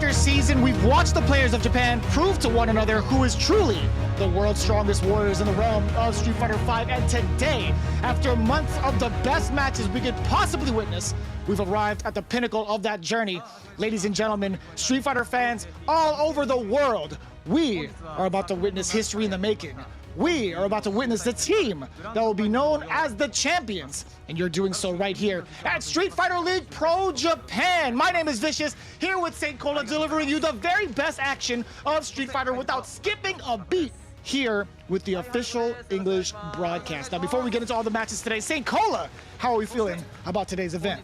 after season, we've watched the players of Japan prove to one another who is truly the world's strongest warriors in the realm of Street Fighter V. And today, after months of the best matches we could possibly witness, we've arrived at the pinnacle of that journey. Ladies and gentlemen, Street Fighter fans all over the world, we are about to witness history in the making. We are about to witness the team that will be known as the champions, and you're doing so right here at Street Fighter League Pro Japan. My name is Vicious, here with St. Cola, delivering you the very best action of Street Fighter without skipping a beat here with the official English broadcast. Now, before we get into all the matches today, St. Cola, how are we feeling about today's event?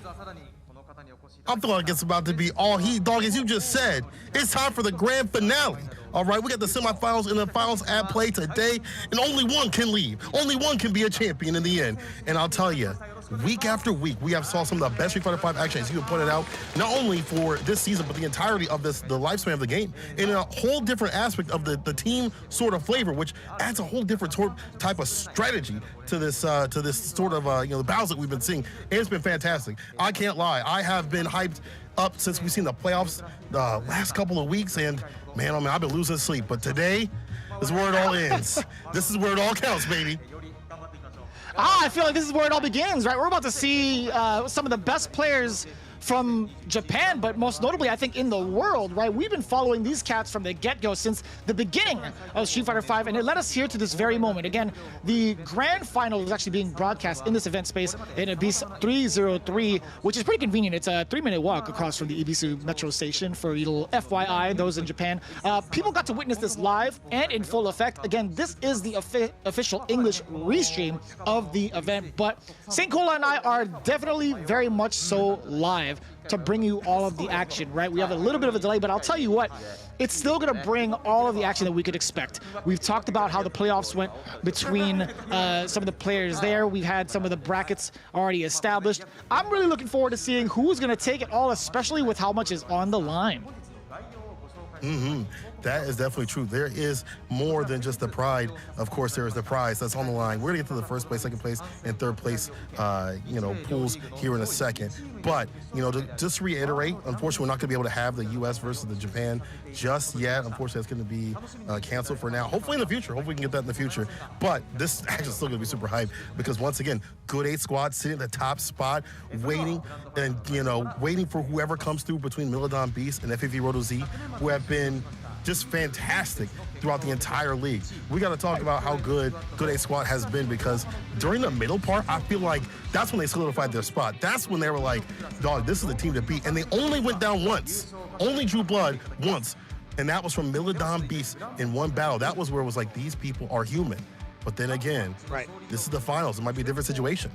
I'm feeling like it's about to be all heat, dog. As you just said, it's time for the grand finale. All right, we got the semifinals and the finals at play today, and only one can leave. Only one can be a champion in the end. And I'll tell you, week after week, we have saw some of the best Street Fighter V action, as you have pointed out, not only for this season, but the entirety of the lifespan of the game, in a whole different aspect of the team sort of flavor, which adds a whole different type of strategy to this sort of the battles that we've been seeing. And it's been fantastic. I can't lie, I have been hyped up since we've seen the playoffs the last couple of weeks, and man, oh man, I've been losing sleep. But today is where it all ends. This is where it all counts, baby. I feel like this is where it all begins, right? We're about to see some of the best players from Japan, but most notably, I think, in the world, right? We've been following these cats from the get-go since the beginning of Street Fighter V, and it led us here to this very moment. Again, the grand final is actually being broadcast in this event space in Ibisu 303, which is pretty convenient. It's a 3-minute walk across from the Ibisu metro station for a little FYI, those in Japan. People got to witness this live and in full effect. Again, this is the official English restream of the event, but St. Cola and I are definitely very much so live to bring you all of the action, right? We have a little bit of a delay, but I'll tell you what, it's still going to bring all of the action that we could expect. We've talked about how the playoffs went between some of the players there. We've had some of the brackets already established. I'm really looking forward to seeing who's going to take it all, especially with how much is on the line. That is definitely true. There is more than just the pride. Of course, there is the prize that's on the line. We're gonna get to the first place, second place, and third place, pools here in a second. But, to just reiterate, unfortunately, we're not gonna be able to have the U.S. versus the Japan just yet. Unfortunately, it's gonna be canceled for now. Hopefully in the future. Hopefully we can get that in the future. But this is actually still gonna be super hype because once again, Good 8 squad sitting at the top spot, waiting and, waiting for whoever comes through between Milodon Beast and FAV Roto Z, who have been just fantastic throughout the entire league. We got to talk about how good Good 8 Squad has been, because during the middle part, I feel like that's when they solidified their spot. That's when they were like, dog, this is the team to beat. And they only went down once, only drew blood once. And that was from Milodon Beast in one battle. That was where it was like, these people are human. But then again, right, this is the finals. It might be a different situation.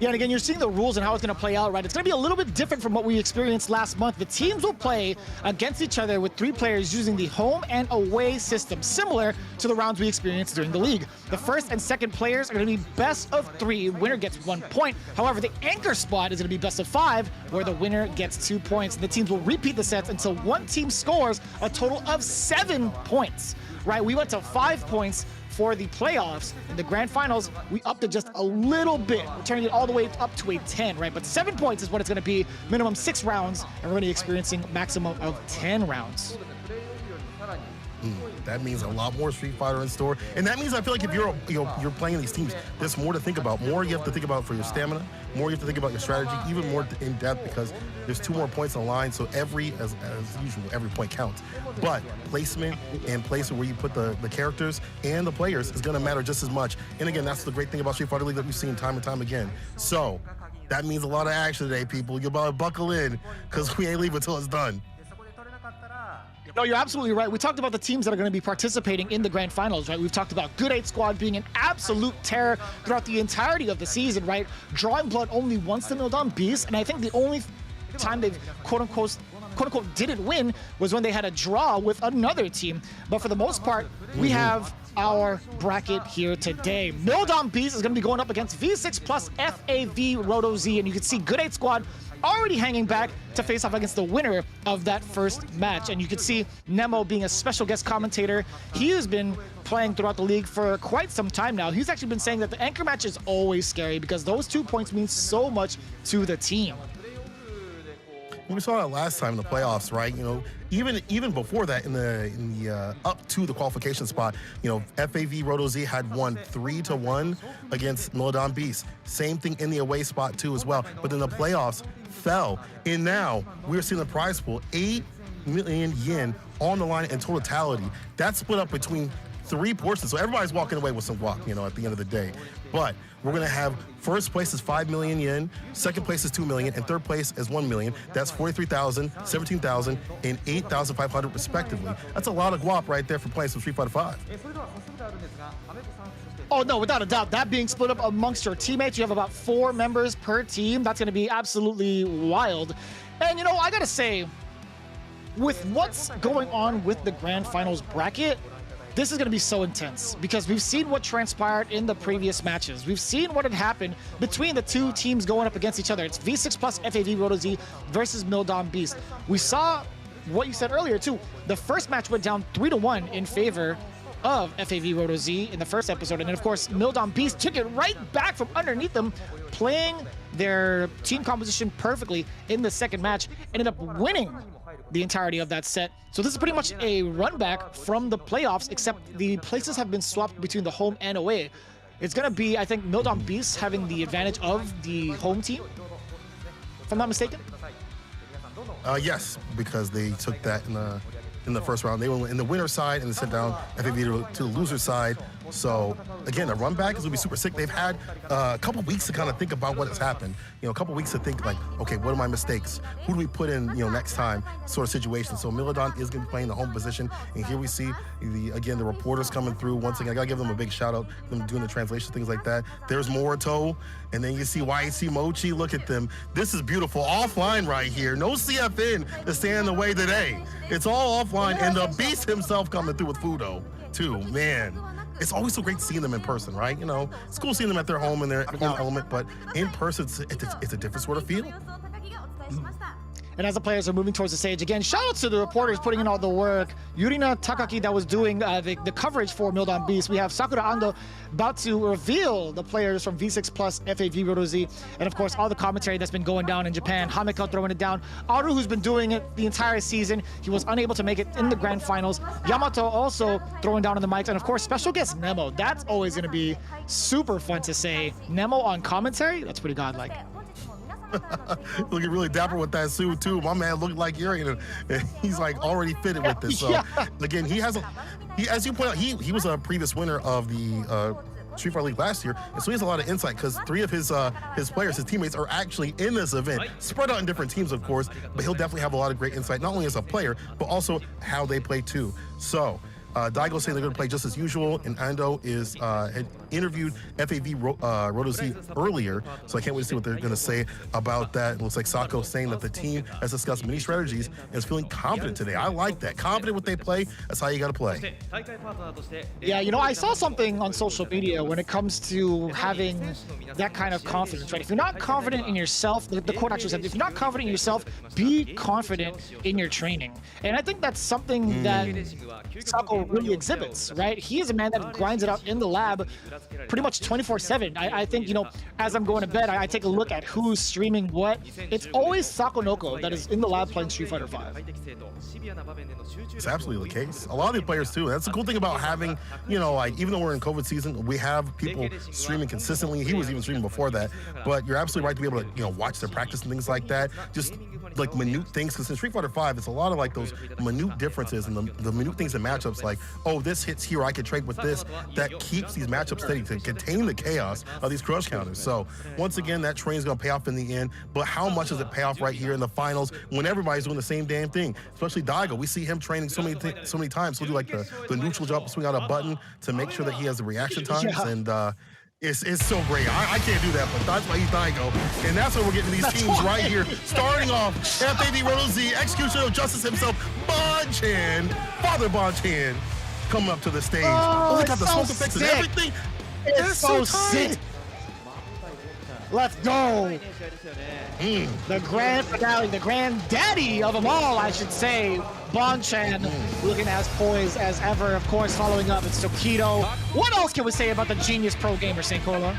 Yeah, and again, you're seeing the rules and how it's going to play out, right? It's going to be a little bit different from what we experienced last month. The teams will play against each other with 3 players using the home and away system, similar to the rounds we experienced during the league. The first and second players are going to be best of 3. Winner gets 1 point. However, the anchor spot is going to be best of 5, where the winner gets 2 points. And the teams will repeat the sets until one team scores a total of 7 points, right? We went to 5 points for the playoffs. In the grand finals, we upped it just a little bit. We're turning it all the way up to a 10, right? But 7 points is what it's going to be. Minimum 6 rounds, and we're going to be experiencing maximum of 10 rounds. That means a lot more Street Fighter in store, and that means I feel like if you're you're playing these teams, there's more to think about. More you have to think about for your stamina. More you have to think about your strategy, even more in depth, because there's 2 more points on the line. So as usual, every point counts. But placement and placement where you put the characters and the players is going to matter just as much. And again, that's the great thing about Street Fighter League that we've seen time and time again. So that means a lot of action today, people. You better buckle in, because we ain't leaving until it's done. No, you're absolutely right. We talked about the teams that are going to be participating in the grand finals, right? We've talked about Good 8 Squad being an absolute terror throughout the entirety of the season, right? Drawing blood only once to Milodon Beast, and I think the only time they've quote-unquote didn't win was when they had a draw with another team. But for the most part, we have our bracket here today. Milodon Beast is going to be going up against V6 plus FAV Roto Z, and you can see Good 8 Squad already hanging back to face off against the winner of that first match. And you can see Nemo being a special guest commentator. He has been playing throughout the league for quite some time now. He's actually been saying that the anchor match is always scary because those 2 points mean so much to the team. We saw that last time in the playoffs, right? You know, even before that, in the up to the qualification spot, you know, FAV Roto Z had won 3-1 against Milodon Beast. Same thing in the away spot too as well. But then the playoffs fell, and now we're seeing the prize pool 8 million yen on the line in totality. That's split up between 3 portions, so everybody's walking away with some guac, you know, at the end of the day. But we're gonna have first place is 5 million yen, second place is 2 million, and third place is 1 million. That's 43,000, 17,000, and 8,500 respectively. That's a lot of guap right there for playing some Street Fighter 5. Oh, no, without a doubt. That being split up amongst your teammates, you have about 4 members per team. That's going to be absolutely wild. And, you know, I got to say, with what's going on with the Grand Finals bracket, this is going to be so intense because we've seen what transpired in the previous matches. We've seen what had happened between the 2 teams going up against each other. It's V6 plus FAV Roto Z versus Milodon Beast. We saw what you said earlier, too. The first match went down 3-1 in favor of FAV Roto Z in the first episode, and then of course Milodon Beast took it right back from underneath them, playing their team composition perfectly in the second match, ended up winning the entirety of that set. So this is pretty much a run back from the playoffs, except the places have been swapped between the home and away. It's gonna be, I think, Milodon Beast having the advantage of the home team, if I'm not mistaken. Yes, because they took that in the first round. They were in the winner side and sent down FAV to the loser side. So again, a run back is gonna be super sick. They've had a couple weeks to kind of think about what has happened. You know, a couple weeks to think like, okay, what are my mistakes? Who do we put in, you know, next time sort of situation? So Milodon is gonna be playing the home position. And here we see the reporters coming through. Once again, I gotta give them a big shout out, them doing the translation, things like that. There's Morito, and then you see YC Mochi. Look at them. This is beautiful. Offline right here. No CFN to stand in the way today. It's all offline, and the Beast himself coming through with Fudo too. Man, it's always so great seeing them in person, right? You know, it's cool seeing them at their home in their home element, but in person, it's a different sort of feel. And as the players are moving towards the stage, again, shout out to the reporters putting in all the work. Yurina Takaki that was doing the coverage for Milodon Beast. We have Sakura Ando about to reveal the players from V6 Plus, FAV Roto Z, and of course all the commentary that's been going down in Japan. Hameko throwing it down. Aru, who's been doing it the entire season. He was unable to make it in the grand finals. Yamato also throwing down on the mics. And of course, special guest Nemo. That's always going to be super fun to say. Nemo on commentary? That's pretty godlike. Looking really dapper with that suit too. My man looked like Yuri, and he's like already fitted with this. So again, as you point out, he was a previous winner of the Street Fighter League last year, and so he has a lot of insight because 3 of his players, his teammates, are actually in this event, spread out in different teams, of course. But he'll definitely have a lot of great insight, not only as a player, but also how they play too. So. Daigo saying they're going to play just as usual, and Ando had interviewed FAV Roto Z earlier, so I can't wait to see what they're going to say about that. It looks like Sako saying that the team has discussed many strategies and is feeling confident today. I like that. Confident what they play, that's how you got to play. Yeah, you know, I saw something on social media when it comes to having that kind of confidence, right? If you're not confident in yourself, the quote actually said, if you're not confident in yourself, be confident in your training. And I think that's something that Sako really exhibits, right? He is a man that grinds it out in the lab pretty much 24/7. I think, you know, as I'm going to bed, I take a look at who's streaming what. It's always Sakonoko that is in the lab playing Street Fighter 5. It's absolutely the case. A lot of the players too. That's the cool thing about having, you know, like even though we're in COVID season, we have people streaming consistently. He was even streaming before that. But you're absolutely right to be able to, you know, watch their practice and things like that. Just like minute things, because in Street Fighter 5, it's a lot of like those minute differences and the minute things in matchups, like, oh, this hits here, I can trade with this, that keeps these matchups steady to contain the chaos of these crush counters. So once again, that train's gonna pay off in the end, but how much does it pay off right here in the finals when everybody's doing the same damn thing? Especially Daigo, we see him training so many times. He'll do like the neutral jump, swing out a button to make sure that he has the reaction times, and it's so great. I can't do that, but that's why he's Daigo. And that's why we're getting these teams right here. Starting off, FAV Roto Z, Executioner of Justice himself, Bon-Chan, Father Bon-Chan, coming up to the stage. Oh, they got the smoke effects and everything. It's so sick. Let's go. The grand finale, the granddaddy of them all, I should say. Bon-Chan looking as poised as ever. Of course, following up, it's Tokido. What else can we say about the genius pro gamer, St. Corlo?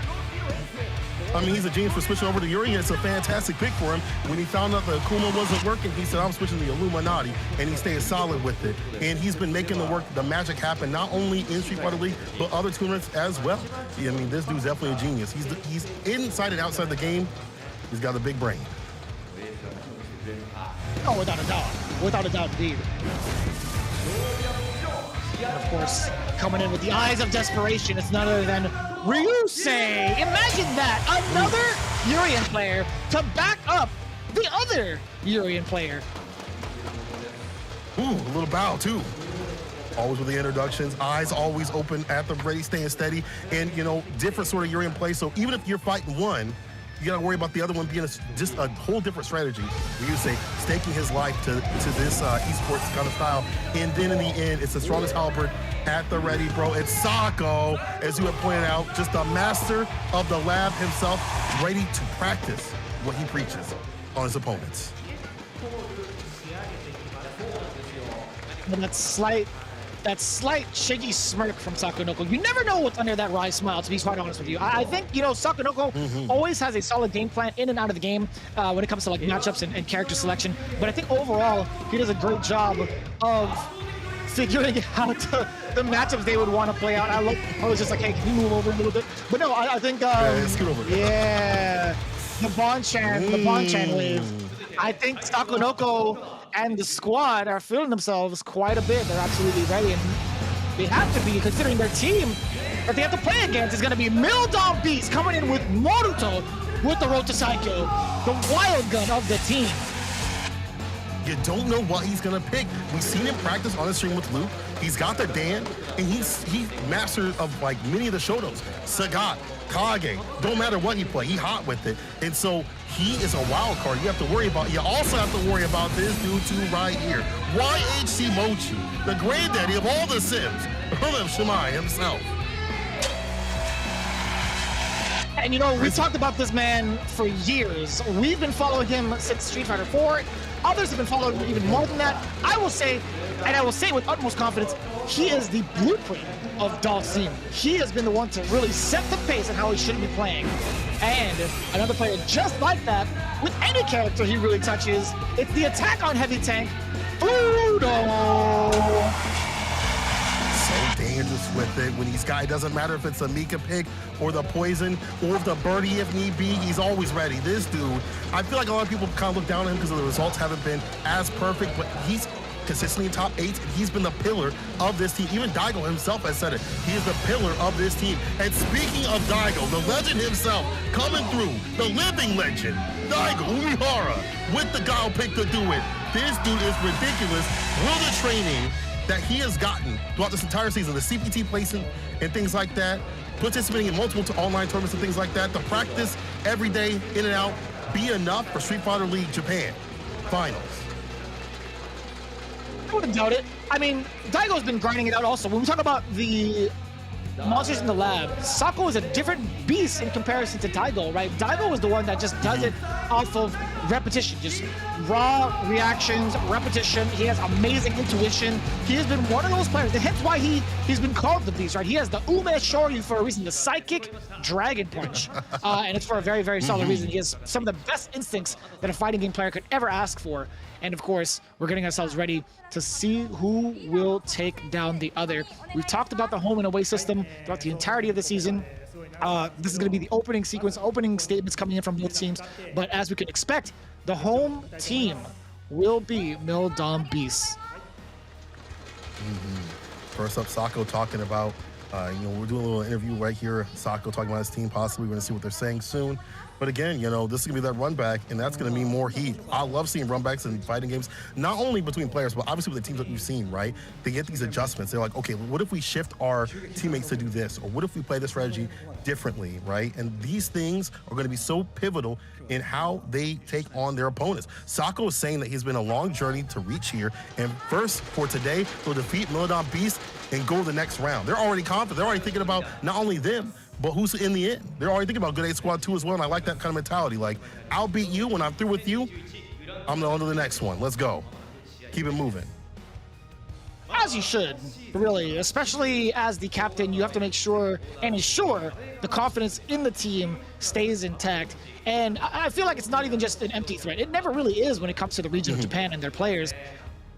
I mean, he's a genius for switching over to Yuri, and it's a fantastic pick for him. When he found out the Akuma wasn't working, he said, I'm switching to the Illuminati, and he stayed solid with it. And he's been making the magic happen, not only in Street Fighter League, but other tournaments as well. I mean, this dude's definitely a genius. He's inside and outside the game. He's got a big brain. Oh, without a doubt. Without a doubt, indeed. And of course, coming in with the eyes of desperation, it's none other than Ryusei. Imagine that. Another Urian player to back up the other Urian player. Ooh, a little bow, too. Always with the introductions, eyes always open at the ready, staying steady, and, you know, different sort of Urian play. So even if you're fighting one, you gotta worry about the other one being just a whole different strategy. Ryusei staking his life to this esports kind of style. And then in the end, it's the strongest halberd at the ready, bro. It's Sako, as you have pointed out, just a master of the lab himself, ready to practice what he preaches on his opponents. And that slight shaky smirk from Sakonoko. You never know what's under that wry smile, to be quite honest with you. I think, you know, Sakonoko always has a solid game plan in and out of the game when it comes to like matchups and character selection. But I think overall, he does a great job of figuring out the matchups they would want to play out. I was just like, hey, can you move over a little bit? But no, I think, scoot over. Yeah, the Bonchan wave. I think Sakonoko and the squad are feeling themselves quite a bit. They're absolutely ready, and they have to be, considering their team that they have to play against is going to be Mildom Beast coming in with Moruto with the Road to Psycho, the wild gun of the team. You don't know what he's gonna pick. We've seen him practice on the stream with Luke. He's got the Dan, and he's master of like many of the Shotos. Sagat, Kage, don't matter what he play, he hot with it. And so he is a wild card you have to worry about. You also have to worry about this dude too right here. YHC Mochi, the granddaddy of all the Sims, Philip Shimai himself. And you know, we talked about this man for years. We've been following him since Street Fighter 4. Others have been following him even more than that. I will say, and I will say with utmost confidence, he is the blueprint of Dalsim. He has been the one to really set the pace on how he should be playing. And another player just like that, with any character he really touches, it's the attack on heavy tank, Fudo. So dangerous with it when he's got, it doesn't matter if it's a Mika pick or the poison or the birdie if need be, he's always ready. This dude, I feel like a lot of people kind of look down on him because the results haven't been as perfect, but he's consistently in top 8, and he's been the pillar of this team. Even Daigo himself has said it. He is the pillar of this team. And speaking of Daigo, the legend himself coming through, the living legend, Daigo Umihara with the guile pick to do it. This dude is ridiculous. Will the training that he has gotten throughout this entire season, the CPT placing and things like that, participating in multiple online tournaments and things like that, the practice every day in and out, be enough for Street Fighter League Japan Finals? I wouldn't doubt it. I mean, Daigo's been grinding it out also. When we talk about the monsters in the lab, Sako is a different beast in comparison to Daigo, right? Daigo is the one that just does it off of repetition, just raw reactions, repetition. He has amazing intuition. He has been one of those players, and hence why he's been called the beast, right? He has the Ume Shoryu for a reason, the Psychic Dragon Punch, and it's for a very, very solid reason. He has some of the best instincts that a fighting game player could ever ask for. And of course, we're getting ourselves ready to see who will take down the other. We've talked about the home and away system throughout the entirety of the season. This is going to be the opening sequence, opening statements coming in from both teams. But as we could expect, the home team will be Mildom Beast. First up, Sako talking about, we're doing a little interview right here. Sako talking about his team, possibly. We're going to see what they're saying soon. But again, this is going to be that run back, and that's going to mean more heat. I love seeing run backs in fighting games, not only between players, but obviously with the teams that we've seen, right? They get these adjustments. They're like, okay, what if we shift our teammates to do this? Or what if we play this strategy differently, right? And these things are going to be so pivotal in how they take on their opponents. Sako is saying that he's been a long journey to reach here, and first, for today, they'll defeat Mildom Beast and go to the next round. They're already confident. They're already thinking about not only them, but who's in the end. They're already thinking about Good 8 Squad 2 as well, and I like that kind of mentality. Like, I'll beat you. When I'm through with you, I'm on to the next one. Let's go. Keep it moving. As you should, really, especially as the captain. You have to make sure and ensure the confidence in the team stays intact. And I feel like it's not even just an empty threat. It never really is when it comes to the region of Japan and their players.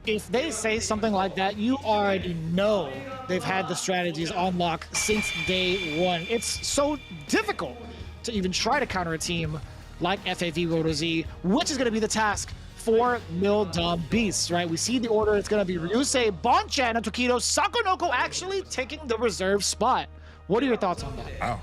If they say something like that, you already know they've had the strategies on lock since day one. It's so difficult to even try to counter a team like FAV Roto Z, which is going to be the task for Mildom Beasts, right? We see the order. It's going to be Ryusei, Bonchan, and Tokido. Sakonoko actually taking the reserve spot. What are your thoughts on that? Wow.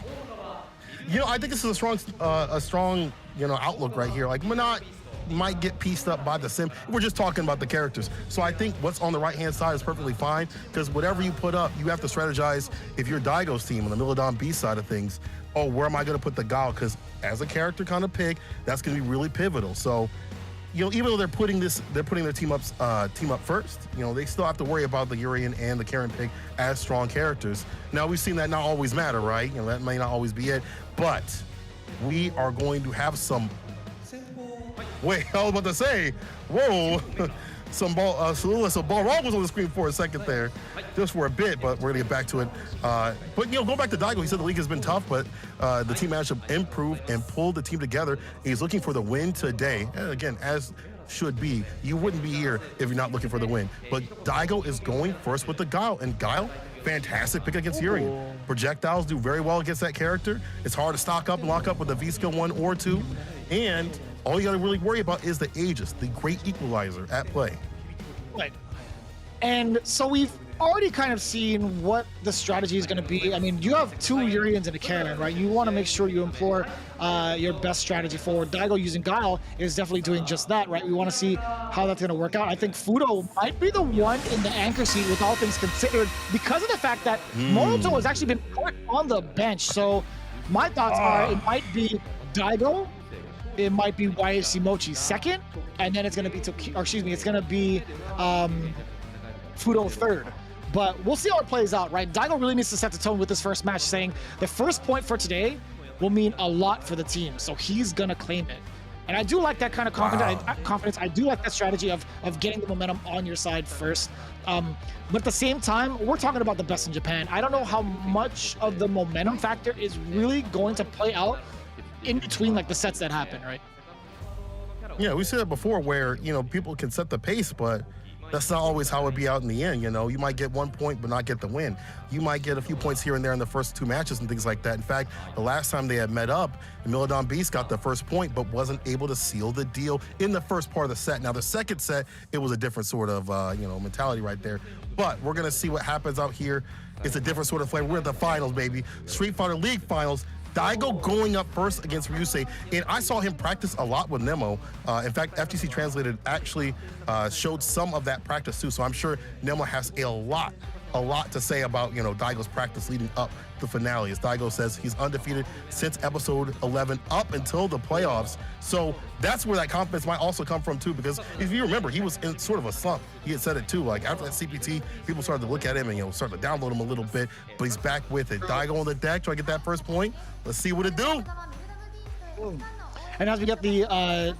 You know, I think this is a strong, outlook right here. Like, Monat might get pieced up by the sim. We're just talking about the characters. So I think what's on the right-hand side is perfectly fine, because whatever you put up, you have to strategize. If you're Daigo's team on the Mildom Beast side of things, where am I going to put the Gao? Because as a character kind of pick, that's going to be really pivotal. So, even though they're putting their team up first, they still have to worry about the Urian and the Karen pick as strong characters. Now, we've seen that not always matter, right? that may not always be it, but we are going to have some. Wait, I was about to say, whoa, some ball wrong was on the screen for a second there, just for a bit, but we're gonna get back to it. But going back to Daigo, he said the league has been tough, but the team managed to improve and pull the team together. He's looking for the win today. And again, as should be, you wouldn't be here if you're not looking for the win. But Daigo is going first with the Guile, and Guile, fantastic pick against Urian. Projectiles do very well against that character. It's hard to stock up and lock up with a V-skill 1 or 2, and all you gotta really worry about is the Aegis, the great equalizer at play. Right. And so we've already kind of seen what the strategy is going to be. I mean, you have 2 Urians and a Karen, right? You want to make sure you employ your best strategy forward. Daigo using Guile is definitely doing just that, right? We want to see how that's going to work out. I think Fudo might be the one in the anchor seat with all things considered, because of the fact that Moruto has actually been put on the bench. So my thoughts are it might be Daigo, it might be YFC Mochi second, and then it's going to be it's going to be Fudo third. But we'll see how it plays out, right? Daigo really needs to set the tone with this first match, saying the first point for today will mean a lot for the team, so he's going to claim it. And I do like that kind of confidence. I do like that strategy of getting the momentum on your side first. But at the same time, we're talking about the best in Japan. I don't know how much of the momentum factor is really going to play out in between like the sets that happen, right? Yeah, we said that before where, people can set the pace, but that's not always how it'd be out in the end. You might get 1 point but not get the win. You might get a few points here and there in the first 2 matches and things like that. In fact, the last time they had met up, Mildom Beast got the first point but wasn't able to seal the deal in the first part of the set. Now, the second set, it was a different sort of, mentality right there. But we're going to see what happens out here. It's a different sort of flavor. We're at the finals, baby. Street Fighter League finals. Daigo going up first against Ryusei, and I saw him practice a lot with Nemo. In fact, FTC Translated actually showed some of that practice too, so I'm sure Nemo has a lot to say about, Daigo's practice leading up to the finale. As Daigo says, he's undefeated since episode 11 up until the playoffs. So that's where that confidence might also come from too, because if you remember, he was in sort of a slump. He had said it too, like after that CPT, people started to look at him and, started to download him a little bit, but he's back with it. Daigo on the deck, try to get that first point. Let's see what it do. And as we get the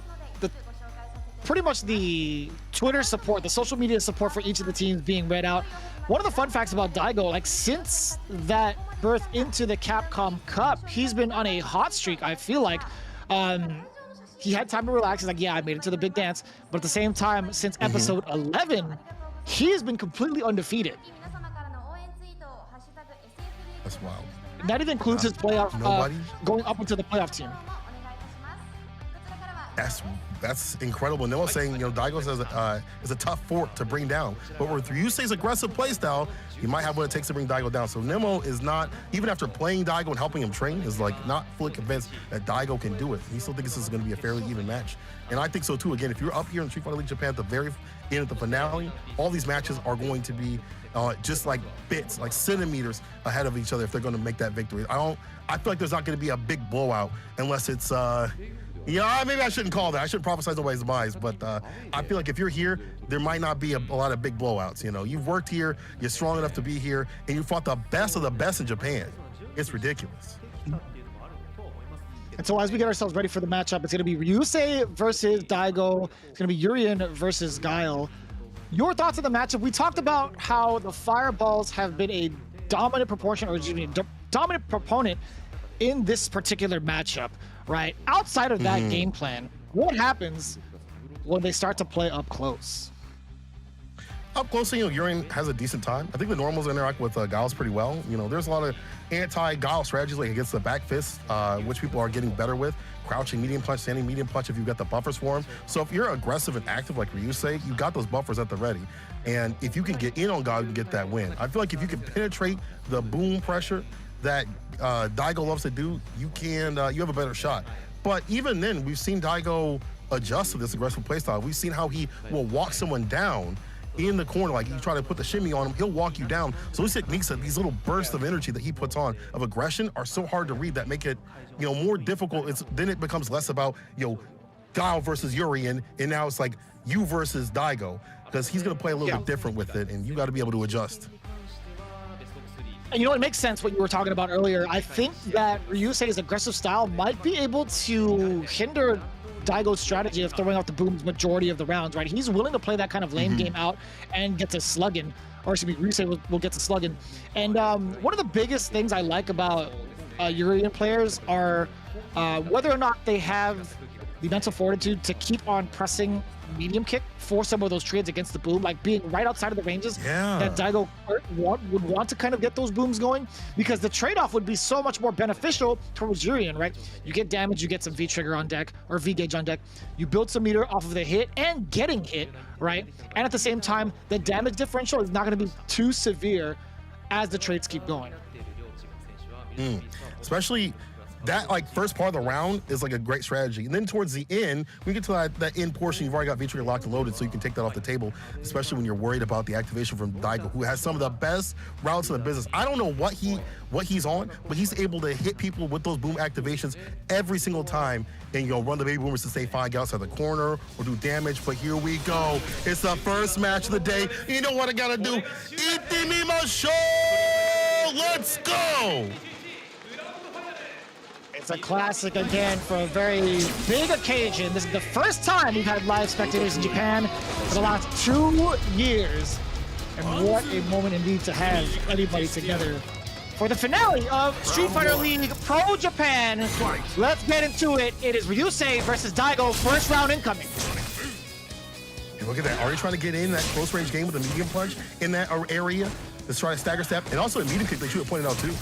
pretty much the Twitter support, the social media support for each of the teams being read out. One of the fun facts about Daigo, like since that birth into the Capcom Cup, he's been on a hot streak, I feel like. He had time to relax. He's like, yeah, I made it to the big dance. But at the same time, since episode 11, he has been completely undefeated. That's wild. And that even includes his playoff, going up into the playoff team. That's incredible. Nemo saying, Daigo is a tough fort to bring down. But with Ryusei's aggressive play style, you might have what it takes to bring Daigo down. So Nemo is not, even after playing Daigo and helping him train, is like not fully convinced that Daigo can do it. He still thinks this is going to be a fairly even match. And I think so too. Again, if you're up here in Street Fighter League Japan at the very end of the finale, all these matches are going to be just like bits, like centimeters ahead of each other if they're going to make that victory. I feel like there's not going to be a big blowout unless it's maybe I shouldn't call that. I shouldn't prophesize nobody's demise, but I feel like if you're here, there might not be a lot of big blowouts. You've worked here, you're strong enough to be here, and you fought the best of the best in Japan. It's ridiculous. And so as we get ourselves ready for the matchup, it's going to be Ryusei versus Daigo. It's going to be Urian versus Guile. Your thoughts on the matchup? We talked about how the fireballs have been a dominant proportion, or excuse me, dominant proponent in this particular matchup, right? Outside of that game plan, what happens when they start to play up close? Up close, Urian has a decent time. I think the normals interact with Giles pretty well. There's a lot of anti-Giles strategies like against the back fist, which people are getting better with. Crouching medium punch, standing medium punch if you've got the buffers for him. So if you're aggressive and active like Ryusei, you got those buffers at the ready. And if you can get in on Giles, you can get that win. I feel like if you can penetrate the boom pressure that Daigo loves to do, you have a better shot. But even then, we've seen Daigo adjust to this aggressive playstyle. We've seen how he will walk someone down in the corner, like you try to put the shimmy on him, he'll walk you down. So these techniques, these little bursts of energy that he puts on of aggression are so hard to read that make it, more difficult. Then it becomes less about, Guile versus Urian, and now it's like you versus Daigo, because he's gonna play a little bit different with it, and you gotta be able to adjust. And it makes sense what you were talking about earlier. I think that Ryusei's aggressive style might be able to hinder Daigo's strategy of throwing out the booms majority of the rounds, right? He's willing to play that kind of lane game out and get to slugging, or excuse me, Ryusei will get to slugging. And one of the biggest things I like about Urian players are whether or not they have the mental fortitude to keep on pressing medium kick for some of those trades against the boom, like being right outside of the ranges that Daigo would want to kind of get those booms going, because the trade-off would be so much more beneficial towards Urian, right? You get damage, you get some V-trigger on deck, or V-gauge on deck, you build some meter off of the hit and getting hit, right? And at the same time, the damage differential is not going to be too severe as the trades keep going. Especially that first part of the round is like a great strategy. And then towards the end, we get to that end portion, you've already got V-Trigger locked and loaded, so you can take that off the table, especially when you're worried about the activation from Daigo, who has some of the best routes in the business. I don't know what he's on, but he's able to hit people with those boom activations every single time and run the baby boomers to stay fine, get outside the corner or do damage. But here we go. It's the first match of the day. You know what I gotta do? Itimimashou! Let's go! It's a classic again for a very big occasion. This is the first time we've had live spectators in Japan for the last 2 years. And what a moment indeed to have everybody together for the finale of Street Fighter League Pro Japan. Let's get into it. It is Ryusei versus Daigo, first round incoming. And look at that, already trying to get in that close range game with a medium punch in that area. Let's try to stagger step, and also a medium kick they should have pointed out too.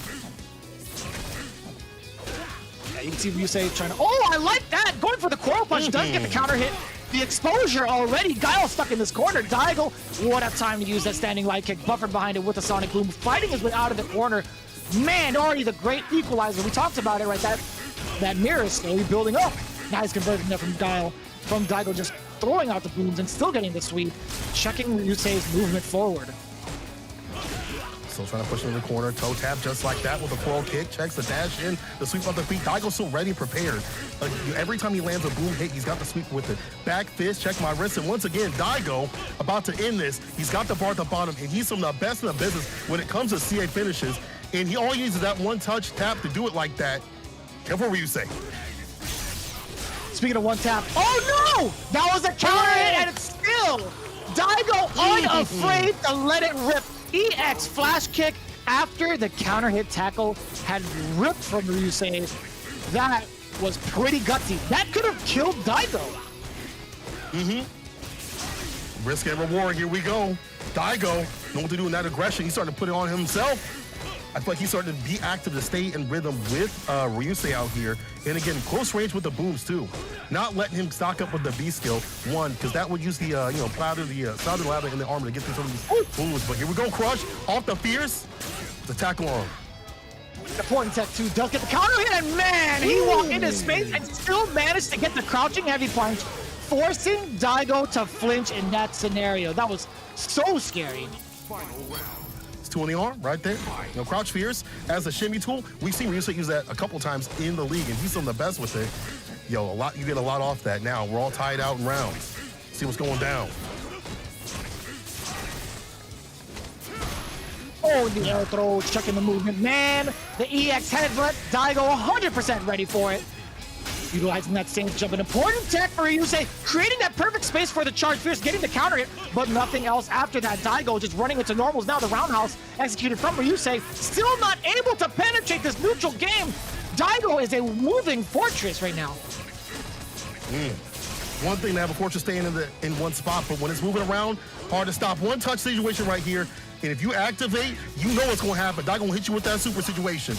You can see Ryusei trying to, oh, I like that! Going for the coil punch, does get the counter hit. The exposure already, Guile stuck in this corner. Daigo, what a time to use that standing light kick, buffered behind it with a sonic boom, fighting his way out of the corner. Man, already the great equalizer. We talked about it, right? That mirror is slowly building up. Nice conversion there from Daigo just throwing out the booms and still getting the sweep, checking Ryusei's movement forward. Still trying to push him in the corner, toe tap just like that with a coil kick, checks the dash in, the sweep off the feet. Daigo's so ready and prepared. Every time he lands a boom hit, he's got the sweep with it. Back fist, check my wrist, and once again, Daigo about to end this. He's got the bar at the bottom, and he's some of the best in the business when it comes to CA finishes. And all he needs is that one touch tap to do it like that. Careful what you say. Speaking of one tap, oh no! That was a counter hit, and it's still Daigo unafraid to let it rip. EX flash kick after the counter hit tackle had ripped from Ryusei. That was pretty gutsy. That could have killed Daigo. Risk and reward, here we go. Daigo, know what to do in that aggression. He's starting to put it on himself. I feel like he's starting to be active to stay in rhythm with Ryusei out here. And again, close range with the booms too. Not letting him stock up with the B skill, one, because that would use the, powder, the solid lather in the armor to get through some of these booms. But here we go, Crush, off the fierce, the tackle on. The point tech 2 does get the counter hit, and man, he walked into space and still managed to get the crouching heavy punch, forcing Daigo to flinch in that scenario. That was so scary. Two on the arm, right there. Crouch fierce as a shimmy tool. We've seen Ryusei use that a couple times in the league, and he's some of the best with it. You get a lot off that now. We're all tied out in rounds. See what's going down. Oh, the air throw, checking the movement. Man, the EX headbutt, Daigo 100% ready for it. Utilizing that same jump, an important tech for Ryusei, creating that perfect space for the charge fierce, getting the counter hit, but nothing else after that. Daigo just running into normals now. The roundhouse executed from Ryusei, still not able to penetrate this neutral game. Daigo is a moving fortress right now. One thing to have a fortress staying in one spot, but when it's moving around, hard to stop. One touch situation right here, and if you activate, you know what's going to happen. Daigo will hit you with that super situation.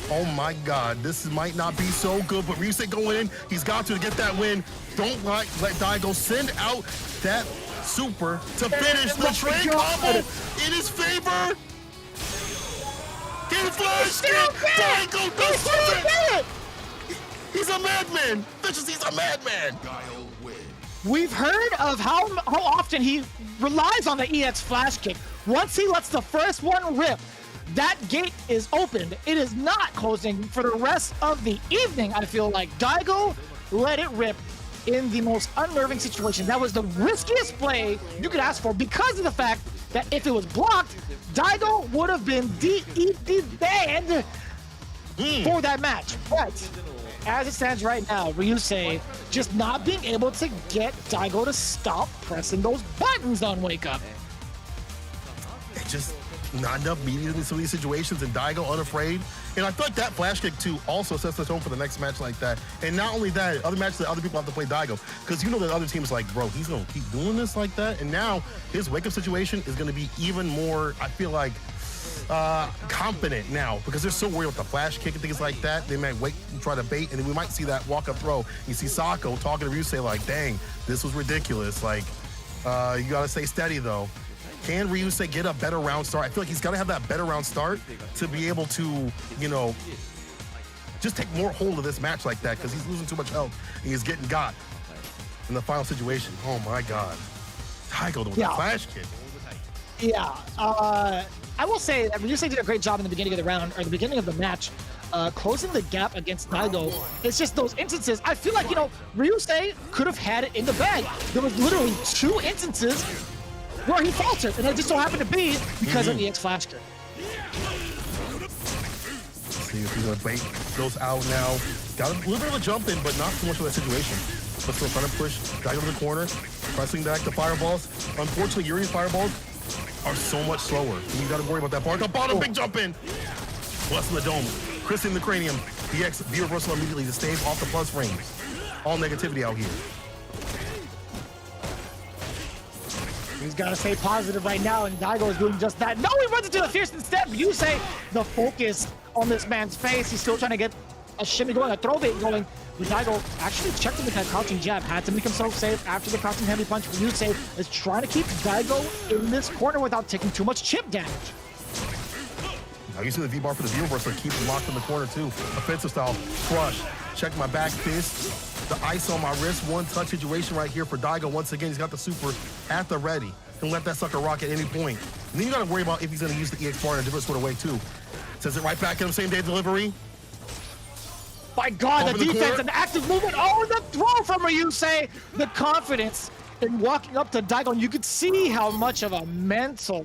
Oh my God, this might not be so good, but Ryusei going in, he's got to get that win. Don't let Daigo send out that super to finish the train combo in his favor. Get flashed! Daigo does it! He's a madman! Vicious, he's a madman! We've heard of how often he relies on the EX flash kick. Once he lets the first one rip, that gate is opened. It is not closing for the rest of the evening, I feel like. Daigo let it rip in the most unnerving situation. That was the riskiest play you could ask for because of the fact that if it was blocked, Daigo would have been banned for that match. But as it stands right now, Ryusei just not being able to get Daigo to stop pressing those buttons on Wake Up. It just not enough media in some of these situations, and Daigo unafraid. And I feel like that flash kick too also sets the tone for the next match like that. And not only that, other matches that other people have to play Daigo, because you know that other team is like, bro, he's gonna keep doing this like that. And now his wake up situation is gonna be even more, I feel like, confident now, because they're so worried about the flash kick and things like that. They might wait and try to bait, and then we might see that walk up throw. You see Sako talking to Ryusei like, dang, this was ridiculous. Like, you gotta stay steady though. Can Ryusei get a better round start? I feel like he's got to have that better round start to be able to, you know, just take more hold of this match like that, because he's losing too much health and he's getting got in the final situation. Oh my God. Daigo with the flash kick. Yeah. I will say that Ryusei did a great job in the beginning of the round, or the beginning of the match, closing the gap against Daigo. It's just those instances. I feel like, you know, Ryusei could have had it in the bag. There was literally 2 instances where he faltered, and it just so happened to be because of EX flash kick. See if he's gonna bait those out now. Got a little bit of a jump in, but not too much of that situation. But still trying to push Daigo to the corner, pressing back the fireballs. Unfortunately, Yuri's fireballs are so much slower. You gotta worry about that part. The bottom, big jump in. Blessing the dome, Chris in the cranium. EX V reversal immediately to stave off the plus frame. All negativity out here. He's got to stay positive right now, and Daigo is doing just that. No, he runs into the fierce instead. Ryusei, the focus on this man's face. He's still trying to get a shimmy going, a throw bait going. But Daigo actually checked him with that crouching jab, had to make himself safe after the crouching heavy punch. Ryusei is trying to keep Daigo in this corner without taking too much chip damage. Now you see the V-bar for the V-reversal, keep him locked in the corner too. Offensive style, crush, check my back fist. The ice on my wrist, one touch situation right here for Daigo. Once again, he's got the super at the ready. Can let that sucker rock at any point. And then you gotta worry about if he's gonna use the EX bar in a different sort of way too. Sends it right back at him, same day delivery. My God, the defense and the active movement. Oh, the throw from Ryusei. The confidence in walking up to Daigo. And you could see how much of a mental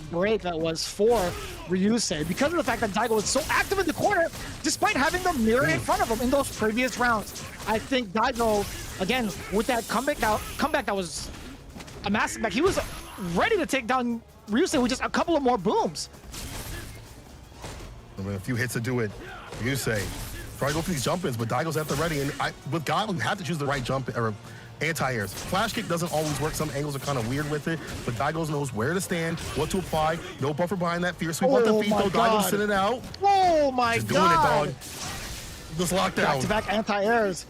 break that was for Ryusei because of the fact that Daigo was so active in the corner despite having the mirror in front of him in those previous rounds. I think Daigo, again, with that comeback that was a massive back, he was ready to take down Ryusei with just a couple of more booms. I mean, a few hits to do it. Ryusei try to go for these jump-ins, but Daigo's at the ready. And with God, you have to choose the right jump or anti-airs. Flash kick doesn't always work. Some angles are kind of weird with it, but Daigo knows where to stand, what to apply. No buffer behind that fierce sweep. Let the feet though. Daigo send it out. Oh my Just God. doing it, dog. Just locked down. Back-to-back anti-airs.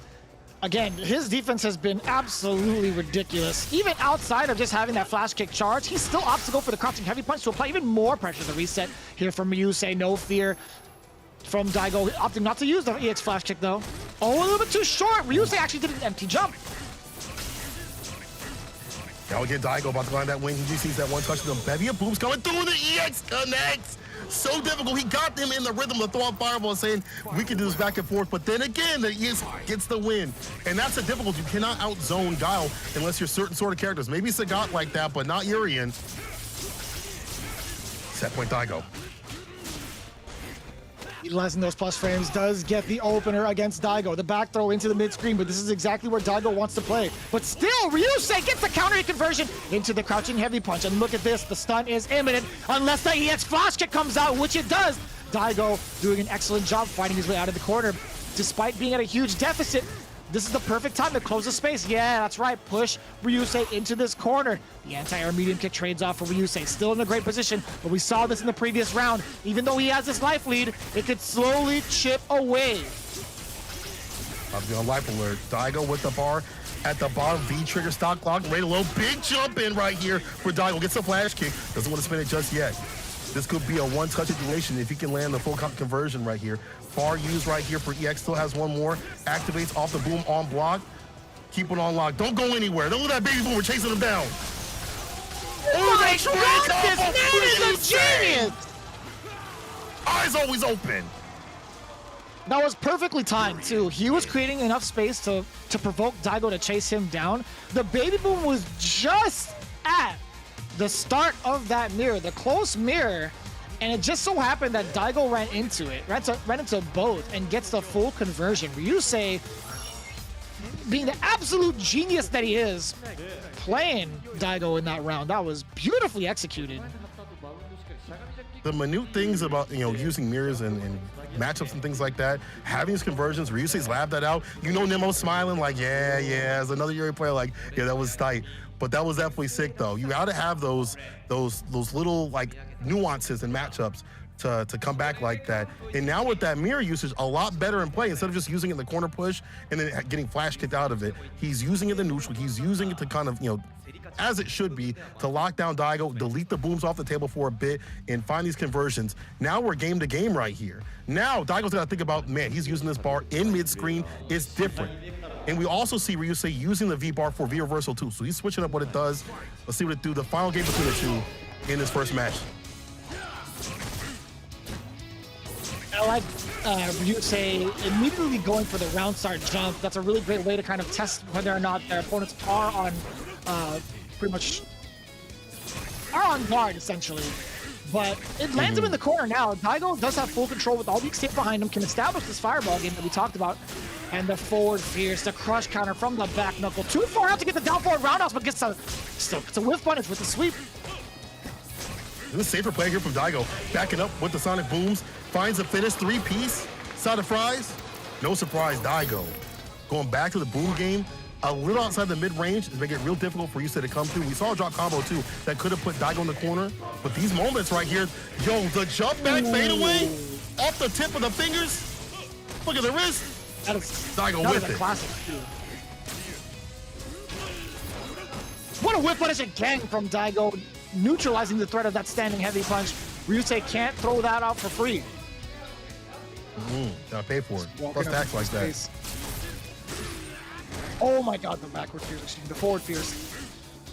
Again, his defense has been absolutely ridiculous. Even outside of just having that flash kick charge, he still opts to go for the crouching heavy punch to apply even more pressure. The reset here from Ryusei, no fear from Daigo, opting not to use the EX flash kick though. Oh, a little bit too short. Ryusei actually did an empty jump. Now again, Daigo about to line that wing. He just sees that one touch. The bevy of booms coming through. The EX connects. So difficult. He got them in the rhythm of throwing fireball, saying we can do this back and forth. But then again, the EX gets the win. And that's the difficulty. You cannot outzone Guile unless you're certain sort of characters. Maybe Sagat like that, but not Urian. Set point Daigo. Utilizing those plus frames does get the opener against Daigo. The back throw into the mid screen, but this is exactly where Daigo wants to play. But still, Ryusei gets the counter conversion into the crouching heavy punch. And look at this, the stun is imminent unless the EX flash kick comes out, which it does. Daigo doing an excellent job fighting his way out of the corner. Despite being at a huge deficit, this is the perfect time to close the space. Yeah, that's right. Push Ryusei into this corner. The anti-air medium kick trades off for Ryusei. Still in a great position, but we saw this in the previous round. Even though he has this life lead, it could slowly chip away. I'll be on life alert. Daigo with the bar at the bottom. V trigger stock lock. Ready to low. Big jump in right here for Daigo. Gets a flash kick. Doesn't want to spin it just yet. This could be a one-touch situation if he can land the full conversion right here. Far use right here for EX. Still has one more. Activates off the boom on block. Keep it on lock. Don't go anywhere. Don't let that baby boomer chasing him down. Oh my God, this man is a genius! Eyes always open. That was perfectly timed too. He was creating enough space to provoke Daigo to chase him down. The baby boom was just at the start of that mirror, the close mirror, and it just so happened that Daigo ran into it, ran into both, and gets the full conversion. Ryusei, being the absolute genius that he is, playing Daigo in that round, that was beautifully executed. The minute things about, using mirrors and matchups and things like that, having these conversions, Ryusei's labbed that out. Nemo's smiling like, yeah, as another Yuri player, like, yeah, that was tight. But that was definitely sick, though. You got to have those little like nuances and matchups to come back like that. And now with that mirror usage, a lot better in play. Instead of just using it in the corner push and then getting flash kicked out of it, he's using it in the neutral. He's using it to kind of, as it should be, to lock down Daigo, delete the booms off the table for a bit, and find these conversions. Now we're game to game right here. Now Daigo's got to think about, man, he's using this bar in mid-screen. It's different. And we also see Ryusei using the V-bar for V-reversal too. So he's switching up what it does. Let's see what it do. The final game between the two in this first match. I like Ryusei immediately going for the round start jump. That's a really great way to kind of test whether or not their opponents are on pretty much are on guard, essentially. But it lands him in the corner now. Daigo does have full control with all the escape behind him, can establish this fireball game that we talked about. And the forward fierce, the crush counter from the back knuckle. Too far out to get the down forward roundhouse, but gets a whiff punish with the sweep. This is a safer play here from Daigo. Backing up with the sonic booms. Finds a finish, three-piece. Side of fries. No surprise, Daigo going back to the boom game. A little outside the mid-range is making it real difficult for Ryusei to come through. We saw a drop combo too that could have put Daigo in the corner. But these moments right here, the jump back fadeaway off the tip of the fingers. Look at the wrist. That is Daigo with a classic too. What a whip punish again from Daigo, neutralizing the threat of that standing heavy punch. Ryusei can't throw that out for free. Gotta pay for it. Plus tax like that. Oh my God, the backward fierce, the forward fierce.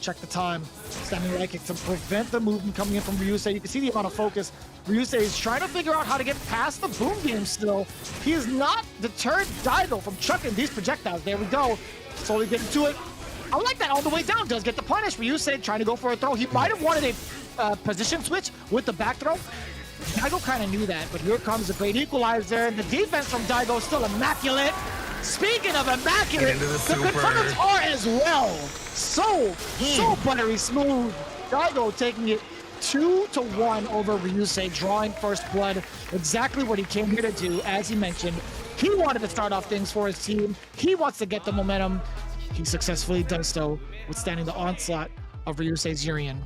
Check the time. Standing right kick to prevent the movement coming in from Ryusei. You can see the amount of focus. Ryusei is trying to figure out how to get past the boom game still. He has not deterred Daigo from chucking these projectiles. There we go. Slowly getting to it. I like that all the way down. Does get the punish. Ryusei trying to go for a throw. He might have wanted a position switch with the back throw. Daigo kind of knew that, but here comes a great equalizer. And the defense from Daigo is still immaculate. Speaking of immaculate, the controls are as well. So buttery smooth. Daigo taking it 2-1 over Ryusei, drawing first blood. Exactly what he came here to do, as he mentioned. He wanted to start off things for his team. He wants to get the momentum. He successfully does so, withstanding the onslaught of Ryusei's Urien.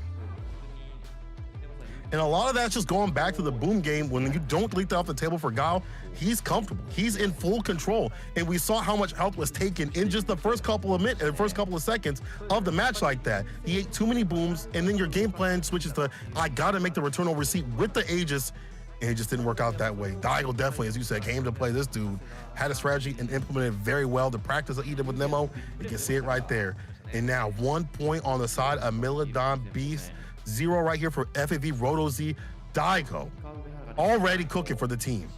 And a lot of that's just going back to the boom game. When you don't delete that off the table for Gao, he's comfortable. He's in full control. And we saw how much health was taken in just the first couple of minutes, the first couple of seconds of the match like that. He ate too many booms, and then your game plan switches to, I gotta make the return over receipt with the Aegis, and it just didn't work out that way. Daigo definitely, as you said, came to play. This dude had a strategy and implemented it very well. The practice that he did with Nemo, you can see it right there. And now 1 point on the side of Milodon Beast. 0 right here for FAV Roto Z. Daigo already cooking for the team.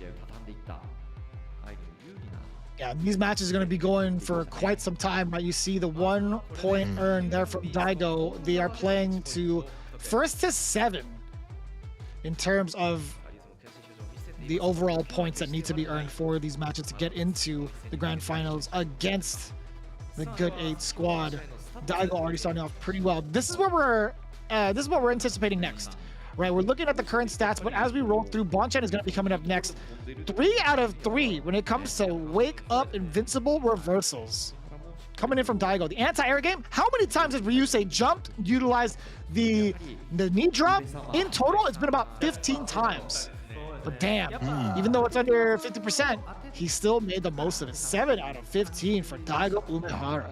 Yeah, these matches are going to be going for quite some time. Right? You see the 1 point earned there from Daigo. They are playing to 1st to 7 in terms of the overall points that need to be earned for these matches to get into the grand finals against the Good 8 squad. Daigo already starting off pretty well. This is what we're anticipating next, right? We're looking at the current stats, but as we roll through, Bonchan is going to be coming up next. 3 out of 3 when it comes to wake up invincible reversals coming in from Daigo. The anti-air game, how many times did Ryusei jumped, utilized the knee drop? In total, it's been about 15 times. But damn, even though it's under 50%, he still made the most of it. 7 out of 15 for Daigo Umehara.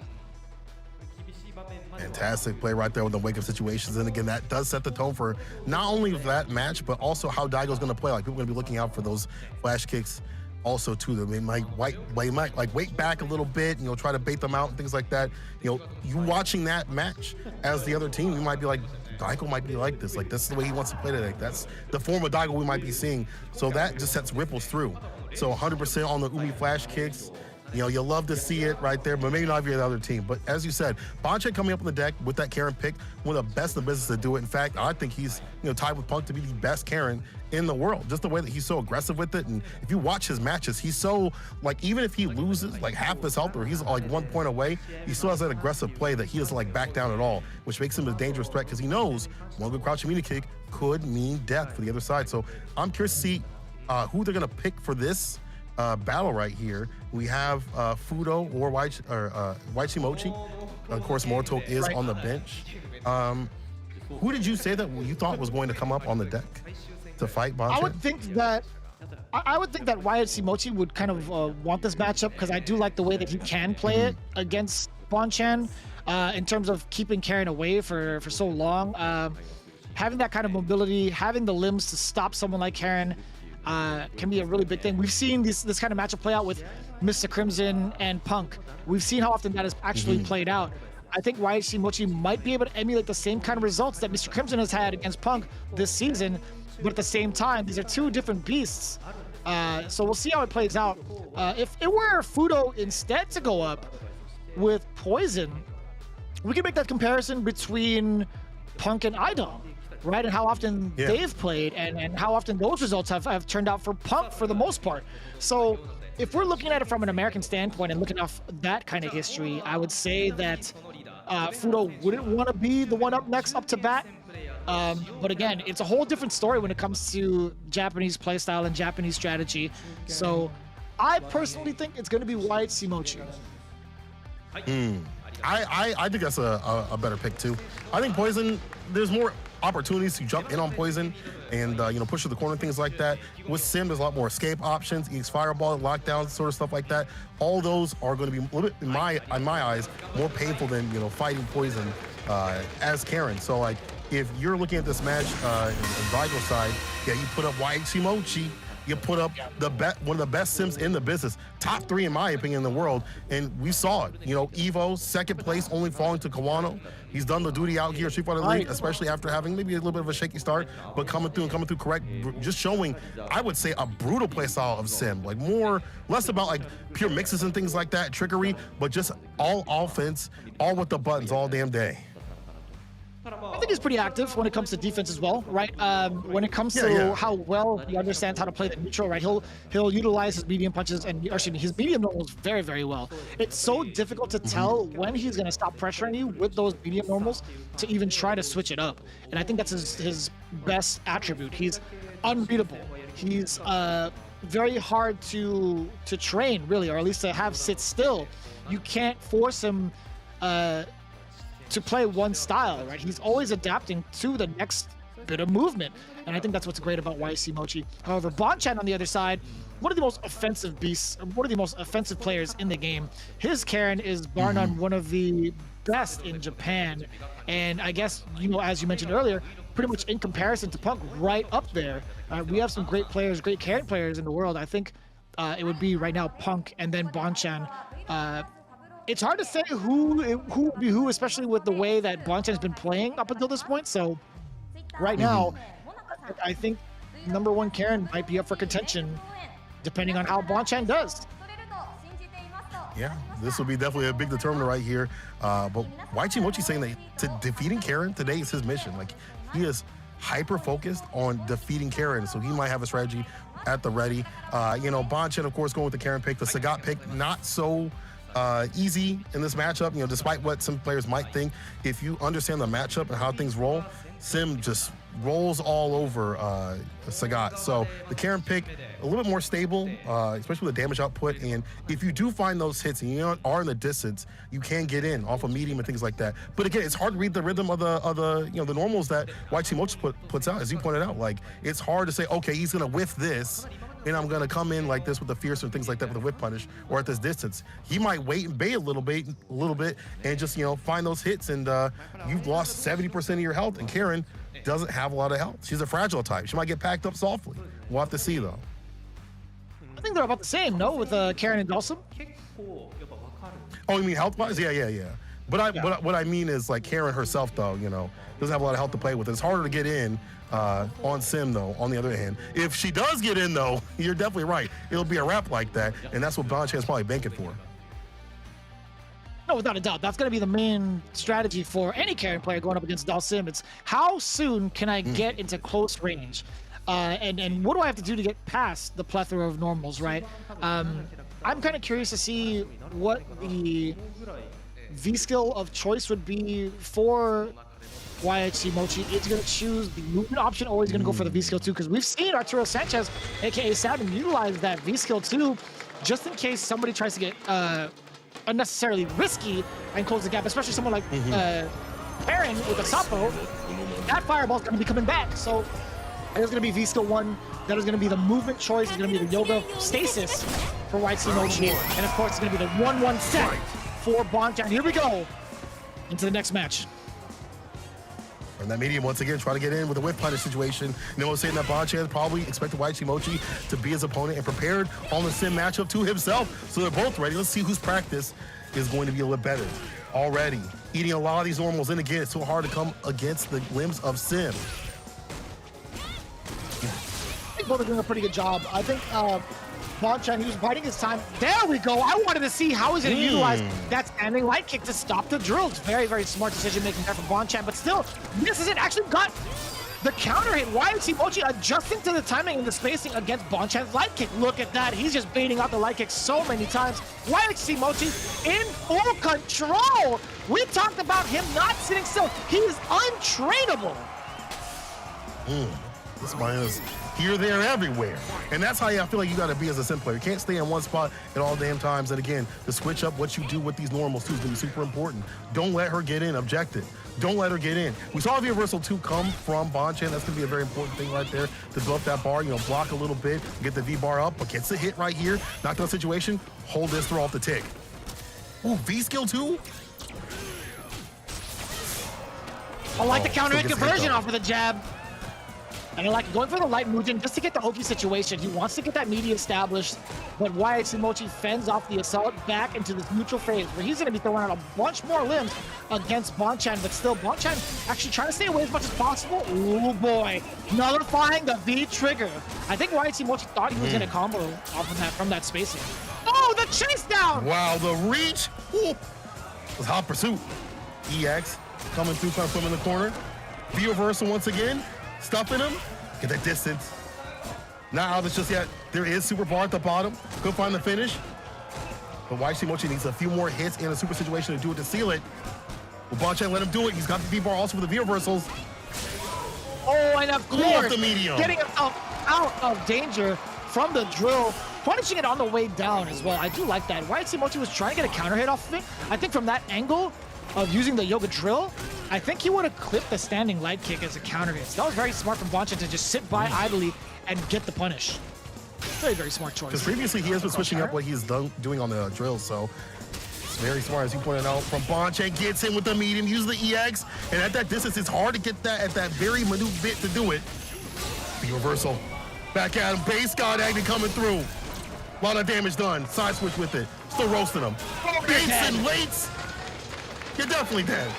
Fantastic play right there with the wake-up situations. And again, that does set the tone for not only that match, but also how Daigo's going to play. Like, people are going to be looking out for those flash kicks also, too. They might like wait back a little bit, you know, try to bait them out and things like that. You know, you watching that match as the other team, you might be like, Daigo might be like this. Like, this is the way he wants to play today. That's the form of Daigo we might be seeing. So that just sets ripples through. So 100% on the Umi flash kicks. You know, you love to see it right there, but maybe not if you're the other team. But as you said, Bonchan coming up on the deck with that Karen pick, one of the best in the business to do it. In fact, I think he's, you know, tied with Punk to be the best Karen in the world. Just the way that he's so aggressive with it. And if you watch his matches, he's so, like, even if he loses like half his health or he's like 1 point away, he still has that aggressive play that he doesn't like back down at all, which makes him a dangerous threat because he knows one good crouching media kick could mean death for the other side. So I'm curious to see who they're going to pick for this battle right here. We have Fudo or Waichimochi. Of course, Morto is on the bench. Who did you say that you thought was going to come up on the deck to fight Bonchan? I would think that Waichimochi would kind of want this matchup because I do like the way that he can play it against Bonchan in terms of keeping Karen away for so long. Having that kind of mobility, having the limbs to stop someone like Karen can be a really big thing. We've seen this kind of matchup play out with Mr. Crimson and Punk. We've seen how often that has actually played out. I think Waichimochi might be able to emulate the same kind of results that Mr. Crimson has had against Punk this season, but at the same time, these are two different beasts. So we'll see how it plays out. If it were Fudo instead to go up with Poison, we can make that comparison between Punk and Idom, right? And how often they've played and how often those results have turned out for Punk for the most part. So if we're looking at it from an American standpoint and looking off that kind of history, I would say that Fudo wouldn't want to be the one up next up to bat. But again, it's a whole different story when it comes to Japanese playstyle and Japanese strategy. So I personally think it's going to be Waichimochi. I think that's a better pick too. I think Poison, there's more opportunities to jump in on Poison and you know, push to the corner, things like that. With Sim, there's a lot more escape options, EX Fireball, lockdowns, sort of stuff like that. All those are going to be a little bit, in my eyes, more painful than, you know, fighting Poison as Karen. So like, if you're looking at this match on Daigo's side, yeah, you put up Waichimochi, you put up one of the best Sims in the business, top 3 in my opinion in the world, and we saw it. You know, Evo, second place, only falling to Kawano. He's done the duty out here, Street Fighter League, especially after having maybe a little bit of a shaky start, but coming through correct, just showing, I would say, a brutal play style of Sim, like less about like pure mixes and things like that, trickery, but just all offense, all with the buttons all damn day. I think he's pretty active when it comes to defense as well, right? When it comes to how well he understands how to play the neutral, right? He'll utilize his medium punches and his medium normals very, very well. It's so difficult to tell when he's going to stop pressuring you with those medium normals to even try to switch it up. And I think that's his best attribute. He's unbeatable. He's very hard to train, really, or at least to have sit still. You can't force him to play one style, right? He's always adapting to the next bit of movement. And I think that's what's great about Waichimochi. However, Bonchan on the other side, one of the most offensive beasts, one of the most offensive players in the game. His Karen is bar none one of the best in Japan. And I guess, you know, as you mentioned earlier, pretty much in comparison to Punk, right up there. We have some great players, great Karen players in the world. I think it would be right now Punk and then Bonchan. It's hard to say who would be who, especially with the way that Bonchan's been playing up until this point. So right now, I think #1 Karen might be up for contention, depending on how Bonchan does. Yeah, this will be definitely a big determiner right here. But Waichimochi saying that defeating Karen today is his mission. Like, he hyper-focused on defeating Karen, so he might have a strategy at the ready. You know, Bonchen, of course, going with the Karen pick. The Sagat pick, not so easy in this matchup, you know, despite what some players might think. If you understand the matchup and how things roll, Sim just rolls all over Sagat. So the Karen pick, a little bit more stable, especially with the damage output. And if you do find those hits and you are in the distance, you can get in off of medium and things like that. But again, it's hard to read the rhythm of the you know, the normals that White Team Mochi puts out, as you pointed out. Like, it's hard to say, okay, he's gonna whiff this, and I'm gonna come in like this with the fierce and things like that with the whip punish, or at this distance. He might wait and bait a little bit, and just, you know, find those hits, and you've lost 70% of your health. And Karen doesn't have a lot of health. She's a fragile type. She might get packed up softly. We'll have to see, though. I think they're about the same, no, with Karen and Dulcim? Oh, you mean health-wise? Yeah. But what I mean is, like, Karen herself, though, you know, doesn't have a lot of health to play with. It's harder to get in on Sim, though, on the other hand. If she does get in, though, you're definitely right. It'll be a wrap like that, and that's what Bonchan's probably banking for. No, without a doubt. That's going to be the main strategy for any Karen player going up against Dulcim. It's how soon can I get into close range? And what do I have to do to get past the plethora of normals, right? I'm kind of curious to see what the V-skill of choice would be for YHC Mochi. Is going to choose the movement option, or is going to go for the V-skill too? Because we've seen Arturo Sanchez, aka Sabin, utilize that V-skill too, just in case somebody tries to get unnecessarily risky and close the gap, especially someone like Karen with a Sapo. That fireball's going to be coming back. So there's going to be V-skill 1. That is going to be the movement choice. It's going to be the yoga stasis for YHC Mochi. And of course, it's going to be the 1-1 set for Bonchan. Here we go into the next match. And that medium, once again, trying to get in with a whip punish situation. You know, we're saying that Bonchan probably expected YHC Mochi to be his opponent and prepared on the Sim matchup to himself. So they're both ready. Let's see whose practice is going to be a little better. Already eating a lot of these normals. And again, it's so hard to come against the limbs of Sim. I think both are doing a pretty good job. I think Bonchan, he was biding his time. There we go. I wanted to see how he's going to utilize that standing light kick to stop the drills. Very, very smart decision making there from Bonchan, but still, this isn't actually got the counter hit. YHC Mochi adjusting to the timing and the spacing against Bonchan's light kick. Look at that. He's just baiting out the light kick so many times. YHC Mochi in full control. We talked about him not sitting still. He is untrainable. This man is here, there, everywhere. And that's how I feel like you got to be as a Sim player. You can't stay in one spot at all damn times. And again, to switch up what you do with these normals too is going to be super important. Don't let her get in. Objective. Don't let her get in. We saw the reversal 2 come from Bonchan. That's going to be a very important thing right there to build up that bar, you know, block a little bit, get the V-bar up, but gets a hit right here. Knockdown situation. Hold this, throw off the tick. Ooh, V-skill 2? I like the counter hit conversion off of the jab. And I like going for the light movement just to get the Oki situation. He wants to get that media established, but YHC Mochi fends off the assault back into this neutral phase where he's going to be throwing out a bunch more limbs against Bonchan, but still Bonchan actually trying to stay away as much as possible. Oh boy, nullifying the V trigger. I think YHC Mochi thought he was going to combo off of that from that spacing. Oh, the chase down! Wow, the reach. Ooh. It was hot pursuit. EX coming through, trying to put him in the corner. V reversal once again. Stuffing him, get that distance. Not out of this just yet. There is super bar at the bottom. Could find the finish. But YHC Mochi needs a few more hits in a super situation to do it to seal it. Well, Bonchan let him do it. He's got the V-bar also for the V-reversals. Oh, and of course, the medium. Getting himself out of danger from the drill, punishing it on the way down as well. I do like that. YHC Mochi was trying to get a counter hit off of it. I think from that angle of using the yoga drill, I think he would have clipped the standing light kick as a counter hit. So that was very smart from Bonchan to just sit by idly and get the punish. Very, very smart choice. Because previously he has been switching up what he's doing on the drill, so it's very smart, as you pointed out. From Bonchan, gets in with the medium, uses the EX, and at that distance, it's hard to get that at that very minute bit to do it. The reversal. Back at him, base guard Agni coming through. A lot of damage done. Side switch with it. Still roasting him. Baits and waits. You're definitely dead.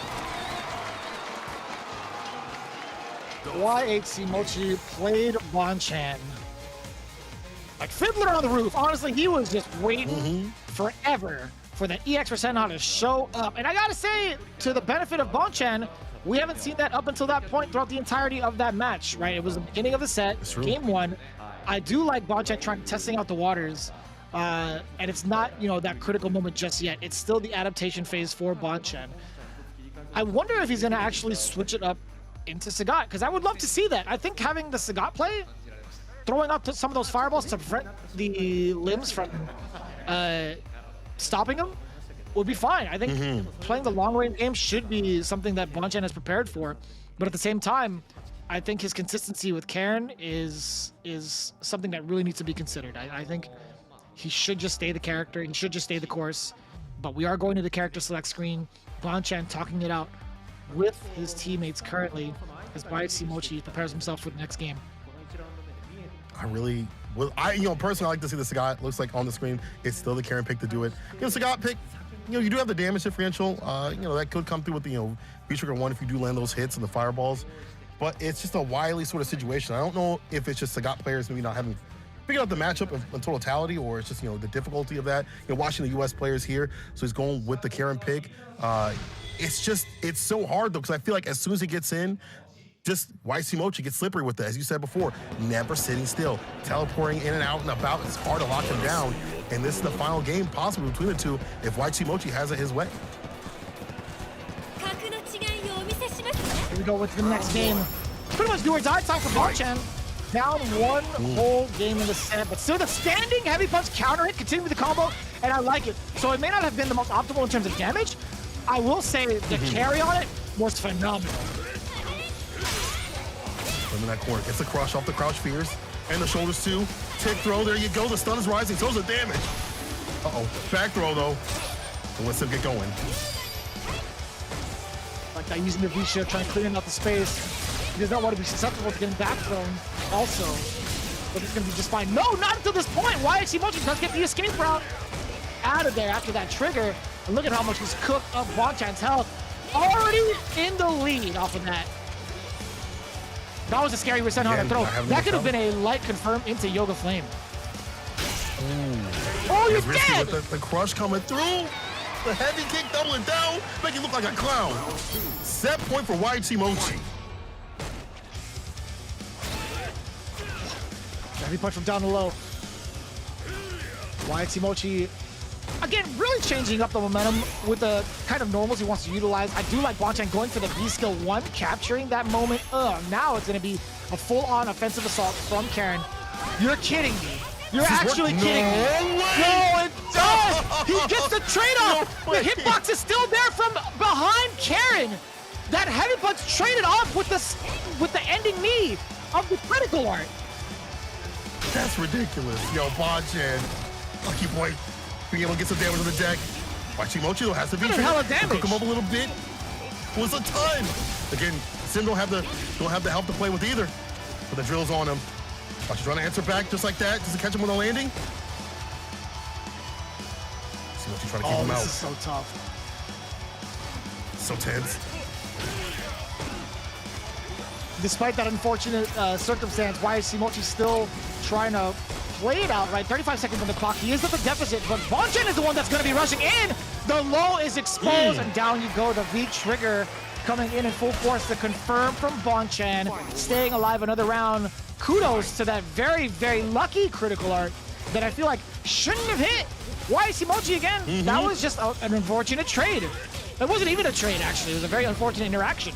YHC Mochi played Bonchan like Fiddler on the Roof. Honestly, he was just waiting forever for that EX% to show up. And I gotta say, to the benefit of Bonchan, We haven't seen that up until that point throughout the entirety of that match, right? It was the beginning of the set, game 1. I do like Bonchan testing out the waters, and it's not, you know, that critical moment just yet. It's still the adaptation phase for Bonchan. I wonder if he's going to actually switch it up into Sagat, because I would love to see that. I think having the Sagat play, throwing up some of those fireballs to prevent the limbs from stopping him, would be fine. I think playing the long-range game should be something that Bonchan has prepared for, but at the same time, I think his consistency with Karen is something that really needs to be considered. I think he should just stay the character. He should just stay the course, but we are going to the character select screen. Bonchan talking it out with his teammates currently as YHC Mochi prepares himself for the next game. Personally, I like to see the Sagat. Looks like on the screen, it's still the Karen pick to do it. Sagat pick, you do have the damage differential. That could come through with the, V-Trigger 1 if you do land those hits and the fireballs. But it's just a wily sort of situation. I don't know if it's just Sagat players maybe not having figured out the matchup in totality, or it's just, the difficulty of that. Watching the U.S. players here, so he's going with the Karen pick. It's so hard, though, because I feel like as soon as he gets in, just YHC Mochi gets slippery with it, as you said before, never sitting still, teleporting in and out and about. It's hard to lock him down, and this is the final game possible between the two if YHC Mochi has it his way. Here we go with the next game. Pretty much do or die time for Bonchan. Down one whole game in the set, but still the standing heavy punch counter hit, continuing with the combo, and I like it. So it may not have been the most optimal in terms of damage. I will say the carry on it was phenomenal. In that corner, gets the crush off the crouch fears, and the shoulders too. Tick throw, there you go. The stun is rising, so is the damage. Back throw though. And lets him get going. Like that, using the V-shield, trying to clear out the space. He does not want to be susceptible to getting back thrown also. But it's going to be just fine. No, not until this point. YHC Mochi does get the escape route out of there after that trigger. And look at how much he's cooked up Bonchan's health. Already in the lead off of that. That was a scary reset on the throw. That could have been a light confirm into Yoga Flame. Oh, you're dead! The crush coming through. The heavy kick doubling down, make it look like a clown. Set point for YHC Mochi. Heavy punch from down the low. YHC Mochi, again, really changing up the momentum with the kind of normals he wants to utilize. I do like Bonchan going for the V-Skill 1, capturing that moment. Now it's going to be a full-on offensive assault from Karen. You're kidding me. You're actually kidding me. No, it does! He gets the trade-off! The hitbox is still there from behind Karen! That heavy punch traded off with the ending knee of the critical art. That's ridiculous. Bonchan, lucky boy, being able to get some damage on the deck. YHC Mochi though has to be hell of damage. Cook him up a little bit. Was a ton. Again, Sim don't have the help to play with either. But the drill's on him. Watch, he's trying to answer back just like that, just to catch him with a landing. See what he's trying to keep him out. This is so tough. So tense. Despite that unfortunate circumstance, YHC Mochi still trying to play it out, right? 35 seconds on the clock. He is at the deficit, but Bonchan is the one that's going to be rushing in. The low is exposed, and down you go. The V-Trigger coming in full force to confirm from Bonchan, staying alive another round. Kudos to that very, very lucky critical art that I feel like shouldn't have hit. YHC Mochi again. That was just an unfortunate trade. It wasn't even a trade, actually. It was a very unfortunate interaction.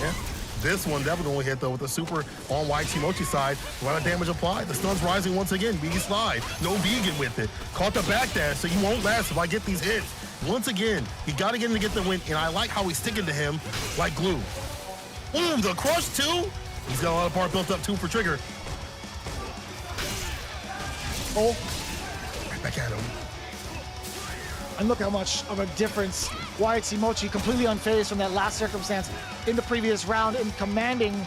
Yeah. This one definitely hit though with the super on YHC Mochi's side. A lot of damage applied. The stun's rising once again. BD slide. No vegan with it. Caught the back dash, so he won't last if I get these hits. Once again, he got to get him to get the win, and I like how he's sticking to him like glue. Ooh, the crush too. He's got a lot of power built up too for trigger. Right back at him. And look how much of a difference YHC Mochi, completely unfazed from that last circumstance in the previous round, in commanding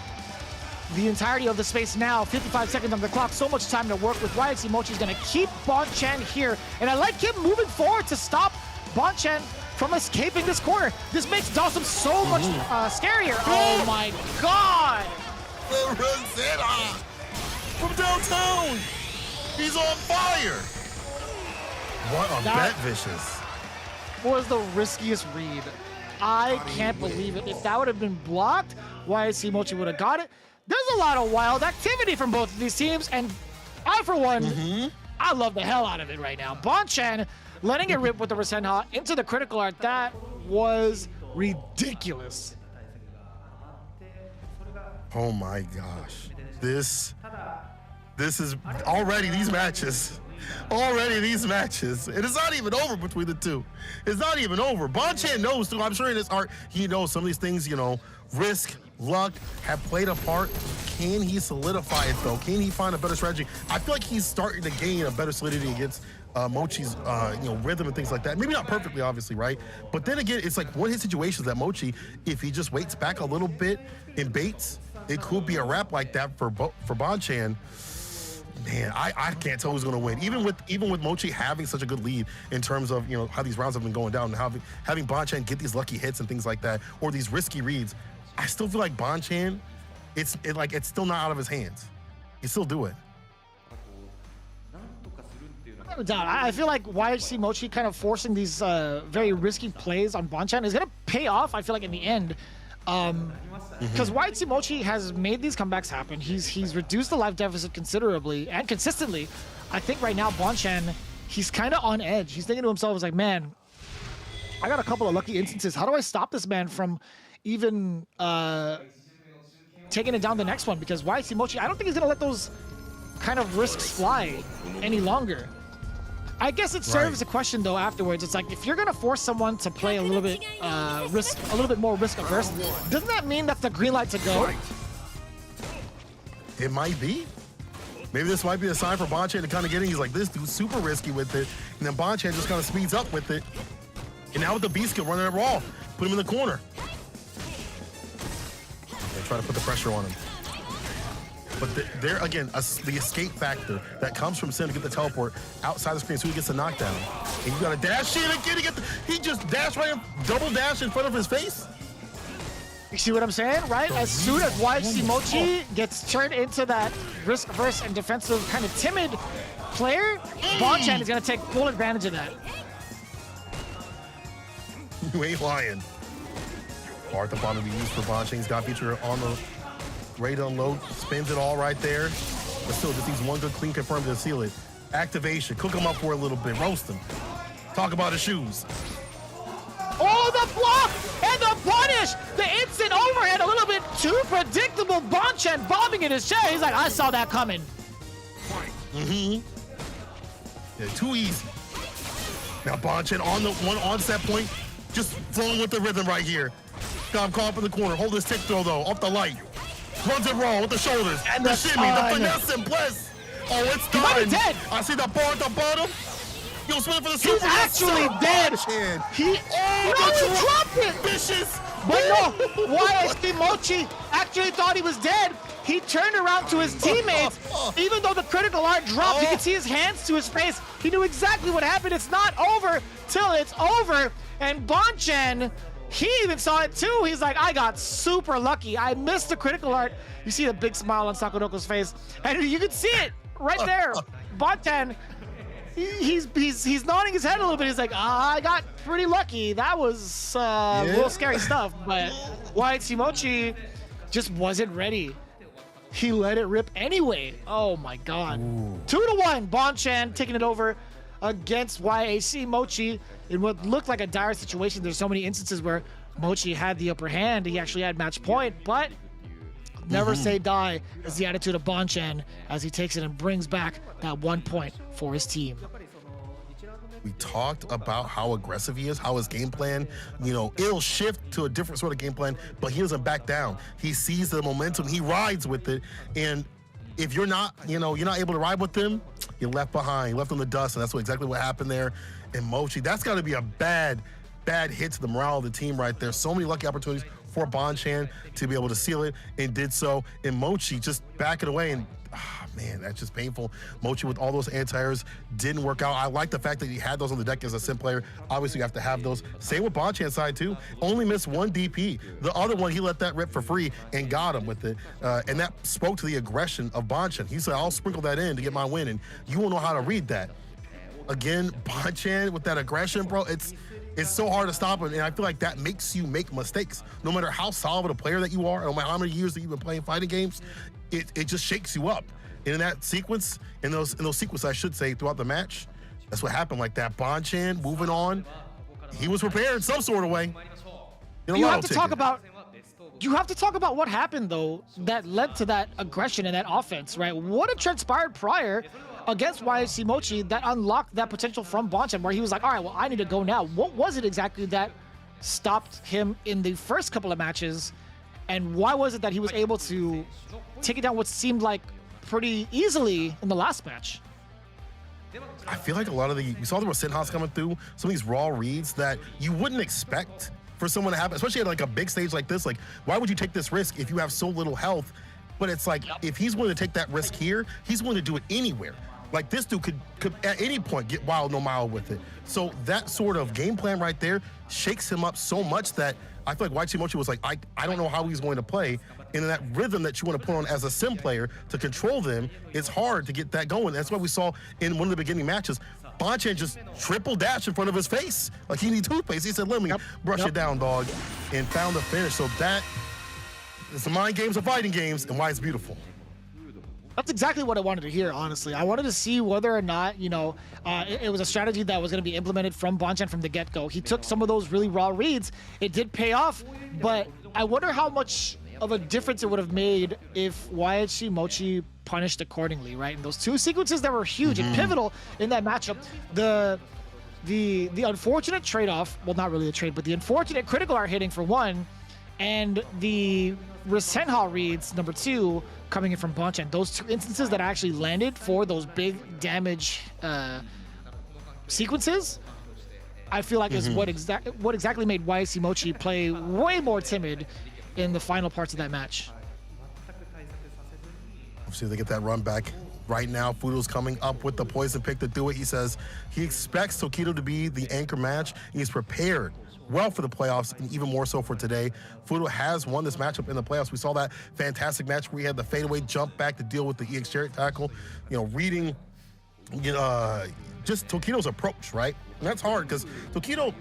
the entirety of the space now. 55 seconds on the clock, so much time to work with. YHC Mochi is going to keep Bonchan here, and I like him moving forward to stop Bonchan from escaping this corner. This makes Dawson so much scarier. Oh my God! The Rosetta from downtown. He's on fire. What a bet, Vicious. Was the riskiest read I can't believe it. If that would have been blocked, YSC Mochi would have got it. There's a lot of wild activity from both of these teams, and I, for one, I love the hell out of it right now. Bonchan letting it rip with the Rasenha into the critical art. That was ridiculous. Oh my gosh. This is already these matches. Already these matches. It is not even over between the two. It's not even over. Bonchan knows too. I'm sure in his heart, he knows some of these things, you know, risk, luck have played a part. Can he solidify it though? Can he find a better strategy? I feel like he's starting to gain a better solidity against Mochi's rhythm and things like that. Maybe not perfectly, obviously, right? But then again, it's like one of his situations that Mochi, if he just waits back a little bit and baits, it could be a wrap like that for Bonchan. Man, I can't tell who's going to win. Even with Mochi having such a good lead in terms of, you know, how these rounds have been going down and having Bonchan get these lucky hits and things like that, or these risky reads, I still feel like Bonchan, it's still not out of his hands. He still do it. No doubt. I feel like YHC Mochi kind of forcing these very risky plays on Bonchan is going to pay off, I feel like, in the end. Because YHC Mochi has made these comebacks happen. He's reduced the life deficit considerably and consistently. I think right now Bonchan, he's kind of on edge. He's thinking to himself, he's like, man, I got a couple of lucky instances. How do I stop this man from even taking it down the next one? Because YHC Mochi, I don't think he's going to let those kind of risks fly any longer. I guess it serves a question though afterwards. It's like, if you're gonna force someone to play a little bit more risk averse, doesn't that mean that's the green light to go? It might be. Maybe this might be a sign for Bonchan to kind of get in. He's like, this dude's super risky with it, and then Bonchan just kind of speeds up with it. And now with the beast skill running it raw, put him in the corner. They try to put the pressure on him. But there again, the escape factor that comes from Sim to get the teleport outside the screen so he gets a knockdown. And you got to dash in again. He just dashed right in, double dash in front of his face. You see what I'm saying, right? As soon as YHC Mochi gets turned into that risk-averse and defensive kind of timid player, Bonchan is going to take full advantage of that. You ain't lying. Art the bottom to be used for Bonchan. He's got feature on the ready to unload, spins it all right there. But still, just needs one good clean confirm to seal it. Activation, cook him up for a little bit, roast him. Talk about his shoes. Oh, the block and the punish! The instant overhead, a little bit too predictable. Bonchan bombing in his chair. He's like, I saw that coming. Yeah, too easy. Now Bonchan on the one onset point, just flowing with the rhythm right here. Got him caught up in the corner. Hold his tick throw though, off the light. Runs it raw with the shoulders, and the shimmy, the finesse and bliss. Oh, it's done. He might be dead. I see the bar at the bottom. You'll swing for the super. He's actually dead. He dropped it. Vicious. But no, YSP Mochi actually thought he was dead. He turned around to his teammates. Even though the critical art dropped, you can see his hands to his face. He knew exactly what happened. It's not over till it's over. And Bonchan, he even saw it too. He's like, I got super lucky. I missed the critical art. You see the big smile on Sakadoko's face. And you can see it right there. Bonchan, he's nodding his head a little bit. He's like, I got pretty lucky. That was a little scary stuff. But YHC Mochi just wasn't ready. He let it rip anyway. Oh my God. 2-1. Bonchan taking it over against YAC Mochi in what looked like a dire situation. There's so many instances where Mochi had the upper hand. He actually had match point, but never say die is the attitude of Bonchan as he takes it and brings back that 1 point for his team. We talked about how aggressive he is, how his game plan, it'll shift to a different sort of game plan, but he doesn't back down. He sees the momentum, he rides with it, and if you're not, you're not able to ride with them, you're left behind, left in the dust, and that's exactly what happened there. And Mochi, that's got to be a bad hit to the morale of the team right there. So many lucky opportunities for Bonchan to be able to seal it, and did so. And Mochi just backing away, and man, that's just painful. Mochi with all those anti-airs didn't work out. I like the fact that he had those on the deck as a sim player. Obviously, you have to have those. Same with Bonchan's side, too. Only missed one DP. The other one, he let that rip for free and got him with it. And that spoke to the aggression of Bonchan. He said, I'll sprinkle that in to get my win, and you won't know how to read that. again, Bonchan with that aggression, bro, it's so hard to stop him, and I feel like that makes you make mistakes. No matter how solid a player that you are, no matter how many years that you've been playing fighting games, it just shakes you up. And in that sequence, in those sequences, I should say, throughout the match, that's what happened. Like that Bonchan moving on, he was prepared in some sort of way. You have to talk about what happened though that led to that aggression and that offense, right? What had transpired prior against YSC Mochi that unlocked that potential from Bonchan, where he was like, all right, well, I need to go now. What was it exactly that stopped him in the first couple of matches, and why was it that he was able to take it down what seemed like pretty easily in the last match? I feel like a lot of we saw there was Senhas coming through, some of these raw reads that you wouldn't expect for someone to happen, especially at like a big stage like this. Like, why would you take this risk if you have so little health? But it's like, if he's willing to take that risk here, he's willing to do it anywhere. Like, this dude could at any point get wild no mile with it. So that sort of game plan right there shakes him up so much that I feel like YSC Mochi was like, I don't know how he's going to play. And in that rhythm that you want to put on as a sim player to control them, it's hard to get that going. That's what we saw in one of the beginning matches. Bonchan just triple dash in front of his face. Like he needs toothpaste. He said, let me brush it down, dog, and found the finish. So that is the mind games of fighting games and why it's beautiful. That's exactly what I wanted to hear, honestly. I wanted to see whether or not, it was a strategy that was going to be implemented from Bonchan from the get-go. He took some of those really raw reads. It did pay off, but I wonder how much of a difference it would have made if YSC Mochi punished accordingly, right? And those two sequences that were huge and pivotal in that matchup, the unfortunate trade-off, well, not really a trade, but the unfortunate critical art hitting for one, and the Senha reads, number two, coming in from Bonchan. Those two instances that actually landed for those big damage sequences, I feel like is what exactly made YSC Mochi play way more timid in the final parts of that match. We'll see if they get that run back. Right now, Fudo's coming up with the poison pick to do it. He says he expects Tokido to be the anchor match. He's prepared well for the playoffs, and even more so for today. Fudo has won this matchup in the playoffs. We saw that fantastic match where he had the fadeaway jump back to deal with the EX Chariot tackle. Reading just Tokido's approach, right? And that's hard because Tokido,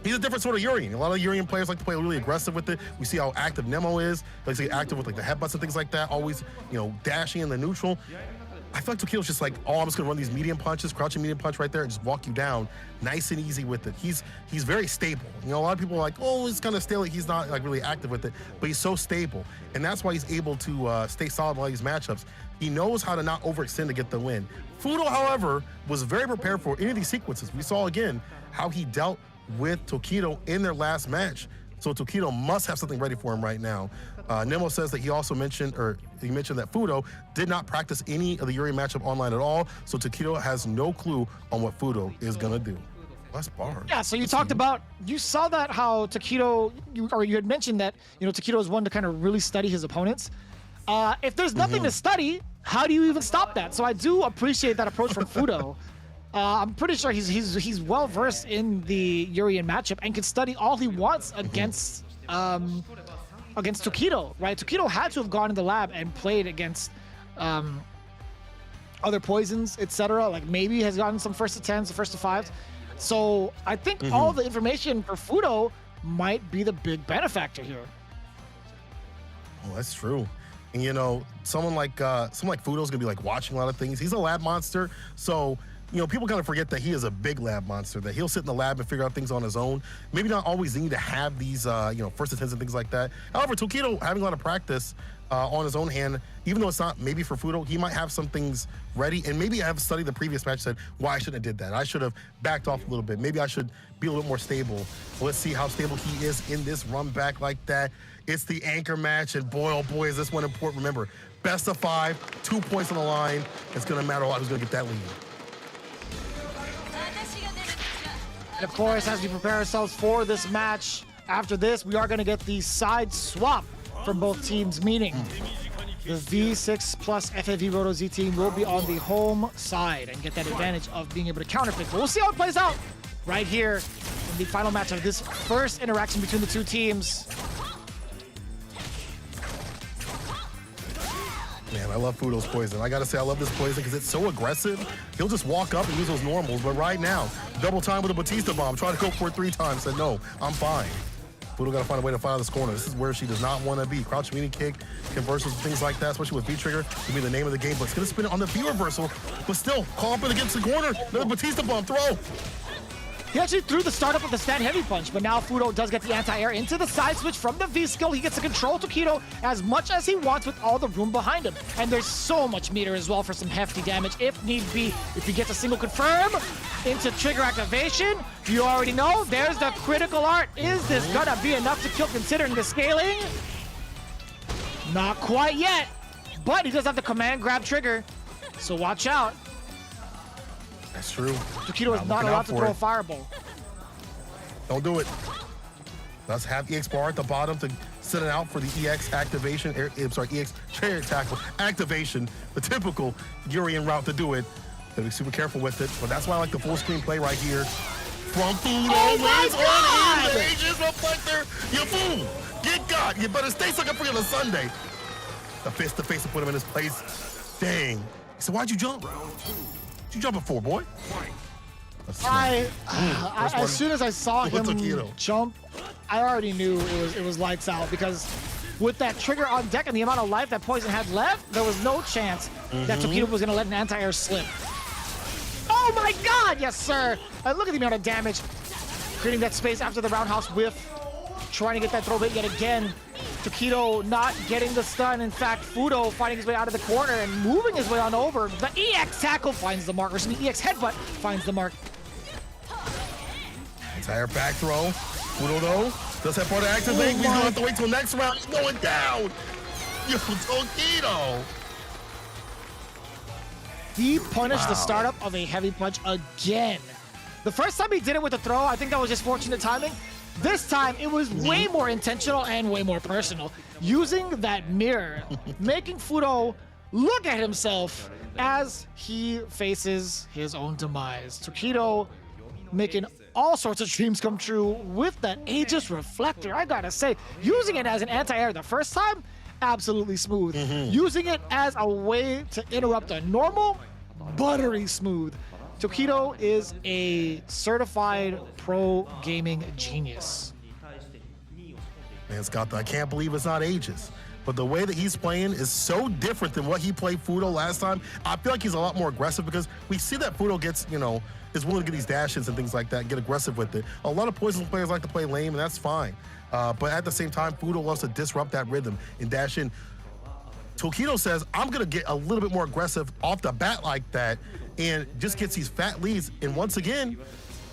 he's a different sort of Urian. A lot of Urian players like to play really aggressive with it. We see how active Nemo is. He likes to get active with like the headbutts and things like that, always, dashing in the neutral. I feel like Tokido's just like, I'm just gonna run these medium punches, crouching medium punch right there and just walk you down nice and easy with it. He's very stable. A lot of people are like, he's kind of stale, like he's not like really active with it, but he's so stable. And that's why he's able to stay solid in all these matchups. He knows how to not overextend to get the win. Fudo, however, was very prepared for any of these sequences. We saw again how he dealt with Tokido in their last match. So Tokido must have something ready for him right now. Nemo says that he mentioned that Fudo did not practice any of the Yuri matchup online at all, so Tokido has no clue on what Fudo is gonna do. That's bar. Yeah, so you saw that how Tokido, you had mentioned that, Tokido is one to kind of really study his opponents. If there's nothing to study, how do you even stop that? So I do appreciate that approach from Fudo. I'm pretty sure he's well versed in the Urian matchup and can study all he wants against Tokido, right? Tokido had to have gone in the lab and played against other poisons, etc. Like maybe has gotten some first to 10s, first to 5s. So I think all the information for Fudo might be the big benefactor here. Oh, that's true. And someone like Fudo's gonna be like watching a lot of things. He's a lab monster, so people kind of forget that he is a big lab monster, that he'll sit in the lab and figure out things on his own. Maybe not always need to have these, first attempts and things like that. However, Tokido having a lot of practice on his own hand, even though it's not maybe for Fudo, he might have some things ready. And maybe I have studied the previous match, said, I shouldn't have did that. I should have backed off a little bit. Maybe I should be a little bit more stable. Let's see how stable he is in this run back like that. It's the anchor match, and boy, oh boy, is this one important. Remember, best of 5, 2 points on the line. It's gonna matter a lot who's gonna get that lead. And of course, as we prepare ourselves for this match, after this, we are going to get the side swap from both teams, meaning the V6 plus FAV Roto Z team will be on the home side and get that advantage of being able to counterpick. But we'll see how it plays out right here in the final match of this first interaction between the two teams. Man, I love Fudo's poison. I gotta say, I love this poison because it's so aggressive. He'll just walk up and use those normals, but right now, double time with a Batista bomb. Try to go for it 3 times. Said, no, I'm fine. Fudo gotta find a way to fire this corner. This is where she does not want to be. Crouch meaning kick, conversions, things like that, especially with V-trigger, to be the name of the game, but it's gonna spin it on the V-reversal, but still, call up and against the corner. Another Batista bomb, throw. He actually threw the startup of the stand heavy punch, but now Fudo does get the anti-air into the side switch from the V-skill. He gets to control Tokido as much as he wants with all the room behind him. And there's so much meter as well for some hefty damage if need be. If he gets a single confirm into trigger activation, you already know, there's the critical art. Is this gonna be enough to kill considering the scaling? Not quite yet, but he does have the command grab trigger, so watch out. That's true. Tokido is not allowed to throw a fireball. Don't do it. Let's have EX bar at the bottom to send it out for the EX activation. EX chair tackle activation. The typical Urian route to do it. Gotta be super careful with it. But that's why I like the full screen play right here. From Fudo. Oh my God! The Aegis reflector. You fool. Get got. You better stay sucker free on a Sunday. The fist to face to put him in his place. Dang. So why'd you jump? You jumping for, boy? As soon as I saw him jump, I already knew it was lights out, because with that trigger on deck and the amount of life that Poison had left, there was no chance that Tokido was going to let an anti-air slip. Oh my God, yes sir! Look at the amount of damage. Creating that space after the roundhouse whiff. Trying to get that throw bait yet again. Tokido not getting the stun. In fact, Fudo finding his way out of the corner and moving his way on over. The EX tackle finds the mark, or the EX headbutt finds the mark. Entire back throw. Fudo though does have part of activate. He's gonna have to wait till next round. He's going down. Yo, Tokido. He punished the startup of a heavy punch again. The first time he did it with a throw, I think that was just fortunate timing. This time, it was way more intentional and way more personal. Using that mirror, making Fudo look at himself as he faces his own demise. Tokido making all sorts of dreams come true with that Aegis reflector. I gotta say, using it as an anti-air the first time, absolutely smooth. Using it as a way to interrupt a normal, buttery smooth. Tokido is a certified pro gaming genius. Man, Scott, I can't believe it's not Aegis. But the way that he's playing is so different than what he played Fudo last time. I feel like he's a lot more aggressive, because we see that Fudo gets, is willing to get these dashes and things like that, and get aggressive with it. A lot of Poison players like to play lame, and that's fine. But at the same time, Fudo loves to disrupt that rhythm and dash in. Tokido says, I'm gonna get a little bit more aggressive off the bat like that, and just gets these fat leads. And once again,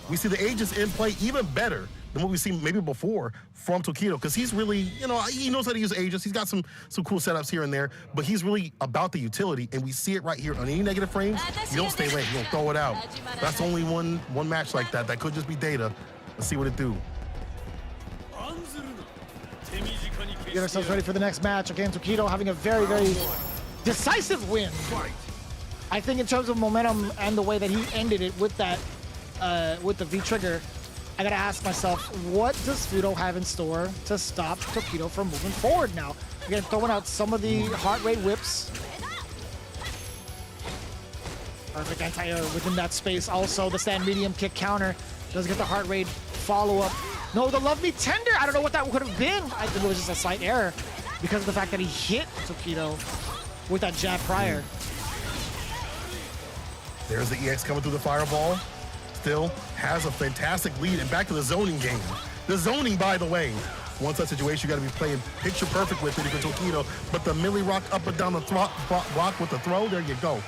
we see the Aegis in play even better than what we've seen maybe before from Tokido, because he's really, he knows how to use Aegis. He's got some cool setups here and there, but he's really about the utility, and we see it right here on any negative frames. You don't stay late, you don't throw it out. That's only one match like that. That could just be data. Let's see what it do. Get ourselves ready for the next match. Again, Tokido having a very, very decisive win. I think in terms of momentum and the way that he ended it with that, with the V-trigger, I gotta ask myself, what does Fudo have in store to stop Tokido from moving forward now? Again, throwing out some of the heart rate whips. Perfect anti-air within that space. Also, the stand medium kick counter does get the heart rate follow-up. No, the love me tender. I don't know what that would have been. I think it was just a slight error because of the fact that he hit Tokido with that jab prior. There's the EX coming through the fireball. Still has a fantastic lead, and back to the zoning game. The zoning, by the way. One such situation, you got to be playing picture perfect with it if you're Tokido, but the melee rock up and down the block with the throw, there you go.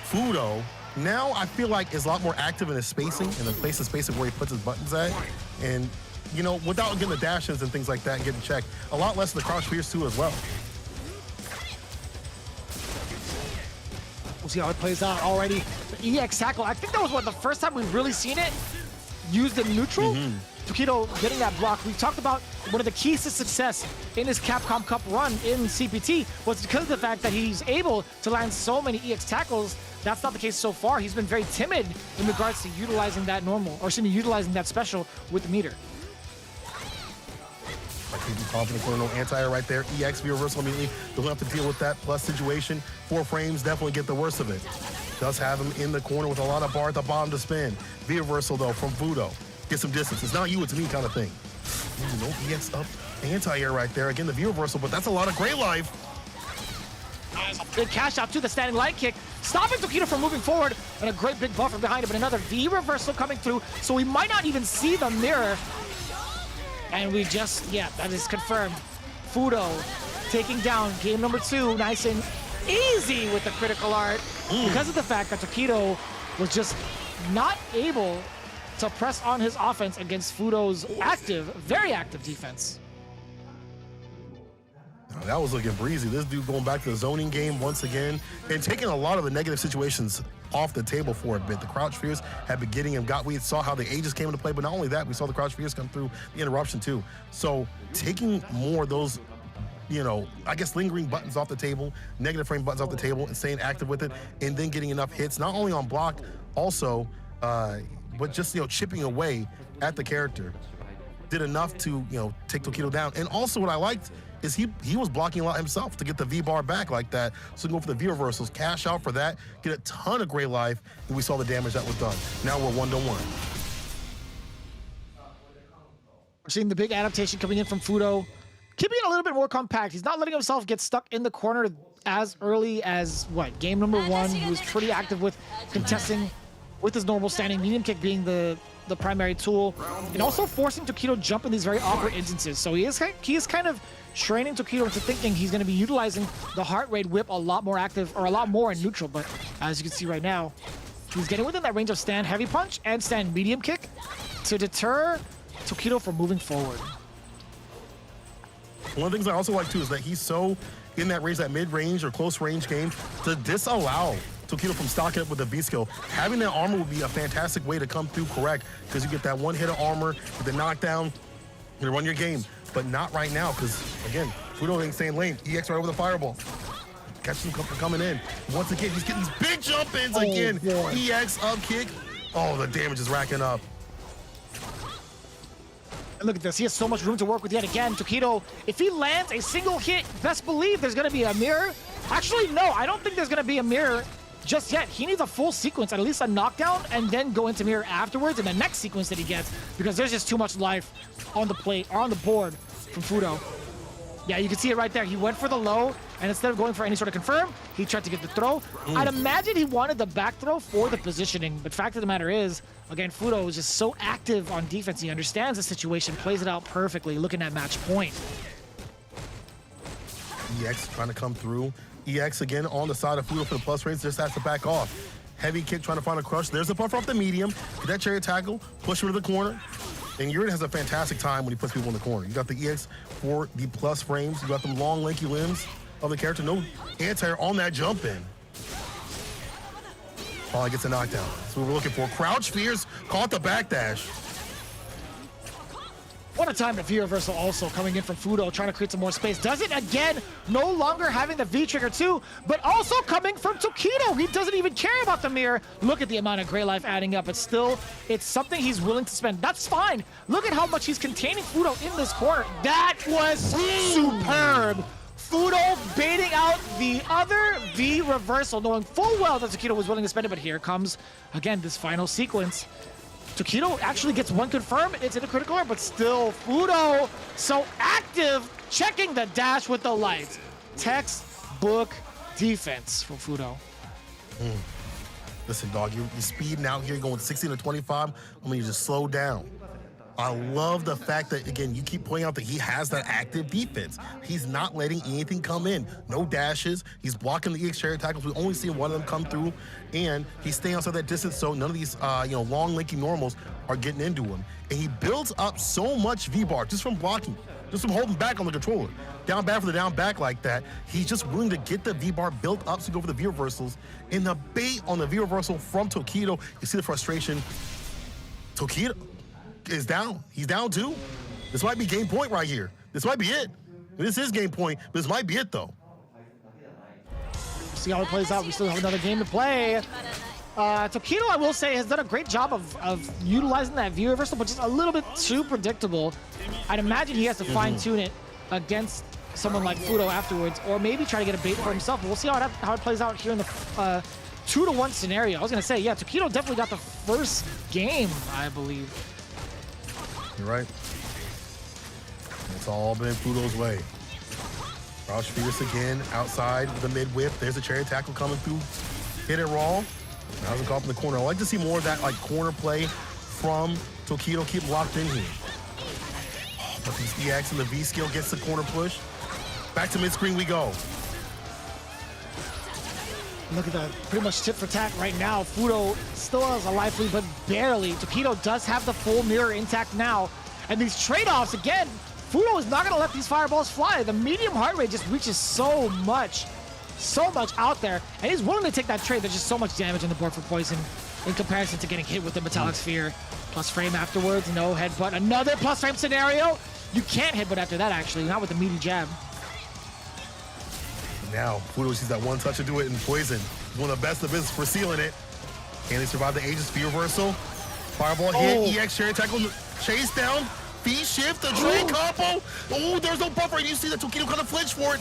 Fudo, now I feel like is a lot more active in his spacing, and the place of spacing where he puts his buttons at. And, without getting the dashes and things like that and getting checked, a lot less of the crouch pierce too as well. We'll see how it plays out already. The EX tackle, I think that was the first time we've really seen it used in neutral. Tokido getting that block. We talked about one of the keys to success in his Capcom Cup run in CPT was because of the fact that he's able to land so many EX tackles. That's not the case so far. He's been very timid in regards to utilizing that utilizing that special with the meter. Like he's confident for no anti-air right there. EX V reversal immediately. Don't have to deal with that plus situation. 4 frames definitely get the worst of it. Does have him in the corner with a lot of bar at the bottom to spin. V reversal though from Fudo. Get some distance. It's not you, it's me kind of thing. Ooh, no EX up anti-air right there. Again, the V reversal, but that's a lot of great life. Good cash out to the standing light kick, stopping Tokido from moving forward, and a great big buffer behind it, but another V reversal coming through, so we might not even see the mirror. And we just, yeah, that is confirmed. Fudo taking down game number 2, nice and easy with the critical art, because of the fact that Tokido was just not able to press on his offense against Fudo's active, very active defense. That was looking breezy. This dude going back to the zoning game once again and taking a lot of the negative situations off the table for a bit. The crouch fears had been getting him. We saw how the ages came into play, but not only that, we saw the crouch fears come through the interruption too. So taking more of those, you know, I guess lingering buttons off the table, negative frame buttons off the table, and staying active with it, and then getting enough hits, not only on block, also, but just, you know, chipping away at the character, did enough to, you know, take Tokido down. And also what I liked is he was blocking a lot himself to get the V-bar back like that. So go for the V-reversals, cash out for that, get a ton of great life, and we saw the damage that was done. Now we're 1-1. We're seeing the big adaptation coming in from Fudo, keeping it a little bit more compact. He's not letting himself get stuck in the corner as early as, what, game number 1. He was pretty active with contesting with his normal standing medium kick being the primary tool, and also forcing Tokido jump in these very awkward instances. So he is kind of training Tokido into thinking he's going to be utilizing the heart rate whip a lot more active, or a lot more in neutral. But as you can see right now, he's getting within that range of stand heavy punch and stand medium kick to deter Tokido from moving forward. One of the things I also like too is that he's so in that range, that mid-range or close range game, to disallow Tokido from stocking up with a V skill. Having that armor would be a fantastic way to come through correct, because you get that one hit of armor, with the knockdown, you run your game. But not right now, because again, Fudo ain't staying lane. EX right over the fireball. Catch him coming in. Once again, he's getting these big jump ins again. Boy. EX up kick. Oh, the damage is racking up. And look at this, he has so much room to work with yet again. Tokido, if he lands a single hit, best believe there's gonna be a mirror. Actually, no, I don't think there's gonna be a mirror just yet. He needs a full sequence, at least a knockdown, and then go into mirror afterwards in the next sequence that he gets, because there's just too much life on the plate, or on the board from Fudo. Yeah, you can see it right there. He went for the low, and instead of going for any sort of confirm, he tried to get the throw. I'd imagine he wanted the back throw for the positioning, but fact of the matter is, again, Fudo is just so active on defense. He understands the situation, plays it out perfectly, looking at match point. EX trying to come through. EX again on the side of Fudo for the plus range, just has to back off. Heavy kick trying to find a crush. There's the buffer off the medium. Get that chariot tackle, push him to the corner. And Yurin has a fantastic time when he puts people in the corner. You got the EX for the plus frames. You got them long, lanky limbs of the character. No anti-air on that jump in. Finally gets a knockdown. That's what we're looking for. Crouch fears, caught the backdash. What a time to V reversal also coming in from Fudo, trying to create some more space. Does it again, no longer having the V trigger too, but also coming from Tokido. He doesn't even care about the mirror. Look at the amount of gray life adding up, but still, it's something he's willing to spend. That's fine. Look at how much he's containing Fudo in this corner. That was superb. Fudo baiting out the other V reversal, knowing full well that Tokido was willing to spend it, but here comes, again, this final sequence. Tokido actually gets one confirm, it's in a critical art, but still Fudo so active, checking the dash with the light. Textbook defense from Fudo. Listen, dog, you're speeding out here, going 16 to 25. I mean, you just slow down. I love the fact that, again, you keep pointing out that he has that active defense. He's not letting anything come in. No dashes. He's blocking the EX chariot tackles. We only see one of them come through, and he's staying outside that distance, so none of these, long, lanky normals are getting into him. And he builds up so much V-bar just from blocking, just from holding back on the controller. Down back for the down back like that. He's just willing to get the V-bar built up so go for the V-reversals. And the bait on the V-reversal from Tokido, you see the frustration. Tokido is down. He's down too. This might be game point right here. This might be it. This is game point, but this might be it though. see how it plays out. We still have another game to play. Tokido, I will say, has done a great job of utilizing that view reversal, but just a little bit too predictable. I'd imagine he has to fine-tune it against someone like Fudo afterwards, or maybe try to get a bait for himself. But we'll see how it plays out here in the 2-to-1 scenario. I was going to say, yeah, Tokido definitely got the first game, I believe. You're right. It's all been Fudo's way. Crouch Fierce again, outside with the mid-whip. There's a chariot tackle coming through. Hit it raw. Now he's caught up in the corner. I like to see more of that like corner play from Tokido. Keep locked in here. Oh, but these EX and the V skill gets the corner push. Back to mid-screen we go. Look at that, pretty much tit for tat right now. Fudo still has a life lead, but barely. Tokido does have the full mirror intact now. And these trade-offs, again, Fudo is not going to let these fireballs fly. The medium heart rate just reaches so much out there. And he's willing to take that trade. There's just so much damage on the board for Poison in comparison to getting hit with the Metallic Sphere. Plus frame afterwards, no headbutt. Another plus frame scenario. You can't headbutt after that, actually, not with the meaty jab. Now, Fudo sees that one touch to do it, and Poison is one of the best in the business for sealing it. Can they survive the Aegis Sphere reversal? Fireball hit, EX chariot tackle, chase down, V shift, the trade combo. Oh, there's no buffer, and you see that Tokido kind of flinch for it.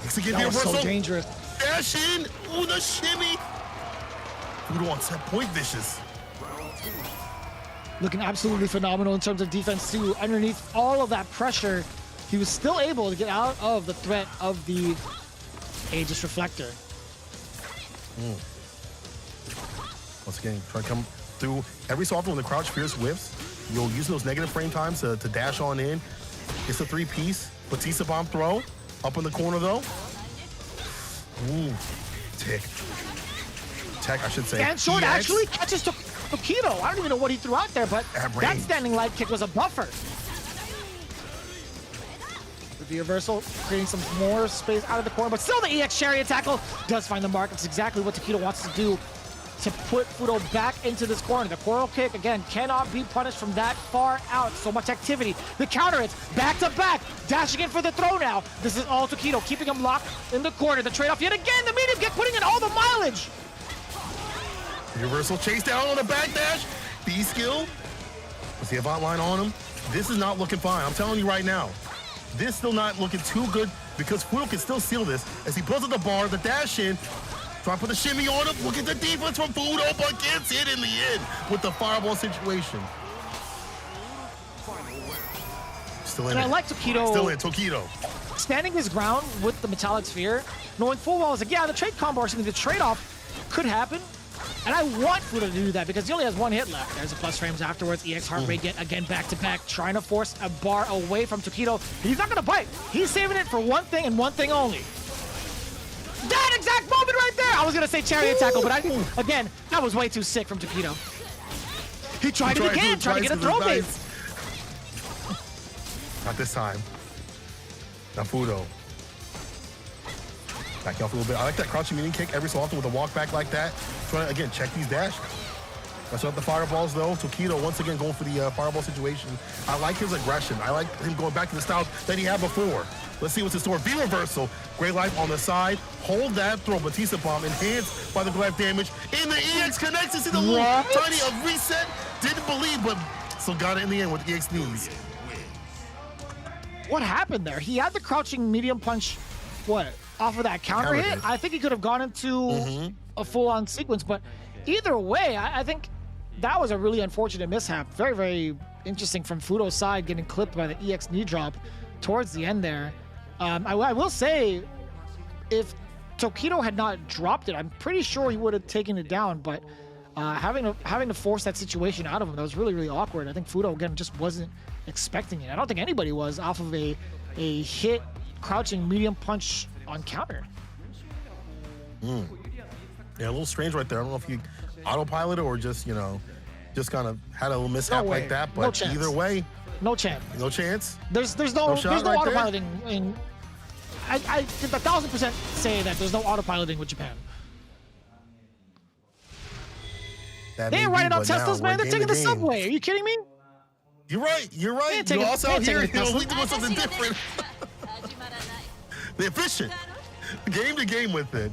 That was so dangerous. Dash in, ooh, the shimmy. Fudo on set point vicious. Looking absolutely phenomenal in terms of defense too. Underneath all of that pressure, he was still able to get out of the threat of the Aegis Reflector. Once again, try to come through every so often when the Crouch Fierce whiffs. You'll use those negative frame times to dash on in. It's a 3-piece. Batista bomb throw. Up in the corner though. Ooh, Tech, I should say. And short actually catches Tokido. I don't even know what he threw out there, but that standing light kick was a buffer. The reversal, creating some more space out of the corner, but still the EX chariot tackle does find the mark. It's exactly what Tokido wants to do to put Fudo back into this corner. The coral kick, again, cannot be punished from that far out. So much activity. The counter hits, back to back, dashing in for the throw now. This is all Tokido, keeping him locked in the corner. The trade-off yet again, the medium kick, putting in all the mileage. Reversal chase down on the back dash. B skill. Let's see Avant line on him. This is not looking fine. I'm telling you right now. This still not looking too good because Fudo can still seal this as he pulls at the bar, the dash in, try to put the shimmy on him. Look at the defense from Fudo, but gets hit in the end with the fireball situation. Still in. And I like Tokido. Still in, Tokido. Standing his ground with the Metallic Sphere, knowing full well, like, yeah, the trade combo or something, the trade-off could happen. And I want Fudo to do that because he only has one hit left. There's the plus frames afterwards. EX heart rate get again back-to-back, trying to force a bar away from Tokido. He's not going to bite. He's saving it for one thing and one thing only. That exact moment right there! I was going to say chariot tackle, but again, that was way too sick from Tokido. He tried it again, trying to get a throw base. Not this time. Now Fudo. Backing off a little bit. I like that crouching medium kick every so often with a walk back like that. Trying to, again, check these dash. That's not the fireballs, though. Tokido, once again, going for the fireball situation. I like his aggression. I like him going back to the style that he had before. Let's see what's in store. V reversal. Great life on the side. Hold that throw. Batista bomb enhanced by the glaive damage. And the EX connects. You see the little tiny reset. Didn't believe, but still got it in the end with EX knees. What happened there? He had the crouching medium punch, off of that counter hit? I think he could have gone into a full-on sequence, but either way, I think that was a really unfortunate mishap. Very, very interesting from Fudo's side, getting clipped by the EX knee drop towards the end there. I will say, if Tokido had not dropped it, I'm pretty sure he would have taken it down, but having to force that situation out of him, that was really, really awkward. I think Fudo, again, just wasn't expecting it. I don't think anybody was off of a hit crouching medium punch on counter. Yeah, a little strange right there. I don't know if you autopilot or just, just kind of had a little mishap like that, but either way. No chance. No chance? There's no autopiloting in. I 1,000% say that there's no autopiloting with Japan. They ain't riding on Teslas, man. They're taking the subway. Are you kidding me? You're right. You're also out here, we doing something different. They're efficient. game to game with it.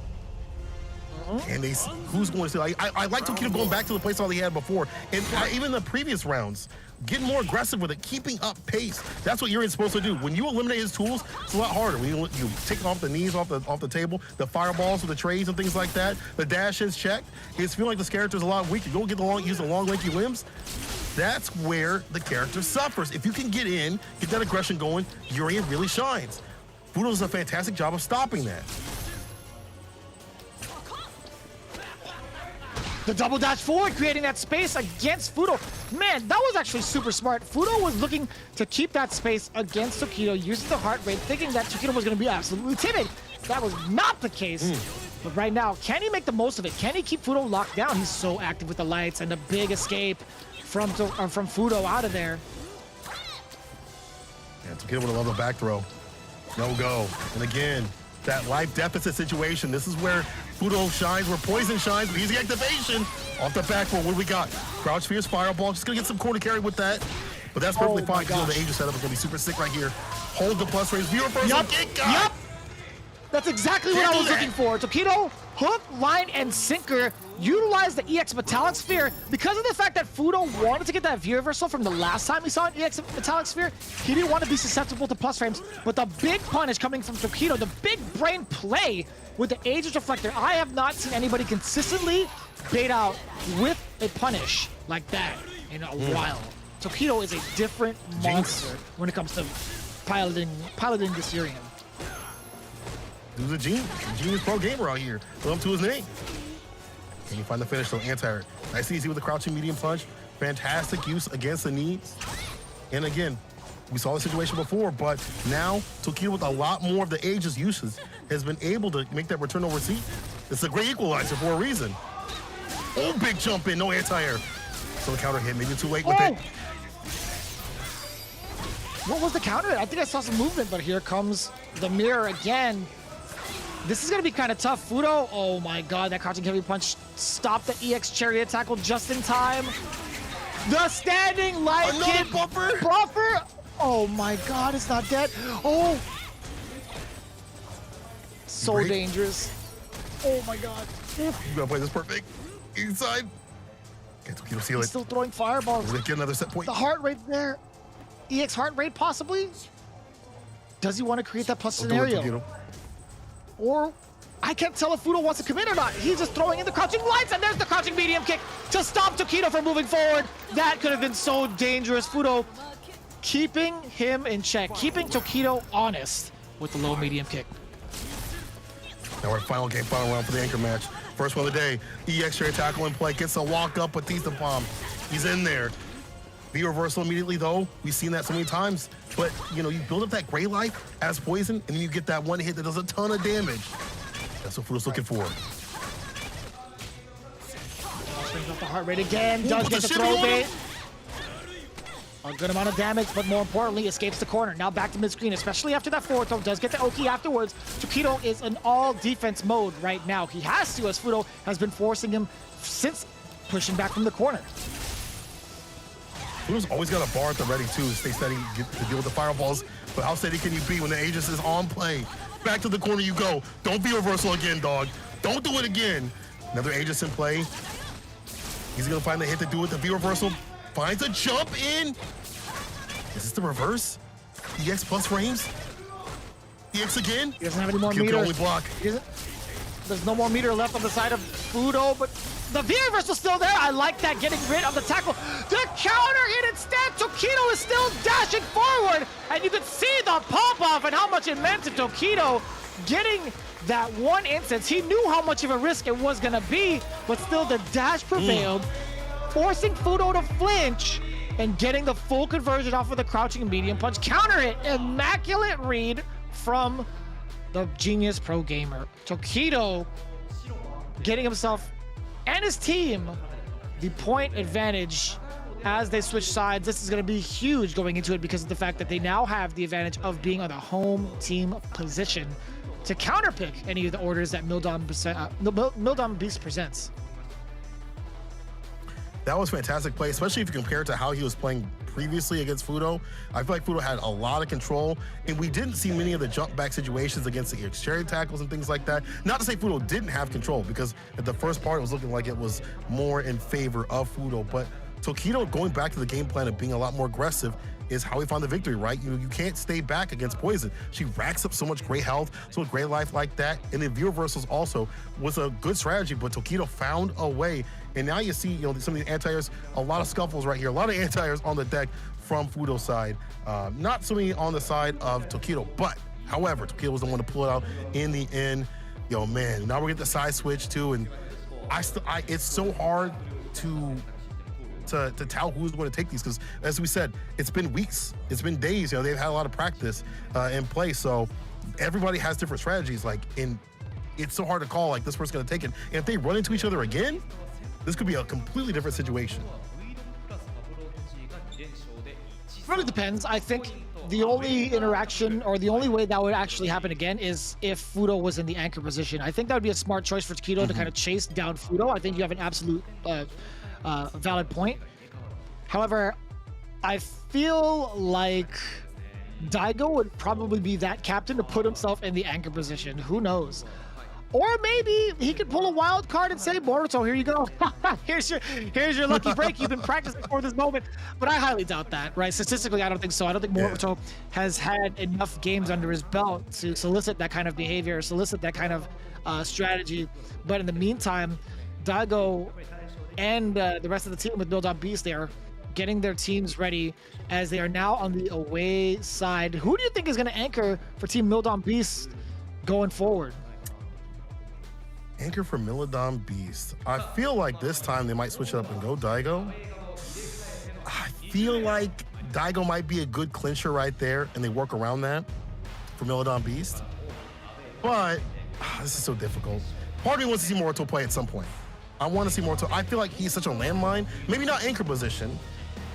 And who's going to say? I like Tokido going back to the playstyle he had before, and even the previous rounds, getting more aggressive with it, keeping up pace. That's what you're supposed to do. When you eliminate his tools, it's a lot harder. When you take off the knees off the table, the fireballs with the trays and things like that, the dash is checked. It's feeling like this character's a lot weaker. You don't get use the long, lanky limbs. That's where the character suffers. If you can get in, get that aggression going, Urian really shines. Fudo does a fantastic job of stopping that. The double dash forward, creating that space against Fudo. Man, that was actually super smart. Fudo was looking to keep that space against Tokido, using the heart rate, thinking that Tokido was going to be absolutely timid. That was not the case. But right now, can he make the most of it? Can he keep Fudo locked down? He's so active with the lights and the big escape from Fudo out of there. Yeah, Tokido would have loved a back throw. No go. And again, that life deficit situation. This is where Fudo shines, where Poison shines with easy activation. Off the back row, what do we got? Crouch Fierce Fireball. Just gonna get some corner carry with that. But that's perfectly fine. You know, the Aegis setup is gonna be super sick right here. Hold the plus range. Viewer first. Yup. That's exactly what I was looking for. Tokido, hook, line, and sinker. Utilize the EX Metallic Sphere. Because of the fact that Fudo wanted to get that view reversal from the last time we saw an EX Metallic Sphere, he didn't want to be susceptible to plus frames. But the big punish coming from Tokido, the big brain play with the Aegis Reflector. I have not seen anybody consistently bait out with a punish like that in a while. Tokido is a different monster when it comes to piloting this Urian. He's a genius pro gamer out here. Live up to his name. Can you find the finish though? Anti-hurt. Nice and easy with the crouching medium punch. Fantastic use against the knees. And again, we saw the situation before, but now Tokido with a lot more of the Aegis uses has been able to make that return over seat. It's a great equalizer for a reason. Oh, big jump in, no anti-air. So the counter hit, maybe too late with it. What was the counter? I think I saw some movement, but here comes the mirror again. This is going to be kind of tough. Fudo, oh my god, that crouching heavy punch stopped the EX Chariot tackle just in time. The standing light kick buffer. Oh my god, it's not dead. Oh. So dangerous. Oh my god. You gotta play this perfect. Inside. Okay, Tokido seal it. He's still throwing fireballs. Get another set point. The heart rate there. EX heart rate possibly? Does he want to create that plus scenario? Or I can't tell if Fudo wants to commit or not. He's just throwing in the crouching lights, and there's the crouching medium kick to stop Tokido from moving forward. That could have been so dangerous. Fudo keeping him in check, keeping Tokido honest with the low medium kick. Now we're final round for the anchor match. First one of the day. EX Chariot tackle in play. Gets a walk up Batista bomb. He's in there. V reversal immediately though. We've seen that so many times. But you know, you build up that gray life as poison, and then you get that one hit that does a ton of damage. That's what Fudo's looking for. Brings up the heart rate again. Does get the throw bait. A good amount of damage, but more importantly, escapes the corner. Now back to mid-screen, especially after that forward throw. Does get the Oki afterwards. Tokido is in all defense mode right now. He has to, as Fudo has been forcing him since pushing back from the corner. Fudo's always got a bar at the ready too. Stay steady to deal with the fireballs. But how steady can you be when the Aegis is on play? Back to the corner you go. Don't be reversal again, dog. Don't do it again. Another Aegis in play. He's gonna find the hit to do it. The V reversal finds a jump in. Is this the reverse? EX plus frames. EX again. He doesn't have any more meter. Can only block. There's no more meter left on the side of Fudo, but the V reversal still there. I like that, getting rid of the tackle. The counter hit instead. Tokido is still dashing forward, and you can see the pop off and how much it meant to Tokido getting that one instance. He knew how much of a risk it was gonna be, but still the dash prevailed, forcing Fudo to flinch and getting the full conversion off of the crouching medium punch. Counter hit, immaculate read from the genius pro gamer. Tokido getting himself and his team the point advantage as they switch sides. This is going to be huge going into it because of the fact that they now have the advantage of being on the home team position to counterpick any of the orders that Mildom Beast presents. That was fantastic play, especially if you compare it to how he was playing previously against Fudo. I feel like Fudo had a lot of control, and we didn't see many of the jump back situations against the exterior tackles and things like that. Not to say Fudo didn't have control, because at the first part, it was looking like it was more in favor of Fudo, but Tokido going back to the game plan of being a lot more aggressive is how we found the victory, right? You can't stay back against Poison. She racks up so much great health, so much great life like that. And the view reversals also was a good strategy, but Tokido found a way. And now you see, some of the anti-airs, a lot of scuffles right here, a lot of anti-airs on the deck from Fudo's side. Not so many on the side of Tokido, but however, Tokido was the one to pull it out in the end. Yo, man, now we're getting the side switch too, and it's so hard to tell who's going to take these, because as we said, it's been weeks, it's been days. They've had a lot of practice in play, so everybody has different strategies. It's so hard to call this person's going to take it. And if they run into each other again, this could be a completely different situation. It really depends. I think the only interaction or the only way that would actually happen again is if Fudo was in the anchor position. I think that would be a smart choice for Tokido to kind of chase down Fudo. I think you have an absolute valid point. However, I feel like Daigo would probably be that captain to put himself in the anchor position. Who knows? Or maybe he could pull a wild card and say, Boruto, here you go. here's your lucky break. You've been practicing for this moment. But I highly doubt that, right? Statistically, I don't think so. I don't think Boruto has had enough games under his belt to solicit that kind of behavior, solicit that kind of strategy. But in the meantime, Daigo and the rest of the team with Build on Beast, they are getting their teams ready as they are now on the away side. Who do you think is going to anchor for Team Mildon Beast going forward? Anchor for Mildon Beast. I feel like this time they might switch it up and go Daigo. I feel like Daigo might be a good clincher right there, and they work around that for Mildon Beast. But this is so difficult. Part of me wants to see Moruto play at some point. I want to see Moruto. I feel like he's such a landmine. Maybe not anchor position,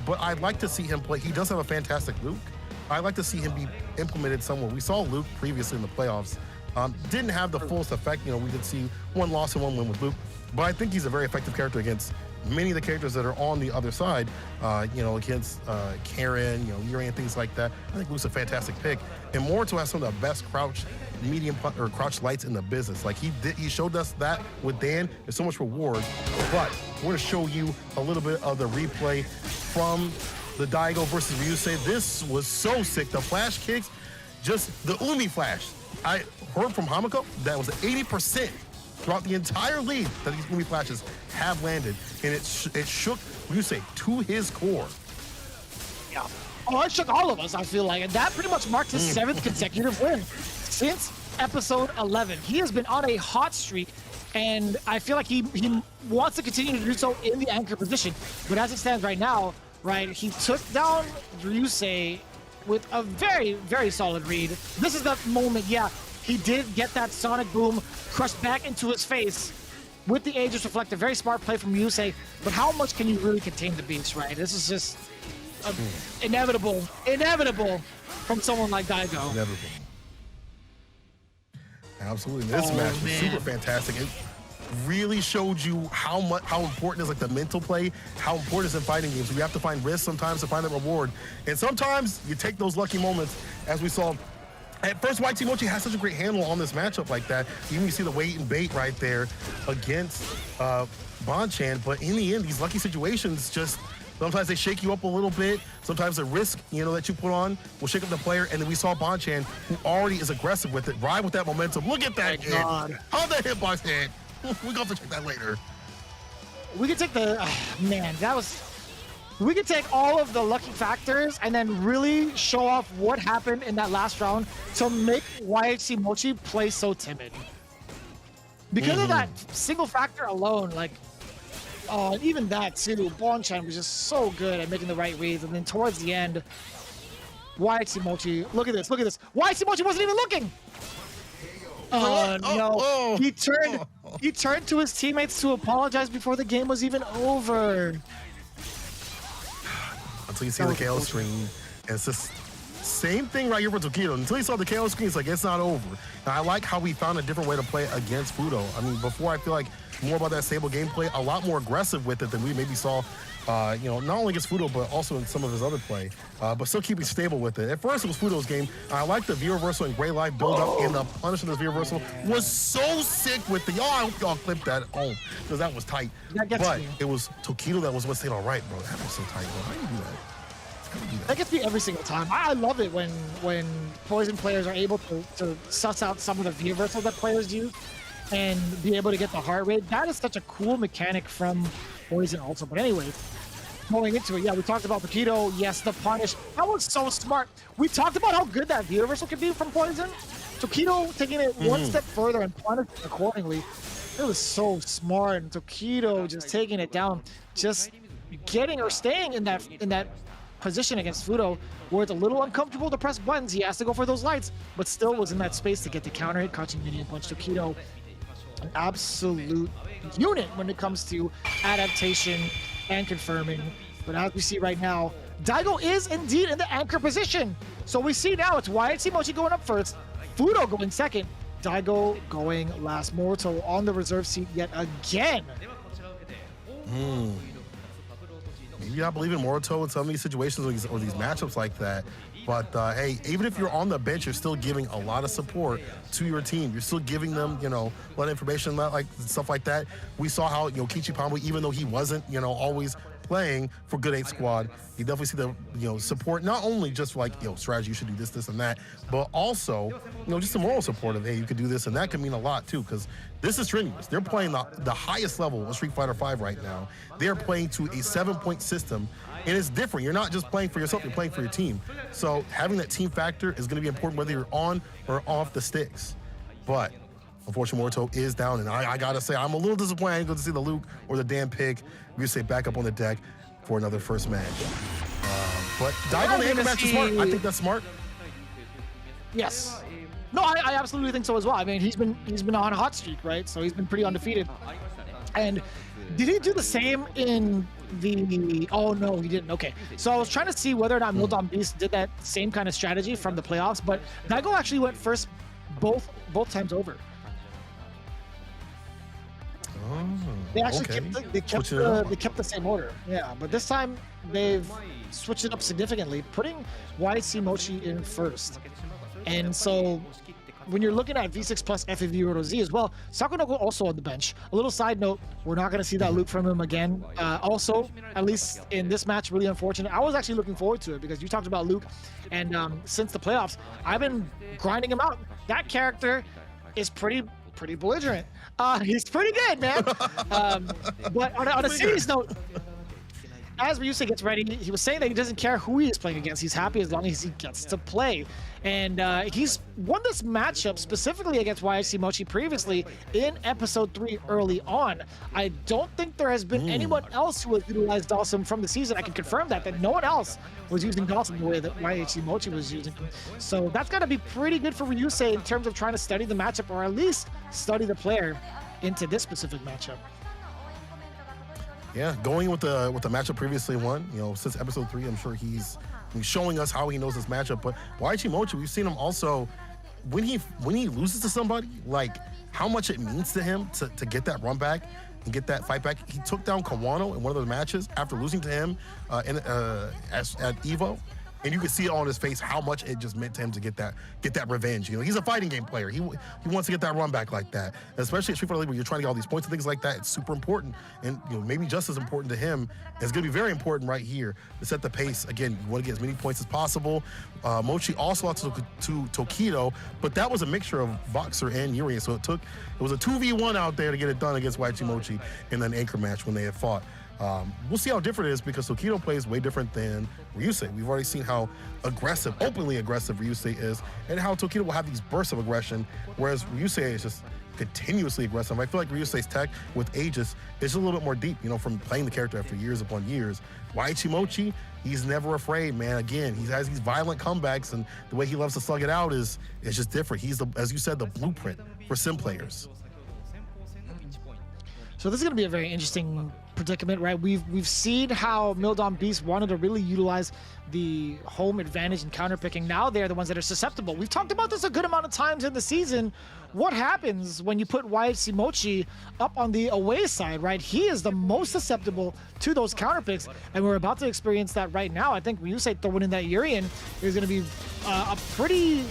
but I'd like to see him play. He does have a fantastic Luke. I'd like to see him be implemented somewhere. We saw Luke previously in the playoffs. Didn't have the fullest effect. We did see one loss and one win with Luke, but I think he's a very effective character against many of the characters that are on the other side, against Karen, Yuri and things like that. I think Luke's a fantastic pick. And Moruto has some of the best crouch lights in the business. He showed us that with Dan. There's so much reward, but we're going to show you a little bit of the replay from the Daigo versus Ryusei. This was so sick. The flash kicks, just the Umi flash. I heard from Hamako that was 80% throughout the entire league that these Umi flashes have landed, and it shook Ryusei to his core. Yeah. Oh, it shook all of us, I feel like. And that pretty much marked his 7th consecutive win since episode 11. He has been on a hot streak, and I feel like he wants to continue to do so in the anchor position. But as it stands right now, right, he took down Ryusei with a very, very solid read. This is the moment, he did get that sonic boom crushed back into his face with the Aegis Reflector. Very smart play from Ryusei, but how much can you really contain the beast, right? This is just inevitable from someone like Daigo. Inevitable. Absolutely. This match was super fantastic. It really showed you how important is the mental play, how important is in fighting games. You have to find risk sometimes to find that reward. And sometimes you take those lucky moments, as we saw. At first, White Team Mochi has such a great handle on this matchup like that. Even you see the wait and bait right there against Bonchan. But in the end, these lucky situations just sometimes they shake you up a little bit. Sometimes the risk, that you put on will shake up the player. And then we saw Bonchan, who already is aggressive with it, ride with that momentum. Look at that hit. How'd that hitbox hit? We're going to check that later. We could take we could take all of the lucky factors and then really show off what happened in that last round to make YHC Mochi play so timid. Because of that single factor alone, and even that too, Bonchan was just so good at making the right reads. And then towards the end, YHC Mochi, look at this. YHC Mochi wasn't even looking. Oh no! He turned to his teammates to apologize before the game was even over. Until you see the KO stream, and it's just Same thing right here for Tokido. Until he saw the KO screen, it's like, it's not over. And I like how we found a different way to play against Fudo. I mean, before I feel like more about that stable gameplay, a lot more aggressive with it than we maybe saw, you know, not only against Fudo, but also in some of his other play, but still keeping stable with it. At first, it was Fudo's game. I like the V-reversal and Gray Life build-up, and the punish of the V-reversal was so sick with the, I hope y'all clipped that home, because that was tight. But it was Tokido that was what stayed all right, bro. That was so tight, bro. How do you do that? That gets me every single time. I love it when Poison players are able to suss out some of the V-reversals that players use and be able to get the heart rate. That is such a cool mechanic from Poison also. But anyways, going into it, yeah, we talked about Tokido. Yes, the punish. That was so smart. We talked about how good that V-reversal could be from Poison. Tokido taking it one step further and punishing accordingly. It was so smart. And Tokido just taking it down, just getting or staying in that position against Fudo, where it's a little uncomfortable to press buttons. He has to go for those lights, but still was in that space to get the counter hit, catching minion punch. Tokido, an absolute unit when it comes to adaptation and confirming. But as we see right now, Daigo is indeed in the anchor position. So we see now it's YHC Mochi going up first, Fudo going second, Daigo going last. Moruto on the reserve seat yet again. Maybe I believe in Moruto in some of these situations or these matchups like that. But hey, even if you're on the bench, you're still giving a lot of support to your team. You're still giving them, you know, a lot of information, like stuff like that. We saw how, you know, Kichi Pamwe, even though he wasn't, you know, always playing for Good 8 Squad, you definitely see the, you know, support, not only just for like, you know, strategy, you should do this, this, and that, but also, you know, just the moral support of, hey, you could do this, and that could mean a lot too, because this is strenuous. They're playing the highest level of Street Fighter V right now. They're playing to a 7-point system, and it's different. You're not just playing for yourself, you're playing for your team. So having that team factor is going to be important whether you're on or off the sticks. But unfortunately, Moruto is down, and I gotta say, I'm a little disappointed I didn't get to see the Luke or the damn pig. We say back up on the deck for another first match. But Daigo the anchor match is smart. I think that's smart. Yes. No, I absolutely think so as well. I mean, he's been on a hot streak, right? So he's been pretty undefeated. And did he do the same in the? Oh no, he didn't. Okay. So I was trying to see whether or not Mildon Beast did that same kind of strategy from the playoffs, but Daigo actually went first both times over. They actually kept the same order. Yeah, but this time they've switched it up significantly, putting YC Mochi in first. And so when you're looking at V6 plus FAV Roto Z as well, Sakonoko also on the bench. A little side note, we're not going to see that Luke from him again. Also, at least in this match, really unfortunate. I was actually looking forward to it because you talked about Luke, and since the playoffs, I've been grinding him out. That character is pretty belligerent. He's pretty good, man. But on a serious note, as Ryusei gets ready, he was saying that he doesn't care who he is playing against. He's happy as long as he gets to play. And he's won this matchup specifically against YHC Mochi previously in episode 3 early on. I don't think there has been anyone else who has utilized Dawson from the season. I can confirm that no one else was using Dawson the way that YHC Mochi was using him. So that's got to be pretty good for Ryusei in terms of trying to study the matchup, or at least study the player into this specific matchup. Yeah, going with the matchup previously won, you know, since episode 3, I'm sure he's showing us how he knows this matchup. But YHC Mochi, we've seen him also when he loses to somebody, like how much it means to him to get that run back and get that fight back. He took down Kawano in one of those matches after losing to him at Evo. And you could see it on his face how much it just meant to him to get that revenge. You know, he's a fighting game player. He wants to get that run back like that. Especially at Street Fighter League, where you're trying to get all these points and things like that. It's super important, and you know, maybe just as important to him. It's going to be very important right here to set the pace. Again, you want to get as many points as possible. Mochi also lost to Tokido, but that was a mixture of Boxer and Yuri. So it was a 2v1 out there to get it done against YHC Mochi in an anchor match when they had fought. We'll see how different it is because Tokido plays way different than Ryusei. We've already seen how aggressive, openly aggressive Ryusei is, and how Tokido will have these bursts of aggression, whereas Ryusei is just continuously aggressive. I feel like Ryusei's tech with Aegis is a little bit more deep, you know, from playing the character after years upon years. YHC Mochi, he's never afraid, man. Again, he has these violent comebacks, and the way he loves to slug it out is just different. He's, as you said, the blueprint for sim players. So this is going to be a very interesting predicament, right? We've seen how Mildon Beast wanted to really utilize the home advantage and counter picking. Now they're the ones that are susceptible. We've talked about this a good amount of times in the season. What happens when you put YHC Mochi up on the away side, right? He is the most susceptible to those counter picks, and we're about to experience that right now. I think Ryusei throwing in that Urian is going to be a pretty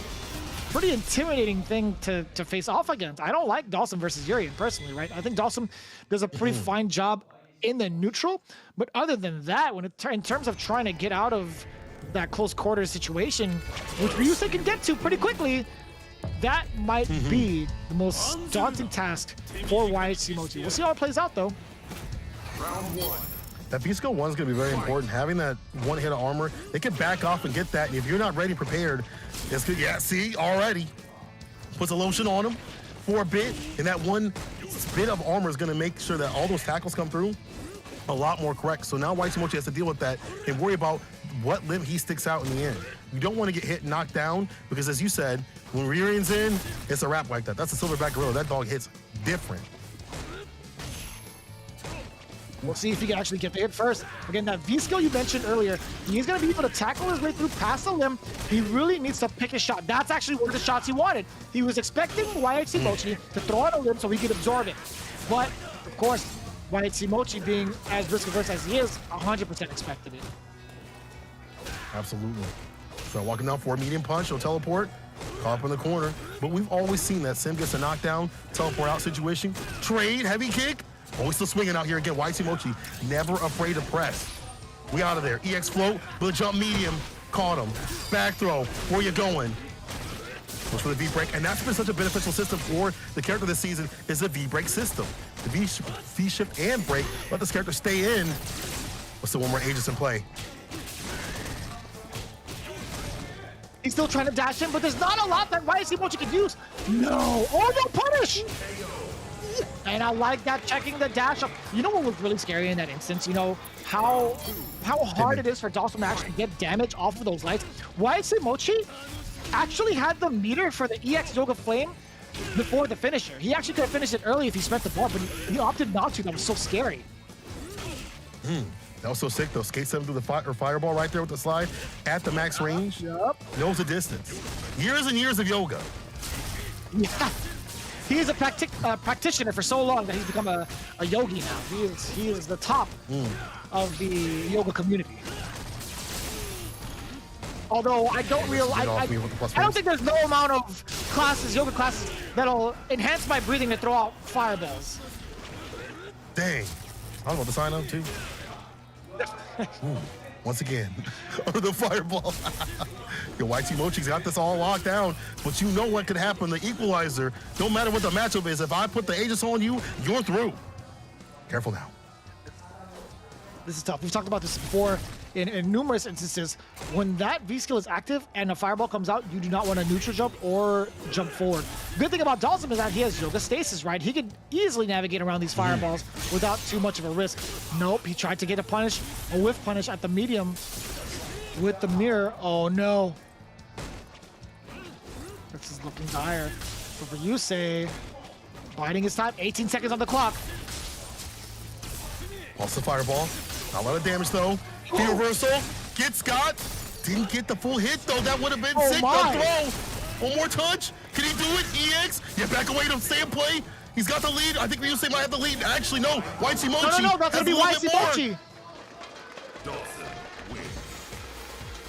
intimidating thing to face off against. I don't like Dawson versus Urian personally, right? I think Dawson does a pretty fine job in the neutral, but other than that, when in terms of trying to get out of that close quarter situation, which Ryusei can get to pretty quickly, that might be the most daunting task for YHC Mochi. We'll see how it plays out though. Round 1. That V-Skill 1 is going to be very important. Having that one hit of armor, they can back off and get that. And if you're not ready, prepared, it's good. Yeah, see, already. Puts a lotion on him for a bit. And that one bit of armor is going to make sure that all those tackles come through a lot more correct. So now YHC Mochi has to deal with that and worry about what limb he sticks out in the end. You don't want to get hit and knocked down because, as you said, when Ryurian's in, it's a wrap like that. That's a silverback gorilla. That dog hits different. We'll see if he can actually get the hit first. Again, that V-skill you mentioned earlier, he's going to be able to tackle his way through past the limb. He really needs to pick his shot. That's actually one of the shots he wanted. He was expecting YHC Mochi to throw out a limb so he could absorb it. But, of course, YHC Mochi being as risk-averse as he is, 100% expected it. Absolutely. So walking down for a medium punch, he'll teleport, caught up in the corner. But we've always seen that Sim gets a knockdown, teleport out situation, trade, heavy kick. Oh, he's still swinging out here again. YHC Mochi, never afraid to press. We out of there. EX float, but jump medium, caught him. Back throw, where you going? Goes for the V-break, and that's been such a beneficial system for the character this season, is the V-break system. The V-shift and break, let this character stay in. Let's see one more Aegis in play. He's still trying to dash in, but there's not a lot that YHC Mochi can use. No, oh no, punish! And I like that, checking the dash up. You know what was really scary in that instance? You know, how hard it is for Dawson to actually get damage off of those lights. YHC Mochi actually had the meter for the EX Yoga Flame before the finisher. He actually could have finished it early if he spent the bar, but he opted not to. That was so scary. That was so sick though. Skate 7 through the fireball right there with the slide at the max range. Yep. Knows the distance. Years and years of yoga. Yeah. He is a practitioner for so long that he's become a yogi now. He is the top of the yoga community. Although I don't realize, I don't think there's no amount of classes, yoga classes, that'll enhance my breathing to throw out fireballs. Dang. I was about to sign up too. Once again, under the fireball. Your YHC Mochi's got this all locked down, but you know what could happen. The equalizer, no matter what the matchup is, if I put the Aegis on you, you're through. Careful now. This is tough. We've talked about this before in numerous instances. When that V-skill is active and a fireball comes out, you do not want to neutral jump or jump forward. Good thing about Dawson is that he has yoga stasis, right? He can easily navigate around these fireballs without too much of a risk. Nope, he tried to get a whiff punish at the medium with the mirror. Oh no. This is looking dire. For Ryusei, biding his time, 18 seconds on the clock. Pulse the fireball. Not a lot of damage though. The reversal. Get Scott. Didn't get the full hit though. That would have been sick. The throw. One more touch. Can he do it? EX. Yeah, back away to stay in play. He's got the lead. I think Ryusei might have the lead. Actually, no. YHC Mochi. No, that's gonna be YHC Mochi.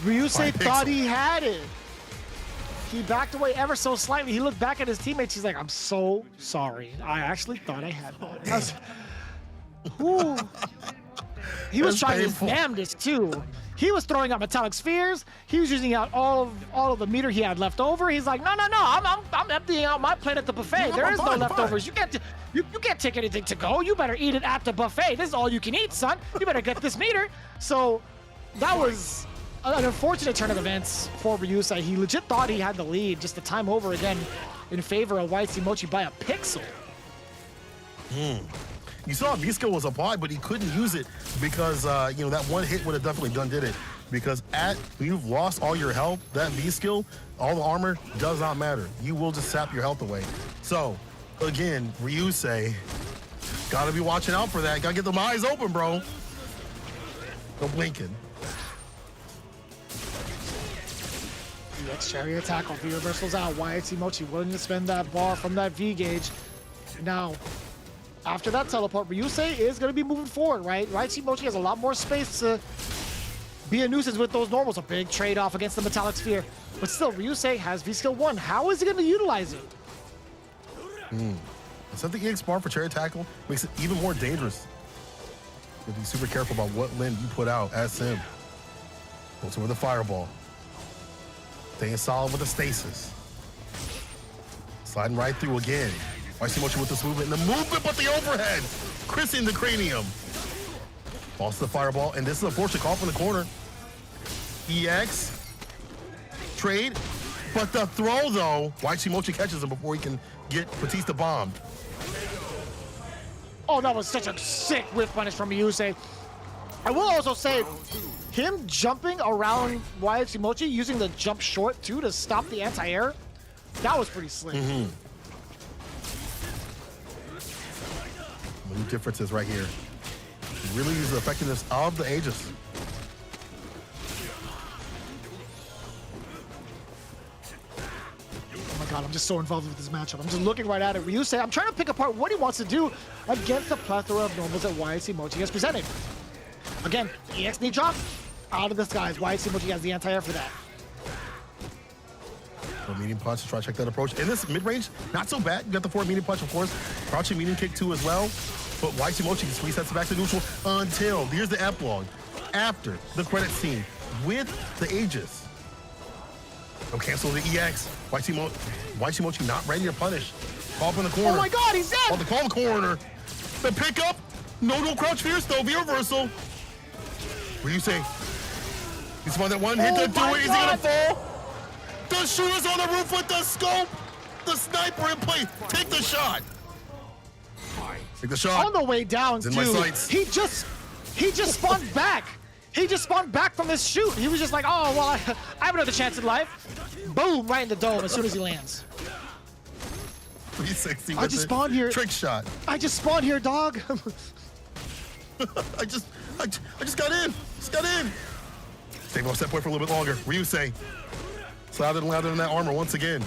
Ryusei thought he had it. He backed away ever so slightly. He looked back at his teammates. He's like, I'm so sorry. I actually thought I had that. He was trying his damnedest too. He was throwing out metallic spheres. He was using out all of the meter he had left over. He's like, no, I'm emptying out my plate at the buffet. There is no leftovers. You can't take anything to go. You better eat it at the buffet. This is all you can eat, son. You better get this meter. So that was an unfortunate turn of events for Ryusei. He legit thought he had the lead, just the time over again in favor of YHC Mochi by a pixel. You saw V-skill was applied, but he couldn't use it because, you know, that one hit would have definitely did it. Because when you've lost all your health, that V-skill, all the armor, does not matter. You will just sap your health away. So, again, Ryusei Gotta be watching out for that. Gotta get them eyes open, bro. No blinking. EX chariot tackle. V reversals out. YXC Mochi willing to spend that bar from that V gauge. Now, after that teleport, Ryusei is going to be moving forward, right? YXC Mochi has a lot more space to be a nuisance with those normals. A big trade-off against the Metallic Sphere. But still, Ryusei has V-Skill 1. How is he going to utilize it? Set the EX bar for chariot tackle makes it even more dangerous. You have to be super careful about what limb you put out as Sim. Ultimate with the fireball. Staying solid with the stasis. Sliding right through again. YXC Mochi with this movement and the movement, but the overhead. Chrissing the cranium. Falls to the fireball, and this is a fortune call from the corner. EX. Trade. But the throw, though, YXC Mochi catches him before he can get Batista bombed. Oh, that was such a sick whiff punish from Ryusei. I will also say, him jumping around YXC Mochi, using the jump short too to stop the anti-air, that was pretty slick. Many differences right here. Really use the effectiveness of the Aegis. Oh my god, I'm just so involved with this matchup. I'm just looking right at it. Ryusei, I'm trying to pick apart what he wants to do against the plethora of normals that YXC Mochi has presented. Again, EX knee drop, out of the skies. YXC Mochi has the anti-air for that. Medium punch to try to check that approach. In this mid-range, not so bad. You got the forward medium punch, of course. Crouching medium kick too as well. But YXC Mochi can squeeze that back to neutral until, here's the epilogue, after the credit scene with the Aegis. No cancel the EX. YXC Mochi not ready to punish. Call up in the corner. Oh my god, he's dead! Oh, the call in the corner. The pickup. No crouch fierce though, via reversal. What do you say? He's one that one hit to do it. Is he gonna fall? The shooter's on the roof with the scope. The sniper in place. Take the shot. Take the shot. On the way down, It's in my dude, sights. he just spawned back. He just spawned back from this shoot. He was just like, oh, well, I have another chance in life. Boom, right in the dome as soon as he lands. 360 I with just the spawned here. trick shot. I just spawned here, dog. I just got in. Just got in. Stay on set point for a little bit longer. Ryusei. It's louder than that armor once again.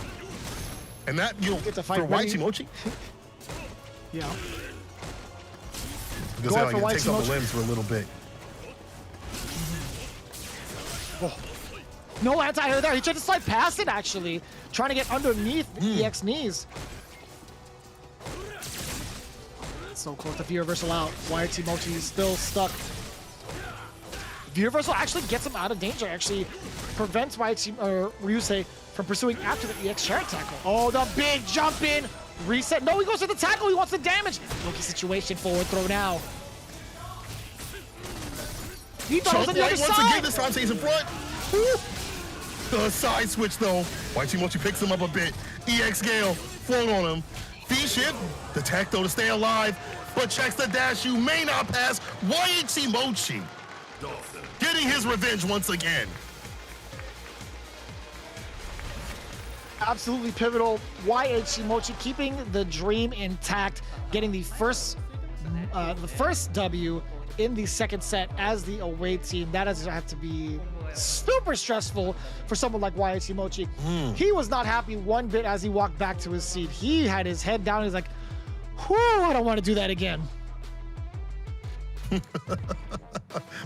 And that, you know, It's a for fight ready. YXC Mochi, Yeah. because Going for it takes YXC off Mochi. the limbs for a little bit. Oh. No anti-air there. He tried to slide past it, actually. Trying to get underneath the EX knees. So close to V reversal out. YXC Mochi is still stuck. V reversal actually gets him out of danger. Actually prevents Ryusei from pursuing after the EX chariot tackle. Oh, the big jump in. Reset. No, he goes for the tackle. He wants the damage. Loki situation. Forward throw now. He thought it was on the other once side. again, this time stays in front. Woo. The side switch though. YXC Mochi picks him up a bit. EX Gale flown on him. V-ship, the tech though to stay alive, but checks the dash. You may not pass. YXC Mochi getting his revenge once again. Absolutely pivotal. YXC Mochi keeping the dream intact, getting the first W in the second set as the away team. That has had to be super stressful for someone like YXC Mochi. He was not happy one bit as he walked back to his seat. He had his head down. He's like, whew, I don't want to do that again. I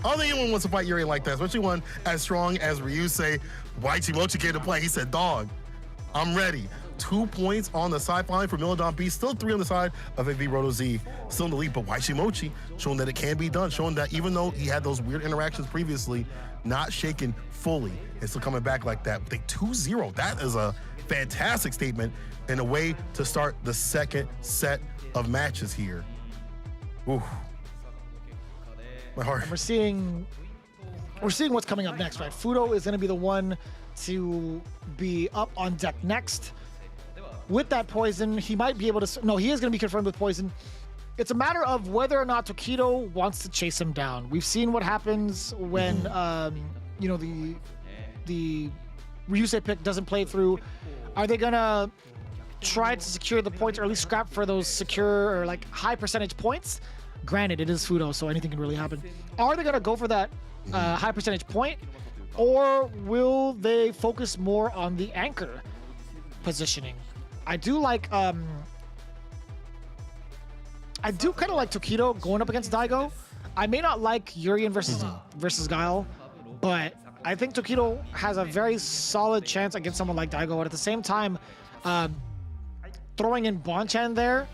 don't think anyone wants to fight Yuri like that, especially one as strong as Ryusei. YXC Mochi came to play. He said, dog, I'm ready. 2 points on the sideline for Milodon B. Still 3 on the side of AV Roto Z. Still in the lead, but YXC Mochi showing that it can be done, showing that even though he had those weird interactions previously, not shaken fully and still coming back like that. With a 2-0, that is a fantastic statement and a way to start the second set of matches here. Ooh. My heart. And we're seeing what's coming up next, right? Fudo is going to be the one to be up on deck next. With that poison, he might be able to... No, he is going to be confirmed with poison. It's a matter of whether or not Tokido wants to chase him down. We've seen what happens when, you know, the Ryusei pick doesn't play through. Are they going to try to secure the points, or at least scrap for those secure or like high percentage points. Granted, it is Fudo, so anything can really happen. Are they gonna go for that high percentage point, or will they focus more on the anchor positioning? I do like I do kind of like Tokido going up against Daigo. I may not like Urian versus Guile, but I think Tokido has a very solid chance against someone like Daigo. But at the same time, throwing in Bonchan there,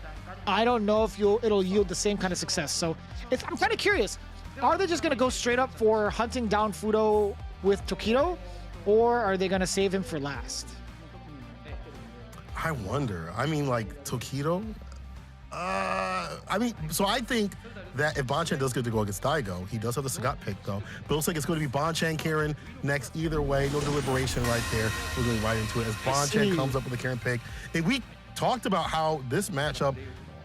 I don't know if it'll yield the same kind of success. So I'm kind of curious. Are they just going to go straight up for hunting down Fudo with Tokido, or are they going to save him for last? I wonder. I mean, like, Tokido? I mean, so I think that if Bonchan does get to go against Daigo, he does have the Sagat pick, though. But it looks like it's going to be Bonchan, Karen next either way. No deliberation right there. We're going right into it as Bonchan comes up with the Karen pick. And we talked about how this matchup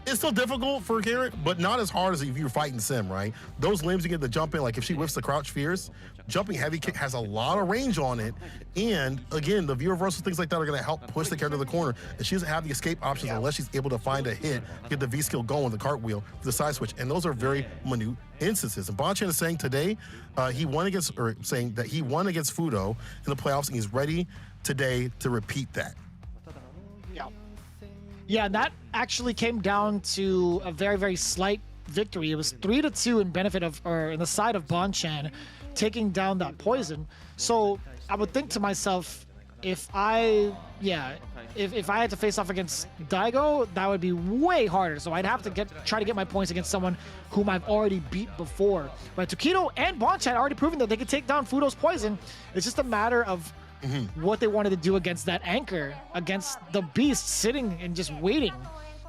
is still difficult for Karen, but not as hard as if you're fighting Sim, right? Those limbs you get to jump in, like if she whiffs the crouch fierce, jumping heavy kick has a lot of range on it. And again, the view reversals, things like that are going to help push the character to the corner. And she doesn't have the escape options unless she's able to find a hit, get the V skill going, the cartwheel, the side switch. And those are very minute instances. And Bonchan is saying today, saying that he won against Fudo in the playoffs, and he's ready today to repeat that. Yeah, that actually came down to a very, very slight victory. It was 3-2 in benefit of, or in the side of Bonchan, taking down that poison. So I would think to myself, if I had to face off against Daigo, that would be way harder. So I'd have to try to get my points against someone whom I've already beat before. But Tokido and Bonchan already proven that they could take down Fudo's poison. It's just a matter of what they wanted to do against that anchor, against the beast sitting and just waiting.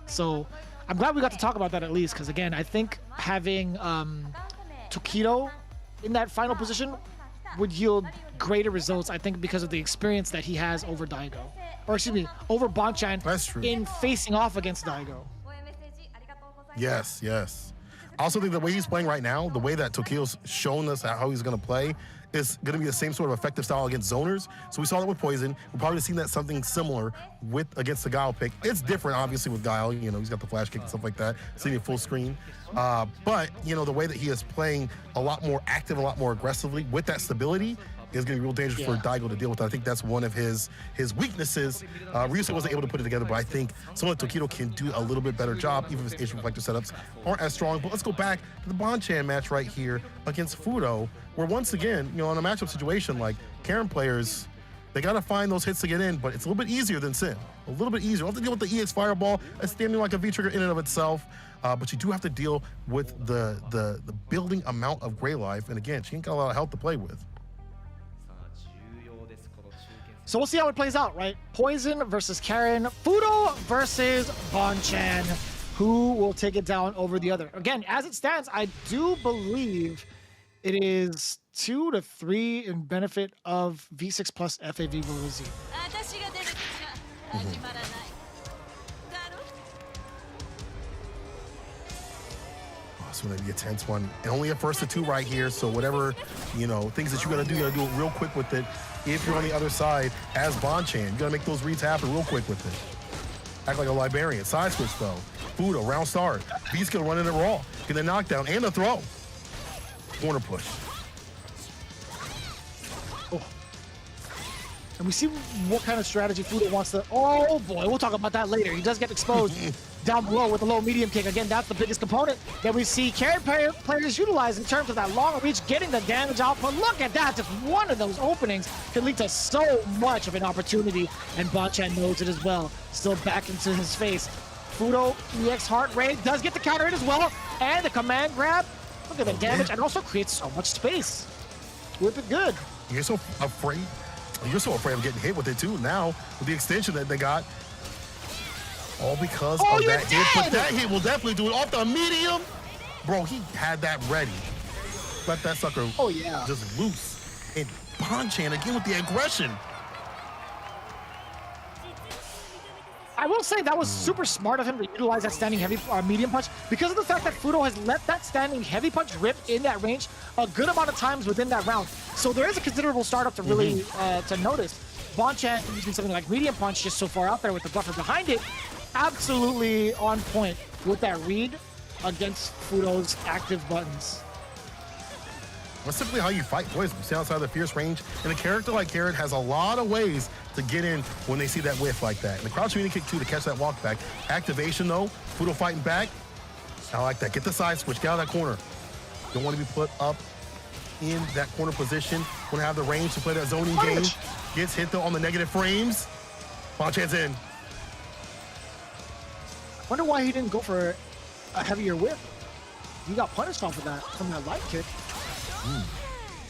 So I'm glad we got to talk about that at least, because again, I think having Tokido in that final position would yield greater results, I think, because of the experience that he has over Daigo. Or excuse me, over Bonchan in facing off against Daigo. Yes, yes. I also think the way he's playing right now, the way that Tokido's shown us how he's going to play, is going to be the same sort of effective style against zoners. So we saw that with Poison. We're probably seeing that something similar against the Guile pick. It's different, obviously, with Guile. You know, he's got the flash kick and stuff like that, seeing it full screen. But, you know, the way that he is playing a lot more active, a lot more aggressively with that stability is going to be real dangerous for Daigo to deal with. I think that's one of his weaknesses. Ryusuke wasn't able to put it together, but I think someone like Tokido can do a little bit better job, even if his Asian reflector setups aren't as strong. But let's go back to the Bonchan match right here against Fudo, where once again, you know, in a matchup situation, like Karen players, they got to find those hits to get in, but it's a little bit easier than Sim. A little bit easier. You don't have to deal with the EX Fireball as standing like a V-trigger in and of itself, but you do have to deal with the building amount of Gray Life. And again, she ain't got a lot of health to play with. So we'll see how it plays out, right? Poison versus Karen, Fudo versus Bonchan. Who will take it down over the other? Again, as it stands, I do believe it is 2-3 in benefit of V6 plus FAV Roto Z. It's going to be a tense one. And only a first to two right here. So whatever, you know, things that you got to do it real quick with it. If you're on the other side as Bonchan, you got to make those reads happen real quick with it. Act like a librarian. Side switch though. Fudo, round start. V-skill running it raw. Get a knockdown and a throw. Corner push. Oh. And we see what kind of strategy Fudo wants to. Oh boy, we'll talk about that later. He does get exposed down below with a low medium kick. Again, that's the biggest component that we see Karen players utilize in terms of that long reach, getting the damage output. Look at that. Just one of those openings can lead to so much of an opportunity, and Bonchan knows it as well. Still back into his face. Fudo, EX heart rate, does get the counter hit as well, and the command grab. Look at the damage, and also creates so much space. Whip it good. You're so afraid. You're so afraid of getting hit with it too now, with the extension that they got. All because of that hit. But that hit will definitely do it off the medium. Bro, he had that ready. Let that sucker just loose. And Bonchan again with the aggression. I will say that was super smart of him to utilize that standing heavy medium punch, because of the fact that Fudo has let that standing heavy punch rip in that range a good amount of times within that round. So there is a considerable startup to really to notice. Bonchan using something like medium punch just so far out there with the buffer behind it, absolutely on point with that read against Fudo's active buttons. That's simply how you fight poison. You stay outside the fierce range, and a character like Carrot has a lot of ways to get in when they see that whiff like that. And the crouch medium kick too to catch that walk back. Activation though, Fudo fighting back. I like that. Get the side switch, get out of that corner. Don't want to be put up in that corner position. Want to have the range to play that zoning game. Gets hit though on the negative frames. Bonchan's in. Wonder why he didn't go for a heavier whip. He got punished off of that from that light kick.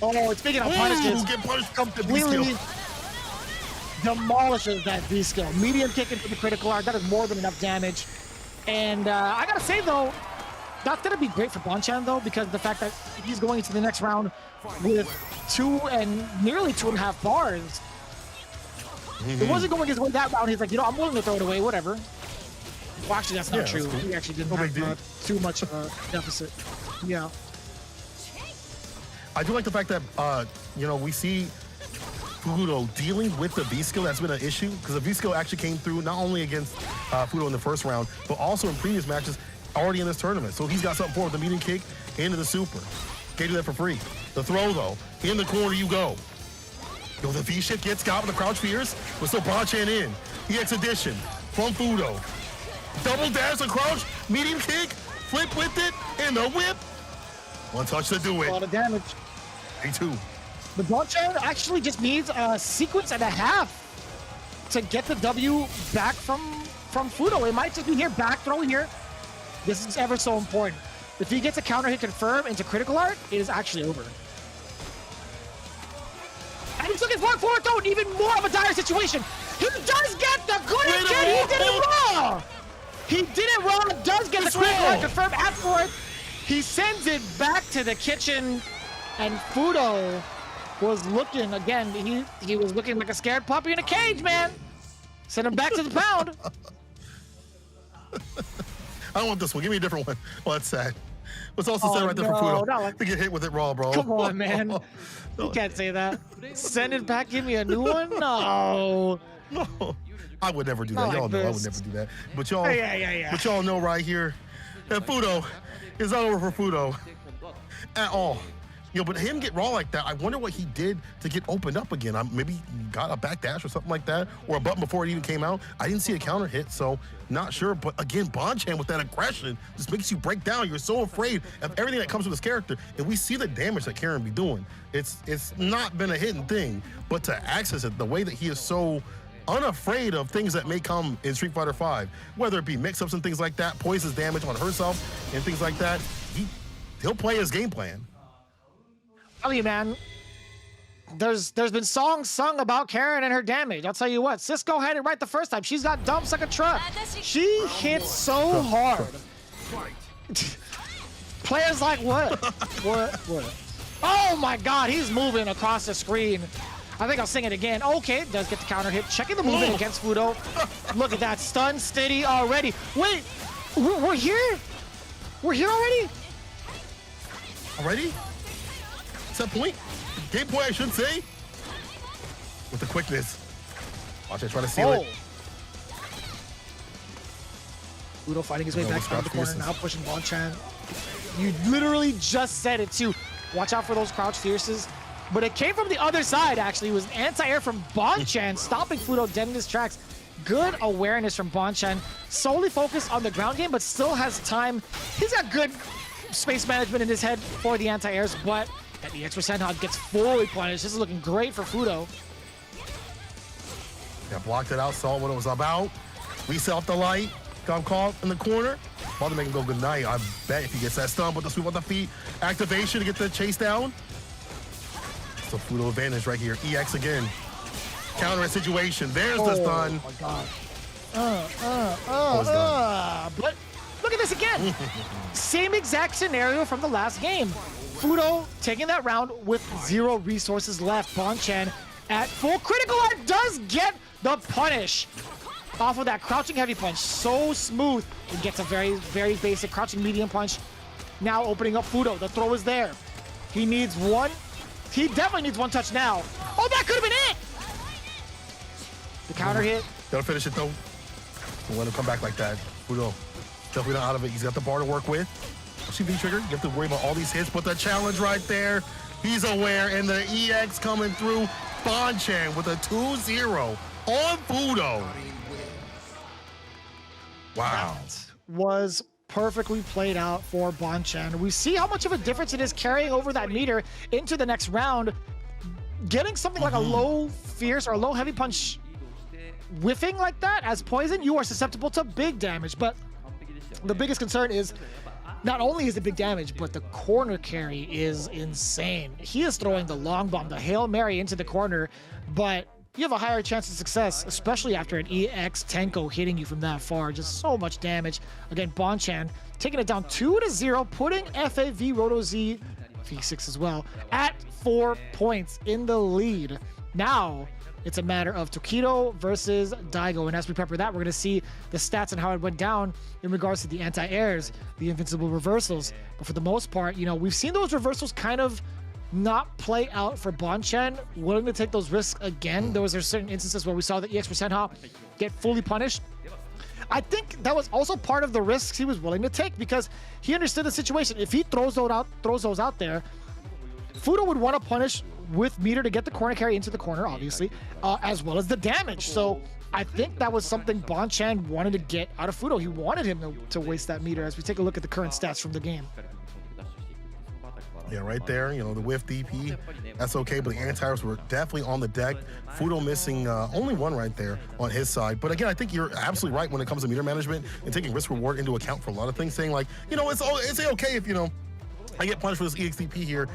Oh, speaking of punishes, get punished completely demolishes that V-skill. Medium kick into the critical art. That is more than enough damage. And I gotta say though, that's gonna be great for Bonchan though, because the fact that he's going into the next round with nearly 2.5 bars. It wasn't going his way that round. He's like, you know, I'm willing to throw it away, whatever. Well, actually, that's not true. That's cool. He actually didn't have too much of a deficit. Yeah. I do like the fact that, you know, we see Fudo dealing with the V-skill. That's been an issue because the V-skill actually came through not only against Fudo in the first round, but also in previous matches already in this tournament. So he's got something for it. The medium kick into the super. Can't do that for free. The throw, though, in the corner you go. Yo, the V-shift gets got with the crouch fierce, but still Bonchan in. EX addition from Fudo. Double dash and crouch, medium kick, flip with it, and the whip. One touch to do it. A lot of damage. A2. The Bonchan actually just needs a sequence and a half to get the W back from Fudo. It might just be here, back throw here. This is ever so important. If he gets a counter hit confirm into critical art, it is actually over. And he's looking for it though, even more of a dire situation. He does get the good hit. He did it raw. He did it raw, does get the critical art confirmed afterwards. He sends it back to the kitchen, and Fudo was looking, again, he was looking like a scared puppy in a cage, man. Send him back to the pound. I don't want this one. Give me a different one. Well, that's sad. What's also said right there for Fudo? Like, to get hit with it raw, bro. Come on, man. You can't say that. Send it back, give me a new one? No. No. I would never do that. Y'all know I would never do that. But y'all, but y'all know right here that Fudo is not over for Fudo at all. You know, but him get raw like that, I wonder what he did to get opened up again. Maybe got a back dash or something like that, or a button before it even came out. I didn't see a counter hit, so not sure. But again, Bonchan with that aggression just makes you break down. You're so afraid of everything that comes with this character. And we see the damage that Karen be doing. It's not been a hidden thing, but to access it, the way that he is so unafraid of things that may come in Street Fighter V, whether it be mix-ups and things like that, poisons damage on herself and things like that, he'll play his game plan. Tell you, man, there's been songs sung about Karen and her damage. I'll tell you what, Cisco had it right the first time. She's got dumps like a truck. She hits so hard. Players like what? What? Oh my God, he's moving across the screen. I think I'll sing it again. Okay, does get the counter hit. Checking the movement against Fudo. Look at that, stun steady already. Wait, we're here? We're here already? Already? What's that point? Game point, I should say. With the quickness. Watch it, try to seal it. Fudo fighting his way back down the corner, now pushing Bonchan. You literally just said it too. Watch out for those crouch fierces. But it came from the other side, actually. It was an anti-air from Bonchan, stopping Fudo dead in his tracks. Good awareness from Bonchan. Solely focused on the ground game, but still has time. He's got good space management in his head for the anti-airs, but at the X% hog gets fully punished. This is looking great for Fudo. Yeah, blocked it out, saw what it was about. Reset off the light, got him caught in the corner. About to make him go good night. I bet if he gets that stun, but the sweep on the feet. Activation to get the chase down. So Fudo advantage right here. EX again. Counter situation. There's the stun. Oh my God. But look at this again. Same exact scenario from the last game. Fudo taking that round with 0 resources left. Bonchan at full critical art does get the punish off of that crouching heavy punch. So smooth. It gets a very, very basic crouching medium punch. Now opening up Fudo. The throw is there. He needs one. He definitely needs one touch now. Oh, that could have been it. The counter hit. Gotta finish it though. Don't let him come back like that. Fudo, definitely not out of it. He's got the bar to work with. See V-trigger, you have to worry about all these hits, but the challenge right there, he's aware, and the EX coming through. Bonchan with a 2-0 on Fudo. Wow. That was perfectly played out for Bonchan. We see how much of a difference it is carrying over that meter into the next round. Getting something like a low fierce or a low heavy punch whiffing like that as poison, you are susceptible to big damage. But the biggest concern is not only is it big damage, but the corner carry is insane. He is throwing the long bomb, the Hail Mary into the corner, but you have a higher chance of success, especially after an EX Tenko hitting you from that far. Just so much damage. Again, Bonchan taking it down 2-0, putting FAV Roto Z, V6 as well, at 4 points in the lead. Now, it's a matter of Tokido versus Daigo, and as we prepare that, we're going to see the stats and how it went down in regards to the anti-airs, the invincible reversals. But for the most part, you know, we've seen those reversals kind of not play out for Bonchan, willing to take those risks again. There was certain instances where we saw the EX percent hop get fully punished. I think that was also part of the risks he was willing to take because he understood the situation. If he throws those out there, Fudo would want to punish with meter to get the corner carry into the corner, obviously, as well as the damage. So I think that was something Bonchan wanted to get out of Fudo. He wanted him to waste that meter as we take a look at the current stats from the game. Yeah, right there, you know, the whiff DP, that's okay, but the anti-airs were definitely on the deck. Fudo missing only one right there on his side. But again, I think you're absolutely right when it comes to meter management and taking risk reward into account for a lot of things, saying like, you know, it's okay if, you know, I get punished for this EXDP here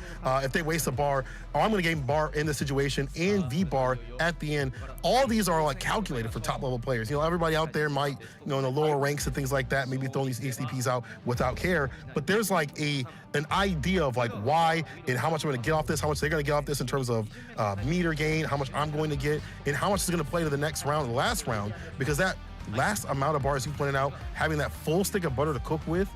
if they waste a bar, or I'm going to gain bar in this situation and V bar at the end. All these are like calculated for top level players. You know, everybody out there might, you know, in the lower ranks and things like that, maybe throwing these EXDPs out without care. But there's like an idea of like why and how much I'm going to get off this, how much they're going to get off this in terms of meter gain, how much I'm going to get, and how much is going to play to the next round, the last round, because that last amount of bars you pointed out, having that full stick of butter to cook with,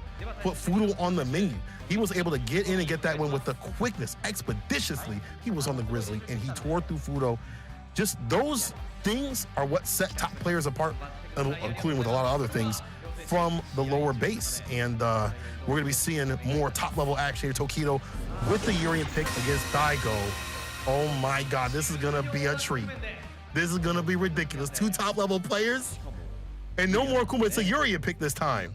put Fudo on the menu. He was able to get in and get that win with the quickness, expeditiously. He was on the Grizzly, and he tore through Fudo. Just those things are what set top players apart, including with a lot of other things, from the lower base. And we're going to be seeing more top-level action here. Tokido with the Urian pick against Daigo. Oh, my God. This is going to be a treat. This is going to be ridiculous. 2 top-level players, and no more Kuma. It's a Urian pick this time.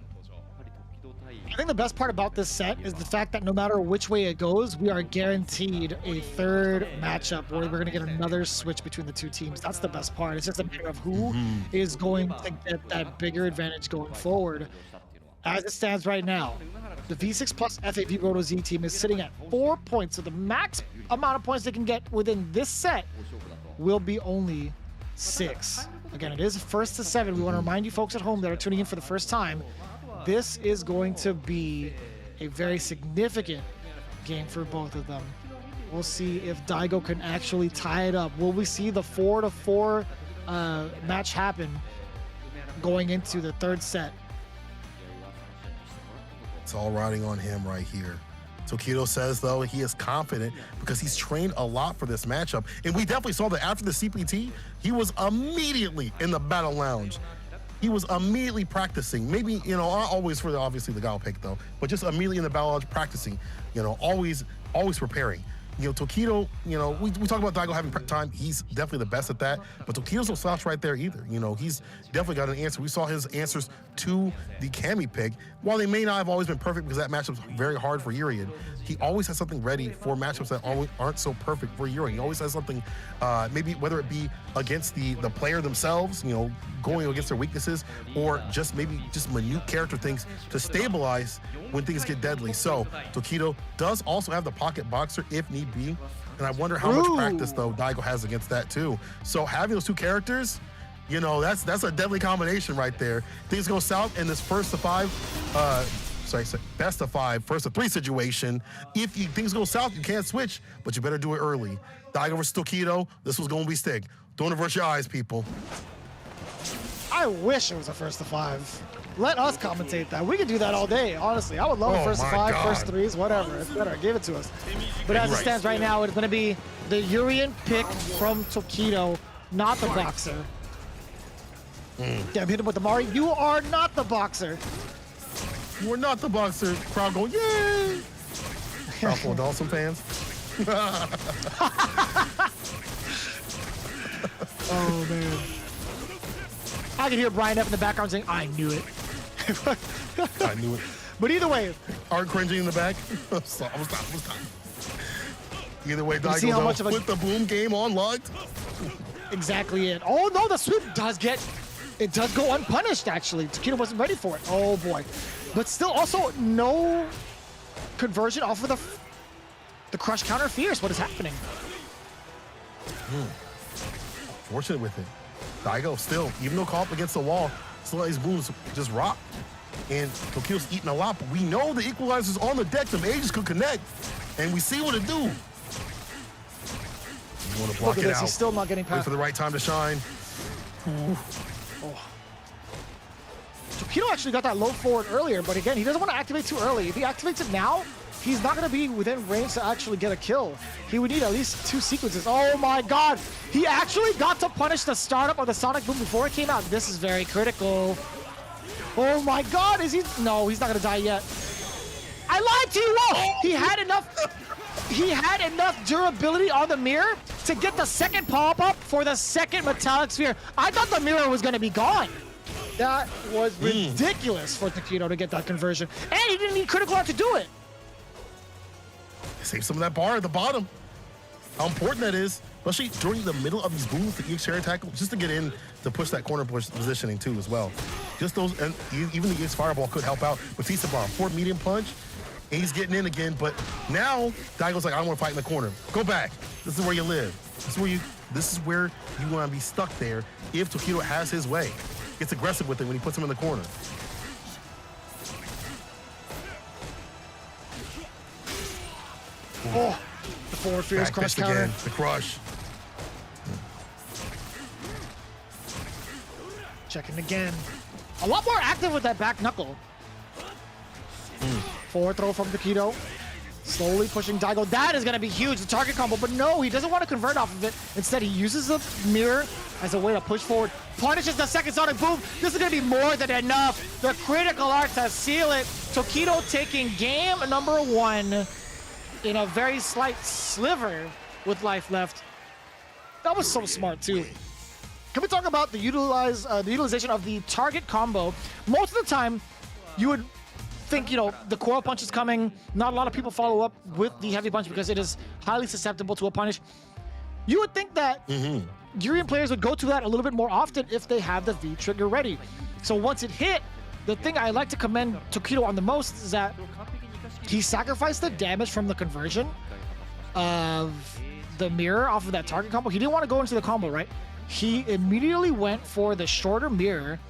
I think the best part about this set is the fact that no matter which way it goes, we are guaranteed a third matchup where we're going to get another switch between the two teams. That's the best part. It's just a matter of who is going to get that bigger advantage going forward. As it stands right now, the V6 plus FAV Roto Z team is sitting at 4 points. So the max amount of points they can get within this set will be only 6. Again, it is first to 7. We want to remind you folks at home that are tuning in for the first time, this is going to be a very significant game for both of them. We'll see if Daigo can actually tie it up. Will we see the 4-4 match happen going into the third set? It's all riding on him right here. Tokido says, though, he is confident because he's trained a lot for this matchup. And we definitely saw that after the CPT, he was immediately in the battle lounge. He was immediately practicing. Maybe, you know, not always for obviously the Gal pick though, but just immediately in the battle lounge practicing, you know, always preparing. You know, Tokido, you know, we talk about Daigo having prep time. He's definitely the best at that, but Tokido's no slouch right there either. You know, he's definitely got an answer. We saw his answers to the Cammy pick. While they may not have always been perfect because that matchup's very hard for Urian, he always has something ready for matchups that aren't so perfect for Urian. He always has something, maybe whether it be against the player themselves, you know, going against their weaknesses, or just maybe just minute character things to stabilize when things get deadly. So Tokido does also have the pocket boxer if need be, and I wonder how much practice though Daigo has against that too. So having those 2 characters, you know, that's a deadly combination right there. Things go south in this best of 5, first of 3 situation. If things go south, you can't switch, but you better do it early. Daigo versus Tokido, this was going to be stick. Don't avert your eyes, people. I wish it was a first to 5. Let us commentate that. We could do that all day, honestly. I would love a first to 5, first 3s, whatever. It's better. Give it to us. But as it stands right now, it's going to be the Urian pick from Tokido, not the boxer. Damn, hit him with the Mari. You are not the boxer. You are not the boxer. Crowd going, yay! Crowd full of Dawson fans. Oh, man. I can hear Brian F in the background saying, I knew it. I knew it. But either way. Art cringing in the back. I was done. Either way, Daigo with the boom game on locked. Exactly it. Oh, no, the sweep does go unpunished, actually. Takedo wasn't ready for it. Oh, boy. But still, also, no conversion off of the crush counter fierce. What is happening? Fortunate with it. Daigo still, even though caught up against the wall, still these booms just rock. And Tokido's eating a lot, but we know the equalizer's on the deck. The mages could connect, and we see what it do. You want to block it out. He's still not getting past. Wait for the right time to shine. Ooh. Oh. Tokido actually got that low forward earlier, but again, he doesn't want to activate too early. If he activates it now, he's not going to be within range to actually get a kill. He would need at least 2 sequences. Oh my god! He actually got to punish the startup of the Sonic Boom before it came out. This is very critical. Oh my god, is he? No, he's not going to die yet. I lied to you all! He had enough durability on the mirror to get the second pop-up for the second metallic sphere. I thought the mirror was going to be gone. That was ridiculous for Takedo to get that conversion. And he didn't need critical art to do it. Save some of that bar at the bottom. How important that is, especially during the middle of these booms, the EX air tackle, just to get in to push that corner push positioning too as well. Just those, and even the EX fireball could help out. Batista bomb, forward medium punch, and he's getting in again, but now Daigo's like, I don't want to fight in the corner. Go back. This is where you live. This is where you want to be stuck there if Takedo has his way. Gets aggressive with it when he puts him in the corner. Oh, the forward fierce crush counter. Again, the crush. Checking again. A lot more active with that back knuckle. Forward throw from Takedo. Slowly pushing Daigo. That is going to be huge, the target combo. But no, he doesn't want to convert off of it. Instead, he uses the mirror as a way to push forward. Punishes the second Sonic Boom. This is going to be more than enough. The critical art to seal it. Takedo taking game number 1 in a very slight sliver with life left. That was so smart, too. Can we talk about the utilization of the target combo? Most of the time, you would think, the coil punch is coming. Not a lot of people follow up with the heavy punch because it is highly susceptible to a punish. You would think that Urian players would go to that a little bit more often if they have the V trigger ready. So once it hit, the thing I like to commend Takedo on the most is that he sacrificed the damage from the conversion of the mirror off of that target combo. He didn't want to go into the combo, right? He immediately went for the shorter mirror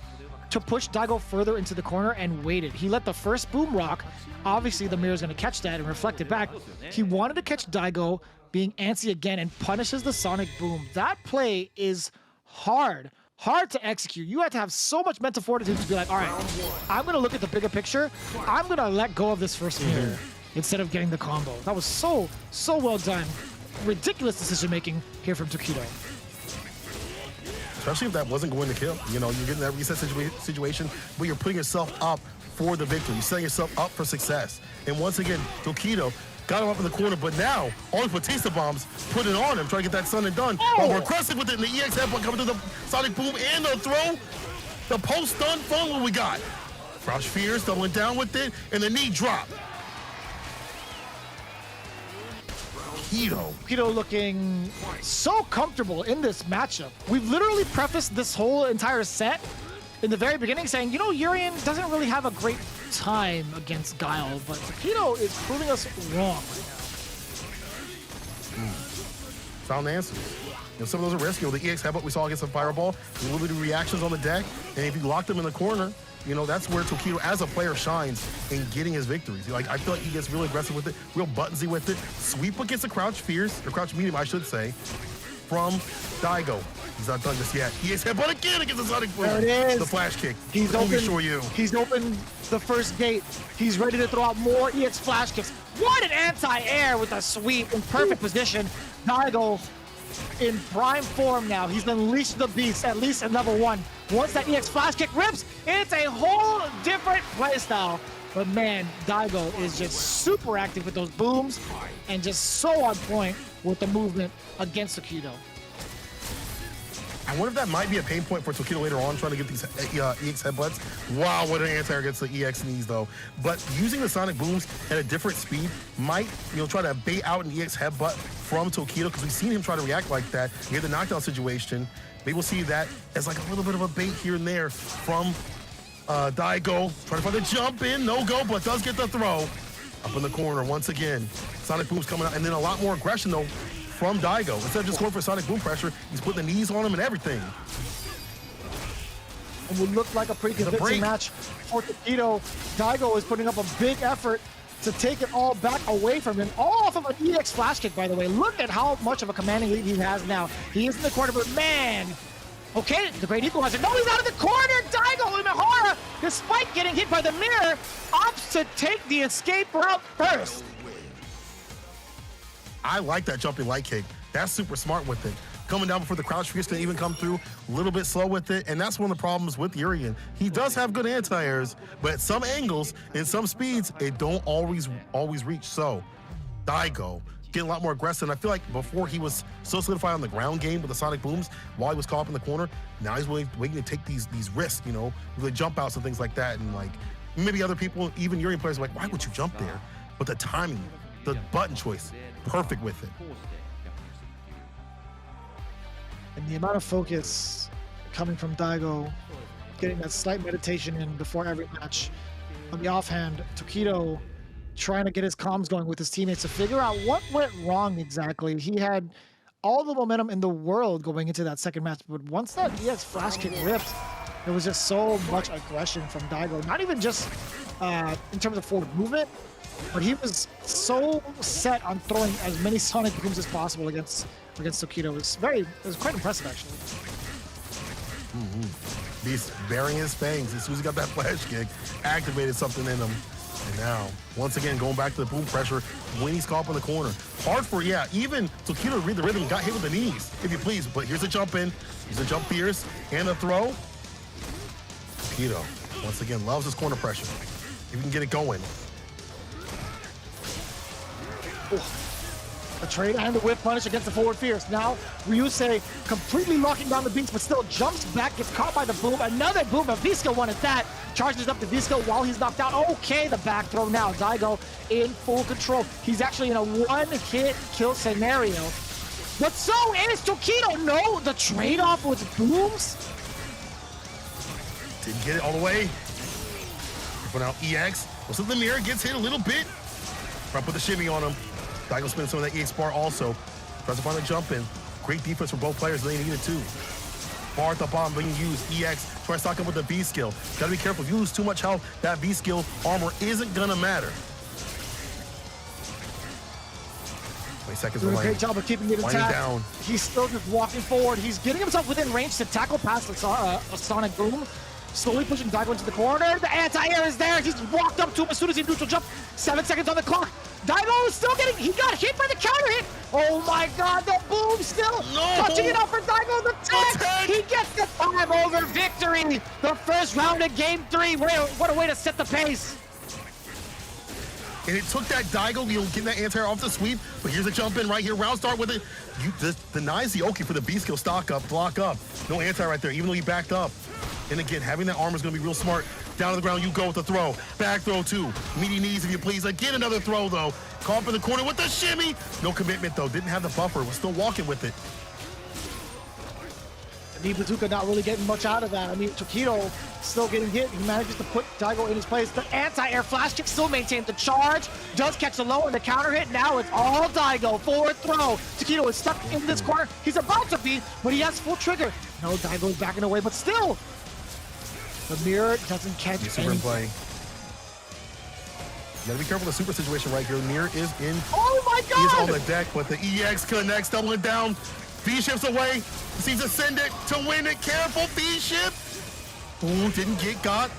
to push Daigo further into the corner and waited. He let the first boom rock. Obviously, the mirror is going to catch that and reflect it back. He wanted to catch Daigo being antsy again and punishes the Sonic Boom. That play is hard to execute. You have to have so much mental fortitude to be like, all right, I'm going to look at the bigger picture. I'm going to let go of this first mirror instead of getting the combo. That was so well done. Ridiculous decision-making here from Takedo. Especially if that wasn't going to kill. You're getting that reset situation where you're putting yourself up for the victory. You're setting yourself up for success. And once again, Takedo got him up in the corner, but now all the Batista bombs put it on him, trying to get that sun and done. While we're aggressive with it in the EX headbutt coming to the Sonic Boom and the throw. The post-stun fun, what we got? Crouch Fears doubling down with it, and the knee drop. Takedo looking so comfortable in this matchup. We've literally prefaced this whole entire set in the very beginning saying, Urian doesn't really have a great time against Guile, but Takedo is proving us wrong. Found the answers. Some of those are risky. The EX headbutt we saw against the Fireball, a little bit of reactions on the deck, and if you lock them in the corner, that's where Takedo as a player shines in getting his victories. I feel like he gets really aggressive with it, real buttonsy with it. Sweep against the crouch fierce, or crouch medium, I should say, from Daigo. He's not done just yet. EX headbutt again against the Sonic Boom. There it is. The flash kick. He's opened the first gate. He's ready to throw out more EX flash kicks. What an anti-air with a sweep in perfect position. Daigo in prime form now. He's unleashed the beast, at least at level 1. Once that EX flash kick rips, it's a whole different playstyle. But man, Daigo is just super active with those booms and just so on point with the movement against Tokido. I wonder if that might be a pain point for Tokido later on, trying to get these EX headbutts. Wow, what an anti-air against the EX knees though. But using the sonic booms at a different speed might, try to bait out an EX headbutt from Tokido, because we've seen him try to react like that. You get the knockdown situation. Maybe we'll see that as like a little bit of a bait here and there from Daigo. Trying to find the jump in, no go, but does get the throw. Up in the corner once again. Sonic booms coming out, and then a lot more aggression though from Daigo. Instead of just going for sonic boom pressure, he's putting the knees on him and everything. It would look like a pretty convincing match for Tokido. Daigo is putting up a big effort to take it all back away from him. All off of an EX flash kick, by the way. Look at how much of a commanding lead he has now. He is in the corner, but man, okay, the great equalizer. No, he's out of the corner. Daigo Imahara, despite getting hit by the mirror, opts to take the escape route first. I like that jumping light kick. That's super smart with it. Coming down before the crouch fierce can even come through, a little bit slow with it, and that's one of the problems with Urian. He does have good anti-airs, but at some angles, in some speeds, it don't always reach. So, Daigo getting a lot more aggressive. And I feel like before he was so solidified on the ground game with the sonic booms, while he was caught up in the corner, now he's waiting to take these risks, with the jump outs and things like that. And like maybe other people, even Urian players, are like, why would you jump there? But the timing, the button choice, perfect with it. And the amount of focus coming from Daigo, getting that slight meditation in before every match. On the offhand, Tokido trying to get his comms going with his teammates to figure out what went wrong exactly. He had all the momentum in the world going into that second match, but once that EX flash kick ripped, there was just so much aggression from Daigo. Not even just in terms of forward movement, but he was so set on throwing as many sonic booms as possible against Tokido. It was quite impressive, actually. He's burying his fangs. As soon as he got that flash kick, activated something in him. And now, once again, going back to the boom pressure when he's caught up in the corner. Hard for, even Tokido to read the rhythm, got hit with the knees, if you please. But here's a jump in, here's a jump fierce, and a throw. Tokido, once again, loves his corner pressure. If you can get it going. The trade and the whip punish against the forward fierce. Now, Ryusei completely locking down the beats, but still jumps back, gets caught by the boom. Another boom, but V-Skill wanted that. Charges up the V-Skill while he's knocked out. Okay, the back throw now. Daigo in full control. He's actually in a one-hit kill scenario. But so is Tokido. No, the trade-off with booms. Didn't get it all the way. But now EX, looks like the mirror gets hit a little bit. Try to put the shimmy on him. Daigo spinning some of that EX bar also. Tries to find a jump in. Great defense for both players. They needed too. Bar at the bottom being used. EX tries to stock up with the B skill. Gotta be careful. If you lose too much health, that B skill armor isn't gonna matter. 20 seconds Doing a remaining. great job of keeping it intact. Down. He's still just walking forward. He's getting himself within range to tackle past a sonic boom. Slowly pushing Daigo into the corner. The anti-air is there. He's walked up to him as soon as he neutral jump. 7 seconds on the clock. Daigo is still getting, he got hit by the counter hit. Oh my God, the boom still touching it up for Daigo. The tag. He gets the 5-over victory. The first round of game 3. What a way to set the pace. And it took that Daigo, getting that anti-air off the sweep, but here's a jump in right here. Round start with it. Denies the Oki for the B skill stock up, block up. No anti right there, even though he backed up. And again, having that armor is going to be real smart. Down to the ground, you go with the throw. Back throw, too. Meaty knees, if you please. Again, another throw, though. Caught up in the corner with the shimmy. No commitment, though. Didn't have the buffer. Was still walking with it. Knee bazooka not really getting much out of that. I mean, Tokido still getting hit. He manages to put Daigo in his place. The anti-air flash kick still maintains the charge. Does catch the low and the counter hit. Now it's all Daigo. Forward throw. Tokido is stuck in this corner. He's about to be, but he has full trigger. No, Daigo's backing away, but still. The mirror doesn't catch super play. You gotta be careful of the super situation right here. The mirror is in. Oh my God! He's on the deck, but the EX connects, doubling down. V-shifts away. Sees Ascendant to win it. Careful, V-shift. Ooh, didn't get got.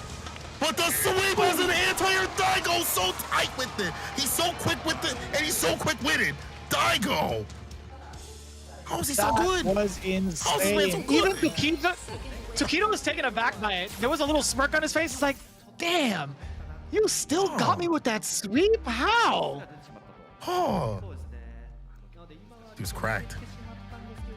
But the sweep has an anti-air. Daigo so tight with it. He's so quick with it, and he's so quick-witted. Daigo. How is he so That good? was How is this man so insane. good? Even Taquito was taken aback by it. There was a little smirk on his face. It's like, damn, you still got me with that sweep? How? Oh. He's cracked.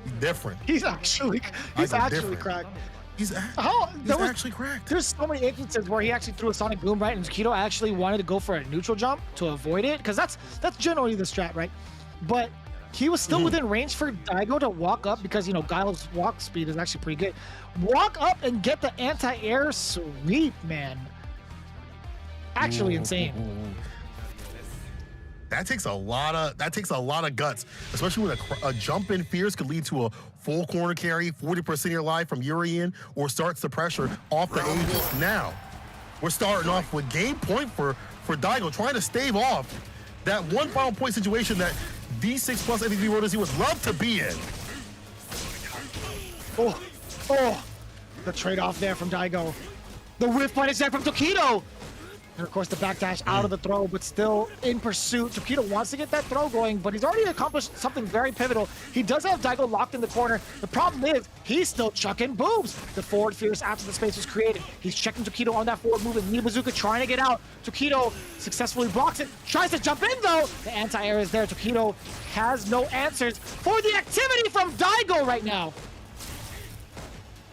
He's different. He's actually different. cracked. He's actually cracked. There's so many instances where he actually threw a Sonic Boom, right? And Taquito actually wanted to go for a neutral jump to avoid it, because that's generally the strat, right? But he was still within range for Daigo to walk up, because, you know, Guile's walk speed is actually pretty good. Walk up and get the anti-air sweep, man. Actually insane. That takes a lot of guts, especially when a jump in fierce could lead to a full corner carry, 40% of your life from Urian, or starts the pressure off the Aegis. Now, we're starting off with game point for Daigo, trying to stave off that one final point situation that D6 plus FAV Rotozy would love to be in. Oh, the trade-off there from Daigo. The whiff punish there from Taquito. And of course the backdash out of the throw, but still in pursuit. Taquito wants to get that throw going, but he's already accomplished something very pivotal. He does have Daigo locked in the corner. The problem is he's still chucking booms. The forward fierce after the space was created. He's checking Taquito on that forward move, and Knee Bazooka trying to get out. Taquito successfully blocks it, tries to jump in though. The anti-air is there. Taquito has no answers for the activity from Daigo right now.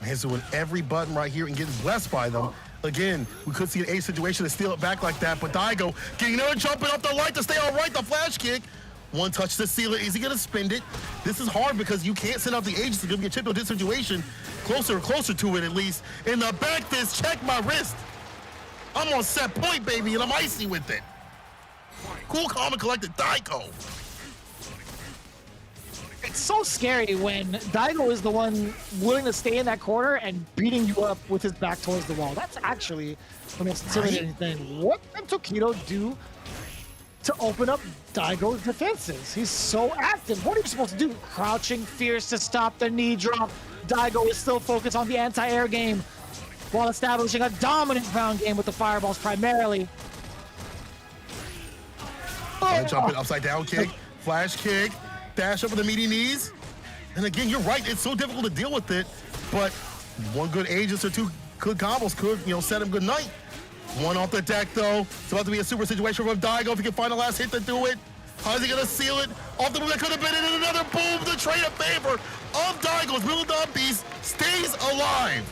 He's doing every button right here and getting blessed by them. Again, we could see an ace situation to steal it back like that, but Daigo getting there and jumping up the light to stay all right, the flash kick. One touch to seal it. Is he gonna spend it? This is hard because you can't send out the Aegis to give me a chip to this situation. Closer and closer to it at least. In the back fist, check my wrist. I'm on set point, baby, and I'm icy with it. Cool, calm, and collected Daigo. It's so scary when Daigo is the one willing to stay in that corner and beating you up with his back towards the wall. That's actually the most intimidating thing. What can Taquito do to open up Daigo's defenses? He's so active. What are you supposed to do? Crouching fierce to stop the knee drop. Daigo is still focused on the anti-air game while establishing a dominant ground game with the fireballs primarily. Jumping upside down kick, flash kick. Dash over the meaty knees. And again, you're right, it's so difficult to deal with it, but one good Aegis or two good combos could, you know, set him good night. One off the deck though. It's about to be a super situation from Daigo if he can find the last hit to do it. How is he gonna seal it? Off the move that could have been in, and another boom to trade in favor of Daigo's Milodon Beast stays alive.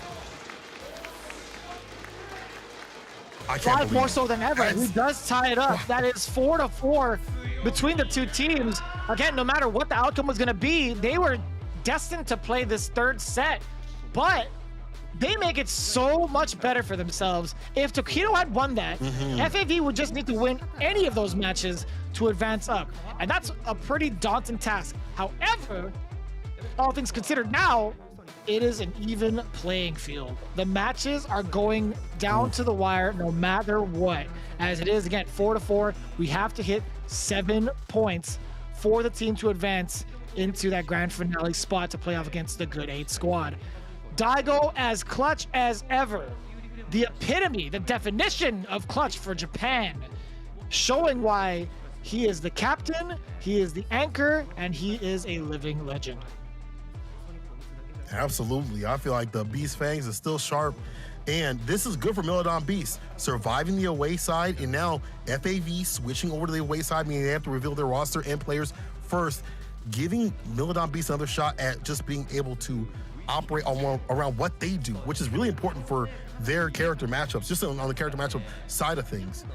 I can't believe More it. so than ever. He does tie it up. That is 4-4 between the two teams. Again, no matter what the outcome was going to be, they were destined to play this third set. But they make it so much better for themselves. If Taquito had won that, FAV would just need to win any of those matches to advance up. And that's a pretty daunting task. However, all things considered now, it is an even playing field. The matches are going down to the wire no matter what. As it is, again, 4-4, we have to hit 7 points for the team to advance into that grand finale spot to play off against the Good 8 squad. Daigo as clutch as ever. The epitome, the definition of clutch for Japan. Showing why he is the captain, he is the anchor, and he is a living legend. Absolutely. I feel like the Beast Fangs is still sharp, and this is good for Milodon Beast. Surviving the away side, and now FAV switching over to the away side, meaning they have to reveal their roster and players first, giving Milodon Beast another shot at just being able to operate around what they do, which is really important for their character matchups, just on the character matchup side of things.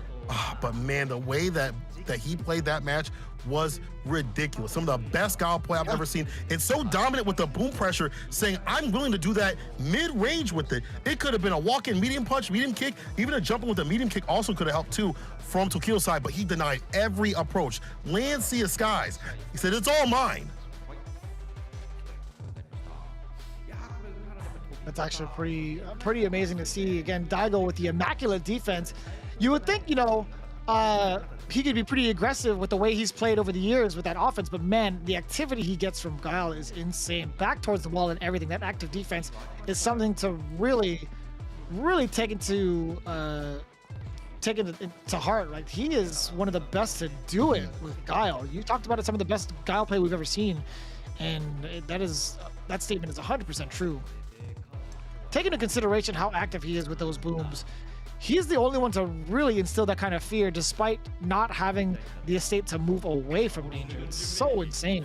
But man, the way that he played that match was ridiculous. Some of the best Guile play I've ever seen. It's so dominant with the boom pressure, saying, I'm willing to do that mid-range with it. It could have been a walk-in medium punch, medium kick, even a jumping with a medium kick also could have helped too from Taquito's side, but he denied every approach. Land, sea, or skies. He said, it's all mine. That's actually pretty amazing to see. Again, Daigo with the immaculate defense. You would think, you know, he could be pretty aggressive with the way he's played over the years with that offense, but man, the activity he gets from Guile is insane. Back towards the wall and everything. That active defense is something to really take into heart. Like, he is one of the best to do it with Guile. You talked about it, some of the best Guile play we've ever seen And that statement is 100% true. Taking into consideration how active he is with those booms, he's the only one to really instill that kind of fear despite not having the estate to move away from danger. It's so insane.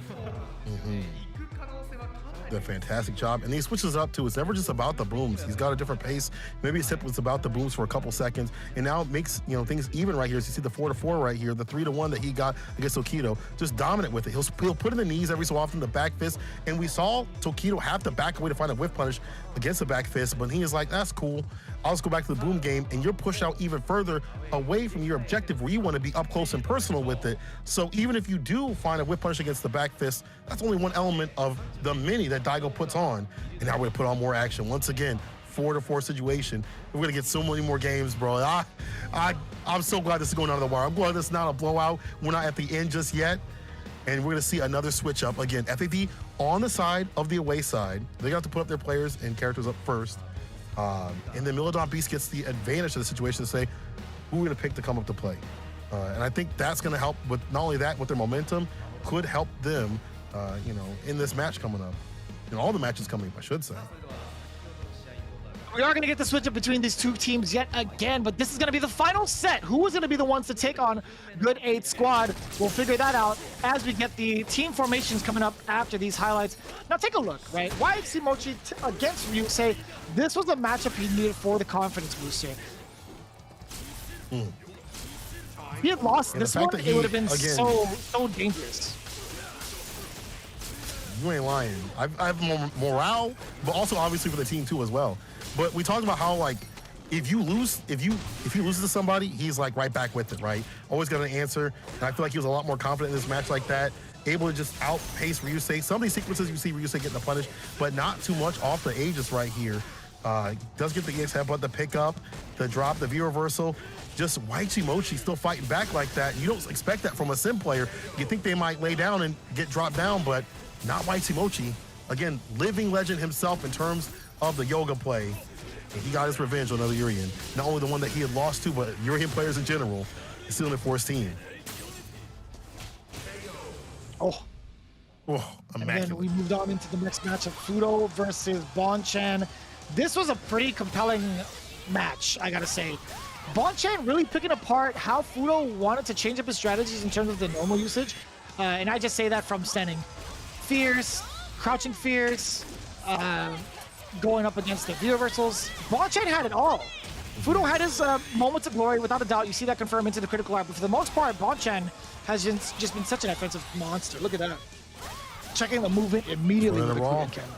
Did a fantastic job, and he switches up to it's never just about the booms. He's got a different pace. Maybe it's about the booms for a couple seconds, and now it makes things even right here. So you see the 4-4 right here, the 3-1 that he got against Tokido, just dominant with it. He'll put in the knees every so often, the back fist, and we saw Tokido have to back away to find a whiff punish against the back fist, but he is like, that's cool. I'll just go back to the boom game, and you're pushed out even further away from your objective where you want to be up close and personal with it. So even if you do find a whip punish against the back fist, that's only one element of the many that Daigo puts on. And now we're going to put on more action. Once again, 4-4 situation. We're going to get so many more games, bro. I'm so glad this is going out of the wire. I'm glad this is not a blowout. We're not at the end just yet. And we're going to see another switch up. Again, FAV on the side of the away side. They got to put up their players and characters up first. And then Milodon Beast gets the advantage of the situation to say, who we're going to pick to come up to play. And I think that's going to help with not only that, with their momentum, could help them, in this match coming up. All the matches coming up, I should say. We are going to get the switch up between these two teams yet again, but this is going to be the final set. Who is going to be the ones to take on Good 8 Squad? We'll figure that out as we get the team formations coming up after these highlights. Now take a look, right? YHC Mochi against Ryusei. This was the matchup he needed for the confidence booster. If he had lost this one, it would have been so dangerous. You ain't lying. I have more morale, but also obviously for the team too as well. But we talked about how, like, if he loses to somebody, he's like right back with it, right? Always got an answer. And I feel like he was a lot more confident in this match like that, able to just outpace Ryusei. Some of these sequences you see Ryusei getting the punish, but not too much off the Aegis right here. Does get the EX headbutt, the pickup, the drop, the V reversal. Just Waichi Mochi still fighting back like that. You don't expect that from a Sim player. You think they might lay down and get dropped down, but not Waichi Mochi. Again, living legend himself in terms of the yoga play. And he got his revenge on another Urian. Not only the one that he had lost to, but Urian players in general. He's still in it for his team. Oh, immaculate. And then we moved on into the next match of Fudo versus Bonchan. This was a pretty compelling match, I gotta say. Bonchan really picking apart how Fudo wanted to change up his strategies in terms of the normal usage. And I just say that from standing fierce, crouching fierce, going up against the V-reversals. Bonchan had it all. Fudo had his moments of glory, without a doubt. You see that confirm into the critical art, but for the most part, Bonchan has just been such an offensive monster. Look at that. Checking the movement immediately with the Korean camera.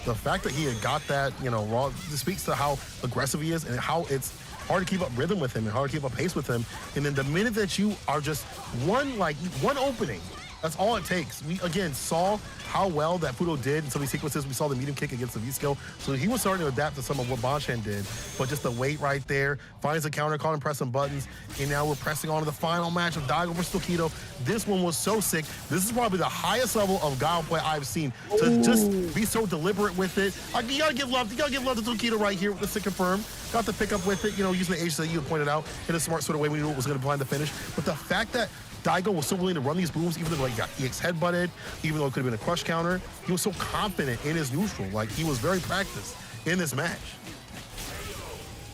The fact that he had got that, raw, this speaks to how aggressive he is and how it's hard to keep up rhythm with him and hard to keep up pace with him. And then the minute that you are just one opening, that's all it takes. We, again, saw how well that Fudo did in some of these sequences. We saw the medium kick against the V-skill. So he was starting to adapt to some of what Bonchan did. But just the weight right there, finds a counter, caught him pressing buttons. And now we're pressing on to the final match of Daigo versus Tokido. This one was so sick. This is probably the highest level of Guile play I've seen. To just be so deliberate with it. Like, you gotta give love. You gotta give love to Tokido right here. Just to confirm. Got to pick up with it, using the Aegis that you pointed out in a smart sort of way. We knew it was going to blind the finish. But the fact that Daigo was so willing to run these booms, even though he got EX headbutted, even though it could have been a crush counter, he was so confident in his neutral. Like, he was very practiced in this match.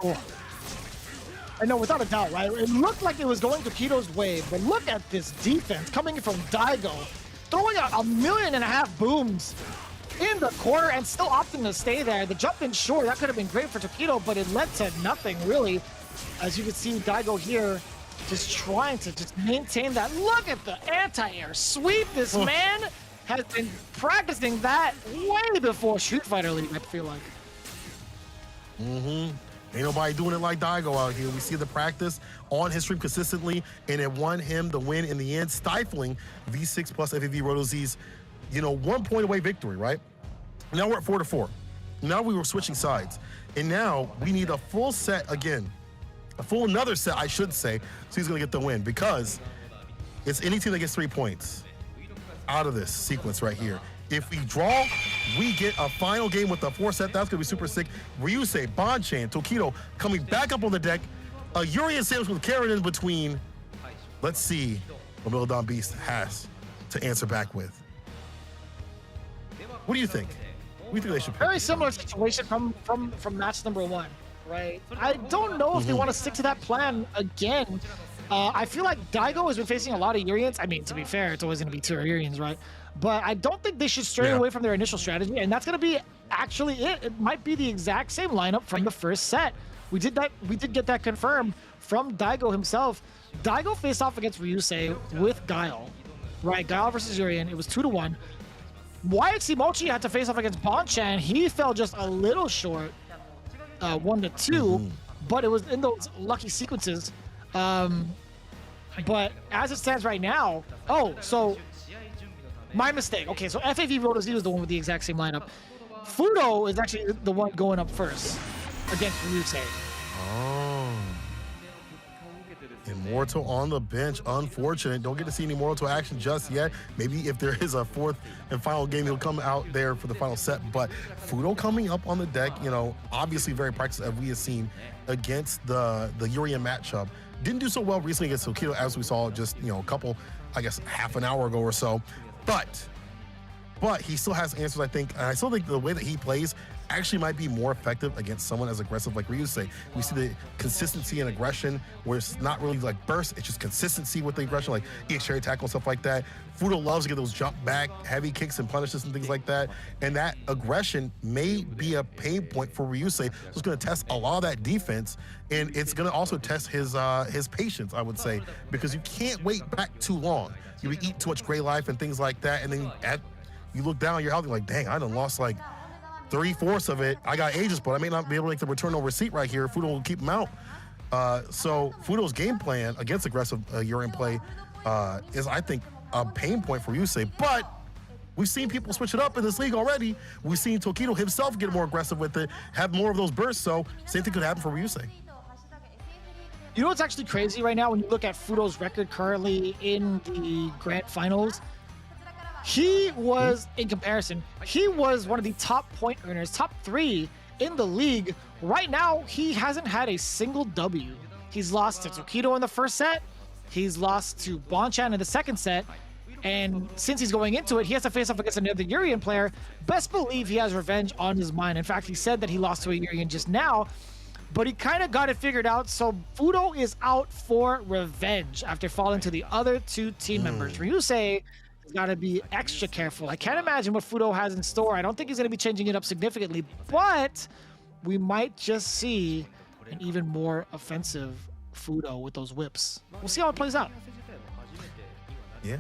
Oh. I know, without a doubt, right? It looked like it was going Tokido's way, but look at this defense coming from Daigo, throwing out 1.5 million booms in the corner and still opting to stay there. The jump in short, that could have been great for Tokido, but it led to nothing, really. As you can see, Daigo here just trying to just maintain that. Look at the anti-air sweep. This man has been practicing that way before Street Fighter League, I feel like. Ain't nobody doing it like Daigo out here. We see the practice on his stream consistently, and it won him the win in the end, stifling V6 plus FAV Roto Z's, 1 point away victory, right? Now we're at 4-4. Now we were switching sides. And now we need a full set again. Another set, I should say, so he's gonna get the win, because it's any team that gets 3 points out of this sequence right here. If we draw, we get a final game with a 4-set. That's gonna be super sick. Ryusei, Bonchan, Tokido coming back up on the deck. A Urian sandwich with Karen in between. Let's see what Milodon Beast has to answer back with. What do you think? What do you think they should pick? Very similar situation from match number 1, right? I don't know if they want to stick to that plan again. I feel like Daigo has been facing a lot of Urians. I mean, to be fair, it's always going to be 2 Urians, right? But I don't think they should stray away from their initial strategy, and that's going to be actually it. It might be the exact same lineup from the first set. We did get that confirmed from Daigo himself. Daigo faced off against Ryusei with Guile, right? Guile versus Urian. It was 2-1. YXC Mochi had to face off against Bonchan. He fell just a little short, 1-2, but it was in those lucky sequences. But as it stands right now, so my mistake. Okay, so FAV Roto Z was the one with the exact same lineup. Fudo is actually the one going up first against Ryusei. Oh. Immortal on the bench. Unfortunate. Don't get to see any Immortal action just yet. Maybe if there is a 4th and final game, he'll come out there for the final set. But Fudo coming up on the deck, you know, obviously very practiced as we have seen against the Urian matchup. Didn't do so well recently against Tokido, as we saw just, you know, a couple, I guess, half an hour ago or so. But he still has answers, I think. And I still think the way that he plays actually might be more effective against someone as aggressive like Ryusei. We see the consistency and aggression where it's not really like burst, it's just consistency with the aggression, like EX tackle and stuff like that. Fudo loves to get those jump back, heavy kicks and punishes and things like that. And that aggression may be a pain point for Ryusei. So it's going to test a lot of that defense, and it's going to also test his patience, I would say, because you can't wait back too long. You would eat too much gray life and things like that, and then you look down, you're out, you're like, dang, I done lost like 3/4 of it. I got Aegis, but I may not be able to make the return no receipt right here. Fudo will keep him out. So Fudo's game plan against aggressive Urian play is, I think, a pain point for Ryusei. But we've seen people switch it up in this league already. We've seen Tokido himself get more aggressive with it, have more of those bursts. So same thing could happen for Ryusei. You know what's actually crazy right now when you look at Fudo's record currently in the Grand Finals? He was, in comparison, he was one of the top point earners, top 3 in the league. Right now, he hasn't had a single W. He's lost to Tokido in the first set. He's lost to Bonchan in the second set. And since he's going into it, he has to face off against another Urian player. Best believe he has revenge on his mind. In fact, he said that he lost to a Urian just now, but he kind of got it figured out. So Fudo is out for revenge after falling to the other 2 team members. Ryusei has got to be extra careful. I can't imagine what Fudo has in store. I don't think he's going to be changing it up significantly, but we might just see an even more offensive Fudo with those whips. We'll see how it plays out. Yeah.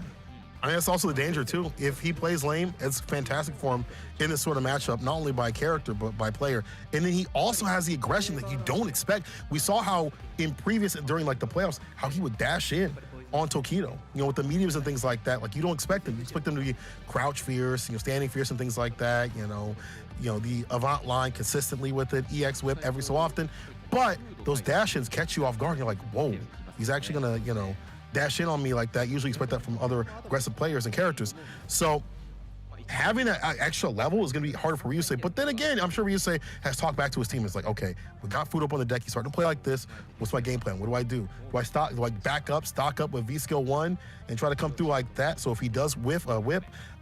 I mean, that's also the danger, too. If he plays lame, it's fantastic for him in this sort of matchup, not only by character, but by player. And then he also has the aggression that you don't expect. We saw how in previous, during like the playoffs, how he would dash in on Tokido, you know, with the mediums and things like that. Like, you don't expect them. You expect them to be crouch fierce, you know, standing fierce and things like that, you know, the avant line consistently with it, EX whip every so often. But those dash-ins catch you off guard. You're like, whoa, he's actually going to, you know, dash in on me like that. Usually expect that from other aggressive players and characters. So having that extra level is going to be harder for Ryusei. But then again, I'm sure Ryusei has talked back to his team. It's like, okay, we got Fudo up on the deck. He's starting to play like this. What's my game plan? What do I do? Do I back up, stock up with V-Skill 1 and try to come through like that? So if he does whip,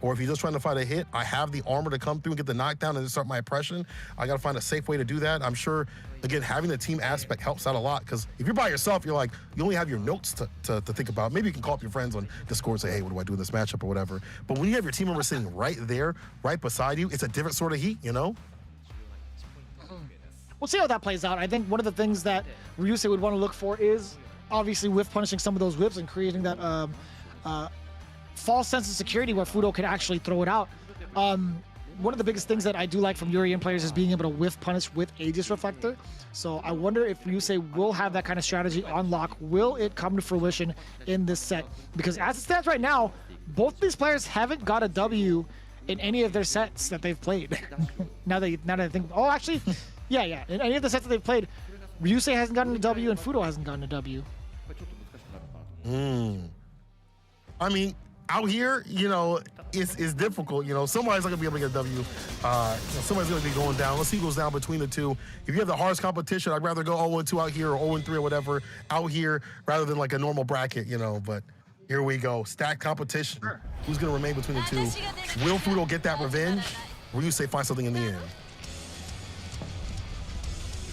or if he's just trying to find a hit, I have the armor to come through and get the knockdown and start my oppression. I got to find a safe way to do that. I'm sure, again, having the team aspect helps out a lot, because if you're by yourself, you're like, you only have your notes to think about. Maybe you can call up your friends on Discord and say, hey, what do I do in this matchup or whatever. But when you have your team member sitting right there, right beside you, it's a different sort of heat, you know? We'll see how that plays out. I think one of the things that Ryusei would want to look for is obviously whiff punishing some of those whips and creating that false sense of security where Fudo can actually throw it out. One of the biggest things that I do like from Urian players is being able to whiff punish with Aegis Reflector. So I wonder if Ryusei will have that kind of strategy on lock. Will it come to fruition in this set? Because as it stands right now, both these players haven't got a W in any of their sets that they've played. now that I think, oh, actually, yeah. In any of the sets that they've played, Ryusei hasn't gotten a W and Fudo hasn't gotten a W. I mean, out here, you know, it's difficult. You know, somebody's not gonna be able to get a W. You know, somebody's gonna be going down. Let's see who goes down between the two. If you have the hardest competition, I'd rather go 0-2 out here or 0-3 or whatever out here rather than like a normal bracket, you know. But here we go, stacked competition. Who's gonna remain between the two? Will Fudo get that revenge? Ryusei finds something in the end.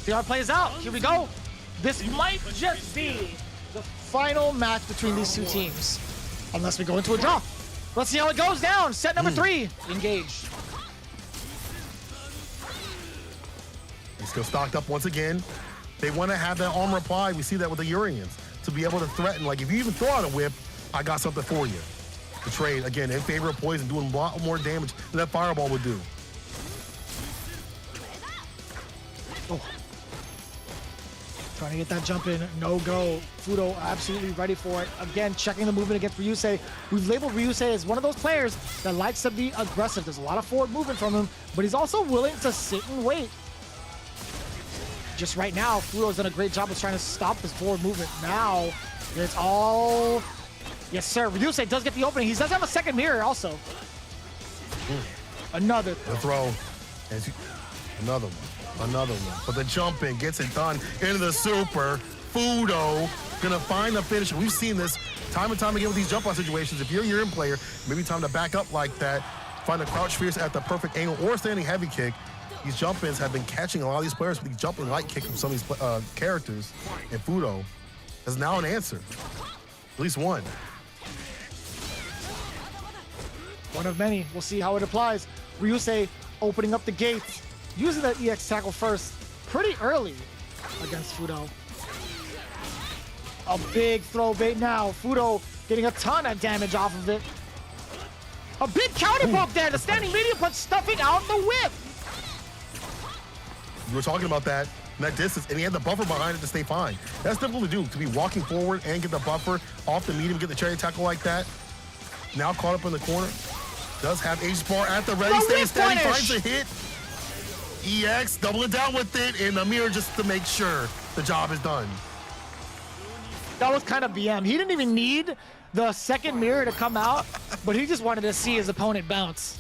See how it plays out. Here we go. This might just be the final match between these two teams, unless we go into a draw. Let's see how it goes down. Set number 3, engaged. He's still stocked up once again. They want to have that armor applied. We see that with the Urians to be able to threaten. Like, if you even throw out a whip, I got something for you. The trade, again, in favor of poison, doing a lot more damage than that fireball would do. Oh. Trying to get that jump in, no go. Fudo absolutely ready for it. Again, checking the movement against Ryusei. We've labeled Ryusei as one of those players that likes to be aggressive. There's a lot of forward movement from him, but he's also willing to sit and wait. Just right now, Fudo's done a great job of trying to stop his forward movement. Now, it's all... Yes, sir. Ryusei does get the opening. He does have a second mirror also. Another throw. The throw. Another one. Another one. But the jump in gets it done into the super. Fudo gonna find the finish. We've seen this time and time again with these jump out situations. If you're a Urian player, maybe time to back up like that, find a crouch fierce at the perfect angle or standing heavy kick. These jump ins have been catching a lot of these players with these jumping light kick from some of these characters. And Fudo is now an answer. At least one. One of many. We'll see how it applies. Ryusei opening up the gates, using that EX tackle first pretty early against Fudo. A big throw bait now. Fudo getting a ton of damage off of it. A big counter poke there. The standing medium punch stuffing out the whip. You were talking about that distance, and he had the buffer behind it to stay fine. That's difficult to do, to be walking forward and get the buffer off the medium, get the cherry tackle like that. Now caught up in the corner. Does have Aegis bar at the ready. Stays steady, finds a hit. EX doubling down with it in the mirror just to make sure the job is done. That was kind of BM. He didn't even need the second mirror to come out, but he just wanted to see his opponent bounce.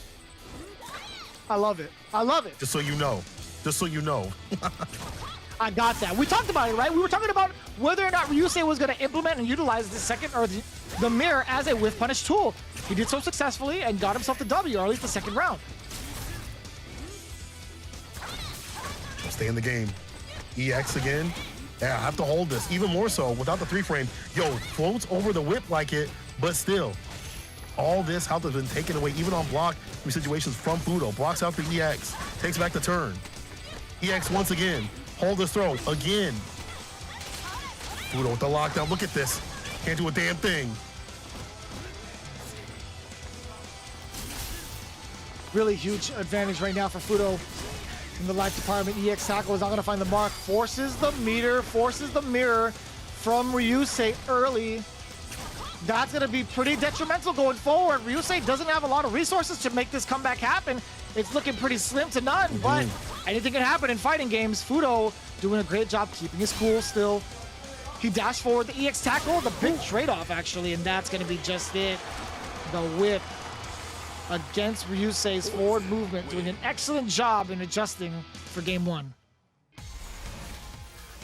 I love it. I love it. Just so you know. Just so you know. I got that. We talked about it, right? We were talking about whether or not Ryusei was going to implement and utilize the second or the mirror as a whiff punish tool. He did so successfully and got himself the W, or at least the second round. Stay in the game. EX again. Yeah, I have to hold this. Even more so without the 3-frame. Yo, floats over the whip like it, but still. All this health has been taken away, even on block situations from Fudo. Blocks out the EX. Takes back the turn. EX once again. Hold this throw again. Fudo with the lockdown. Look at this. Can't do a damn thing. Really huge advantage right now for Fudo in the life department. EX tackle is not going to find the mark. Forces the meter, forces the mirror from Ryusei early. That's going to be pretty detrimental going forward. Ryusei doesn't have a lot of resources to make this comeback happen. It's looking pretty slim to none, but anything can happen in fighting games. Fudo doing a great job keeping his cool still. He dashed forward the EX tackle, the big trade-off actually, and that's going to be just it. The whip against Ryusei's forward movement, doing an excellent job in adjusting for game one.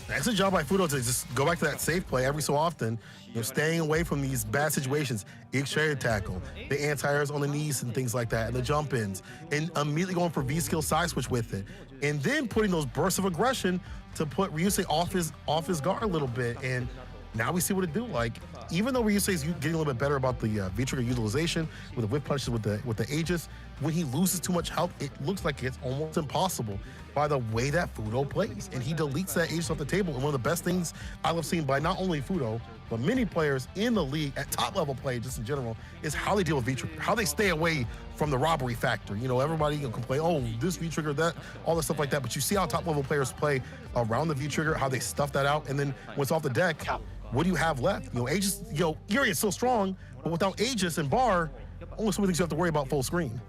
Excellent job by Fudo to just go back to that safe play every so often, you know, staying away from these bad situations. X-ray tackle, the anti-airs on the knees and things like that, and the jump-ins, and immediately going for V-skill side switch with it, and then putting those bursts of aggression to put Ryusei off his guard a little bit. And now we see what it do. Like, even though Ryusei is getting a little bit better about the V-trigger utilization with the whip punches with the Aegis, when he loses too much health, it looks like it's almost impossible by the way that Fudo plays. And he deletes that Aegis off the table. And one of the best things I love seeing by not only Fudo, but many players in the league at top level play just in general, is how they deal with V-trigger, how they stay away from the robbery factor. You know, everybody can complain, oh, this V-trigger, that, all this stuff like that. But you see how top level players play around the V-trigger, how they stuff that out. And then when it's off the deck, what do you have left? You know, Aegis, Yuri is so strong, but without Aegis and Bar, only so many things you have to worry about full screen.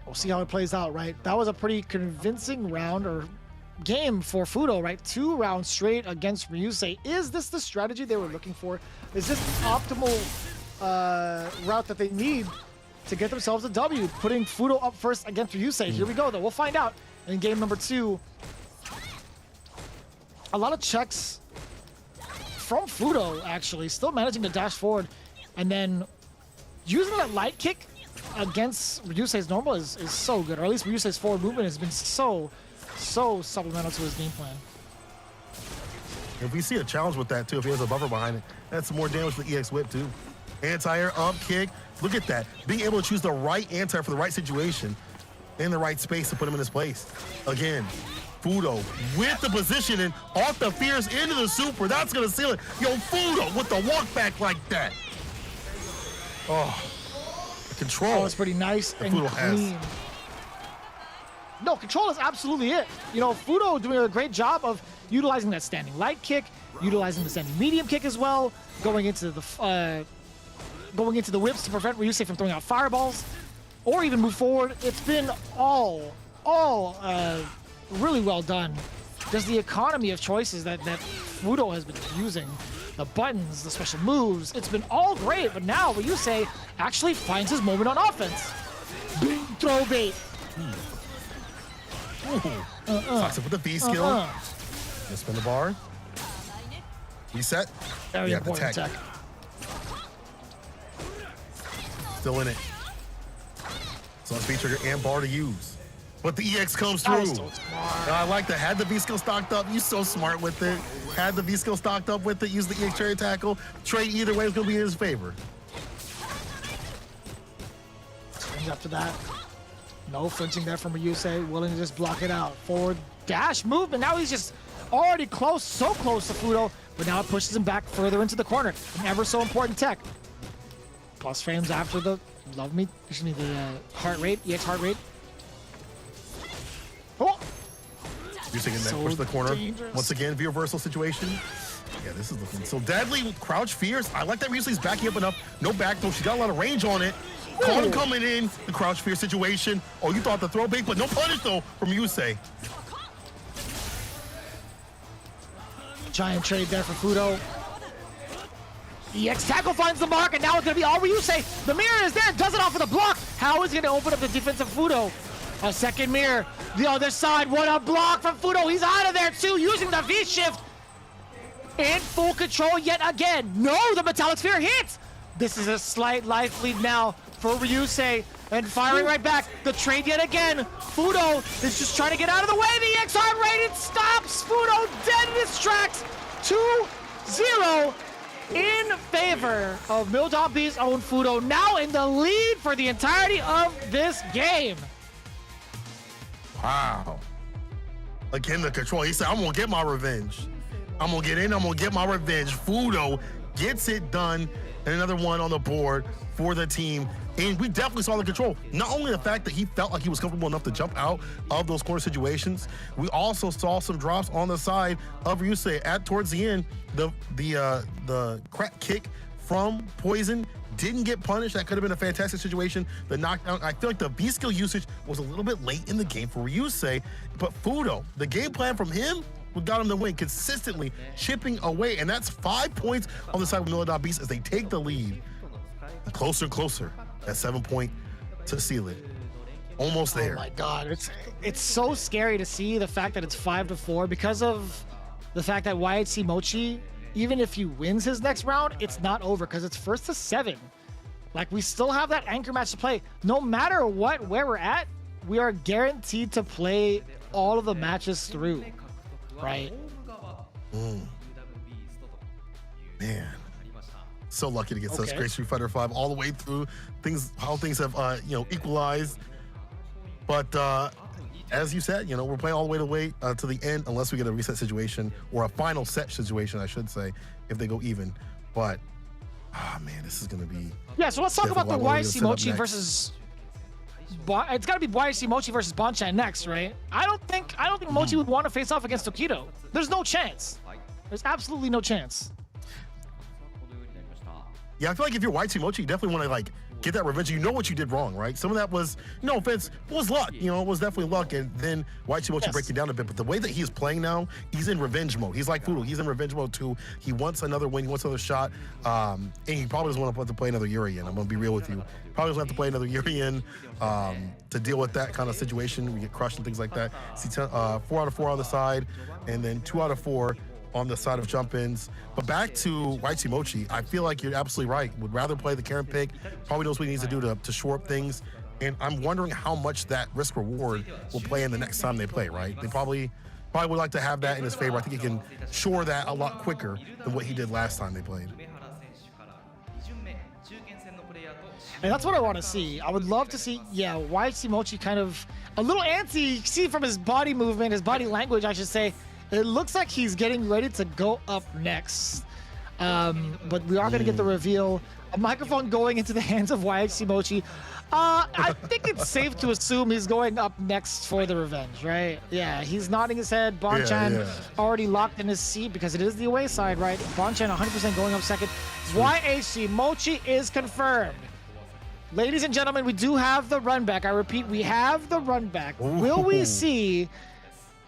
We'll see how it plays out, right? That was a pretty convincing round or game for Fudo, right? 2 rounds straight against Ryusei. Is this the strategy they were looking for? Is this the optimal route that they need to get themselves a W? Putting Fudo up first against Ryusei. Here we go, though. We'll find out in game number 2. A lot of checks from Fudo, actually. Still managing to dash forward and then using that light kick against Ryusei's normal is so good, or at least Ryusei's forward movement has been so supplemental to his game plan. If we see a challenge with that too, if he has a buffer behind it, that's more damage to the EX whip too. Anti-air, up kick. Look at that. Being able to choose the right anti-air for the right situation in the right space to put him in his place. Again, Fudo with the positioning off the fierce into the super. That's gonna seal it. Yo, Fudo with the walk back like that. Oh, the control. Oh, it's pretty nice and Fudo clean. has. No, control is absolutely it. You know, Fudo doing a great job of utilizing that standing light kick, utilizing the standing medium kick as well, going into the whips to prevent Ryusei from throwing out fireballs, or even move forward. It's been all really well done. Just the economy of choices that Fudo has been using, the buttons, the special moves, it's been all great. But now Ryusei actually finds his moment on offense. Big throw bait. Fox up with the V skill. Just spin the bar. Reset. Very Yeah, important tech. Still in it. So it's V trigger and bar to use. But the EX comes That was through. so smart. I like that. Had the V skill stocked up. You so smart with it. Had the V skill stocked up with it. Use the EX trade tackle. Trade either way is going to be in his favor. Swings up to that. No flinching there from Ryusei. Willing to just block it out. Forward dash movement. Now he's just already close, so close to Fudo. But now it pushes him back further into the corner. An ever so important tech. Plus frames after the the heart rate, EX heart rate. Oh! Using it So push the corner. dangerous. Once again, V reversal situation. Yeah, this is looking so deadly with crouch fierce. I like that Ryusei's backing up enough. No back throw. She got a lot of range on it. Caught him coming in. The crouch fierce situation. Oh, you thought the throw bait, but no punish though from Ryusei. Giant trade there for Fudo. EX tackle finds the mark, and now it's going to be all Ryusei. The mirror is there, does it off of the block. How is he going to open up the defensive Fudo? A second mirror. The other side, what a block from Fudo. He's out of there too, using the V-shift. In full control yet again. No, the metallic sphere hits. This is a slight life lead now for Ryusei. And firing right back. The trade yet again. Fudo is just trying to get out of the way. The EX heart rate, it stops Fudo dead in his tracks. 2-0 in favor of Mil.B's own Fudo. Now in the lead for the entirety of this game. Wow. Again, the control. He said, I'm going to get my revenge. I'm going to get in. I'm going to get my revenge. Fudo gets it done. And another one on the board for the team. And we definitely saw the control. Not only the fact that he felt like he was comfortable enough to jump out of those corner situations, we also saw some drops on the side of Ryusei towards the end. The crack kick from Poison didn't get punished. That could have been a fantastic situation. The knockdown, I feel like the B skill usage was a little bit late in the game for Ryusei, but Fudo, the game plan from him, got him to win, consistently chipping away, and that's 5 points on the side of Mil.B as they take the lead. And closer and closer, at 7 point to seal it. Almost there. Oh my God, it's so scary to see the fact that it's 5-4 because of the fact that YHC Mochi, even if he wins his next round, it's not over because it's 1st to 7. Like, we still have that anchor match to play. No matter where we're at, we are guaranteed to play all of the matches through, right? Man, so lucky to get such Okay. great Street Fighter V all the way through. How things have equalized. But as you said, we're playing all the way to the end, unless we get a reset situation or a final set situation, I should say, if they go even. But man, this is gonna be. Yeah, so let's talk about the definitely what we're gonna YHC set up Mochi next. versus. It's got to be YHC Mochi versus Bonchan next, right? I don't think Mochi would want to face off against Tokido. There's no chance. There's absolutely no chance. Yeah, I feel like if you're YT Mochi, you definitely want to get that revenge. You know what you did wrong, right? Some of that was, no offense, was luck. It was definitely luck. And then YT Mochi Yes. break it down a bit. But the way that he is playing now, he's in revenge mode. He's like Fudo. He's in revenge mode too. He wants another win. He wants another shot. And he probably doesn't want to have to play another Urian. I'm going to be real with you. Probably doesn't have to play another Urian to deal with that kind of situation. We get crushed and things like that. See 4 out of 4 on the side, and then 2 out of 4 on the side of jump-ins. But back to YT Mochi, I feel like you're absolutely right. Would rather play the Karen pick, probably knows what he needs to do to shore up things. And I'm wondering how much that risk-reward will play in the next time they play, right? They probably would like to have that in his favor. I think he can shore that a lot quicker than what he did last time they played. And that's what I want to see. I would love to see, yeah, YT Mochi kind of a little antsy. You see from his body movement, his body language, I should say, it looks like he's getting ready to go up next. But we are going to get the reveal. A microphone going into the hands of YT Mochi. I think it's safe to assume he's going up next for the revenge, right? Yeah, he's nodding his head. Bonchan already locked in his seat because it is the away side, right? Bonchan 100% going up second. YT Mochi is confirmed. Ladies and gentlemen, we do have the run back. I repeat, we have the run back. Ooh. Will we see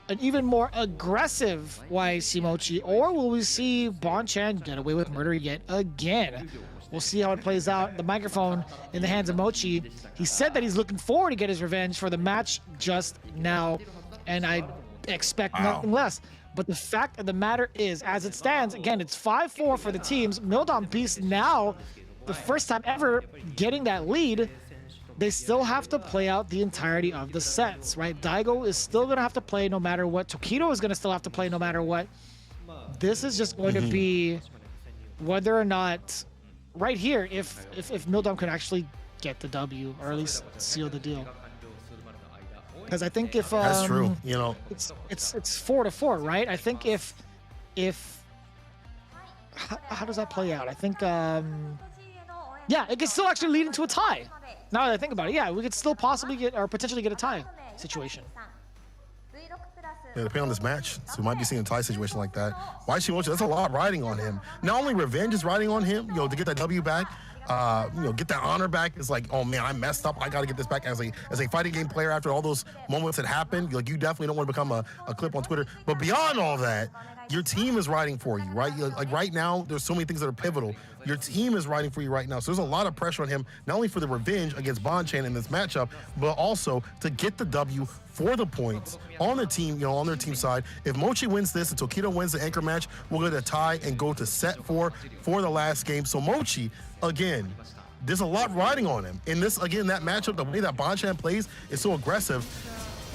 an even more aggressive YT Mochi, or will we see Bonchan get away with murder yet again? We'll see how it plays out. The microphone in the hands of Mochi. He said that he's looking forward to get his revenge for the match just now, and I expect nothing less. But the fact of the matter is, as it stands, again, it's 5-4 for the teams. Mildon Beast now, the first time ever getting that lead. They still have to play out the entirety of the sets, right? Daigo is still going to have to play no matter what. Tokido is going to still have to play no matter what. This is just going to be whether or not, right here, if Mildon could actually get the W, or at least seal the deal. Because I think if that's true, you know, it's 4-4, right? I think if how does that play out? I think yeah, it could still actually lead into a tie. Now that I think about it, yeah, we could still possibly get, or potentially get, a tie situation. Yeah, depending on this match, so we might be seeing a tie situation like that. YT Mochi, that's a lot riding on him. Not only revenge is riding on him, you know, to get that W back, you know, get that honor back. It's like, oh man, I messed up. I got to get this back as a fighting game player after all those moments that happened. Like, you definitely don't want to become a clip on Twitter. But beyond all that, your team is riding for you, right? Like right now, there's so many things that are pivotal. Your team is riding for you right now. So there's a lot of pressure on him, not only for the revenge against Bonchan in this matchup, but also to get the W for the points on the team, you know, on their team side. If Mochi wins this and Tokido wins the anchor match, we'll get a tie and go to set 4 for the last game. So Mochi, again, there's a lot riding on him. In this, again, that matchup, the way that Bonchan plays is so aggressive.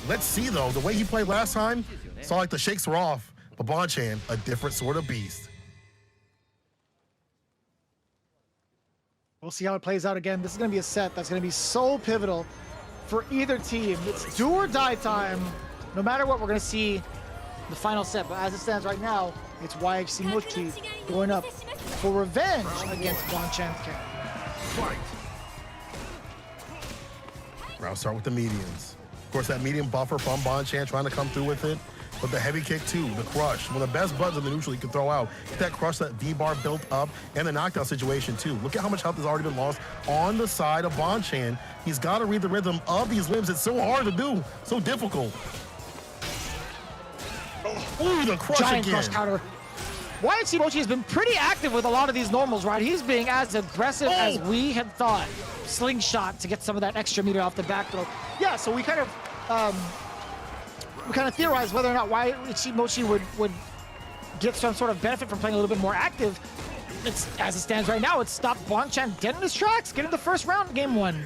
Let's see, though, the way he played last time, saw like the shakes were off, but Bonchan, a different sort of beast. We'll see how it plays out again. This is going to be a set that's going to be so pivotal for either team. It's do or die time. No matter what, we're going to see the final set. But as it stands right now, it's YT Mochi going up for revenge against Bonchan Karen. Fight. I'll start with the mediums. Of course, that medium buffer from Bonchan trying to come through with it. But the heavy kick too, the crush, one of the best buttons in the neutral you can throw out. Get that crush, that V-bar built up, and the knockdown situation too. Look at how much health has already been lost on the side of Bonchan. He's got to read the rhythm of these limbs. It's so hard to do, so difficult. Ooh, the crush Giant again. crush counter. YT Mochi has been pretty active with a lot of these normals, right? He's being as aggressive as we had thought. Slingshot to get some of that extra meter off the back throw. Yeah, so we kind of theorized whether or not YT Mochi would get some sort of benefit from playing a little bit more active. It's, as it stands right now, it's stopped Bonchan dead in his tracks, getting the first round in game 1.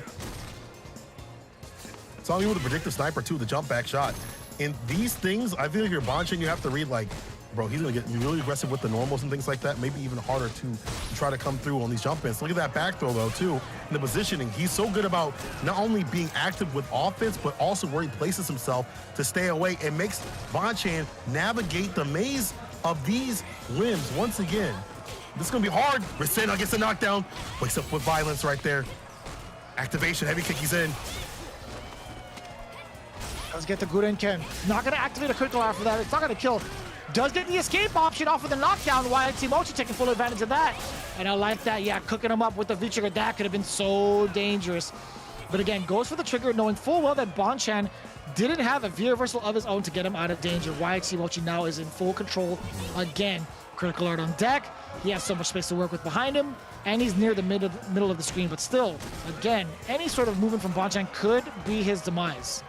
It's all you with the predictive sniper too, the jump back shot. In these things, I feel like you're Bonchan, you have to read like, bro, he's gonna get really aggressive with the normals and things like that. Maybe even harder to try to come through on these jump ins. Look at that back throw though too, and the positioning. He's so good about not only being active with offense, but also where he places himself to stay away. It makes Bonchan navigate the maze of these limbs once again. This is gonna be hard. Resena gets a knockdown, wakes up with violence right there. Activation, heavy kick, he's in. Does get the Gurenken. Not gonna activate a critical after that. It's not gonna kill. Does get the escape option off of the knockdown. YT Mochi taking full advantage of that. And I like that. Yeah, cooking him up with the V-trigger. That could have been so dangerous. But again, goes for the trigger, knowing full well that Bonchan didn't have a V-reversal of his own to get him out of danger. YT Mochi now is in full control again. Critical art on deck. He has so much space to work with behind him. And he's near the middle of the screen. But still, again, any sort of movement from Bonchan could be his demise.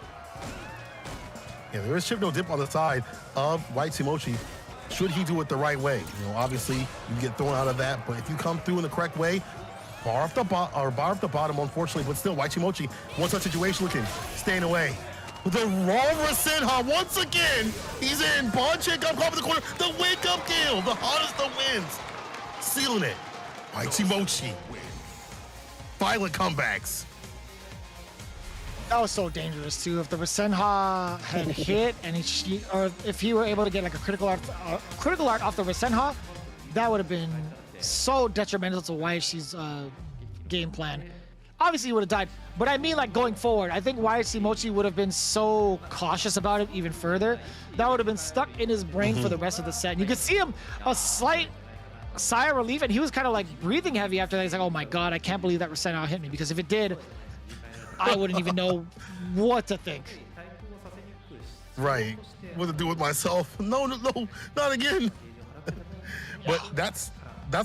Yeah, there is chip no dip on the side of YT Mochi. should he do it the right way? You know, obviously you get thrown out of that, but if you come through in the correct way, bar off the bottom, unfortunately, but still, Waichimochi, one-touch situation looking, staying away. The wrong Rasenha once again. He's in. Boncheck up in the corner. The wake-up kill. The hottest of wins. Sealing it. Waichimochi. Violent comebacks. That was so dangerous too. If the Rasenha had hit and or if he were able to get like a critical art off the Rasenha, that would have been so detrimental to YHC's game plan. Obviously, he would have died, but I mean, like going forward, I think YHC Mochi would have been so cautious about it even further. That would have been stuck in his brain for the rest of the set. And you could see him a slight sigh of relief, and he was kind of like breathing heavy after that. He's like, "Oh my God, I can't believe that Rasenha hit me, because if it did, I wouldn't even know what to think." Right. What to do with myself? No, not again. But that's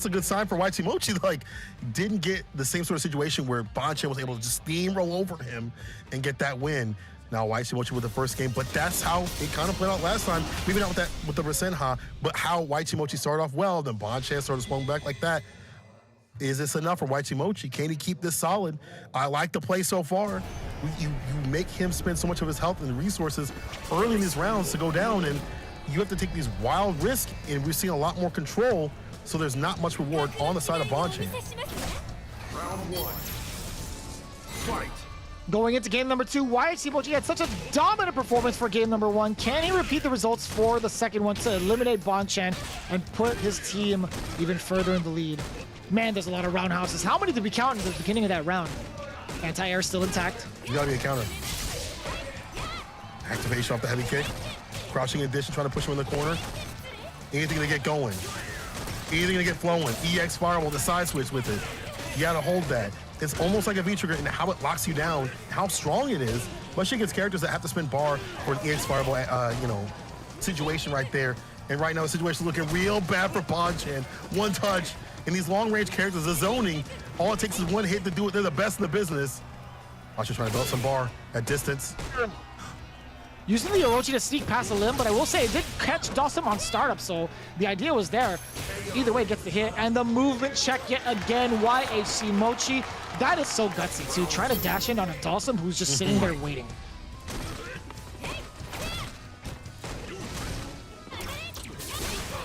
a good sign for Waichimochi. Like, didn't get the same sort of situation where Bonchen was able to just steamroll over him and get that win. Now Waichimochi with the first game, but that's how it kind of played out last time. Maybe not with the Rasenha, but how Waichimochi started off well, then Bonchen sort of swung back like that. Is this enough for Waichimochi? Can he keep this solid? I like the play so far. You make him spend so much of his health and resources early in these rounds to go down, and you have to take these wild risks, and we're seeing a lot more control, so there's not much reward on the side of Bonchen. Round one. Fight. Going into game number 2, YHC Mochi had such a dominant performance for game number 1. Can he repeat the results for the second one to eliminate Bonchen and put his team even further in the lead? Man, there's a lot of roundhouses. How many did we count at the beginning of that round? Anti-air still intact. You gotta be a counter. Activation off the heavy kick. Crouching addition, trying to push him in the corner. Anything to get going. Anything to get flowing. EX Fireball, the side switch with it. You gotta hold that. It's almost like a V-trigger and how it locks you down, how strong it is, especially against characters that have to spend bar for an EX Fireball, situation right there. And right now, the situation is looking real bad for Bonchen. One touch. And these long-range characters, the zoning, all it takes is one hit to do it. They're the best in the business. Usher trying to build some bar at distance. Using the Orochi to sneak past the limb, but I will say it did catch Dawson on startup, so the idea was there. Either way, gets the hit, and the movement check yet again, YHC Mochi. That is so gutsy, too. Try to dash in on a Dawson who's just sitting there waiting.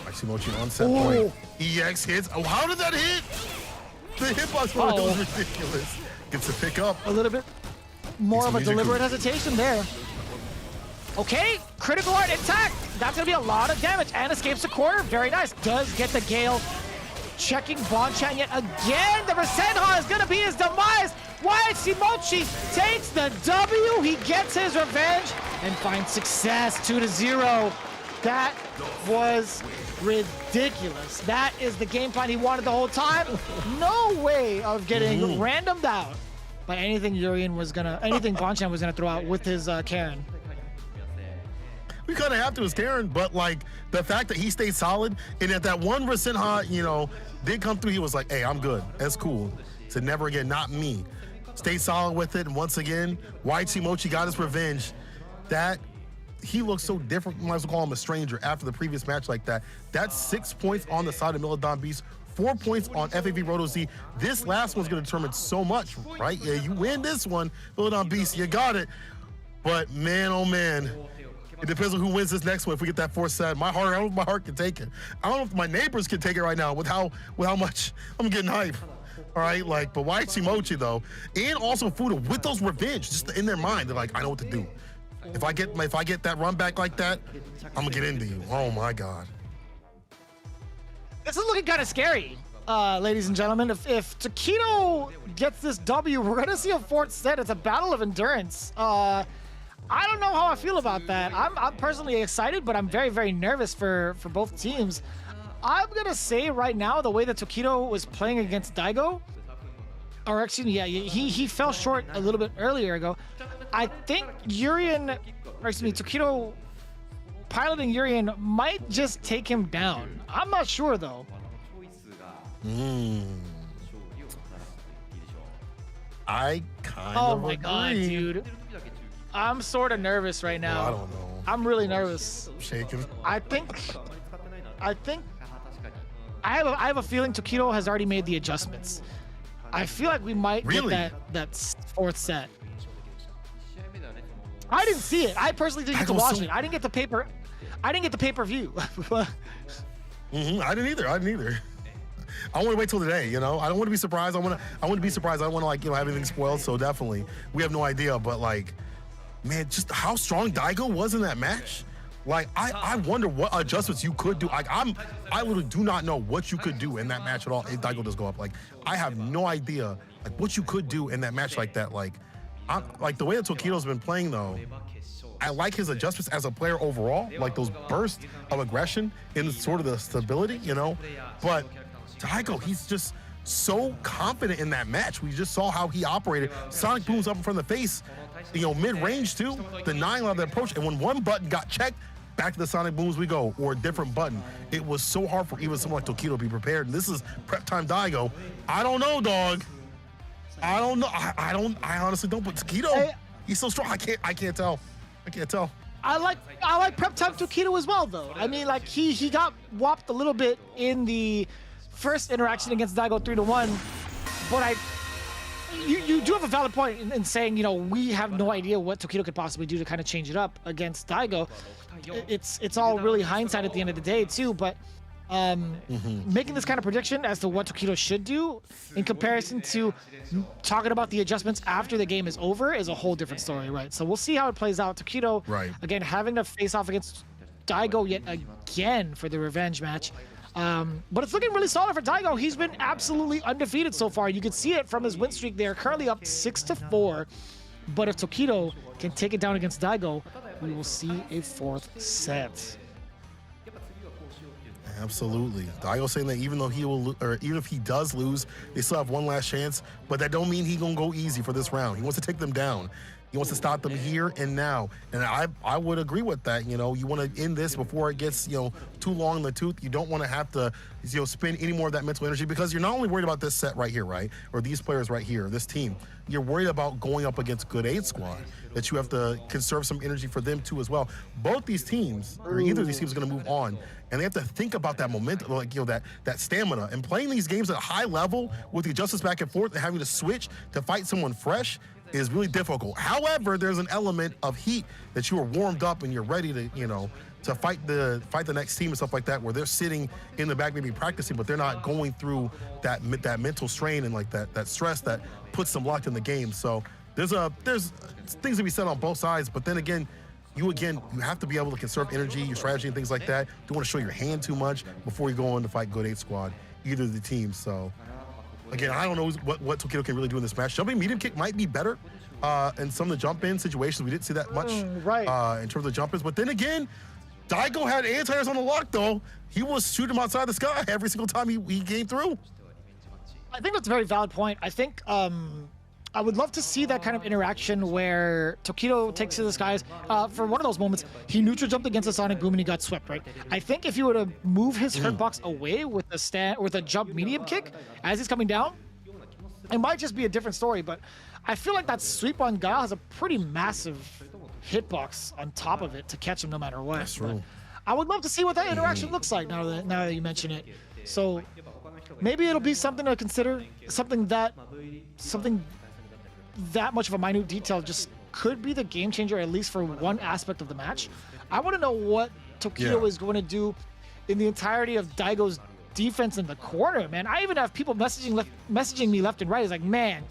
YHC Mochi on set point. EX hits. Oh, how did that hit? The hitbox for it was ridiculous. Gets to pick up. A little bit more of a deliberate hesitation there. Okay, critical art intact. That's gonna be a lot of damage and escapes the corner. Very nice. Does get the Gale. Checking Bonchen yet again. The Rasenha is gonna be his demise. YHC Mochi takes the W. He gets his revenge and finds success. 2-0. That was ridiculous. That is the game plan he wanted the whole time. No way of getting randomed out by anything anything Bonchen was gonna throw out with his Karen. We kind of have to as Karen, but like the fact that he stayed solid and that one Rasenha, did come through, he was like, "Hey, I'm good. That's cool." Said, "Never again, not me." Stayed solid with it, and once again, YHC Mochi got his revenge. That he looks so different. Might as well call him a stranger after the previous match like that. That's 6 points on the side of Milodon Beast, 4 points on FAV Roto Z. This last one's going to determine so much, right? Yeah, you win this one, Milodon Beast, you got it. But man, oh man. It depends on who wins this next one. If we get that 4th set, I don't know if my heart can take it. I don't know if my neighbors can take it right now with how much I'm getting hype. All right, but YHC Mochi though, and also Fuda with those revenge, just in their mind, they're like, I know what to do. If I get that run back like that, I'm gonna get into you. Oh my God. This is looking kind of scary, ladies and gentlemen. If Taquito gets this W, we're gonna see a 4th set. It's a battle of endurance. I don't know how I feel about that. I'm personally excited, but I'm very, very nervous for both teams. I'm gonna say right now, the way that Taquito was playing against Daigo, or excuse me, yeah, he fell short a little bit earlier ago. I think Taquito piloting Urian might just take him down. I'm not sure though. I kind of Oh agree. my God, dude. I'm sort of nervous right now. Well, I don't know. I'm really nervous. I'm shaking. I think I think I have a feeling Tokido has already made the adjustments. I feel like we might Really? get that fourth set. I didn't see it. I personally didn't get to watch it. I didn't get the paper. I didn't get the pay-per-view. I didn't either. I want to wait till today, you know. I don't want to be surprised. I want to be surprised. I don't want to, like, you know, have anything spoiled. So definitely, we have no idea. But like, man, just how strong Daigo was in that match. Like, I wonder what adjustments you could do. Like, I literally do not know what you could do in that match at all if Daigo does go up. Like, I have no idea like what you could do in that match like that. Like, like the way that Tokido's been playing though, I like his adjustments as a player overall, like those bursts of aggression and sort of the stability, you know. But Daigo, he's just so confident in that match. We just saw how he operated. Sonic booms up in front of the face, you know, mid-range too, denying a lot of the approach. And when one button got checked, back to the Sonic booms we go, or a different button. It was so hard for even someone like Tokido to be prepared. And this is prep time Daigo. I don't know, dog. I don't know. I honestly don't. But Tokido, he's so strong. I can't tell. I like prep time Tokido as well, though. I mean, like he got whopped a little bit in the first interaction against Daigo 3-1, but you do have a valid point in saying, you know, we have no idea what Tokido could possibly do to kind of change it up against Daigo. It's all really hindsight at the end of the day too, but making this kind of prediction as to what Tokido should do in comparison to talking about the adjustments after the game is over is a whole different story, right? So we'll see how it plays out. Tokido, right, again, having to face off against Daigo yet again for the revenge match. But it's looking really solid for Daigo. He's been absolutely undefeated so far. You can see it from his win streak. They're currently up 6-4. But if Tokido can take it down against Daigo, we will see a fourth set. Absolutely. Daigo saying that even though he will, or even if he does lose, they still have one last chance. But that don't mean he's gonna go easy for this round. He wants to take them down. He wants to stop them here and now. And I would agree with that. You know, you want to end this before it gets, you know, too long in the tooth. You don't want to have to, you know, spend any more of that mental energy, because you're not only worried about this set right here, right? Or these players right here, this team. You're worried about going up against good Aid Squad, that you have to conserve some energy for them too as well. Both these teams, or either of these teams, are going to move on, and they have to think about that momentum, like, you know, that stamina. And playing these games at a high level with the adjustments back and forth and having to switch to fight someone fresh is really difficult. However, there's an element of heat that you are warmed up and you're ready to, you know, to fight the next team and stuff like that, where they're sitting in the back maybe practicing, but they're not going through that mental strain and like that stress that puts them locked in the game. So there's things to be said on both sides, but then again, you have to be able to conserve energy, your strategy and things like that. You don't want to show your hand too much before you go on to fight good 8 squad, either of the teams. So again, I don't know what Tokido can really do in this match. Jumping medium kick might be better in some of the jump-in situations. We didn't see that much in terms of the jump-ins. But then again, Daigo had anti-airs on the lock, though. He was shooting him outside the sky every single time he came through. I think that's a very valid point. I think I would love to see that kind of interaction where Tokido takes to the skies. For one of those moments, he neutral jumped against a Sonic Boom and he got swept, right? I think if you were to move his hurt box away with a jump medium kick as he's coming down, it might just be a different story. But I feel like that sweep on Guile has a pretty massive hitbox on top of it to catch him no matter what. That's true. I would love to see what that interaction looks like now that you mention it. So maybe it'll be something to consider, something that much of a minute detail just could be the game changer, at least for one aspect of the match. I want to know what Tokido is going to do in the entirety of Daigo's defense in the corner, man. I even have people messaging me left and right. It's like, man,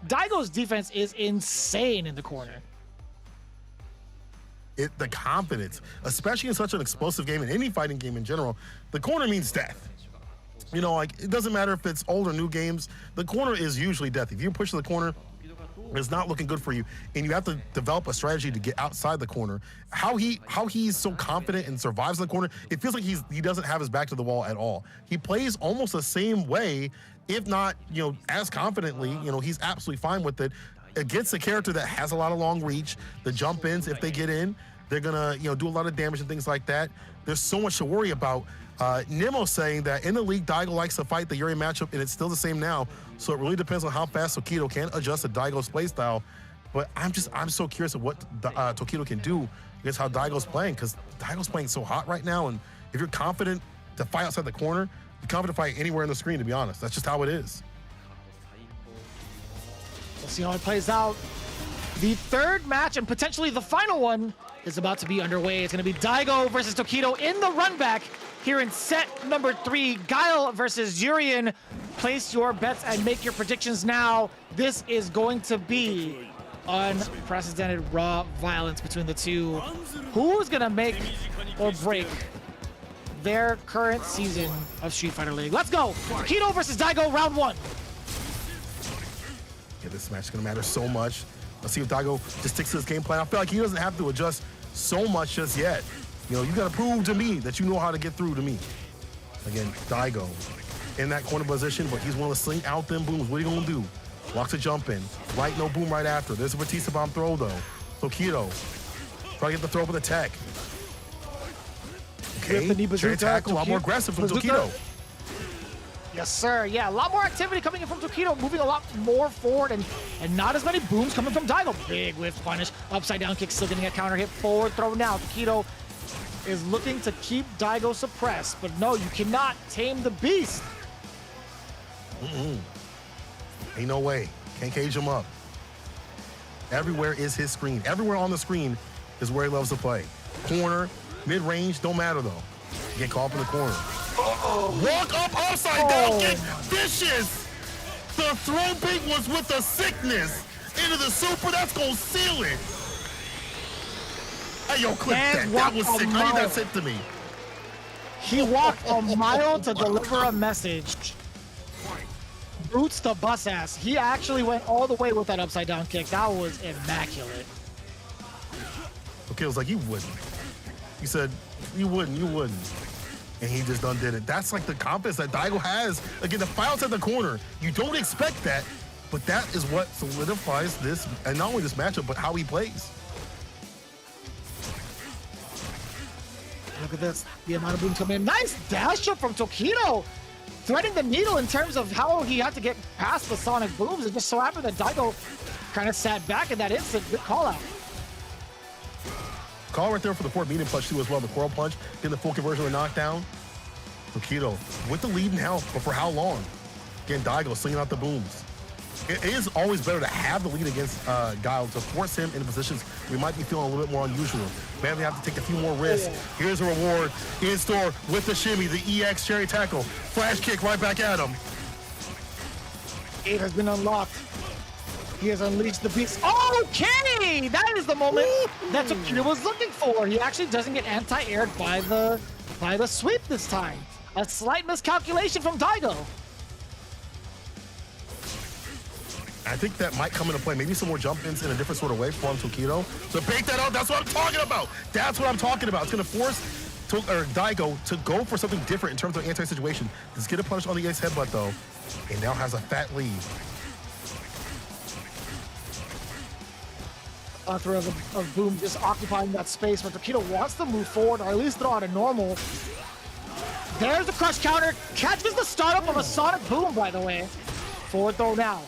Daigo's defense is insane in the corner. The confidence, especially in such an explosive game, in any fighting game in general, the corner means death. You know, like, it doesn't matter if it's old or new games, the corner is usually death. If you push the corner, it's not looking good for you, and you have to develop a strategy to get outside the corner. How he's so confident and survives in the corner, it feels like he doesn't have his back to the wall at all. He plays almost the same way, if not, you know, as confidently. You know, he's absolutely fine with it against a character that has a lot of long reach. The jump ins, if they get in, they're gonna, you know, do a lot of damage and things like that. There's so much to worry about. Nemo saying that in the league, Daigo likes to fight the Yuri matchup, and it's still the same now. So it really depends on how fast Tokido can adjust to Daigo's playstyle. But I'm so curious of what Tokido can do against how Daigo's playing, because Daigo's playing so hot right now. And if you're confident to fight outside the corner, you're confident to fight anywhere in the screen, to be honest. That's just how it is. We'll see how it plays out. The third match, and potentially the final one, is about to be underway. It's going to be Daigo versus Tokido in the run back here in set number 3. Guile versus Urien. Place your bets and make your predictions now. This is going to be unprecedented raw violence between the two. Who's going to make or break their current season of Street Fighter League? Let's go. Tokido versus Daigo, round 1. Yeah, this match is going to matter so much. Let's see if Daigo just sticks to his game plan. I feel like he doesn't have to adjust so much just yet. You know, you got to prove to me that you know how to get through to me. Again, Daigo in that corner position, but he's willing to sling out them booms. What are you going to do? Walks a jump in. Right, no boom right after. There's a Batista bomb throw, though. Tokido try to get the throw with a tech. Okay, cherry tackle, a lot more aggressive from Tokido. Yes, sir. Yeah, a lot more activity coming in from Tokido, moving a lot more forward, and not as many booms coming from Daigo. Big whiff punish, upside down kick, still getting a counter hit, forward throw now. Tokido is looking to keep Daigo suppressed, but no, you cannot tame the beast. Ain't no way. Can't cage him up. Everywhere is his screen. Everywhere on the screen is where he loves to play. Corner, mid-range, don't matter though. Get caught up in the corner. Walk up upside down, get vicious. The throw big was with the sickness into the super. That's gonna seal it. Hey, yo, clip that. That was sick. I need that sent to me. He walked a mile to deliver a message. Boots to bus ass. He actually went all the way with that upside down kick. That was immaculate. Okay, it was like, you wouldn't. He said, you wouldn't. And he just done did it. That's like the confidence that Daigo has. Again, the fight outside the corner. You don't expect that, but that is what solidifies this, and not only this matchup, but how he plays. Look at this, the amount of boom coming in. Nice dash up from Tokido, threading the needle in terms of how he had to get past the sonic booms. It just so happened that Daigo kind of sat back in that instant. Good call out. Call right there for the forward medium punch too as well. The coral punch, getting the full conversion of the knockdown. Tokido with the lead in health, but for how long? Again, Daigo slinging out the booms. It is always better to have the lead against Guile to force him into positions we might be feeling a little bit more unusual. Maybe have to take a few more risks. Here's a reward in store with the shimmy, the EX cherry tackle. Flash kick right back at him. It has been unlocked. He has unleashed the beast. Okay, that is the moment that Tokido was looking for. He actually doesn't get anti-aired by the sweep this time. A slight miscalculation from Daigo. I think that might come into play. Maybe some more jump ins in a different sort of way from Tokido. So bake that out. That's what I'm talking about. That's what I'm talking about. It's going to force Daigo to go for something different in terms of anti-situation. Let's get a punish on the EX headbutt, though, and now has a fat lead. Plethora of boom just occupying that space, but Tokido wants to move forward, or at least throw out a normal. There's the crush counter. Catches the startup of a sonic boom, by the way. Forward throw now.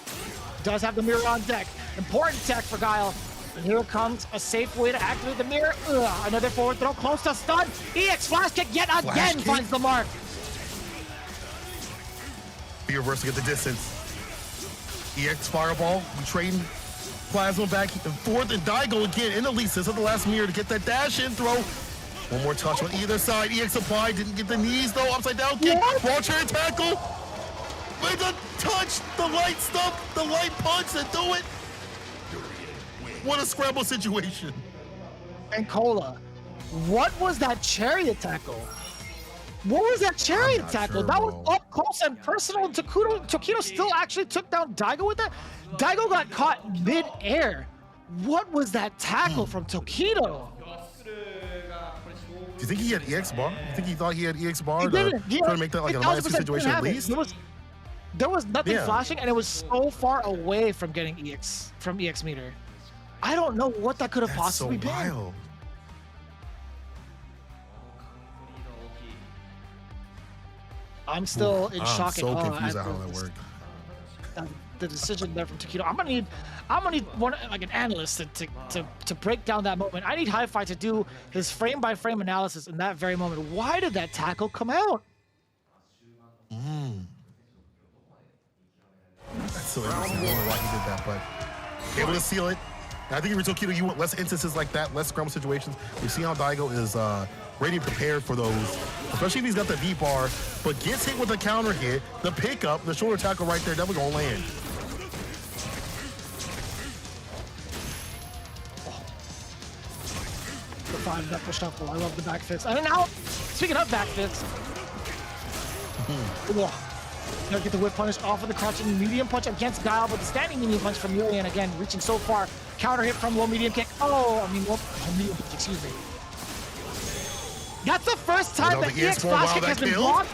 Does have the mirror on deck. Important tech for Guile. And here comes a safe way to activate the mirror. Another forward throw, close to stun. EX flash kick yet again finds the mark. Be reversed to get the distance. EX fireball, we trading plasma back and forth, and Daigo again in the lead. This is the last mirror to get that dash in throw. One more touch on either side. EX applied, didn't get the knees though. Upside down kick, raw cherry tackle. With the touch, the light stuff, the light punch that do it. What a scramble situation. And Cola, what was that chariot tackle? What was that chariot tackle? Sure, that was up close and personal. Tokido still actually took down Daigo with that. Daigo got caught mid-air. What was that tackle from Tokido? Do you think he had EX bar? You think he thought he had EX bar He didn't. to try to make that like a minus 2 situation at least? There was nothing flashing, and it was so far away from getting EX from EX meter. I don't know what that could have possibly been. Wild. I'm still in shock and awe. I'm so confused at how that worked. The decision there from Tokido. I'm gonna need one like an analyst to break down that moment. I need Hi-Fi to do his frame by frame analysis in that very moment. Why did that tackle come out? so interesting. I don't know why he did that, but able to seal it. And I think if you're Tokido, you want less instances like that, less scramble situations. You see how Daigo is ready and prepared for those, especially if he's got the V-bar, but gets hit with a counter hit, the pickup, the shoulder tackle right there, definitely gonna land. The 5-knuckle shuffle. I love the back fist. And now, speaking of back fist, gonna get the whip punish off of the crouching medium punch against Guile, but the standing medium punch from Urian again, reaching so far. Counter hit from low medium kick. Low medium punch, excuse me. That's the first time that EX flash kick has been blocked.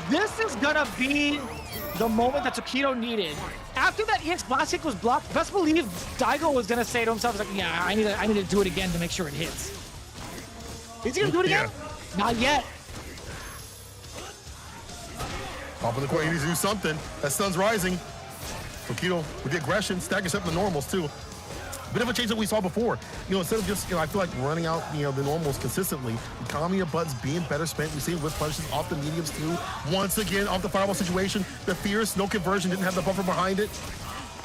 This is gonna be the moment that Tokido needed. After that EX flash kick was blocked, best believe Daigo was gonna say to himself, like, yeah, I need to do it again to make sure it hits. Is he gonna do it again? Yeah. Not yet. Off in the corner, he needs to do something. That stun's rising. Tokido with the aggression, stagger step the normals too. Bit of a change that we saw before. Instead of just, I feel like running out, the normals consistently, the economy of buttons being better spent. We see whip punches off the mediums too. Once again, off the fireball situation, the fierce, no conversion, didn't have the buffer behind it,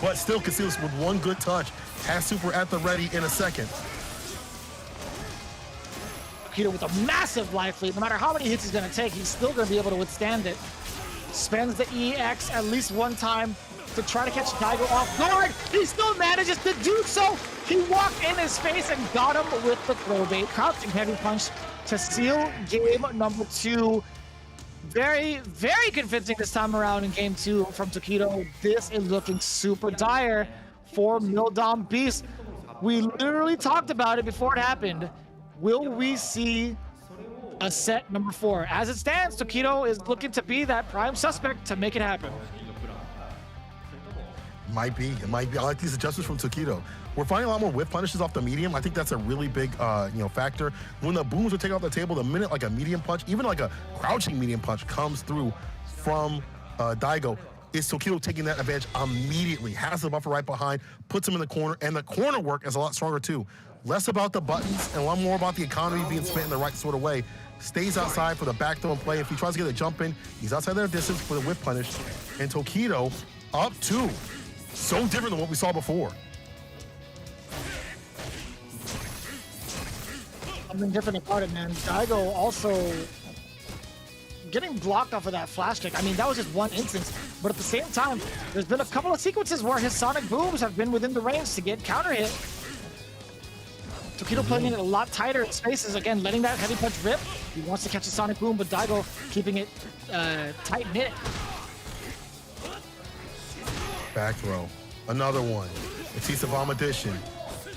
but still conceals with one good touch. Has super at the ready in a second. Tokido with a massive life lead. No matter how many hits he's gonna take, he's still gonna be able to withstand it. Spends the EX at least one time to try to catch Daigo off guard. He still manages to do so. He walked in his face and got him with the throw bait. Crouching heavy punch to seal game number 2. Very, very convincing this time around in game 2 from Tokido. This is looking super dire for Mildom Beast. We literally talked about it before it happened. Will we see a set number 4? As it stands, Tokido is looking to be that prime suspect to make it happen. Might be. It might be. I like these adjustments from Tokido. We're finding a lot more whip punishes off the medium. I think that's a really big, factor. When the booms are taken off the table, the minute like a medium punch, even like a crouching medium punch comes through from Daigo, is Tokido taking that advantage immediately. Has the buffer right behind, puts him in the corner, and the corner work is a lot stronger too. Less about the buttons and a lot more about the economy being spent in the right sort of way. Stays outside for the back throw and play. If he tries to get a jump in, he's outside their distance for the whip punish. And Tokido up 2. So different than what we saw before. Something different about it, man. Daigo also getting blocked off of that flash kick. I mean, that was just one instance, but at the same time, there's been a couple of sequences where his sonic booms have been within the range to get counter hit. Tokido playing it a lot tighter in spaces, again, letting that heavy punch rip. He wants to catch a sonic boom, but Daigo keeping it tight knit. Back throw. Another one. Batista Bomb edition.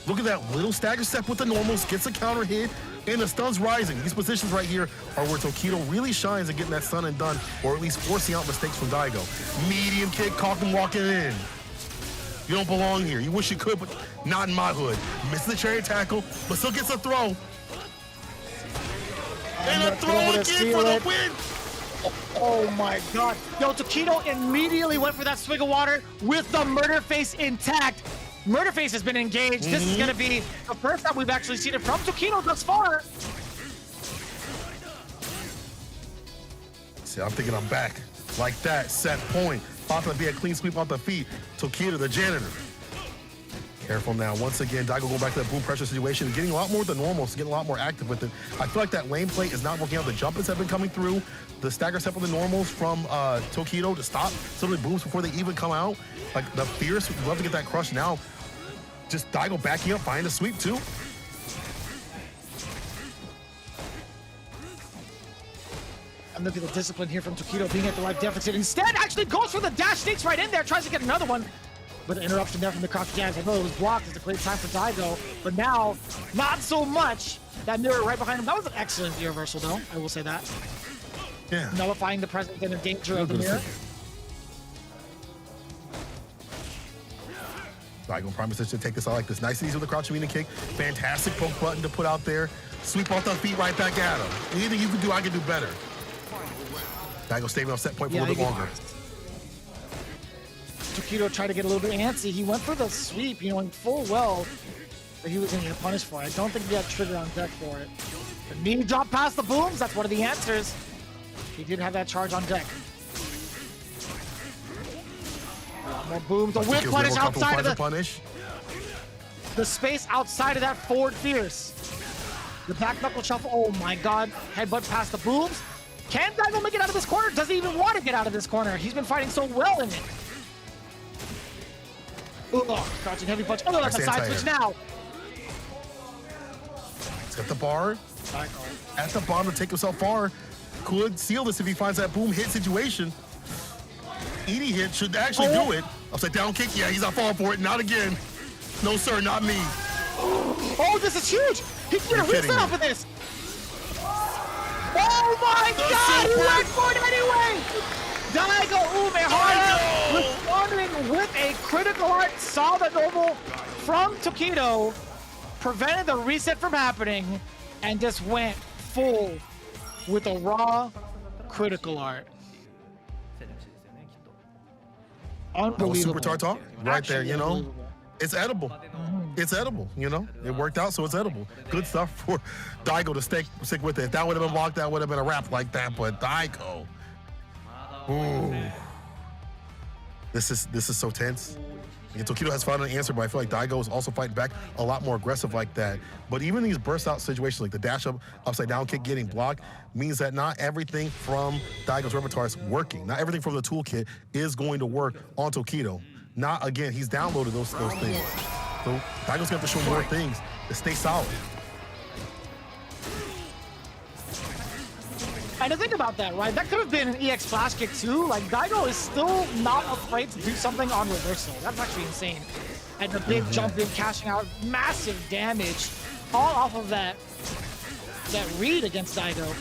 Look at that little stagger step with the normals, gets a counter hit, and the stun's rising. These positions right here are where Tokido really shines at getting that stun and done, or at least forcing out mistakes from Daigo. Medium kick, caught him walking in. You don't belong here. You wish you could, but not in my hood. Misses the cherry tackle, but still gets a throw. And a throw again for the win. Oh my god. Yo, Tokido immediately went for that swig of water with the murder face intact. Murder face has been engaged. This is going to be the first time we've actually seen it from Tokido thus far. See, I'm thinking I'm back. Like that, set point. About to be a clean sweep off the feet. Tokido, the janitor. Careful now. Once again, Daigo going back to that boom pressure situation, getting a lot more of the normals, getting a lot more active with it. I feel like that lane play is not working out. The jump-ins have been coming through. The stagger step on the normals from Tokido to stop some of the booms before they even come out. Like the fierce, would love to get that crush now. Just Daigo backing up, finding the sweep too. And look at the discipline here from Tokido being at the right deficit. Instead, actually goes for the dash, sneaks right in there, tries to get another one. But the interruption there from the crouch jabs. I know it was blocked. It's a great time for Daigo. But now, not so much. That mirror right behind him. That was an excellent reversal, though. I will say that. Yeah. Nullifying the presence and the danger of the mirror. Daigo prime position to take this out like this. Nice and easy with the crouch medium kick. Fantastic poke button to put out there. Sweep off the feet right back at him. Anything you can do, I can do better. Daigo staying off set point for a little bit longer. Tokido tried to get a little bit antsy. He went for the sweep, knowing full well that he was going to get punished for it. I don't think he had trigger on deck for it. The knee drop past the booms, that's one of the answers. He did have that charge on deck. More booms. The whip Kills punish able, outside of finds a the punish. space outside of that forward fierce. The back knuckle shuffle. Oh my god. Headbutt past the booms. Can Daigo make it out of this corner? Doesn't even want to get out of this corner. He's been fighting so well in it. Ooh, crouching heavy punch. Oh, that's a side switch now. He's got the bar. At the bottom to take himself far. Could seal this if he finds that boom hit situation. Edie hit should actually do it. Upside down kick. Yeah, he's not falling for it. Not again. No, sir, not me. Oh, this is huge. He can get a reset off of this. Oh my god, he went for it anyway. Daigo Umehara responding with a critical art, saw the normal from Tokido, prevented the reset from happening, and just went full with a raw critical art. Super Tartar right there, you know. It's edible. It's edible, you know. It worked out, so it's edible. Good stuff for Daigo to stick with it. If that would have been blocked, that would have been a wrap like that. But Daigo, ooh, this is so tense. And Tokido has found an answer, but I feel like Daigo is also fighting back a lot more aggressive like that. But even these burst out situations, like the dash up, upside down kick getting blocked, means that not everything from Daigo's repertoire is working. Not everything from the toolkit is going to work on Tokido. Not again, he's downloaded those things. So Daigo's gonna have to show more things to stay solid. And to think about that, right? That could have been an EX flash kick too. Like Daigo is still not afraid to do something on reversal. That's actually insane. And the big jump in, cashing out massive damage, all off of that read against Daigo.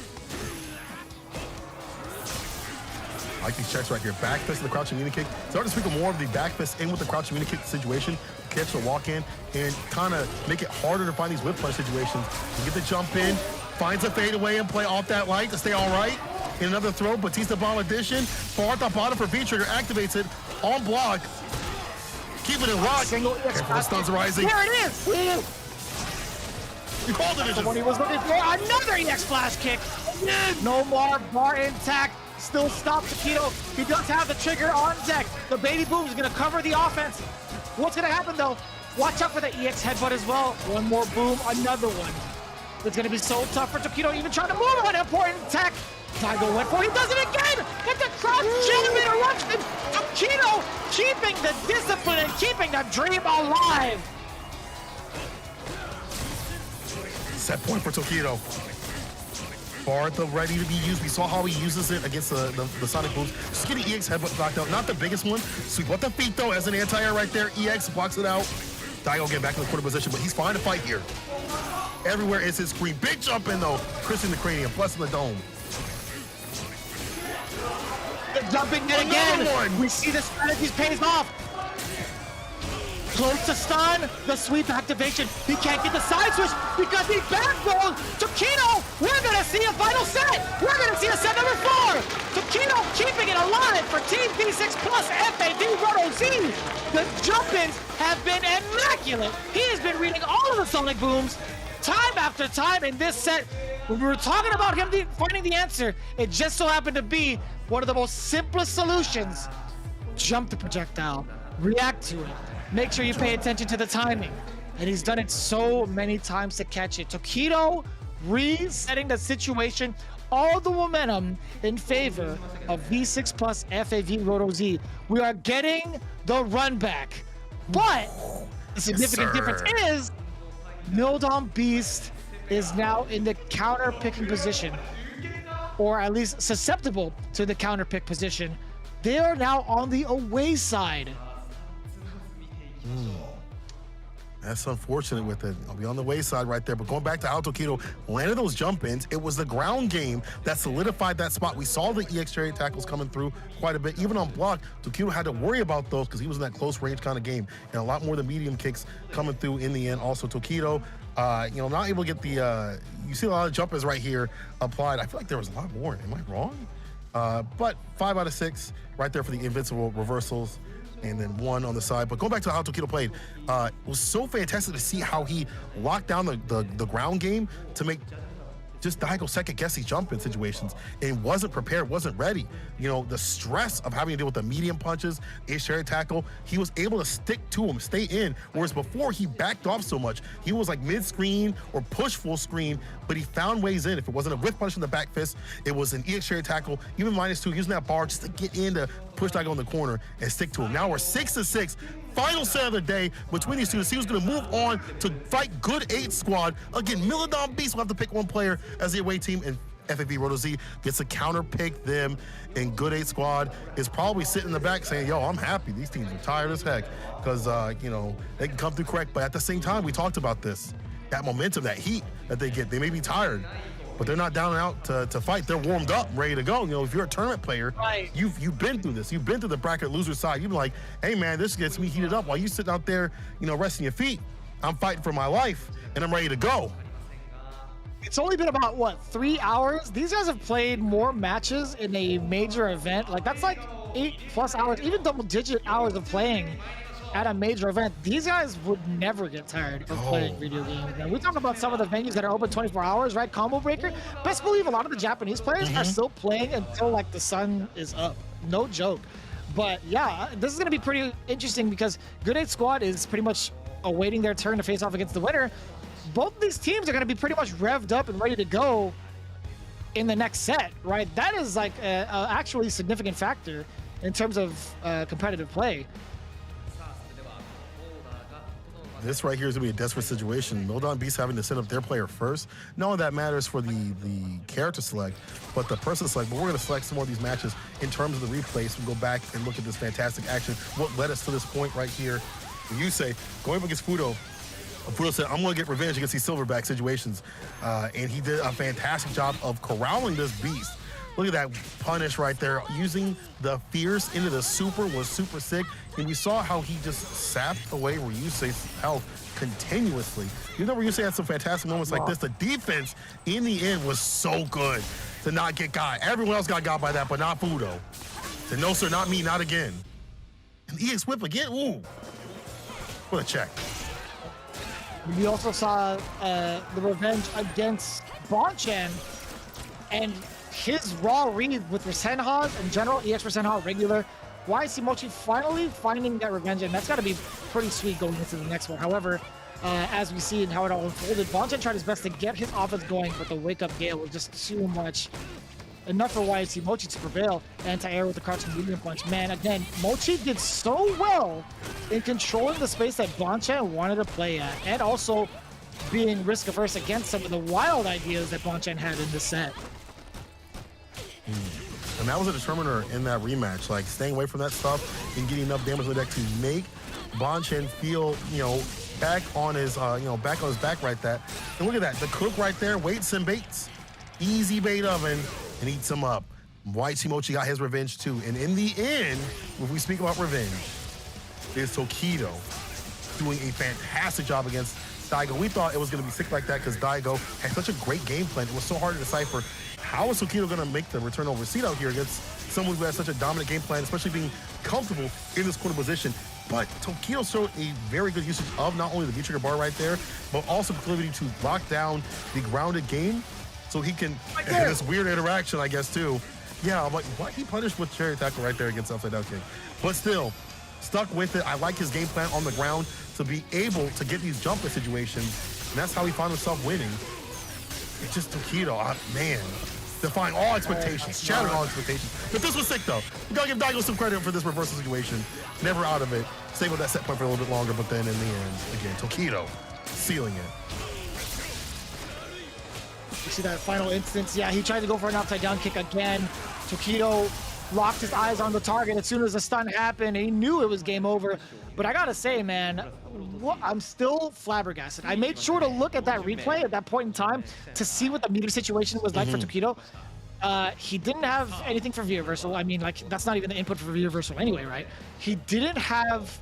I like these checks right here. Back fist and the crouching mini kick. Starting to speak more of the back fist in with the crouching mini kick situation. Catch the walk in and kind of make it harder to find these whip punch situations. You get the jump in, finds a fadeaway and play off that light to stay all right. In another throw, Batista bomb addition. Far at the bottom for V-Trigger, activates it on block. Keep it in lock. Careful, the stuns rising. There it is! You called it. The one he was looking for. Another EX flash kick. No more, bar intact. Still stops Tokido. He does have the trigger on deck. The baby boom is going to cover the offense. What's going to happen though? Watch out for the EX headbutt as well. One more boom, another one. It's going to be so tough for Tokido even trying to move on important tech. Daigo went for it. He does it again. Get the crouch jam interruption. Tokido keeping the discipline and keeping the dream alive. Set point for Tokido. Bar the ready to be used. We saw how he uses it against the Sonic booms. Just getting EX headbutt knocked out. Not the biggest one. Sweep up the feet though as an anti-air right there. EX blocks it out. Daigo getting back in the quarter position, but he's fine to fight here. Everywhere is his screen. Big jump in though. Chrising the cranium, plus in the dome. The jumping net again. We see the strategies pays off. Close to stun, the sweep activation. He can't get the side switch because he backrolled. Tokido, we're gonna see a final set. We're gonna see a set number 4. Tokido keeping it alive for Team V6 plus FAD Roto Z. The jump-ins have been immaculate. He has been reading all of the Sonic booms time after time in this set. When we were talking about him finding the answer, it just so happened to be one of the most simplest solutions. Jump the projectile, react to it. Make sure you pay attention to the timing. And he's done it so many times to catch it. Tokido resetting the situation, all the momentum in favor of V6 plus FAV Roto Z. We are getting the run back. But the significant difference is Mildom Beast is now in the counter picking position, or at least susceptible to the counter pick position. They are now on the away side. That's unfortunate with it. I'll be on the wayside right there. But going back to how Tokido landed those jump ins, it was the ground game that solidified that spot. We saw the EX trade tackles coming through quite a bit. Even on block, Tokido had to worry about those because he was in that close range kind of game. And a lot more of the medium kicks coming through in the end. Also, Tokido, not able to get the, you see a lot of jumpers right here applied. I feel like there was a lot more. Am I wrong? But 5 out of 6 right there for the invincible reversals. And then 1 on the side. But going back to how Tokido played, it was so fantastic to see how he locked down the ground game to make just Daigo second-guess these jump-in situations and wasn't prepared, wasn't ready. You know, the stress of having to deal with the medium punches, air tackle, he was able to stick to him, stay in, whereas before he backed off so much. He was like mid-screen or push full screen, but he found ways in. If it wasn't a whiff punch in the back fist, it was an air tackle, even -2, using that bar just to get in to push Daigo in the corner and stick to him. Now we're 6-6. Final set of the day between these two to see who's going to move on to fight Good 8 squad. Again, Milodon Beast will have to pick one player as the away team, and FAV Roto Z gets to counter pick them, and Good 8 squad is probably sitting in the back saying, yo, I'm happy. These teams are tired as heck because, you know, they can come through correct, but at the same time, we talked about this. That momentum, that heat that they get, they may be tired, but they're not down and out to fight. They're warmed up, ready to go. You know, if you're a tournament player, right, you've been through this. You've been through the bracket loser side. You've been like, hey, man, this gets me heated up. While you sitting out there, you know, resting your feet, I'm fighting for my life, and I'm ready to go. It's only been about, what, 3 hours? These guys have played more matches in a major event. Like, that's like 8+ hours, even double-digit hours of playing at a major event. These guys would never get tired of playing video games. And we talk about some of the venues that are open 24 hours, right? Combo Breaker. Best believe a lot of the Japanese players are still playing until like the sun is up. No joke. But yeah, this is going to be pretty interesting because Good 8 squad is pretty much awaiting their turn to face off against the winner. Both of these teams are going to be pretty much revved up and ready to go in the next set, right? That is like a actually significant factor in terms of competitive play. This right here is going to be a desperate situation. Milodon Beast having to set up their player first. Not only that matters for the character select, but the person select. But we're going to select some more of these matches in terms of the replays. We'll go back and look at this fantastic action. What led us to this point right here? You say, going up against Fudo. Fudo said, I'm going to get revenge against these silverback situations. And he did a fantastic job of corralling this beast. Look at that punish right there. Using the fierce into the super was super sick. And we saw how he just sapped away Ryusei's health continuously. You know, Ryusei had some fantastic moments like this. The defense in the end was so good to not get got. Everyone else got got by that, but not Fudo. Said, no, sir, not me, not again. And EX Whip again, ooh. What a check. We also saw the revenge against Bonchan, and his raw read with Rasenha in general, EX Rasenha regular. YC Mochi finally finding that revenge, and that's got to be pretty sweet going into the next one. However, as we see and how it all unfolded, Bonchan tried his best to get his offense going, but the wake-up gale was just too much. Enough for YC Mochi to prevail. Anti-air with the crouching medium punch. Man, again, Mochi did so well in controlling the space that Bonchan wanted to play at, and also being risk-averse against some of the wild ideas that Bonchan had in this set. And that was a determiner in that rematch, like staying away from that stuff and getting enough damage on the deck to make Bonchan feel, you know, back on his, back on his back right there. And look at that, the cook right there, waits and baits. Easy bait oven and eats him up. YC Mochi got his revenge too. And in the end, if we speak about revenge, is Tokido doing a fantastic job against Daigo. We thought it was going to be sick like that because Daigo had such a great game plan. It was so hard to decipher how is Tokido going to make the return over seat out here against someone who has such a dominant game plan, especially being comfortable in this corner position. But Tokido showed a very good usage of not only the V-trigger bar right there, but also the ability to lock down the grounded game so he can, this weird interaction, I guess, too. Yeah, I'm like, why he punished with cherry tackle right there against upside down kick? But still, stuck with it. I like his game plan on the ground to be able to get these jumper situations, and that's how he found himself winning. It's just Tokido, man, defying all expectations, shattering all expectations. But this was sick, though. We gotta give Daigo some credit for this reversal situation. Never out of it. Stay with that set point for a little bit longer, but then in the end, again, Tokido sealing it. You see that final instance? Yeah, he tried to go for an upside down kick again. Tokido locked his eyes on the target as soon as the stun happened. He knew it was game over. But I gotta say, man, I'm still flabbergasted. I made sure to look at that replay at that point in time to see what the meter situation was like for Tokido. He didn't have anything for V-reversal. I mean, like, that's not even the input for V-reversal anyway, right? He didn't have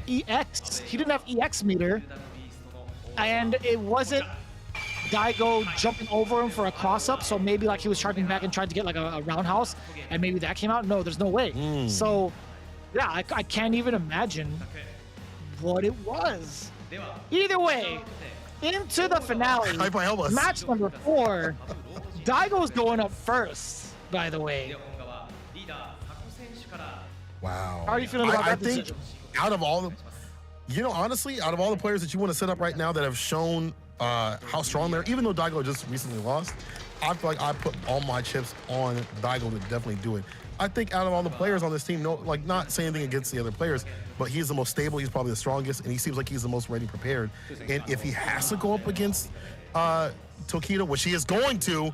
EX. He didn't have EX meter. And it wasn't Daigo jumping over him for a cross-up, so maybe like he was charging back and tried to get like a roundhouse, and maybe that came out. No, there's no way. So, yeah, I can't even imagine what it was. Either way, into the finale. Match number 4. Daigo's going up first, by the way. Wow. How are you feeling about that I think decision? out of all the, honestly, out of all the players that you want to set up right now that have shown how strong they're, even though Daigo just recently lost, I feel like I put all my chips on Daigo to definitely do it. I think out of all the players on this team, not saying anything against the other players, but he's the most stable, he's probably the strongest, and he seems like he's the most ready prepared. And if he has to go up against Tokido, which he is going to,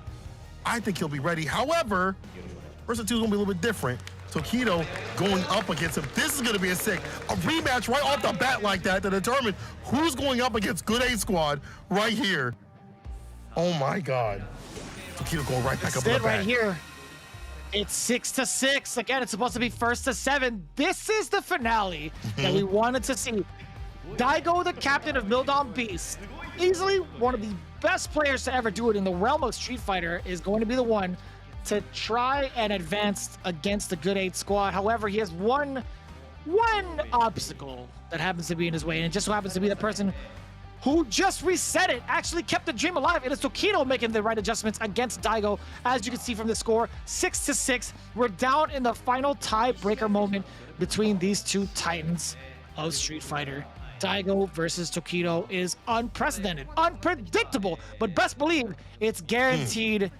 I think he'll be ready. However, versus 2 is going to be a little bit different. Tokido going up against him. This is going to be a rematch right off the bat like that to determine who's going up against Good A Squad right here. Oh my God. Tokido going right back up in the back. Right here. It's 6-6. Again, it's supposed to be 1-7. This is the finale that we wanted to see. Daigo, the captain of Mildon Beast, easily one of the best players to ever do it in the realm of Street Fighter, is going to be the one to try and advance against the Good 8 squad. However, he has one obstacle that happens to be in his way, and it just so happens to be the person who just reset it, actually kept the dream alive. It is Tokido making the right adjustments against Daigo. As you can see from the score, 6-6. We're down in the final tiebreaker moment between these two titans of Street Fighter. Daigo versus Tokido is unprecedented, unpredictable, but best believe it's guaranteed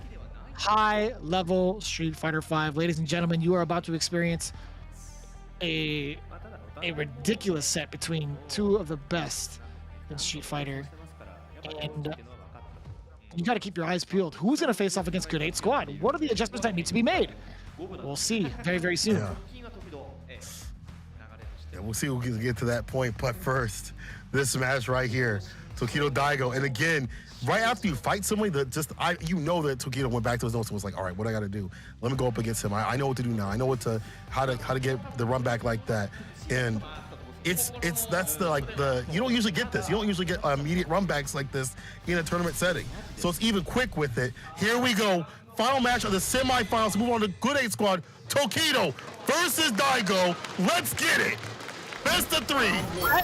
high-level Street Fighter V. Ladies and gentlemen, you are about to experience a ridiculous set between 2 of the best in Street Fighter, and you got to keep your eyes peeled. Who's going to face off against Good 8 Squad? What are the adjustments that need to be made? We'll see very, very soon. Yeah, we'll see who can get to that point. But first, this match right here, Tokido Daigo, and again, right after you fight somebody, you know that Tokido went back to his notes and was like, all right, what I got to do? Let me go up against him. I know what to do now. I know how to get the run back like that, and. You don't usually get this. You don't usually get immediate run backs like this in a tournament setting. So it's even quick with it. Here we go. Final match of the semifinals. Move on to Good 8 Squad. Tokido versus Daigo. Let's get it. Best of 3.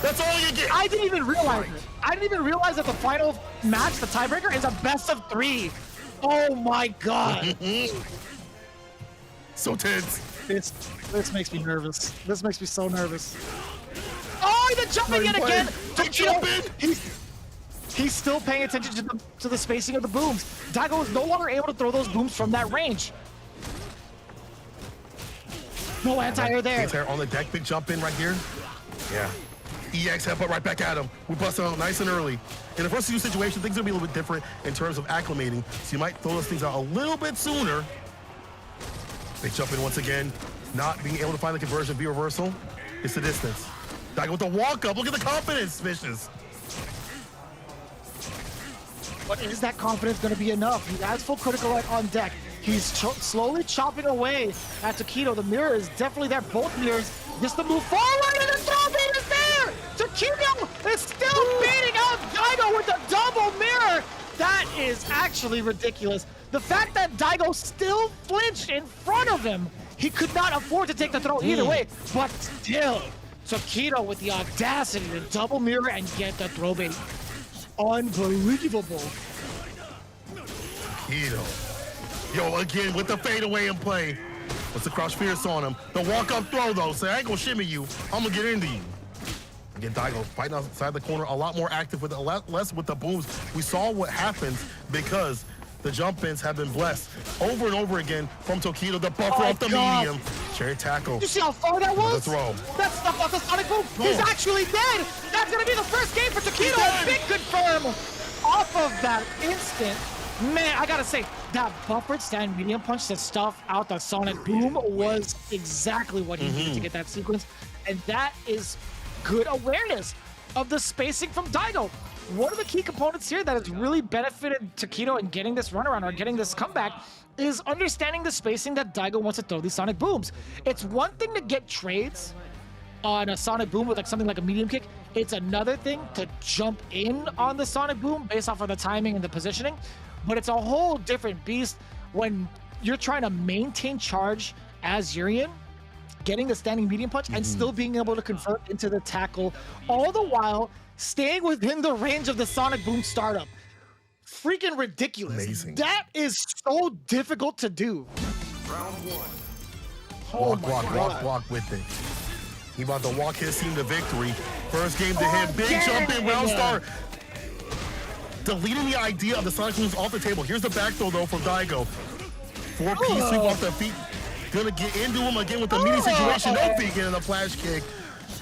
That's all you get. I didn't even realize it. I didn't even realize that the final match, the tiebreaker, is a best of 3. Oh my God. So tense. This makes me nervous. This makes me so nervous. Oh, the jumping yet again! He's still paying attention to the spacing of the booms. Daigo is no longer able to throw those booms from that range. No anti-air there. Anti-air on the deck, big jump in right here. Yeah. EX headbutt right back at him. We bust him out nice and early. In the first few situations, things are gonna be a little bit different in terms of acclimating, so you might throw those things out a little bit sooner. Big jump in once again. Not being able to find the conversion via reversal. It's the distance. Daigo with the walk up. Look at the confidence, Vicious. But is that confidence going to be enough? He has full critical light on deck. He's slowly chopping away at Tokido. The mirror is definitely there. Both mirrors just to move forward, and the throw beam is there. Tokido is still beating out Daigo with the double mirror. That is actually ridiculous. The fact that Daigo still flinched in front of him, he could not afford to take the throw either way, but still. Tokido with the audacity to double mirror and get the throw bait. Unbelievable. Tokido. Yo, again, with the fadeaway in play. What's the crouch fierce on him? The walk-up throw, though. Say, I ain't gonna shimmy you. I'm gonna get into you. Again, Daigo fighting outside the corner, a lot more active with it, a lot less with the booms. We saw what happens because the jump-ins have been blessed over and over again from Tokido. The buffer off the medium. Cherry tackle. You see how far that was? The throw. That stuff off the Sonic Boom. He's actually dead. That's going to be the first game for Tokido. Big confirm. Off of that instant. Man, I got to say, that buffered stand medium punch to stuff out the Sonic Boom was exactly what he needed to get that sequence. And that is good awareness of the spacing from Daigo. One of the key components here that has really benefited Tokido in getting this runaround or getting this comeback is understanding the spacing that Daigo wants to throw these Sonic Booms. It's one thing to get trades on a Sonic Boom with something like a medium kick. It's another thing to jump in on the Sonic Boom based off of the timing and the positioning. But it's a whole different beast when you're trying to maintain charge as Urien getting the standing medium punch and still being able to convert into the tackle, all the while staying within the range of the Sonic Boom startup. Freaking ridiculous. Amazing. That is so difficult to do. Round one. Oh Walk with it. He about to walk his team to victory. First game to him. Big jump in, round star. Deleting the idea of the Sonic Booms off the table. Here's the back throw, though, from Daigo. 4-piece sweep off the feet. Gonna get into him again with the meaty situation. No feet getting a flash kick.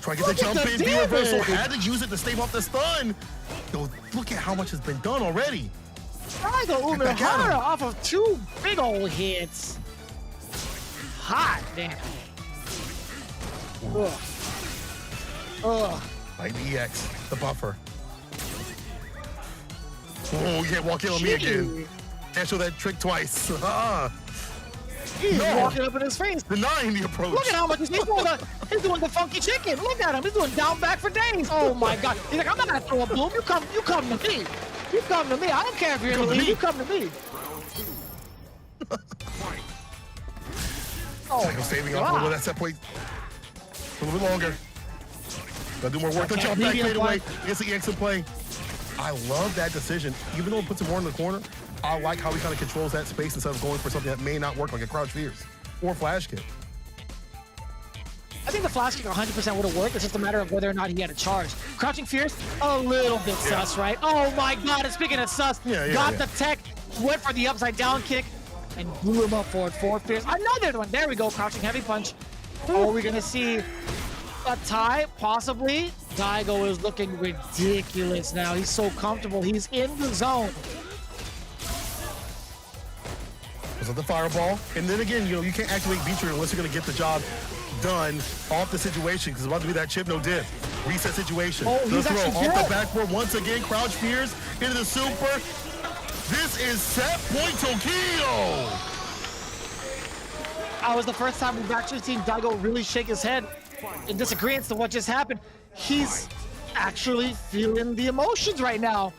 Try to get the jump in, B reversal. Had to use it to stave off the stun. Yo, look at how much has been done already. Daigo Umehara off of 2 big old hits. Hot damn. Like the EX, the buffer. Oh, you can't walk in on me again. Can't show that trick twice. He's walking up in his face. Denying the approach. Look at how much he's doing the funky chicken. Look at him. He's doing down back for days. Oh my God. He's like, I'm not gonna throw a bloom. You come to me. You come to me. I don't care if you're in the league. You come to me. Oh, saving up a little bit. That set point a little bit longer. Gotta do more work. The jump back fade away. It's the EX in play. I love that decision. Even though it puts him more in the corner, I like how he kind of controls that space instead of going for something that may not work, like a crouch fierce or flash kick. I think the flash kick 100% would have worked. It's just a matter of whether or not he had a charge. Crouching fierce, a little bit sus, right? Oh my God, and speaking of sus, got the tech, went for the upside down kick, and blew him up forward fierce. Another one, there we go, crouching heavy punch. Are we gonna see a tie? Possibly. Daigo is looking ridiculous now. He's so comfortable. He's in the zone. Was it the fireball? And then again, you know, you can't activate Beatrice unless you're gonna get the job done off the situation, because it's about to be that chip no dip. Reset situation. Oh, the he's throw actually off dead. the backboard once again. Crouch fierce into the super. This is set point Tokyo. That was the first time we've actually seen Daigo really shake his head in disagreement to what just happened. He's actually feeling the emotions right now.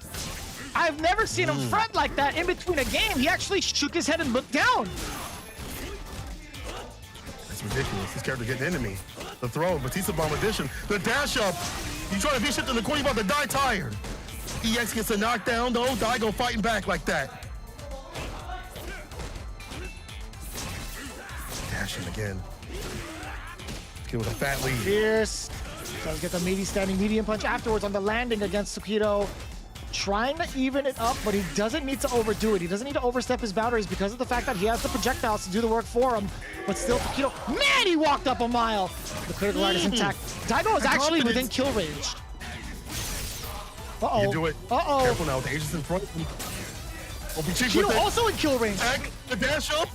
I've never seen him fret like that in between a game. He actually shook his head and looked down. That's ridiculous. This character getting into me. The throw, Batista Bomb edition. The dash up. You try to be shipped in the corner, you about to die tired. EX gets a knockdown though. Daigo fighting back like that. Dashing again. Get with a fat lead. Fierce. Does get the meaty standing medium punch afterwards on the landing against Tokido. Trying to even it up, but he doesn't need to overdo it. He doesn't need to overstep his boundaries because of the fact that he has the projectiles to do the work for him. But still, Tokido, man, he walked up a mile. The critical art is intact. Daigo is actually within kill range. Uh-oh. You do it. Uh-oh. Careful now, the agent's in front. Open cheek with Tokido it. also in kill range. Back, the dash up.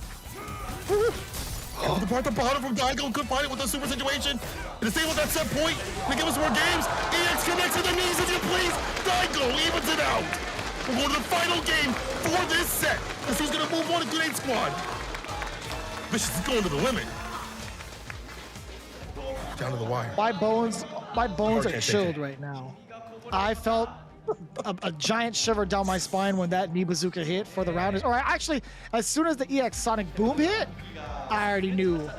Oh, the part the bottom from Daigo could find it with a super situation. And to stay with that set point, to give us more games. EX connects to the knees if you please. Daigo evens it out. We're going to the final game for this set. Because he's going to move on to Good 8 Squad. Vicious is going to the limit. Down to the wire. My bones are chilled right now. I felt a giant shiver down my spine when that knee bazooka hit for the rounders. Or actually, as soon as the EX Sonic Boom hit, I already knew.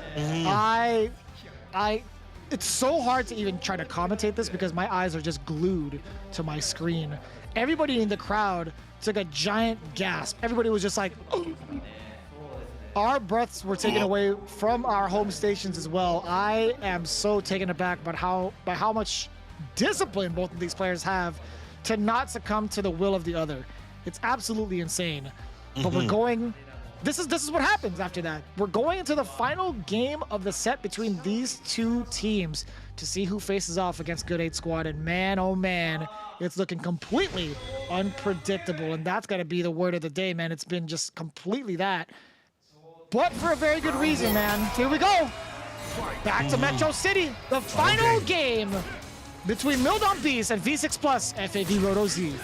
It's so hard to even try to commentate this because my eyes are just glued to my screen. Everybody in the crowd took a giant gasp. Everybody was just like, oh. Our breaths were taken away from our home stations as well. I am so taken aback by how much discipline both of these players have to not succumb to the will of the other. It's absolutely insane. But we're going, this is what happens after that. We're going into the final game of the set between these two teams to see who faces off against Good 8 Squad. And man, oh man, it's looking completely unpredictable. And that's gotta be the word of the day, man. It's been just completely that. But for a very good reason, man. Here we go. Back to Metro City. The final game between Mildon Beast and V6 Plus FAV Roto Z.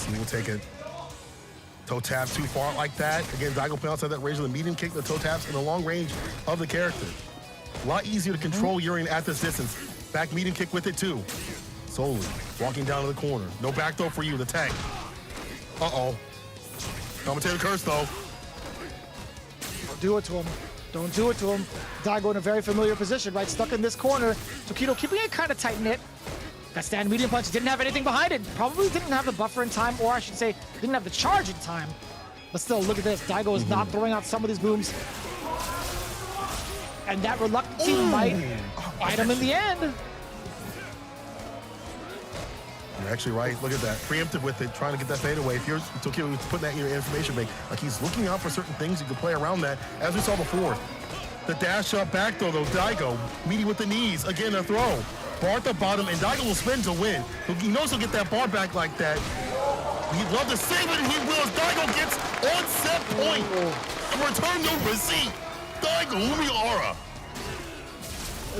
He will take it. Toe tap too far like that. Again, Daigo playing outside that range of the medium kick, the toe taps in the long range of the character. A lot easier to control Urian at this distance. Back medium kick with it too. Solely walking down to the corner. No back throw for you, the tag. Uh-oh. Commentator curse though. Don't do it to him. Don't do it to him. Daigo in a very familiar position, right? Stuck in this corner. Tokido keeping it kind of tight-knit. That stand medium punch didn't have anything behind it. Probably didn't have the buffer in time, or I should say, didn't have the charge in time. But still, look at this. Daigo is not throwing out some of these booms. And that reluctancy might bite him in the end. You're actually right. Look at that. Preemptive with it, trying to get that fade away. If you're Tokido, putting that in your information bank, like he's looking out for certain things, you can play around that, as we saw before. The dash up back throw, though, Daigo, meeting with the knees. Again, a throw. Bar at the bottom, and Daigo will spin to win. He knows he'll get that bar back like that. He'd love to save it, and he will, as Daigo gets on set point. And return no receipt. Daigo, Umiara.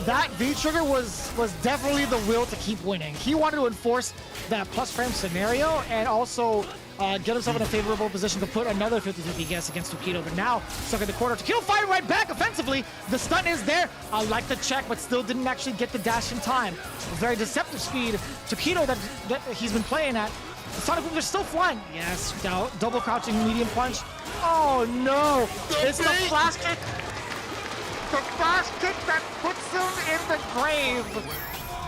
That V-trigger was definitely the will to keep winning. He wanted to enforce that plus frame scenario and also get himself in a favorable position to put another 50-50 guess against Tokido. But now, stuck in the corner, Tokido fighting right back offensively. The stun is there. I like the check, but still didn't actually get the dash in time. Very deceptive speed. Tokido that he's been playing at. The Sonic Booms are still flying. Yes, double crouching medium punch. Oh no, it's the flash kick. The flash kick that puts him in the grave.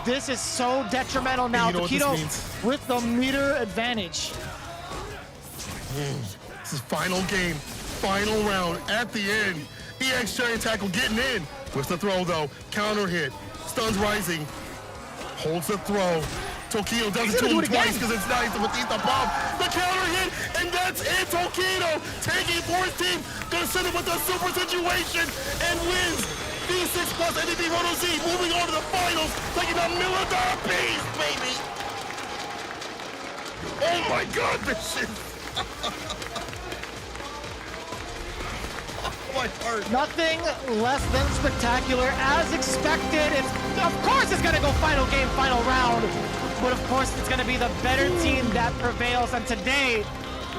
This is so detrimental now. You know Tokido with the meter advantage. This is final game, final round at the end. EX Giant Tackle getting in. With the throw though, counter hit, stuns rising, holds the throw. Tokido does it to him twice because it's nice with the bomb. The counter hit, and that's it. Tokido taking for his team, gonna send him with a super situation and wins V6 plus NDB Roto Z, moving on to the finals, taking a $1 million piece, baby. Oh my God, this shit. My heart. Nothing less than spectacular. As expected, of course it's gonna go final game, final round. But of course it's gonna be the better team that prevails. And today,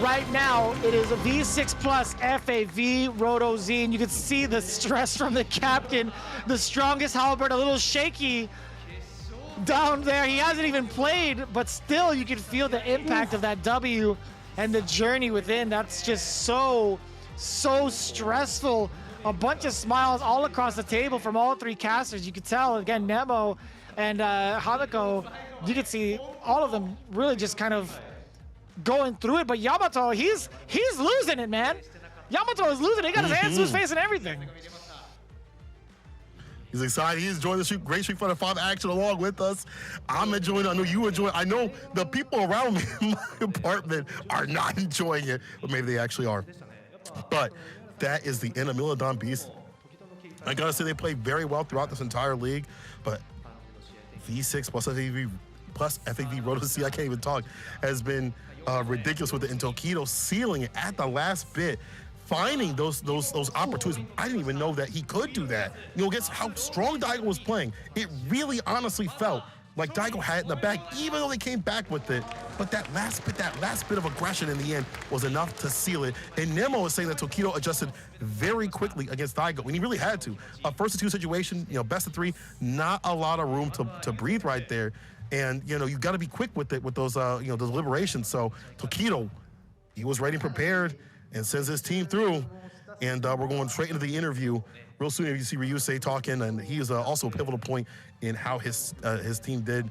right now, it is a V6 plus FAV Roto Z. And you can see the stress from the captain. The strongest halberd, a little shaky down there. He hasn't even played, but still you can feel the impact of that W and the journey within. That's just so stressful. A bunch of smiles all across the table from all three casters. You could tell, again, Nemo and Hanako, you could see all of them really just kind of going through it. But Yamato, he's losing it, man. Yamato is losing it. He got his hands to his face and everything. He's excited. He's enjoying the great Street Fighter 5 action along with us. I'm enjoying it. I know you enjoy it. I know the people around me in my apartment are not enjoying it, but maybe they actually are. But that is the end of Milodon Beast. I gotta say, they played very well throughout this entire league, but V6 plus FAV Roto C, I can't even talk, has been ridiculous with it. And Tokido sealing it at the last bit, finding those opportunities. I didn't even know that he could do that. You know, against how strong Daigo was playing, it really honestly felt like Daigo had it in the bag, even though they came back with it. But that last bit of aggression in the end was enough to seal it. And Nemo is saying that Tokido adjusted very quickly against Daigo, and he really had to. A first to two situation, you know, best of three, not a lot of room to breathe right there. And, you know, you got to be quick with it, with those, you know, deliberations. So Tokido, he was ready and prepared and sends his team through. And we're going straight into the interview. Real soon, you see Ryusei talking, and he is also a pivotal point in how his team did.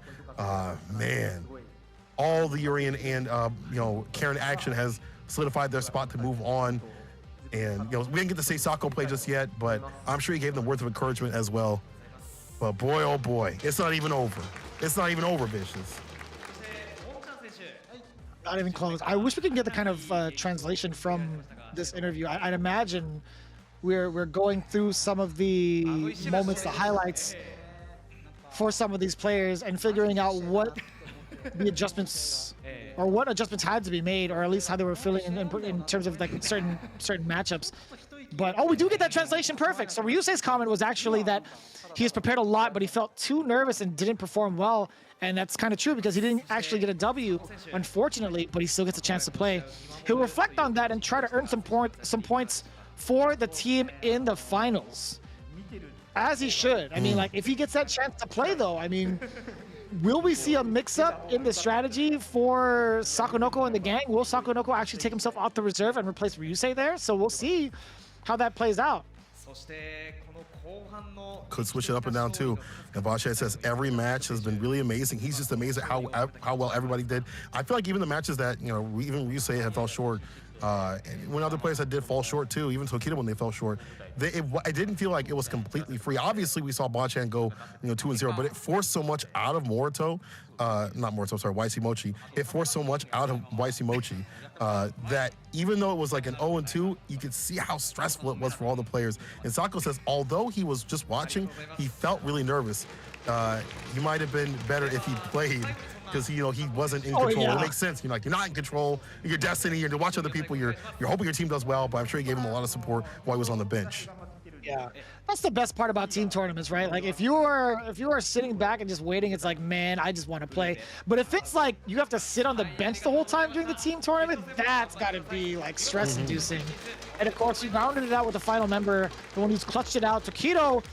Man, all the Urian and you know, Karen action has solidified their spot to move on. And you know, we didn't get to say Sako play just yet, but I'm sure he gave them words of encouragement as well. But boy, oh boy, it's not even over. It's not even over, Vicious. Not even close. I wish we could get the kind of translation from this interview. I'd imagine we're going through some of the moments, the highlights for some of these players, and figuring out what the adjustments or what adjustments had to be made, or at least how they were feeling in terms of like certain matchups. But oh, we do get that translation perfect. So Ryusei's comment was actually that he has prepared a lot, but he felt too nervous and didn't perform well. And that's kind of true because he didn't actually get a W, unfortunately, but he still gets a chance to play. He'll reflect on that and try to earn some points for the team in the finals, as he should. I mean, like, if he gets that chance to play, though, I mean, will we see a mix-up in the strategy for Sakonoko and the gang? Will Sakonoko actually take himself off the reserve and replace Ryusei there? So we'll see how that plays out. Could switch it up and down too. And Vache says every match has been really amazing. He's just amazed at how well everybody did. I feel like even the matches that, you know, even Ryusei had fell short, and when other players that did fall short too, even Tokido when they fell short, I didn't feel like it was completely free. Obviously, we saw Bachan go, you know, 2-0, but it forced so much out of Morito, not Morito, sorry, YC Mochi. It forced so much out of YC Mochi that even though it was like an 0-2, you could see how stressful it was for all the players. And Sako says, although he was just watching, he felt really nervous. He might have been better if he played, because he wasn't in control. Yeah. It makes sense. You're not in control. Your destiny. You're to watch other people. You're hoping your team does well. But I'm sure he gave him a lot of support while he was on the bench. Yeah, that's the best part about team tournaments, right? Like if you are sitting back and just waiting, it's like, man, I just want to play. But if it's like you have to sit on the bench the whole time during the team tournament, that's got to be like stress-inducing. And of course, you rounded it out with the final member, the one who's clutched it out, Tokido.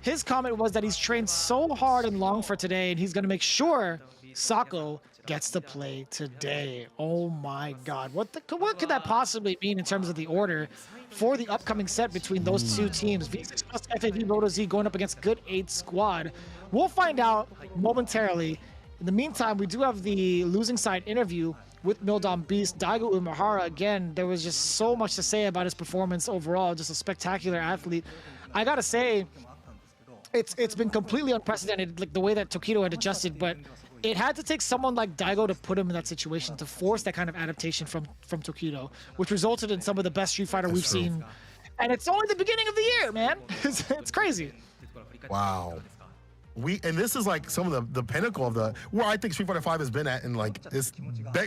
His comment was that he's trained so hard and long for today, and he's going to make sure Sako gets to play today. Oh my God. What could that possibly mean in terms of the order for the upcoming set between those two teams? V6 plus FAV Moto Z going up against Good 8 Squad. We'll find out momentarily. In the meantime, we do have the losing side interview with Mildom Beast. Daigo Umehara, again, there was just so much to say about his performance overall. Just a spectacular athlete. I gotta say, it's been completely unprecedented, like the way that Tokido had adjusted, but it had to take someone like Daigo to put him in that situation, to force that kind of adaptation from Tokido, which resulted in some of the best Street Fighter we've seen. And it's only the beginning of the year, man. It's crazy. Wow. And this is like some of the pinnacle of where I think Street Fighter 5 has been at, and like it's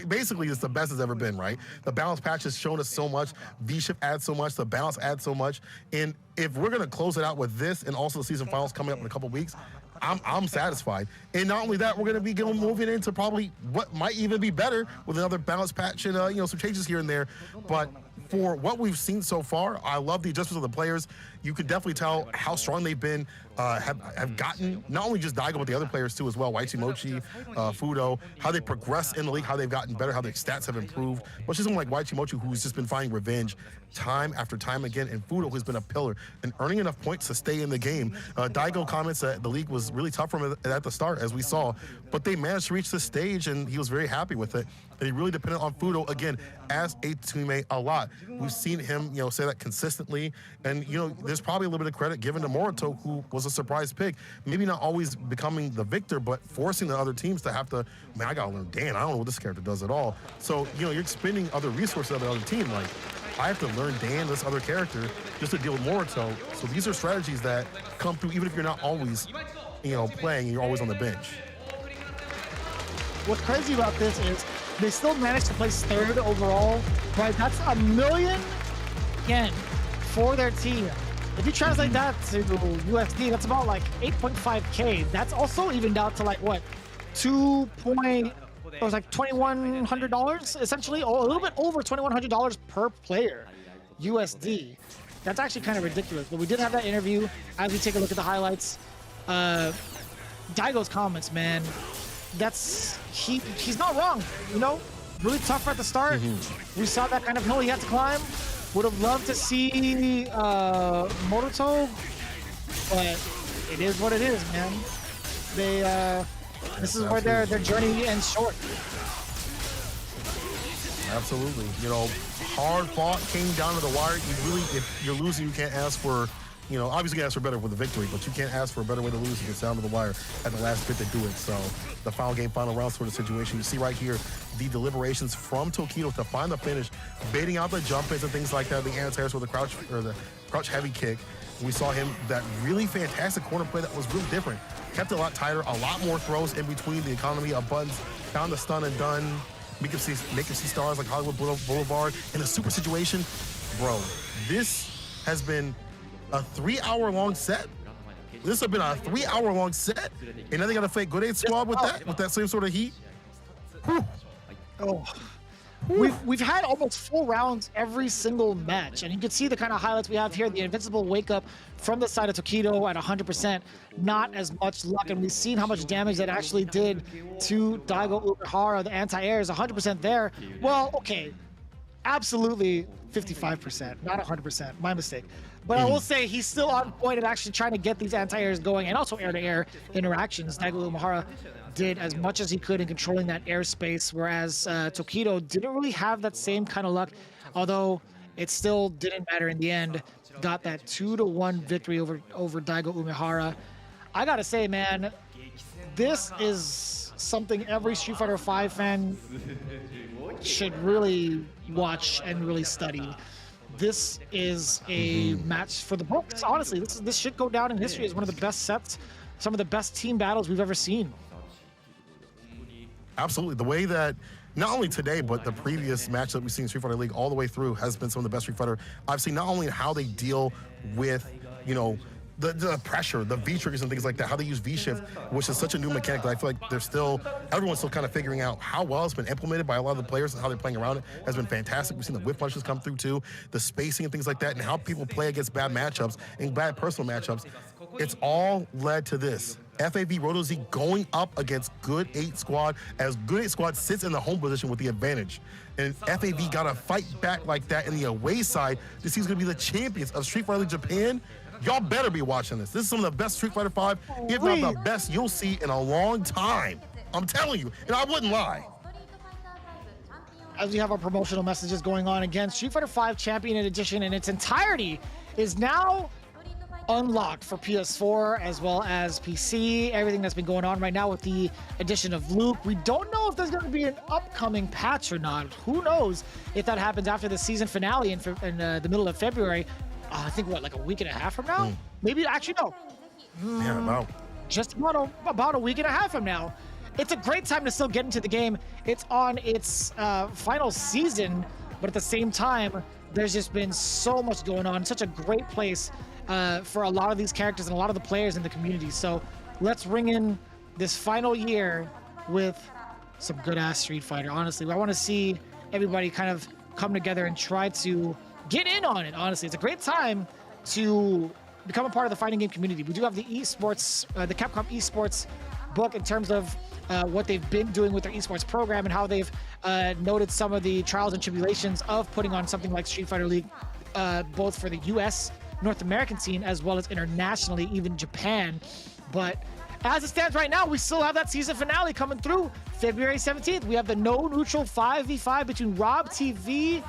basically it's the best it's ever been, right? The balance patch has shown us so much, V-Shift adds so much, the balance adds so much, and if we're gonna close it out with this and also the season finals coming up in a couple weeks, I'm satisfied. And not only that, we're gonna be moving into probably what might even be better with another balance patch and some changes here and there, but for what we've seen so far, I love the adjustments of the players. You can definitely tell how strong they've been, have gotten, not only just Daigo, but the other players too as well, Waichi Mochi, Fudo, how they progress in the league, how they've gotten better, how their stats have improved. But just someone like Waichi Mochi, who's just been finding revenge time after time again, and Fudo, who's been a pillar and earning enough points to stay in the game. Daigo comments that the league was really tough for him at the start, as we saw, but they managed to reach this stage, and he was very happy with it. And he really depended on Fudo, again, as a teammate a lot. We've seen him, say that consistently, and, there's probably a little bit of credit given to Morito, who was a surprise pick. Maybe not always becoming the victor, but forcing the other teams to have to, man, I gotta learn Dan. I don't know what this character does at all. So, you're expending other resources of the other team. Like, I have to learn Dan, this other character, just to deal with Morito. So these are strategies that come through even if you're not always, playing and you're always on the bench. What's crazy about this is they still managed to place third overall, right? That's $1 million yen for their team. If you translate that to USD, that's about like 8.5K. That's also evened out to like what, it was like $2,100 essentially, a little bit over $2,100 per player USD. That's actually kind of ridiculous. But we did have that interview. As we take a look at the highlights, Daigo's comments, man, he's not wrong. Really tough at the start. We saw that kind of hill he had to climb. Would have loved to see Morito, but it is what it is, man. This is where their journey ends short. Absolutely. Hard fought, came down to the wire. If you're losing, you can't ask for, obviously you can ask for better with a victory, but you can't ask for a better way to lose if it's down to the wire at the last bit to do it. So the final game, final round sort of situation. You see right here the deliberations from Tokido to find the finish, baiting out the jump ins and things like that, the anti-airs with the crouch heavy kick. We saw him, that really fantastic corner play that was really different. Kept it a lot tighter, a lot more throws in between the economy of buttons, found the stun and done, make him see stars like Hollywood Boulevard in a super situation. Bro, this has been a 3-hour-long set. This has been a 3-hour-long set, and then they got a fake Good 8 Squad with that same sort of heat. Whew. Oh, we've had almost full rounds every single match, and you can see the kind of highlights we have here. The invincible wake up from the side of Tokido at 100%, not as much luck, and we've seen how much damage that actually did to Daigo Umehara. The anti-air is 100% there. Well, okay, absolutely 55%, not 100%. My mistake. But I will say he's still on point at actually trying to get these anti-airs going and also air-to-air interactions. Daigo Umehara did as much as he could in controlling that airspace, whereas Tokido didn't really have that same kind of luck, although it still didn't matter in the end. Got that 2-1 victory over Daigo Umehara. I gotta say, man, this is something every Street Fighter V fan should really watch and really study. This is a match for the books. Honestly, this should go down in history as one of the best sets, some of the best team battles we've ever seen. Absolutely. The way that not only today, but the previous match that we've seen in Street Fighter League all the way through has been some of the best Street Fighter I've seen, not only in how they deal with, you know, the pressure, the V triggers and things like that, how they use V shift, which is such a new mechanic that I feel like everyone's still kind of figuring out how well it's been implemented by a lot of the players and how they're playing around it has been fantastic. We've seen the whip punches come through too, the spacing and things like that, and how people play against bad matchups and bad personal matchups. It's all led to this. FAV Roto Z going up against Good 8 Squad, as Good 8 Squad sits in the home position with the advantage. And FAV got to fight back like that in the away side to see who's going to be the champions of Street Fighter League Japan. Y'all better be watching this. This is some of the best Street Fighter V, if not the best you'll see in a long time. I'm telling you, and I wouldn't lie. As we have our promotional messages going on again, Street Fighter V Champion Edition in its entirety is now unlocked for PS4 as well as PC. Everything that's been going on right now with the addition of Luke. We don't know if there's going to be an upcoming patch or not. Who knows if that happens after the season finale in the middle of February. I think, what, like a week and a half from now? Maybe, actually, no. Yeah, about. Just about a week and a half from now. It's a great time to still get into the game. It's on its final season, but at the same time, there's just been so much going on. Such a great place for a lot of these characters and a lot of the players in the community. So let's ring in this final year with some good-ass Street Fighter. Honestly, I want to see everybody kind of come together and try to get in on it. Honestly, it's a great time to become a part of the fighting game community. We do have the esports, the Capcom esports book in terms of what they've been doing with their esports program and how they've noted some of the trials and tribulations of putting on something like Street Fighter League, both for the US, North American scene, as well as internationally, even Japan. But as it stands right now, we still have that season finale coming through February 17th. We have the no neutral 5v5 between Rob TV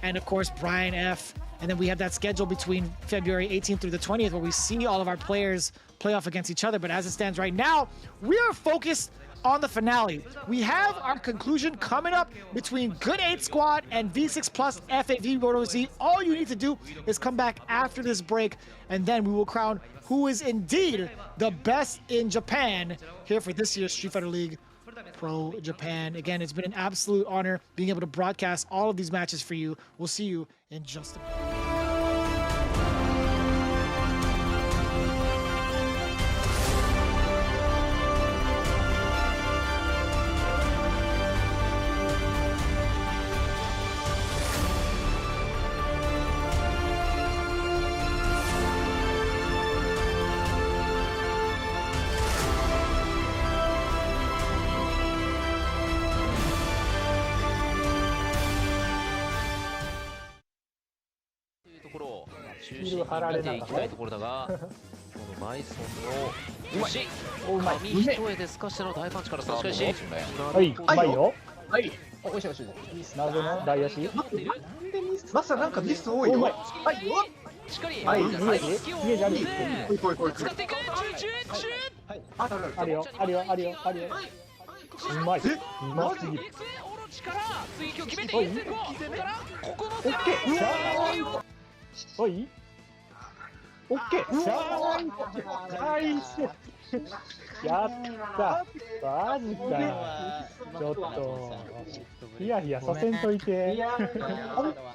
and of course Brian F. And then we have that schedule between February 18th through the 20th where we see all of our players play off against each other. But as it stands right now, we are focused on the finale. We have our conclusion coming up between Good 8 Squad and V6 Plus FAV Roto Z. All you need to do is come back after this break, and then we will crown who is indeed the best in Japan here for this year's Street Fighter League Pro Japan. Again, it's been an absolute honor being able to broadcast all of these matches for you. We'll see you in just a minute. 張られながらね。見ていきたいところだが、このバイソンの牛、紙一重で透かしての大パンチから差し返し。はい、うまいよ。はい。おいしいおいしい。謎の大足。マスターなんかミス多いよ。はいよ。しっかり。はい、イメージある。こい。使っていく。はい。あるよ。あるよ。うまい。うますぎる。オロチから追撃を決めて1.5からここの攻め。おい。オッケー。ナイス。やった。マジか。ちょっと。ヒヤヒヤさせんといて。しょ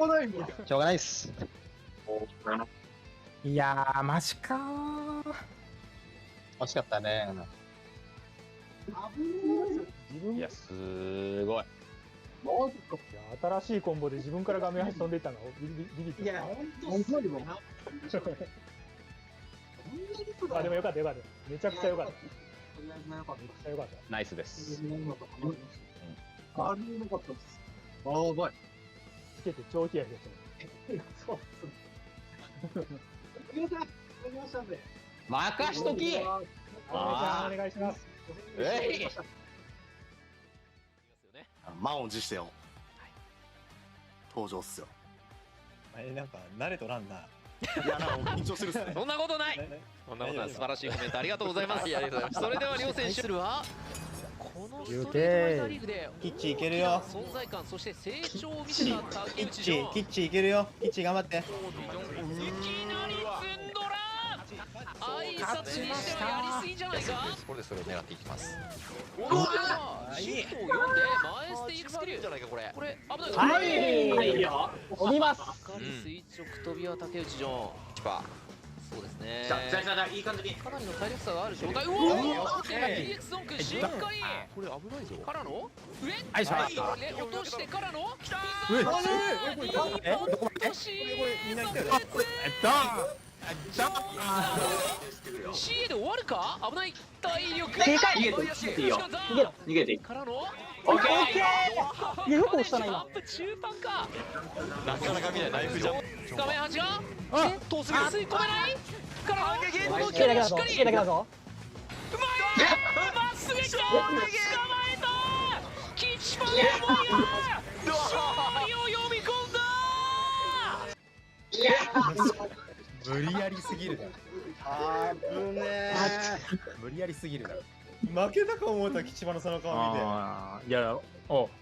うがないっす。いやー、マジかー。惜しかったね。いや、すごい。新しいコンボで自分から画面端飛んでいったのビビった。いや、本当にも。あ、でもよかった。めちゃくちゃよかった。めっちゃよかった。ナイスです。つけて超ヒヤヒヤしてる。任しとき。お願いします。満を持してよ。登場っすよ。なんか慣れとらんな。いや、なんか緊張してるっすね。そんなことない。そんなことない。素晴らしいコメントありがとうございます。それでは両選手はこのストリートファイターリーグでキッチいけるよ。存在感そして成長を見せた竹内ジョン。キッチいけるよ。キッチ頑張って。いきなりツンドラ。挨拶にしてはやりすぎじゃないか。これでそれを狙っていきます。シフトを読んで前捨ていくスキルじゃないかこれ。これ危ない。はいよ。飛びます。垂直飛びは竹内ジョン。そうですね。いい感じに。かなりの体力差がある状態。うおっ DX ドンクしっかり。これ危ないぞ。からの上。落としてからの。きたー。CA で終わるか。危ない。体力。逃げていい。からの。オッケー。いやよく押したな今。中盤か。なかなか見ないナイフジャンプ。画面端が。遠すぎ吸い込めない。からの。死刑だけだぞ。死刑だけだぞ。うまい。まっすぐ来た。捕まえた。吉パンの思いが勝利を呼び込んだ。無理やりすぎるだろ。無理やりすぎるだろ。負けたか思った吉場のその顔見て。いや、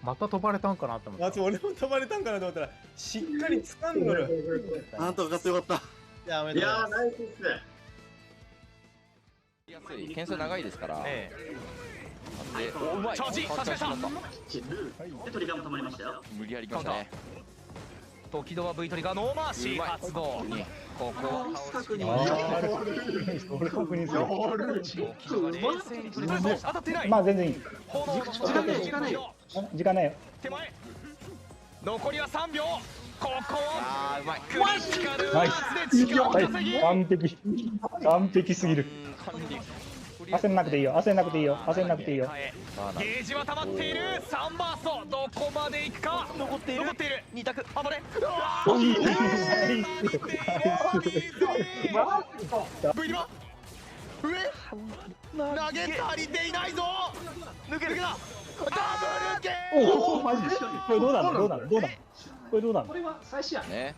また飛ばれたんかなと思って。俺も飛ばれたんかなと思ったら、しっかり掴んどる。なんとか勝ってよかった。いや、おめでとうございます。ナイスっすね。点数長いですから。えで、うまい。チャージさせた。で、トリガーも止まりましたよ。無理やり来ましたね。時戸は V トリガーノーマーシー発動。ここは確認。俺確認する。時戸が冷静に取り返す。当たってない。まあ全然いい。時間ないよ。時間ないよ。手前。残りは3秒。ここはうまい。クリティカルナイス。で時間を稼ぎ。完璧。完璧すぎる。焦んなくていいよ。焦んなくていいよ。焦んなくていいよ。ゲージは溜まっている。3バーストどこまで行くか。残っている2択。あばれ。いい。ブイリバ上投げ足りていないぞ。抜けるな。ダブルゲー。おおマジで。これどうなのどうなのどうなのこれどうなの。これは最初やね。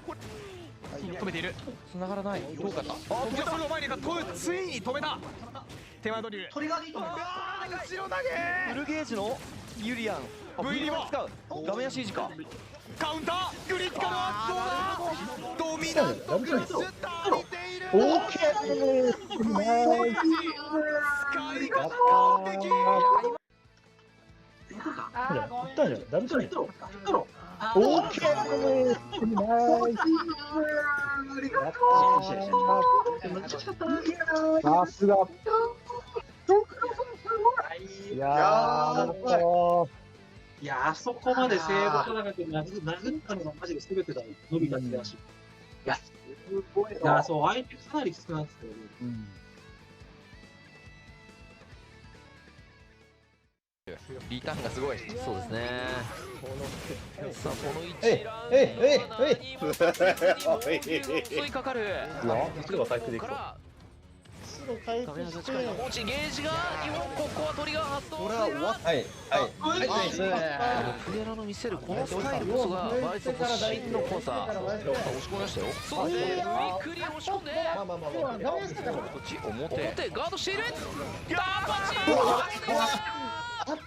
止めている。繋がらない。どうかった。じゃあそれを前についに止めた。手前ドリル。トリガーでいいと思う。後ろ投げ。フルゲージのユリアン。V リバ使う。画面足時か。カウンターグリティカルはどうだ。ドミナントクラッシュ足りている。オーケー。ナイス。使い方完璧。いや、行ったんじゃん。ダメじゃん。オオーケー。ナイス。さすが。いやー。いや、あそこまでセーブがなくて殴ったのがマジで全てだ。伸びた気がし。いや、すごい。いや、そう、相手かなりきつくなってたよね。リターンがすごい。そうですね。さあこの1ラウンド襲いかかる。白が回復できそう。画面端近いの持ちゲージが日本ここはトリガー発動。はいプレラの見せるこのスタイルこそがバイソンの真の怖さ。押し込みましたよ。そうですね。クリア押し込んで。こっち表ガードしている。ガーパチ。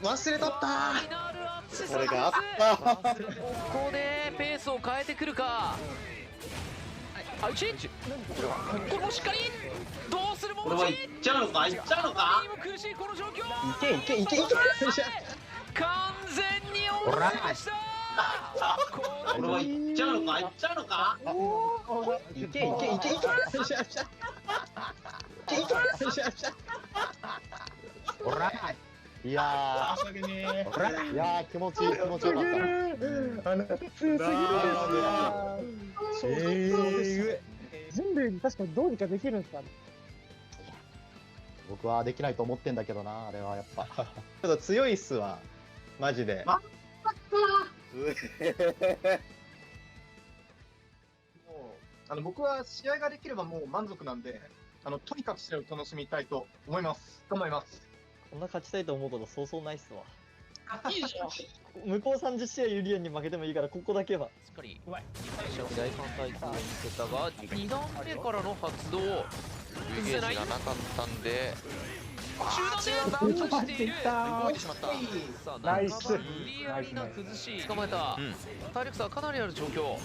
忘れとったー。これがあった。ここでペースを変えてくるか。あ、内。これもしっかり。どうするももち。いっちゃうのか。苦しいこの状況。いけ完全に追いました。これはいっちゃうのか。いけいやー気持ちよかった。人類に確かにどうにかできるんですか。僕はできないと思ってんだけどな、あれはやっぱ。ちょっと強いっすわ、マジで。もう僕は試合ができればもう満足なんで、とにかく試合を楽しみたいと思います。頑張ります。こんな勝ちたいと思うことそうそうないっすわ。いいじゃん。向こう30試合ユリアンに負けてもいいから、ここだけは。しっかり大反対空を見せたが、2段目からの発動ゲージがなかったんで中段でしている。動いてしまった。さあナイス半ば無理やりな崩し捕まえた。体力差かなりある状況。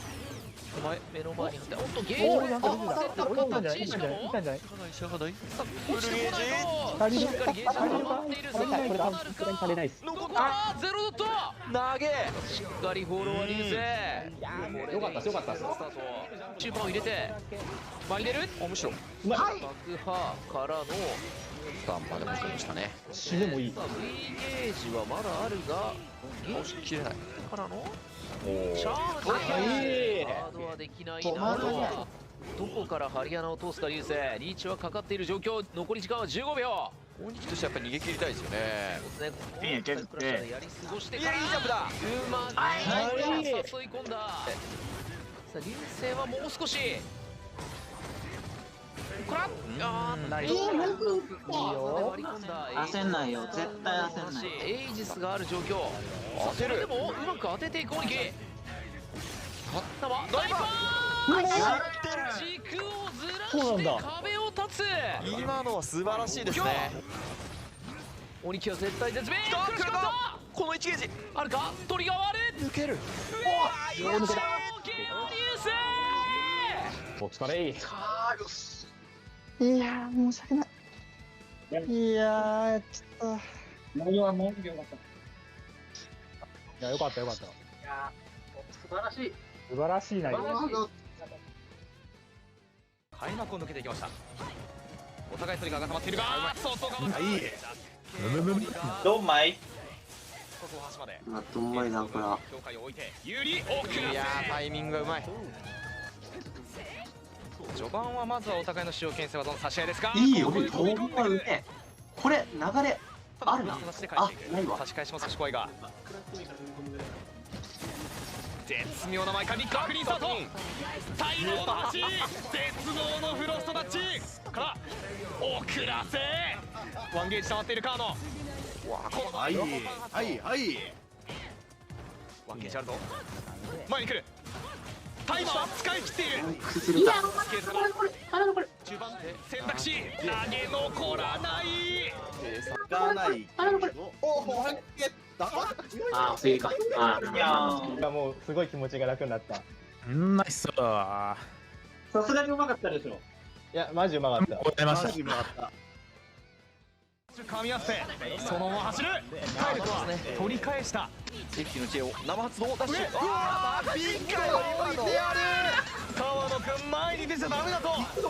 目の前に張って、おっとゲージをなんか出てた。競ったいたんじゃない？い形。しかもたんじゃない？さあ押してこないとしっかりゲージが溜まっている。さあどうなるか。足りないっす。どこだ？ゼロドット。投げ。しっかりフォロワーに入れ。よかったっす、よかったっす。中盤を入れて前に出る。むしろ爆破からのスタンまで持ってましたね。死でもいい。さあ V ゲージはまだあるがゲージ切れないからのおおチャージ。ガードはできないな。どこから針穴を通すか流星。リーチはかかっている状況。残り時間は15秒。大西としてはやっぱり逃げ切りたいですよね。そうですね。ここはサイクラッシャーでやり過ごしてから。いやいいジャンプだ。うまく誘い込んだ。さあ流星はもう少し。こらナイス。割り込んだ。焦んないよ、絶対焦んない。エイジスがある状況。それでもうまく当てていく攻撃。ダイバー。軸をずらして壁を立つ。今のは素晴らしいですね。鬼木は絶対絶命。この1ゲージあるか。トリガー割る。抜ける。超級流星。お疲れ。いやー、申し訳ない。いやー、ちょっと。内容はもうよかった。いや、よかったよかった。いやー、素晴らしい。素晴らしい内容。開幕を抜けていきました。お互いトリガーが溜まっているが、外側いい。ドンマイ。外端まで。ドンマイだから。境界を置いて有利奥いやータイミングがうまい。序盤はまずはお互いの使用権制はどの差し合いですか。いいよ、ドンマイね。これ流れあるな。あ、ないわ。差し返します。シコイが絶妙な前かに確認スタート。待望の8、絶望のフロストタッチから遅らせ。ワンゲージ溜まっているカード。はいはいはい。ワンゲージあるぞ。前に来る。タイマー使い切っている。崩れた。中盤選択肢投げ残らない。がないけど。おお、あ、正解か。いやー、もうすごい気持ちが楽になった。ナイスー。さすがにうまかったでしょ。いや、マジうまかった。ございました。噛み合わせそのまま走る。体力は取り返した。セーフティの知恵を生発動ダッシュ。うわー、ビッグを置いてやる。川野くん前に出ちゃダメだと。昨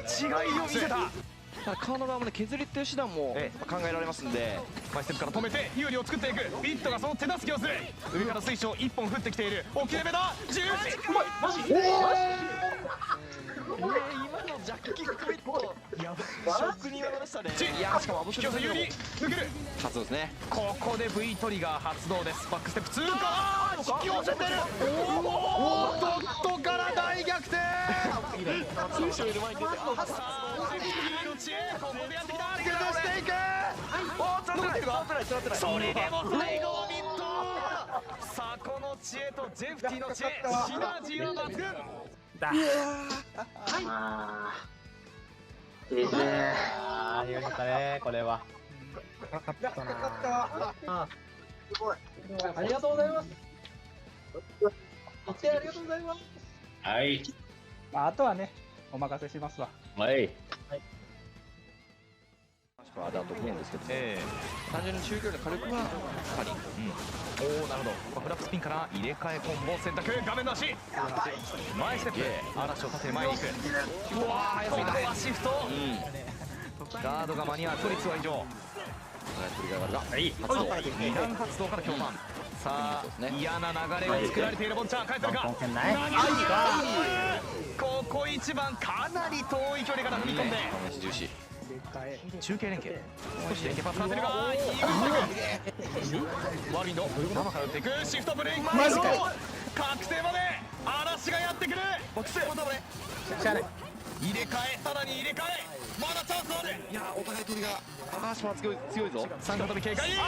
日違いを見せた。ただ川野側もね削りっていう手段も考えられますんで、前ステップから止めて有利を作っていく。ビットがその手助けをする。上から水晶1本降ってきている。大きめだ。10時。うまい。マジ。今のジャッキックビット職人技でしたね。いやしかもアボシュル有利抜ける。発動ですね。ここで V トリガー発動です。バックステップ通過。引き寄せてる。おー、ドットから大逆転。水晶より前に出てさあ、の知恵ここでやってきた。崩していく。おー、つらってるか。それでも最後はミット。さあ、この知恵とジェフティの知恵シナジーは抜群だ。あー、よかったね、これは。ありがとうございます。お手ありがとうございます。はい。まあ、あとはね、お任せしますわ。はい。だと思うんですけど、単純に中距離の火力はカリン。おお、なるほど。フラップスピンから入れ替えコンボ選択。画面の足前ステップ。嵐を立てて前に行く。うわー、ここはシフト。ガードが間に合う。トリツは以上。トリガー割るが発動。2段発動から強化。さあ、嫌な流れを作られているボンちゃん帰ってるか。ここ一番かなり遠い距離から踏み込んで重視中継連携。少し連携パス当てるが悪いの生から打っていく。シフトブレイクマジか。確定まで嵐チがやってくるボックスこれしゃあない。入れ替えさらに入れ替えまだチャンスあるいやお互い鳥が高橋は強いぞ三角跳び警戒している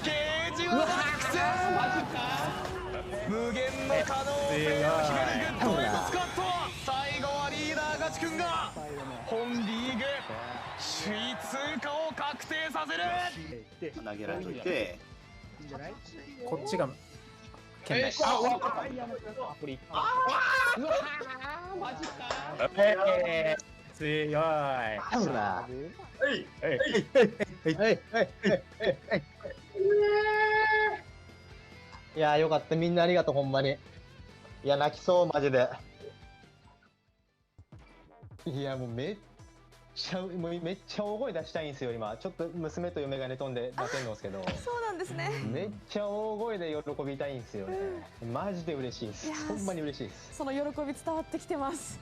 ケージはマックス無限の可能性を秘めるグッドエスカット最後はリーダーガチ君が本リーグ首位通過を確定させる投げられといてこっちが県内。強い。いやーよかった、みんなありがとう、ほんまに。いや、泣きそう、マジで。いや、もうめっちゃ大声出したいんですよ、今。ちょっと娘と嫁が寝飛んで出せんのですけど。そうなんですね。めっちゃ大声で喜びたいんですよね。マジで嬉しいです。ほんまに嬉しいです。その喜び伝わってきてます。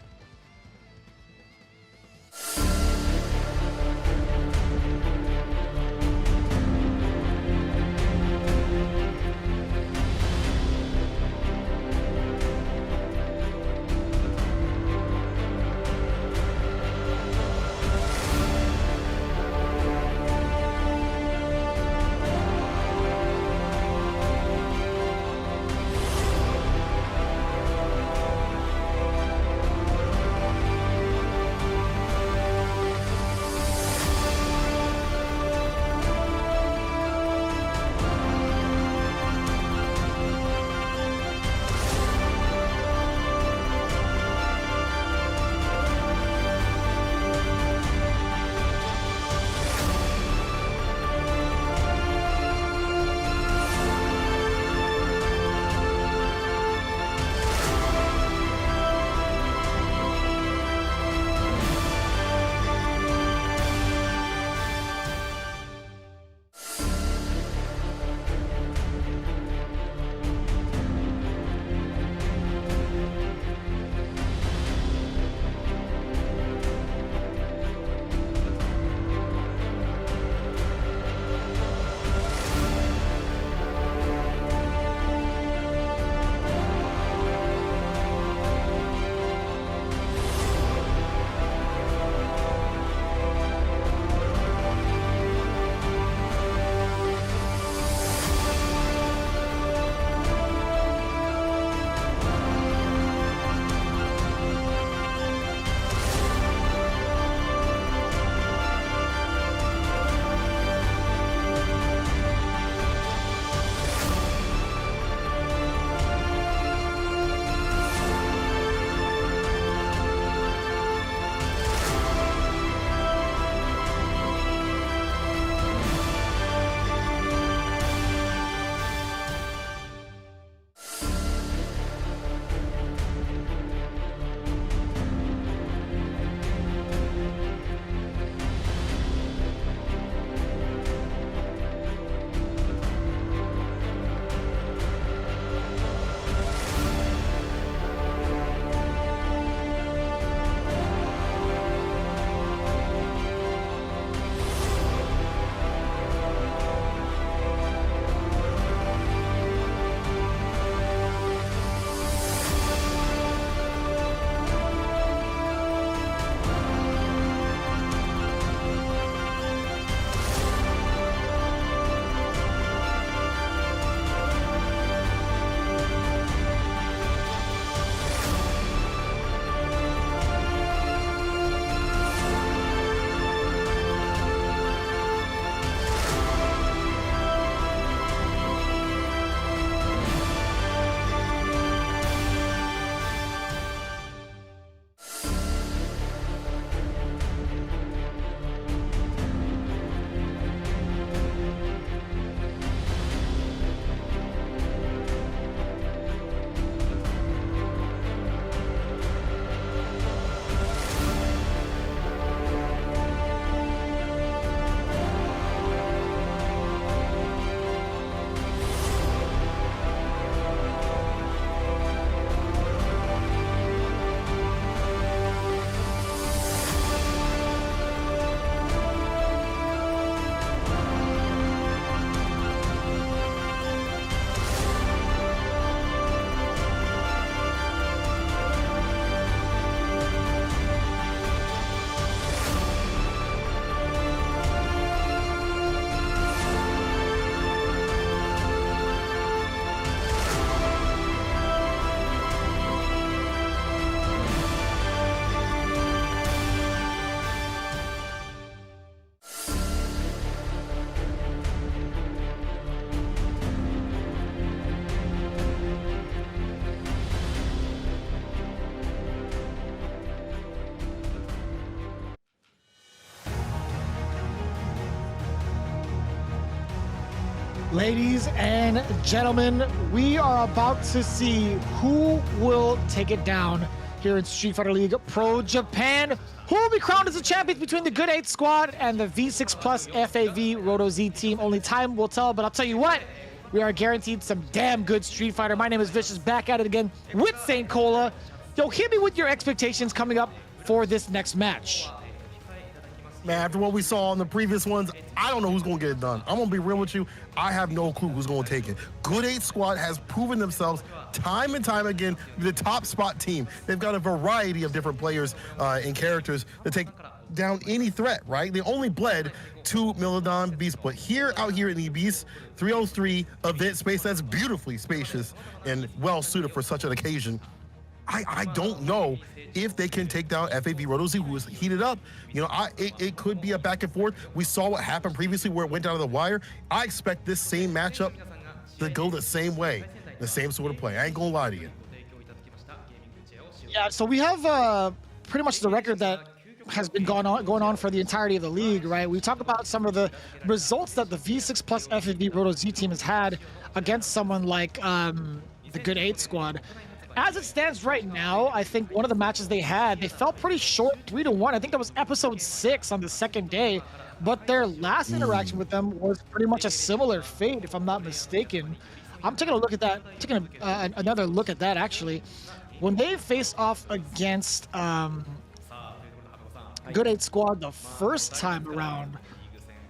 Ladies and gentlemen, we are about to see who will take it down here in Street Fighter League Pro Japan. Who will be crowned as the champions between the Good 8 squad and the V6 Plus FAV Roto Z team? Only time will tell, but I'll tell you what, we are guaranteed some damn good Street Fighter. My name is Vicious, back at it again with St. Cola. Yo, hit me with your expectations coming up for this next match. Man, after what we saw in the previous ones, I don't know who's going to get it done. I'm going to be real with you. I have no clue who's going to take it. Good 8 squad has proven themselves time and time again to be the top spot team. They've got a variety of different players and characters that take down any threat, right? They only bled to Milodon Beast, but out here in the Beast 303 event space that's beautifully spacious and well suited for such an occasion, I don't know if they can take down FAV Roto Z, who is heated up. You know, it could be a back and forth. We saw what happened previously where it went down to the wire. I expect this same matchup to go the same way, the same sort of play. I ain't gonna lie to you. Yeah, so we have pretty much the record that has been going on for the entirety of the league, right? We talk about some of the results that the V6 Plus FAV Roto Z team has had against someone like the Good 8 squad. As it stands right now, I think one of the matches they had, they fell pretty short, 3-1. I think that was episode 6 on the second day, but their last interaction with them was pretty much a similar fate, if I'm not mistaken. I'm taking a look at that, another look at that actually. When they faced off against Good 8 squad the first time around,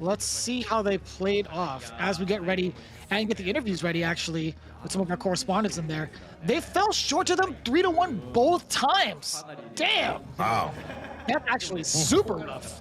let's see how they played off as we get ready and get the interviews ready actually with some of our correspondents in there. They fell short to them 3-1 both times. Damn. Wow. That's actually super rough.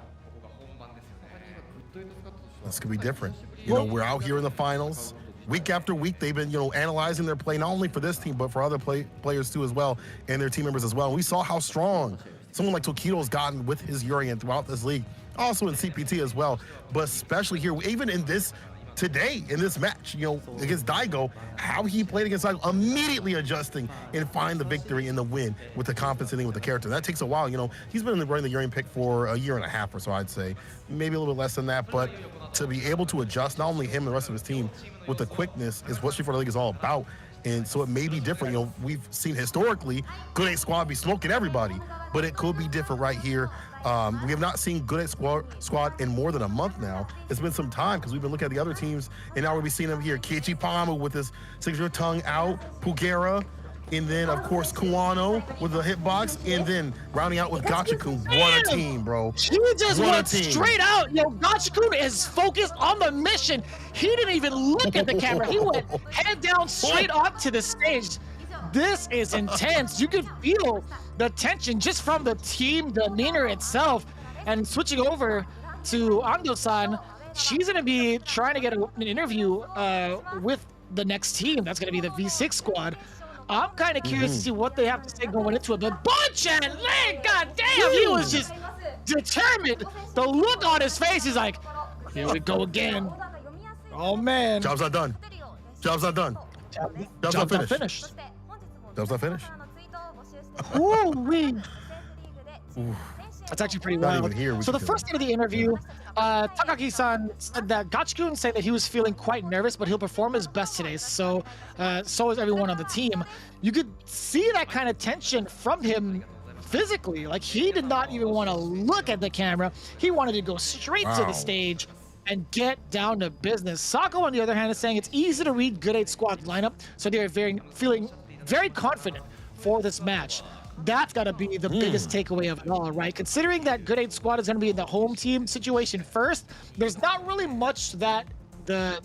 This could be different. You know, we're out here in the finals. Week after week, they've been, analyzing their play, not only for this team, but for other players too as well, and their team members as well. And we saw how strong someone like Tokido has gotten with his Urian throughout this league, also in CPT as well, but especially here, even in this today in this match, against Daigo, how he played against Daigo, immediately adjusting and find the victory and the win with the confidence with the character. That takes a while. He's been running the Urian pick for a year and a half or so, I'd say, maybe a little bit less than that, but to be able to adjust, not only him and the rest of his team, with the quickness is what Street Fighter League is all about. And so it may be different. We've seen historically Good 8 squad be smoking everybody, but it could be different right here. We have not seen Good 8 squad in more than a month now. It's been some time because we've been looking at the other teams, and now we'll be seeing them here. Kiichi Pamu with his signature tongue out, Pugera, and then of course Kuwano with the hitbox, and then rounding out with Gachikun. What a team, bro. He just went straight out. Gachikun is focused on the mission. He didn't even look at the camera. He went head down straight up to the stage. This is intense. You can feel the tension just from the team demeanor itself. And switching over to Ando-san, she's going to be trying to get an interview with the next team. That's going to be the V6 squad. I'm kind of curious to see what they have to say going into it. But Bonchan, man, goddamn, he was just determined. The look on his face is like, here we go again. Oh, man. Job's not done. Job's not done. Job's not finished. Job's not finished. Ooh-wee. That's actually pretty wild. So the first day of the interview, Takagi-san said that Gachikun said that he was feeling quite nervous, but he'll perform his best today. So so is everyone on the team. You could see that kind of tension from him physically. Like, he did not even want to look at the camera. He wanted to go straight to the stage and get down to business. Sako, on the other hand, is saying it's easy to read Good 8 squad lineup, so they're feeling very confident for this match. That's got to be the biggest takeaway of it all, right? Considering that Good 8 squad is going to be in the home team situation first, there's not really much that the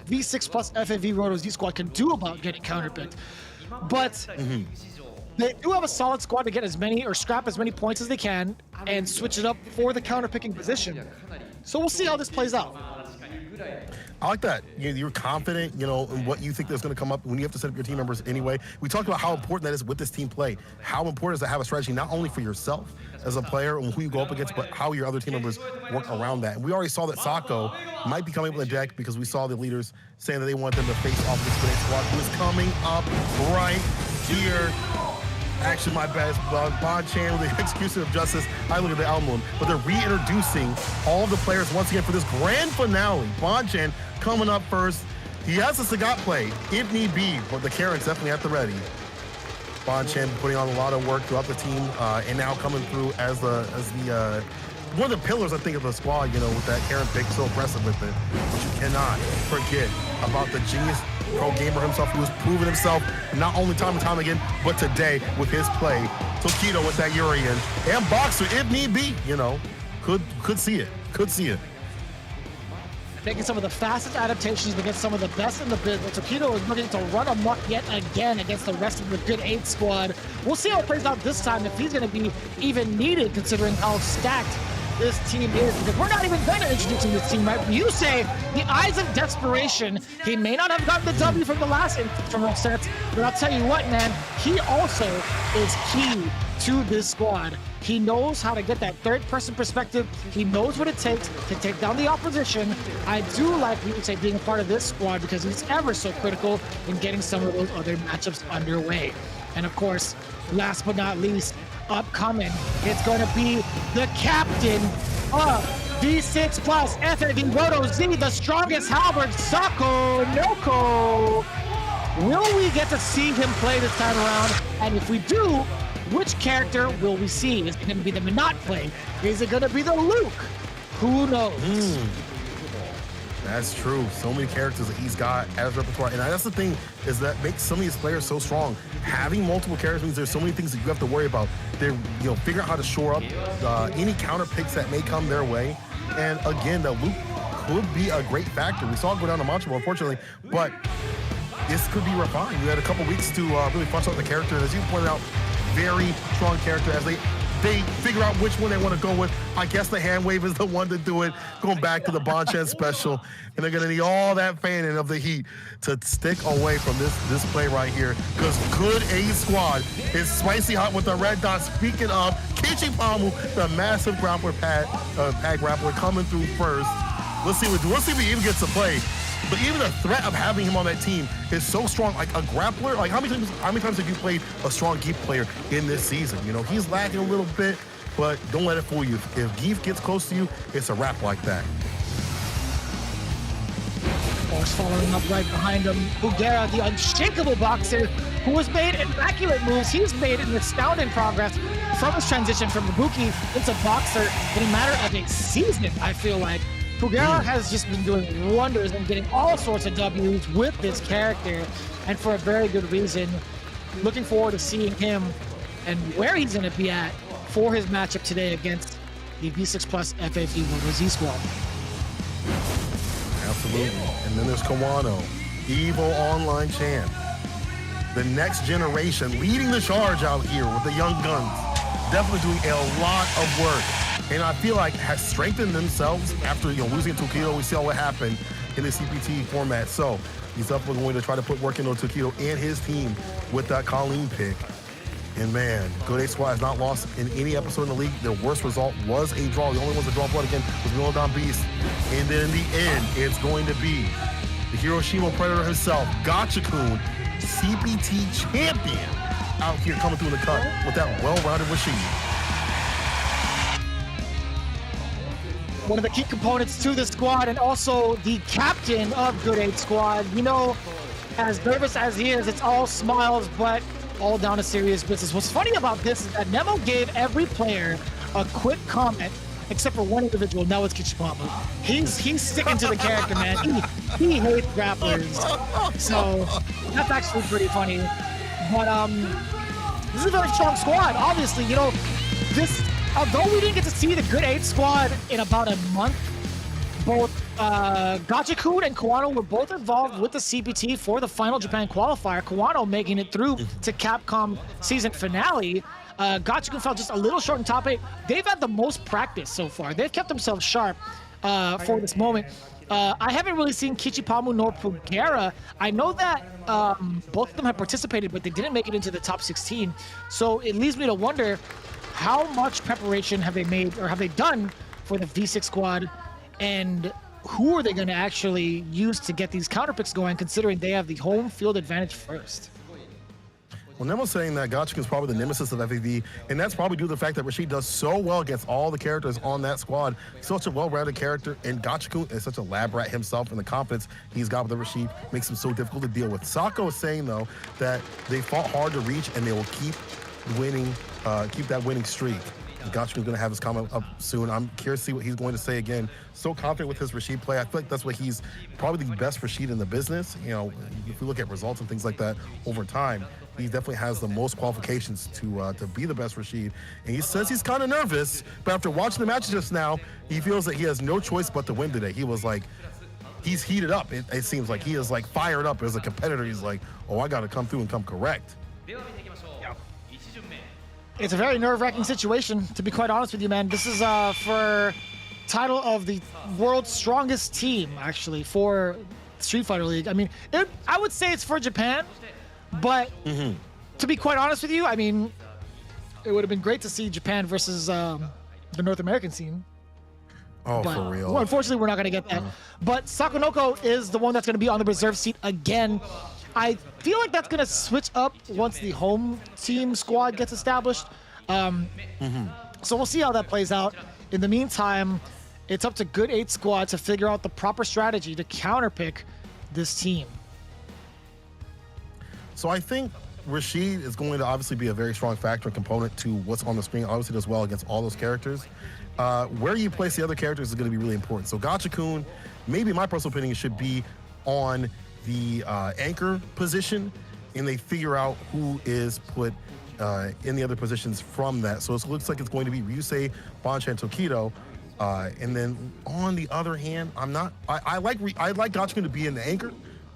V6 Plus FAV Roto Z squad can do about getting counterpicked. But they do have a solid squad to get as many or scrap as many points as they can and switch it up for the counterpicking position. So we'll see how this plays out. I like that. You're confident, in what you think that's going to come up when you have to set up your team members anyway. We talked about how important that is with this team play. How important is to have a strategy, not only for yourself as a player and who you go up against, but how your other team members work around that. And we already saw that Sako might be coming up with a deck because we saw the leaders saying that they want them to face off this Good 8 squad, who is coming up right here. Actually, my bad. Bonchan with the execution of justice. I look at the album, but they're reintroducing all the players once again for this grand finale. Bonchan coming up first. He has a Sagat play, if need be, but the Karen's definitely at the ready. Bon Chen putting on a lot of work throughout the team, and now coming through as the one of the pillars, I think, of the squad, you know, with that Karen pick, so impressive with it. But you cannot forget about the genius pro gamer himself, who has proven himself not only time and time again, but today with his play. Tokido with that Urian, and Boxer, if need be, you know, could see it. Making some of the fastest adaptations against some of the best in the business. Tokido is looking to run amok yet again against the rest of the good 8 squad. We'll see how it plays out this time, if he's going to be even needed, considering how stacked this team is, because we're not even done introducing this team, right? You say the eyes of desperation. He may not have gotten the W from the last sets, but I'll tell you what, man, he also is key to this squad. He knows how to get that third-person perspective. He knows what it takes to take down the opposition. I do like, we would say, being a part of this squad, because he's ever so critical in getting some of those other matchups underway. And of course, last but not least, upcoming, it's going to be the captain of V6 Plus FAV Roto Z, the strongest halberd, Sako Noko. Will we get to see him play this time around? And if we do, which character will we see? Is it going to be the Minot play? Is it going to be the Luke? Who knows? That's true. So many characters that he's got as repertoire. And that's the thing, is that makes some of these players so strong. Having multiple characters means there's so many things that you have to worry about. They're, you know, figuring out how to shore up any counter picks that may come their way. And again, the Luke could be a great factor. We saw it go down to Manchabo, unfortunately, but this could be refined. You had a couple weeks to really flesh out the character. And as you pointed out, very strong character as they figure out which one they want to go with. I guess the hand wave is the one to do it, going back to the Bon Chen special. And they're going to need all that fanning of the heat to stick away from this play right here, because good A squad is spicy hot with the red dot. Speaking of, Kichi Pamu, the massive grappler pad grappler coming through first. Let's see what we do. Let's see if he even gets to play. But even the threat of having him on that team is so strong. Like a grappler, like how many times have you played a strong Geef player in this season? You know, he's lagging a little bit, but don't let it fool you. If Geef gets close to you, it's a wrap like that. Force following up right behind him. Bugera, the unshakable boxer, who has made immaculate moves. He's made an astounding progress from his transition from Ibuki into boxer in a matter of a season, I feel like. Bugera has just been doing wonders and getting all sorts of W's with this character, and for a very good reason. Looking forward to seeing him and where he's going to be at for his matchup today against the V6 Plus FAV Roto Z squad. Absolutely. And then there's Kawano, Evo Online champ. The next generation leading the charge out here with the young guns. Definitely doing a lot of work. And I feel like has strengthened themselves after, you know, losing Tokido. We saw what happened in the CPT format. So he's definitely going to try to put work into Tokido and his team with that Colleen pick. And man, Good A Squad has not lost in any episode in the league. Their worst result was a draw. The only ones that draw blood again was Milodon Beast. And then in the end, it's going to be the Hiroshima Predator himself, Gachikun, CPT champion, out here coming through the cut with that well-rounded machine. One of the key components to this squad, and also the captain of Good 8 squad. You know, as nervous as he is, it's all smiles, but all down to serious business. What's funny about this is that Nemo gave every player a quick comment, except for one individual. Now it's Kichipamu. He's sticking to the character, man. He hates grapplers. So that's actually pretty funny. But this is a very strong squad. Obviously, you know, this. Although we didn't get to see the Good 8 squad in about a month, both Gachikun and Kawano were both involved with the CPT for the final Japan qualifier. Kawano making it through to Capcom season finale. Gachikun fell just a little short in top 8. They've had the most practice so far. They've kept themselves sharp for this moment. I haven't really seen Kichipamu nor Pugera. I know that both of them have participated, but they didn't make it into the top 16. So it leads me to wonder, how much preparation have they made, or have they done, for the V6 squad, and who are they going to actually use to get these counter picks going, considering they have the home field advantage first? Well, Nemo's saying that Gachikun is probably the nemesis of FAV, and that's probably due to the fact that Rashid does so well against all the characters on that squad. Such a well-rounded character, and Gachikun is such a lab rat himself, and the confidence he's got with the Rashid makes him so difficult to deal with. Sako is saying, though, that they fought hard to reach, and they will keep winning, keep that winning streak. Gachikun's going to have his comment up soon. I'm curious to see what he's going to say again. So confident with his Rashid play. I feel like that's what he's probably the best Rashid in the business. You know, if we look at results and things like that over time, he definitely has the most qualifications to be the best Rashid. And he says he's kind of nervous, but after watching the match just now, he feels that he has no choice but to win today. He was like, he's heated up. It seems like he is like fired up as a competitor. He's like, oh, I got to come through and come correct. It's a very nerve-wracking situation, to be quite honest with you, man. This is for title of the world's strongest team, actually, for Street Fighter League. I mean, I would say it's for Japan, but to be quite honest with you, I mean, it would have been great to see Japan versus the North American scene. Oh, but, for real. well, unfortunately, we're not going to get that. But Sakonoko is the one that's going to be on the reserve seat again. I feel like that's going to switch up once the home team squad gets established. So we'll see how that plays out. In the meantime, it's up to Good 8 squad to figure out the proper strategy to counterpick this team. So I think Rashid is going to obviously be a very strong factor and component to what's on the screen. Obviously does well against all those characters. Where you place the other characters is going to be really important. So Gachikun, maybe my personal opinion, should be on the anchor position, and they figure out who is put in the other positions from that. So it looks like it's going to be Ryusei, Bancha, and Tokido. And then on the other hand, I like Gachikun to be in the anchor,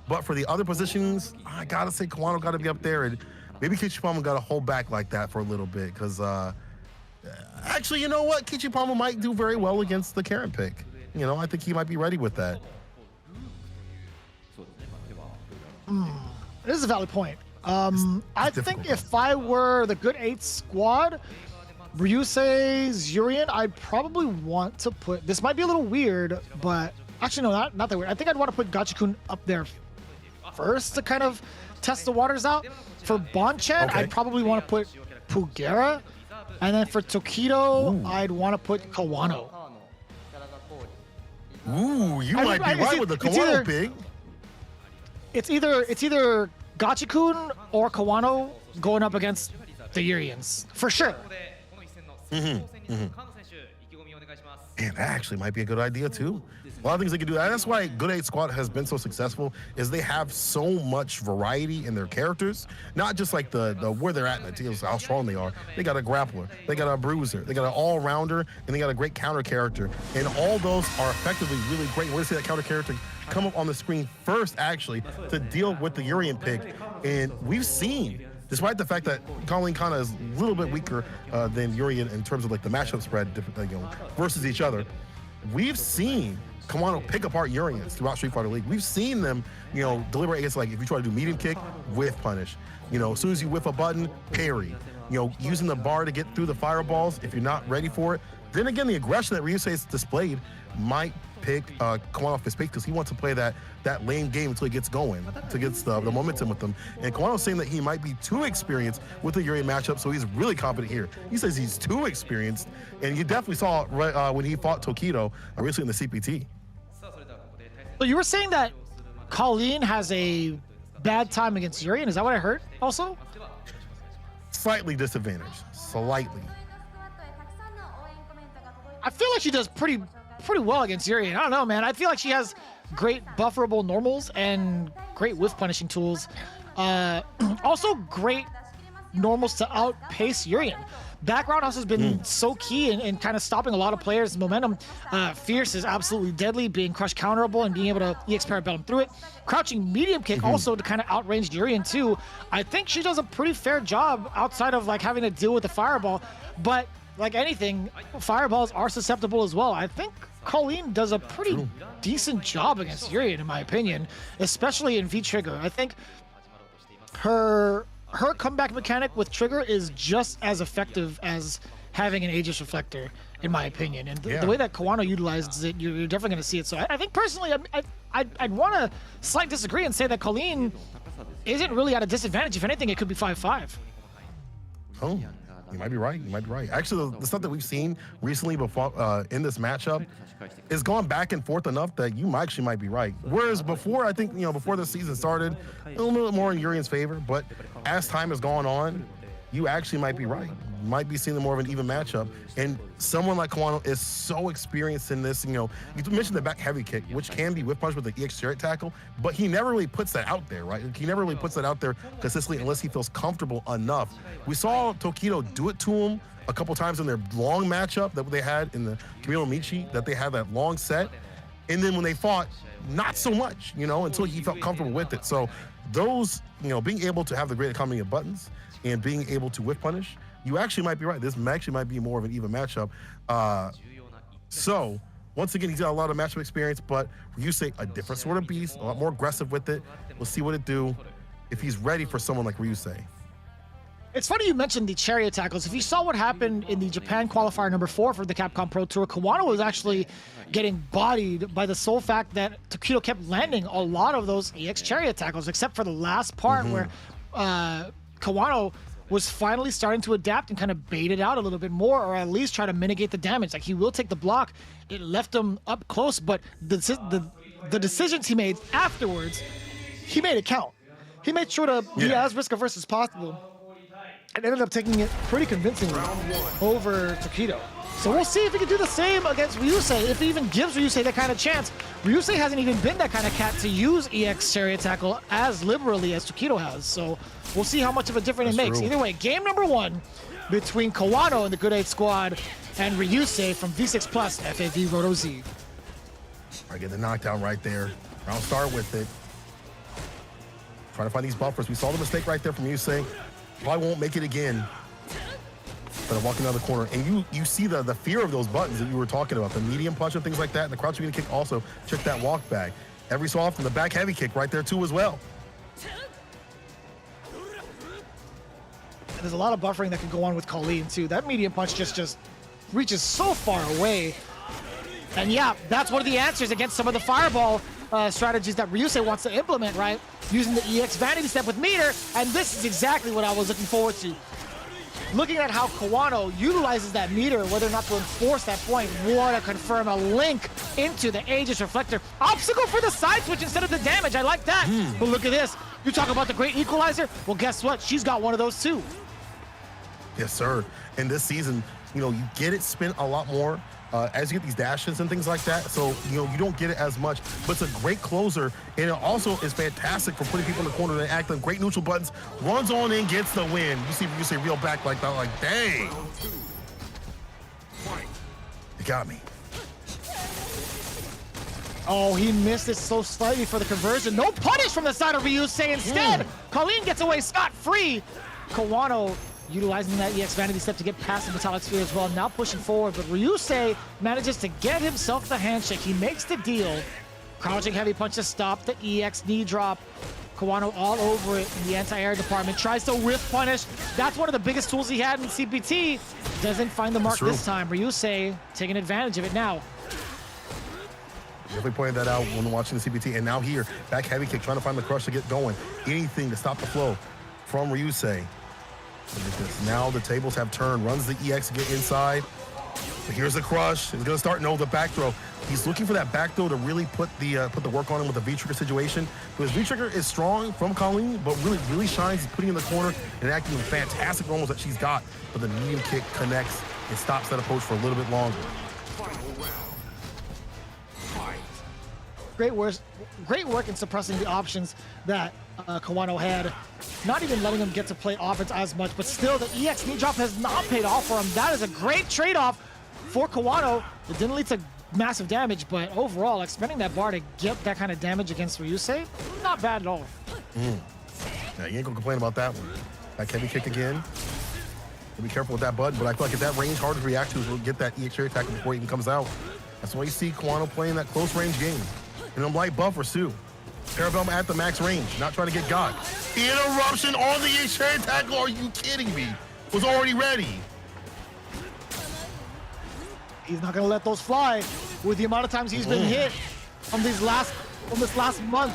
but for the other positions, I gotta say Kawano gotta be up there, and maybe Kichipama gotta hold back like that for a little bit, because actually, you know what? Kichipama might do very well against the Karen pick. You know, I think he might be ready with that. This is a valid point. I think if I were the Good 8 squad, Ryusei, Zurian, I'd probably want to put, this might be a little weird, but actually no, not that weird. I think I'd want to put Gachikun up there first to kind of test the waters out. For Bonchan, I'd probably want to put Pugera, and then for Tokido, I'd want to put Kawano. Ooh, you might be right with the Kawano pick. It's either Gachikun or Kawano going up against the Urians, for sure. And that actually might be a good idea too. A lot of things they can do. That's why Good 8 Squad has been so successful, is they have so much variety in their characters. Not just like the where they're at in the teams, how strong they are. They got a grappler, they got a bruiser, they got an all-rounder, and they got a great counter character. And all those are effectively really great. We're gonna see that counter character come up on the screen first, actually, to deal with the Urian pick. And we've seen, despite the fact that Colleen Kana is a little bit weaker than Urian in terms of like the matchup spread, versus each other, we've seen Kawano pick apart Urians throughout Street Fighter League. We've seen them, deliberate against, like, if you try to do medium kick, whiff punish. As soon as you whiff a button, parry. Using the bar to get through the fireballs if you're not ready for it. Then again, the aggression that Ryusei has displayed might pick Kawano off his pace, because he wants to play that lane game until he gets going, to get the momentum with them. And Kawano's saying that he might be too experienced with the Urian matchup, so he's really confident here. He says he's too experienced, and you definitely saw it right when he fought Tokido recently in the CPT. So you were saying that Colleen has a bad time against Urian, is that what I heard also? Slightly disadvantaged, slightly. I feel like she does pretty well against Urian. I don't know, man. I feel like she has great bufferable normals and great whiff punishing tools. Also great normals to outpace Urian. Background also has been so key in kind of stopping a lot of players' momentum. Fierce is absolutely deadly, being crush counterable and being able to EX Parabellum through it. Crouching medium kick also to kind of outrange Urian too. I think she does a pretty fair job outside of like having to deal with the fireball. But like anything, fireballs are susceptible as well. I think Colleen does a pretty decent job against Urian, in my opinion, especially in V-Trigger. I think her comeback mechanic with Trigger is just as effective as having an Aegis Reflector, in my opinion. And the way that Kawano utilizes it, you're definitely going to see it. So I think personally, I'd want to slight disagree and say that Colleen isn't really at a disadvantage. If anything, it could be 5-5. Oh, you might be right. You might be right. Actually, the stuff that we've seen recently before in this matchup is gone back and forth enough that you actually might be right. Whereas before, I think, before the season started, a little bit more in Urian's favor. But as time has gone on, you actually might be right. You might be seeing more of an even matchup. And someone like Kawano is so experienced in this. You mentioned the back heavy kick, which can be whiff punch with the EX chariot tackle, but he never really puts that out there, right? He never really puts that out there consistently unless he feels comfortable enough. We saw Tokido do it to him a couple times in their long matchup that they had in the Kamino Michi, that they had that long set. And then when they fought, not so much, until he felt comfortable with it. So those, being able to have the great economy of buttons and being able to whiff punish, you actually might be right. This actually might be more of an even matchup. So, once again, he's got a lot of matchup experience, but Ryusei, a different sort of beast, a lot more aggressive with it. We'll see what it do if he's ready for someone like Ryusei. It's funny you mentioned the chariot tackles. If you saw what happened in the Japan qualifier number 4 for the Capcom Pro Tour, Kawano was actually getting bodied by the sole fact that Tokido kept landing a lot of those EX chariot tackles, except for the last part where Kawano was finally starting to adapt and kind of bait it out a little bit more, or at least try to mitigate the damage. Like, he will take the block. It left him up close, but the decisions he made afterwards, he made it count. He made sure to be as risk averse as possible, and ended up taking it pretty convincingly over Tokido. So we'll see if he can do the same against Ryusei, if he even gives Ryusei that kind of chance. Ryusei hasn't even been that kind of cat to use EX chariot tackle as liberally as Tokido has. So we'll see how much of a difference it makes. Either way, game number 1 between Kawano and the Good 8 squad and Ryusei from V6 Plus FAV Roto Z. All right, get the knockdown right there. Round start with it. Trying to find these buffers. We saw the mistake right there from Ryusei. Probably won't make it again. But I'm walking down the corner, and you see the fear of those buttons that you were talking about, the medium punch and things like that, and the crouch medium kick also. Check that walk back. Every so often, the back heavy kick right there too as well. There's a lot of buffering that can go on with Colleen too. That medium punch just reaches so far away. And yeah, that's one of the answers against some of the fireball strategies that Ryusei wants to implement, right? Using the EX vanity step with meter, and this is exactly what I was looking forward to. Looking at how Kawano utilizes that meter, whether or not to enforce that point, want to confirm a link into the Aegis Reflector. Obstacle for the side switch instead of the damage. I like that. But look at this. You talk about the great equalizer? Well, guess what? She's got one of those too. Yes, sir. And this season, you get it spent a lot more as you get these dashes and things like that. So, you don't get it as much. But it's a great closer, and it also is fantastic for putting people in the corner and acting great neutral buttons. Runs on in, gets the win. You see reel back like that, like, dang. You got me. Oh, he missed it so slightly for the conversion. No punish from the side of Ryusei. Instead, Colleen gets away scot-free. Kawano utilizing that EX vanity step to get past the metallic sphere as well, now pushing forward, but Ryusei manages to get himself the handshake. He makes the deal. Crouching heavy punch to stop the EX knee drop. Kawano all over it in the anti-air department, tries to whiff punish. That's one of the biggest tools he had in CPT. Doesn't find the mark this time. Ryusei taking advantage of it now. Definitely pointed that out when watching the CPT, and now here, back heavy kick, trying to find the crush to get going. Anything to stop the flow from Ryusei. Look at this. Now the tables have turned. Runs the EX to get inside. But here's the crush. He's gonna start. No, the back throw. He's looking for that back throw to really put the work on him with the V-trigger situation. Because V-trigger is strong from Colleen, but really shines. He's putting in the corner and acting with fantastic normals that she's got. But the medium kick connects and stops that approach for a little bit longer. Great work in suppressing the options that Kawano had. Not even letting him get to play offense as much, but still the EX knee drop has not paid off for him. That is a great trade-off for Kawano. It didn't lead to massive damage, but overall, expending that bar to get that kind of damage against Ryusei, not bad at all. Yeah, you ain't gonna complain about that one. Back heavy kick again. Be careful with that button, but I feel like at that range, hard to react to is we'll get that EX attack before it even comes out. That's why you see Kawano playing that close range game. And them light buffers too. Parabellum at the max range, not trying to get got. Interruption on the chair tackle, are you kidding me? Was already ready. He's not gonna let those fly with the amount of times he's been hit from this last month.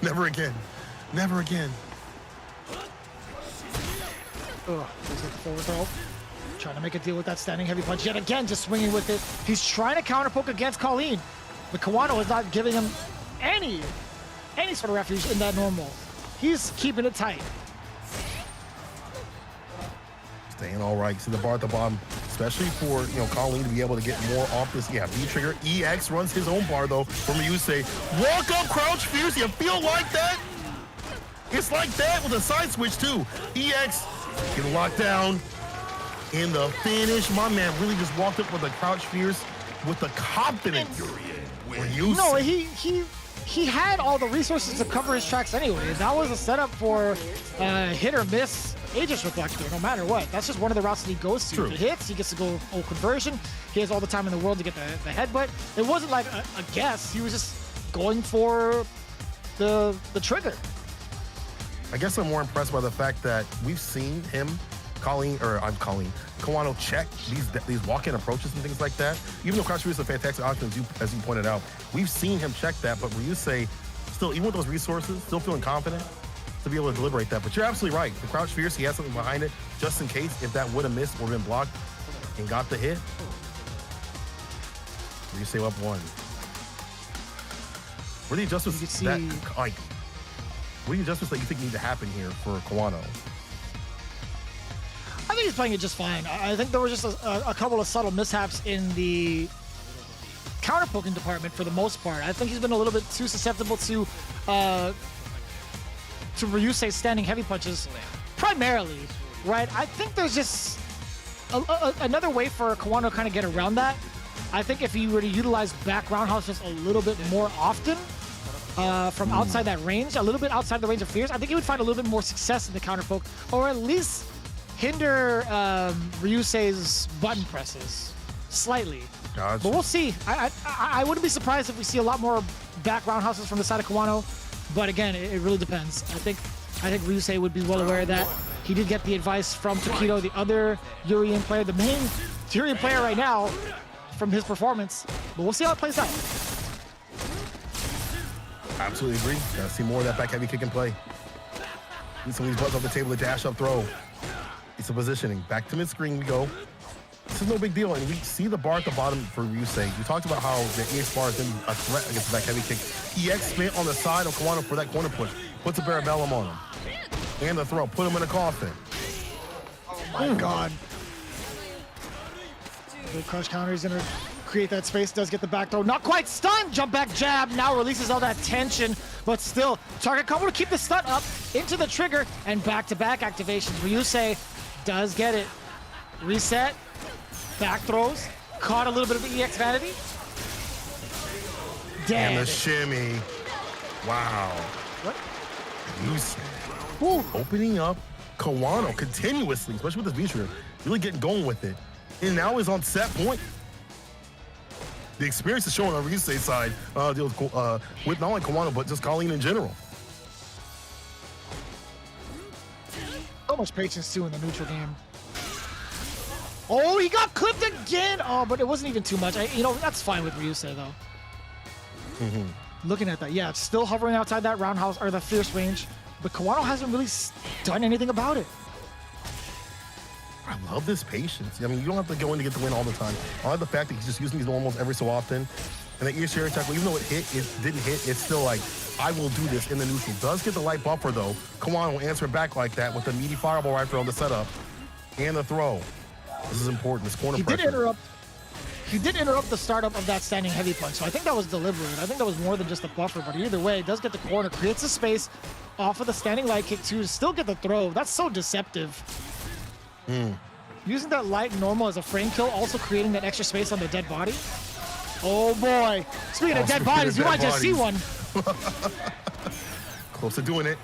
Never again. Never again. Ugh, he's at the forward throw. Trying to make a deal with that standing heavy punch. Yet again, just swinging with it. He's trying to counter poke against Colleen, but Kawano is not giving him any sort of refuge in that normal. He's keeping it tight. Staying all right. See the bar at the bottom, especially for Colleen to be able to get more off this. Yeah, B trigger. EX runs his own bar though from Ryusei. Walk up, crouch fierce. You feel like that? It's like that with a side switch too. EX get locked down in the finish. My man really just walked up with a crouch fierce with the confidence. Ryusei. No, he had all the resources to cover his tracks anyway. That was a setup for hit or miss Aegis Reflector, no matter what. That's just one of the routes that he goes to. True. If it hits, he gets to go full conversion. He has all the time in the world to get the headbutt. It wasn't like a guess. He was just going for the trigger. I guess I'm more impressed by the fact that we've seen him, Kawano check these walk-in approaches and things like that. Even though Crouch Fierce is a fantastic option, as you pointed out, we've seen him check that, but Ryusei still, even with those resources, still feeling confident to be able to deliberate that. But you're absolutely right. The Crouch Fierce, he has something behind it, just in case if that would have missed or been blocked and got the hit. Ryusei up one. What are the adjustments that you think need to happen here for Kawano? I think he's playing it just fine. I think there were just a couple of subtle mishaps in the counter poking department for the most part. I think he's been a little bit too susceptible to Ryusei's standing heavy punches, primarily, right? I think there's just another way for Kawano to kind of get around that. I think if he were to utilize back roundhouse just a little bit more often from outside that range, a little bit outside the range of fears, I think he would find a little bit more success in the counter poke, or at least hinder Ryusei's button presses slightly. Gotcha. But we'll see. I wouldn't be surprised if we see a lot more back roundhouses from the side of Kawano. But again, it really depends. I think Ryusei would be well aware of that. He did get the advice from Takedo, the other Urian player, the main Urian player right now, from his performance. But we'll see how it plays out. Absolutely agree. Gotta see more of that back heavy kick and play. Need some of these buttons off the table to dash up throw. It's a positioning. Back to mid-screen we go. This is no big deal, and we see the bar at the bottom for Ryusei. We talked about how the EX bar is going to be a threat against the back heavy kick. EX spent on the side of Kawano for that corner push. Puts a Barabellum on him. And the throw. Put him in a coffin. Oh my God. The crush counter is going to create that space. Does get the back throw. Not quite stunned. Jump back jab. Now releases all that tension. But still, target combo to keep the stun up into the trigger and back-to-back activations. Ryusei does get it. Reset. Back throws. Caught a little bit of the EX vanity. Dead. And the shimmy. Wow. What? Ryusei opening up Kawano continuously, especially with this B-trigger. Really getting going with it. And now he's on set point. The experience is showing on Ryusei's side with not only Kawano, but just Colleen in general. So much patience too in the neutral game. Oh, he got clipped again. Oh, but it wasn't even too much. That's fine with Ryusei though. Looking at that, yeah, it's still hovering outside that roundhouse or the fierce range, but Kawano hasn't really done anything about it. I love this patience. I mean, you don't have to go in to get the win all the time. I like the fact that he's just using these normals every so often. And that ESRB tackle, even though it didn't hit, it's still like, I will do this in the neutral. Does get the light buffer though. Kawano will answer back like that with the meaty fireball rifle on the setup and the throw. This is important. This corner pressure. He did interrupt the startup of that standing heavy punch, so I think that was deliberate. I think that was more than just a buffer, but either way, it does get the corner, creates a space off of the standing light kick to still get the throw. That's so deceptive. Using that light normal as a frame kill, also creating that extra space on the dead body. Oh boy. Speaking of dead bodies, you might just see one. Close to doing it.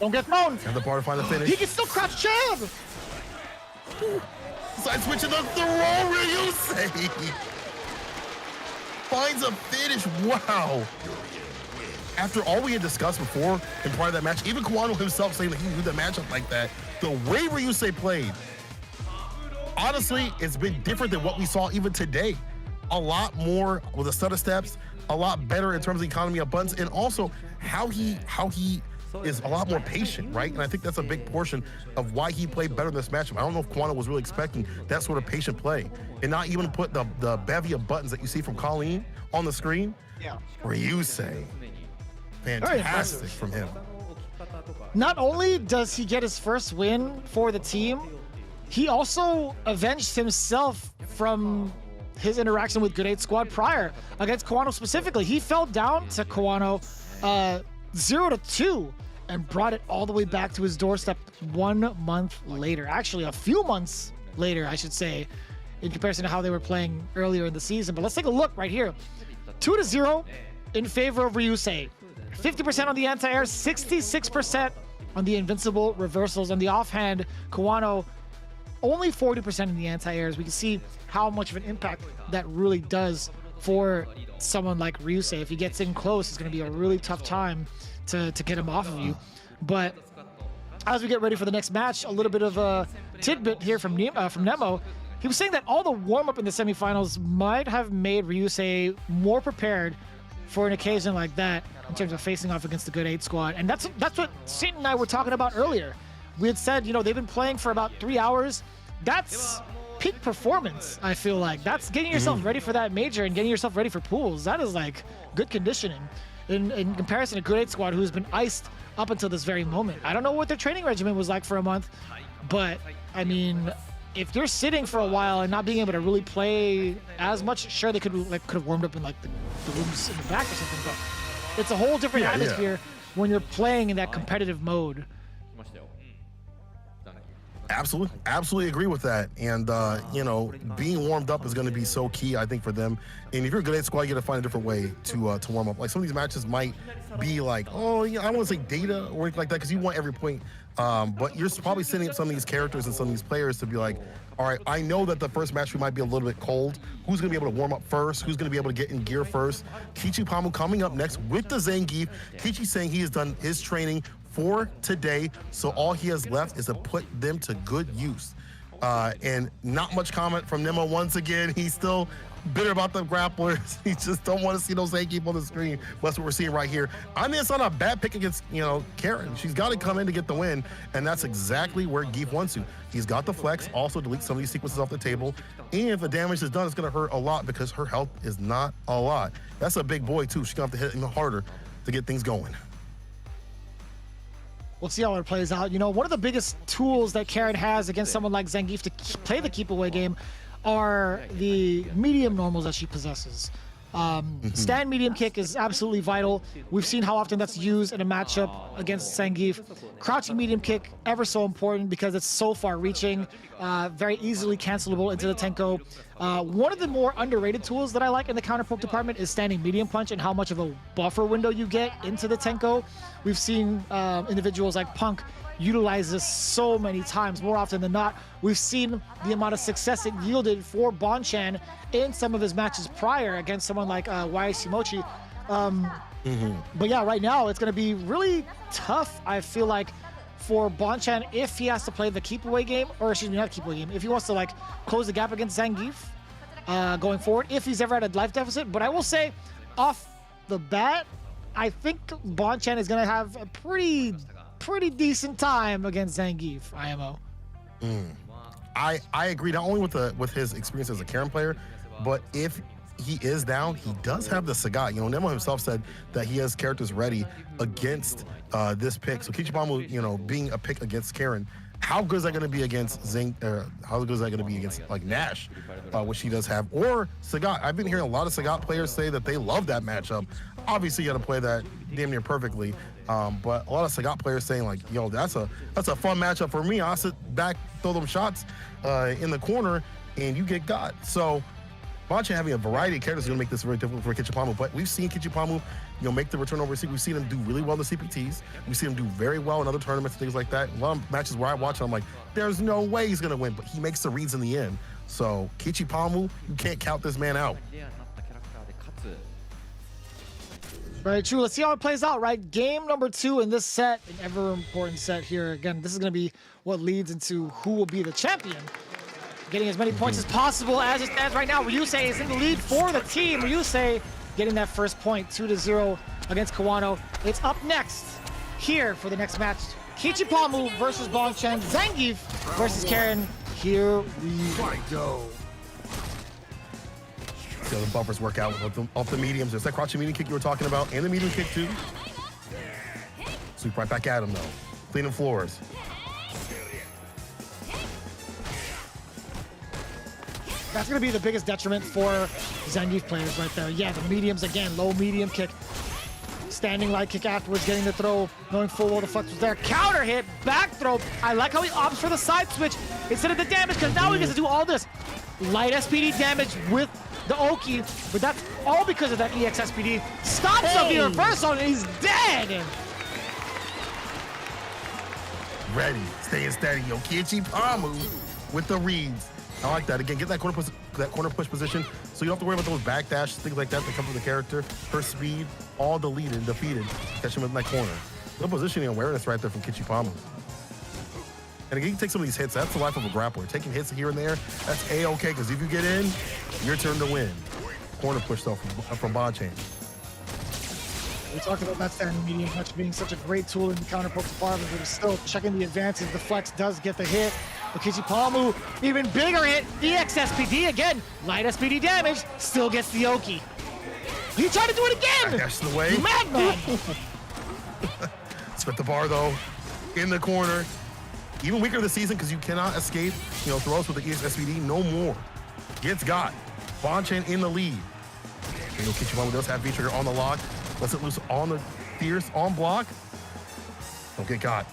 Don't get thrown. And the bar to find the finish. He can still crouch jab. Side switching the throw, Ryusei. Finds a finish. Wow. After all we had discussed before and prior to that match, even Kawano himself saying that he knew that matchup like that, the way Ryusei played, honestly, it's been different than what we saw even today. a lot more with a set of steps, a lot better in terms of economy of buttons, and also how he is a lot more patient, right? And I think that's a big portion of why he played better in this matchup. I don't know if Kwano was really expecting that sort of patient play, and not even put the bevy of buttons that you see from Colleen on the screen. Yeah. Ryusei, fantastic from him. Not only does he get his first win for the team, he also avenged himself from his interaction with Good 8 Squad prior against Kwano specifically. He fell down to Kwano 0-2 and brought it all the way back to his doorstep 1 month later. Actually, a few months later, I should say, in comparison to how they were playing earlier in the season. But let's take a look right here. 2-0 in favor of Ryusei. 50% on the anti-air, 66% on the invincible reversals. On the offhand, Kwano only 40% in the anti-airs. We can see how much of an impact that really does for someone like Ryusei. If he gets in close, it's going to be a really tough time to get him off of you. But as we get ready for the next match, a little bit of a tidbit here from Nemo. He was saying that all the warm-up in the semifinals might have made Ryusei more prepared for an occasion like that in terms of facing off against the Good 8 Squad. And that's what Saint and I were talking about earlier. We had said, you know, they've been playing for about 3 hours. That's peak performance, I feel like. That's getting yourself ready for that major and getting yourself ready for pools. That is like good conditioning in comparison to Good 8 Squad, who's been iced up until this very moment. I don't know what their training regimen was like for a month, but I mean, if you're sitting for a while and not being able to really play as much, sure, they could have warmed up in like the rooms in the back or something, but it's a whole different atmosphere when you're playing in that competitive mode. Absolutely agree with that. And, you know, being warmed up is going to be so key, I think, for them. And if you're a Good 8 Squad, you got to find a different way to warm up. Like, some of these matches might be like, oh, yeah, I don't want to say data or anything like that, because you want every point. But you're probably setting up some of these characters and some of these players to be like, all right, I know that the first match we might be a little bit cold. Who's going to be able to warm up first? Who's going to be able to get in gear first? Kichi Pamu coming up next with the Zangief. Kichi saying he has done his training for today, so all he has left is to put them to good use. And not much comment from Nemo once again. He's still bitter about the grapplers. He just don't want to see those Zangief on the screen. That's what we're seeing right here. I mean, it's not a bad pick against, you know, Karen. She's got to come in to get the win, and that's exactly where Geef wants to. He's got the flex, also delete some of these sequences off the table, and if the damage is done, it's going to hurt a lot because her health is not a lot. That's a big boy, too. She's going to have to hit him harder to get things going. We'll see how it plays out. You know, one of the biggest tools that Karen has against someone like Zangief to play the keep away game are the medium normals that she possesses. Stand medium kick is absolutely vital. We've seen how often that's used in a matchup against Zangief. Crouching medium kick, ever so important because it's so far reaching, very easily cancelable into the Tenko. One of the more underrated tools that I like in the counter poke department is standing medium punch and how much of a buffer window you get into the Tenko. We've seen individuals like Punk utilize this so many times, more often than not. We've seen the amount of success it yielded for Bonchan in some of his matches prior against someone like YC Mochi. But yeah, right now it's going to be really tough, I feel like, for Bonchan if he has to play the keep away game, or excuse me, not keep away game, if he wants to like close the gap against Zangief going forward, if he's ever at a life deficit. But I will say, off the bat, I think Bonchan is going to have a pretty decent time against Zangief, IMO. I agree, not only with his experience as a Karen player, but if he is down, he does have the Sagat. You know, Nemo himself said that he has characters ready against this pick. So Kichipamu, you know, being a pick against Karen, how good is that going to be against how good is that going to be against like Nash, which he does have, or Sagat? I've been hearing a lot of Sagat players say that they love that matchup. Obviously, you got to play that damn near perfectly. But a lot of Sagat players saying like, yo, that's a fun matchup for me. I'll sit back, throw them shots in the corner, and you get got. So Bonchan having a variety of characters is going to make this very difficult for Kichipamu. But we've seen Kichipamu, you know, make the return overseas. We've seen him do really well in the CPTs. We've seen him do very well in other tournaments and things like that. A lot of matches where I watch him, I'm like, there's no way he's going to win. But he makes the reads in the end. So Kichipamu, you can't count this man out. Very true. Let's see how it plays out, right? Game number 2 in this set, an ever important set here. Again, this is going to be what leads into who will be the champion getting as many points as possible as it stands right now. Ryusei is in the lead for the team. Ryusei getting that first point, 2-0 against Kawano. It's up next here for the next match. Kichipamu versus Bonchen, Zangief versus Karen. Here we go. See how the buffers work out off the mediums. There's that crouching medium kick you were talking about, and the medium kick too. Sweep right back at him though. Cleaning floors. That's going to be the biggest detriment for Zangief players right there. Yeah, the mediums again, low medium kick. Standing light kick afterwards, getting the throw, knowing full well the flex was there. Counter hit, back throw. I like how he opts for the side switch instead of the damage, because now he gets to do all this light SPD damage with the Oki, but that's all because of that EX SPD. Stops up the reversal and he's dead. Ready, staying steady. Yo, Kichipamu with the reads. I like that. Again, get that corner push position so you don't have to worry about those backdash, things like that come from the character. Her speed, all deleted, defeated. Catch him in that corner. Good positioning awareness right there from Kichipamu. And again, you take some of these hits. That's the life of a grappler. Taking hits here and there, that's A-okay, because if you get in, your turn to win. Corner push, though, from Bonchain. We talked about that standing medium punch being such a great tool in the counter poke department, but it's still checking the advances. The flex does get the hit. But Kichipamu, even bigger hit. EX SPD again. Light SPD damage, still gets the Oki. He tried to do it again! That's the way. Madman! Split the bar, though, in the corner. Even weaker this season because you cannot escape, throws with the EX SPD no more. Gets got. Bonchain in the lead. Kichipamu does have V-trigger on the lock. Lets it loose on the fierce, on block. Don't get caught.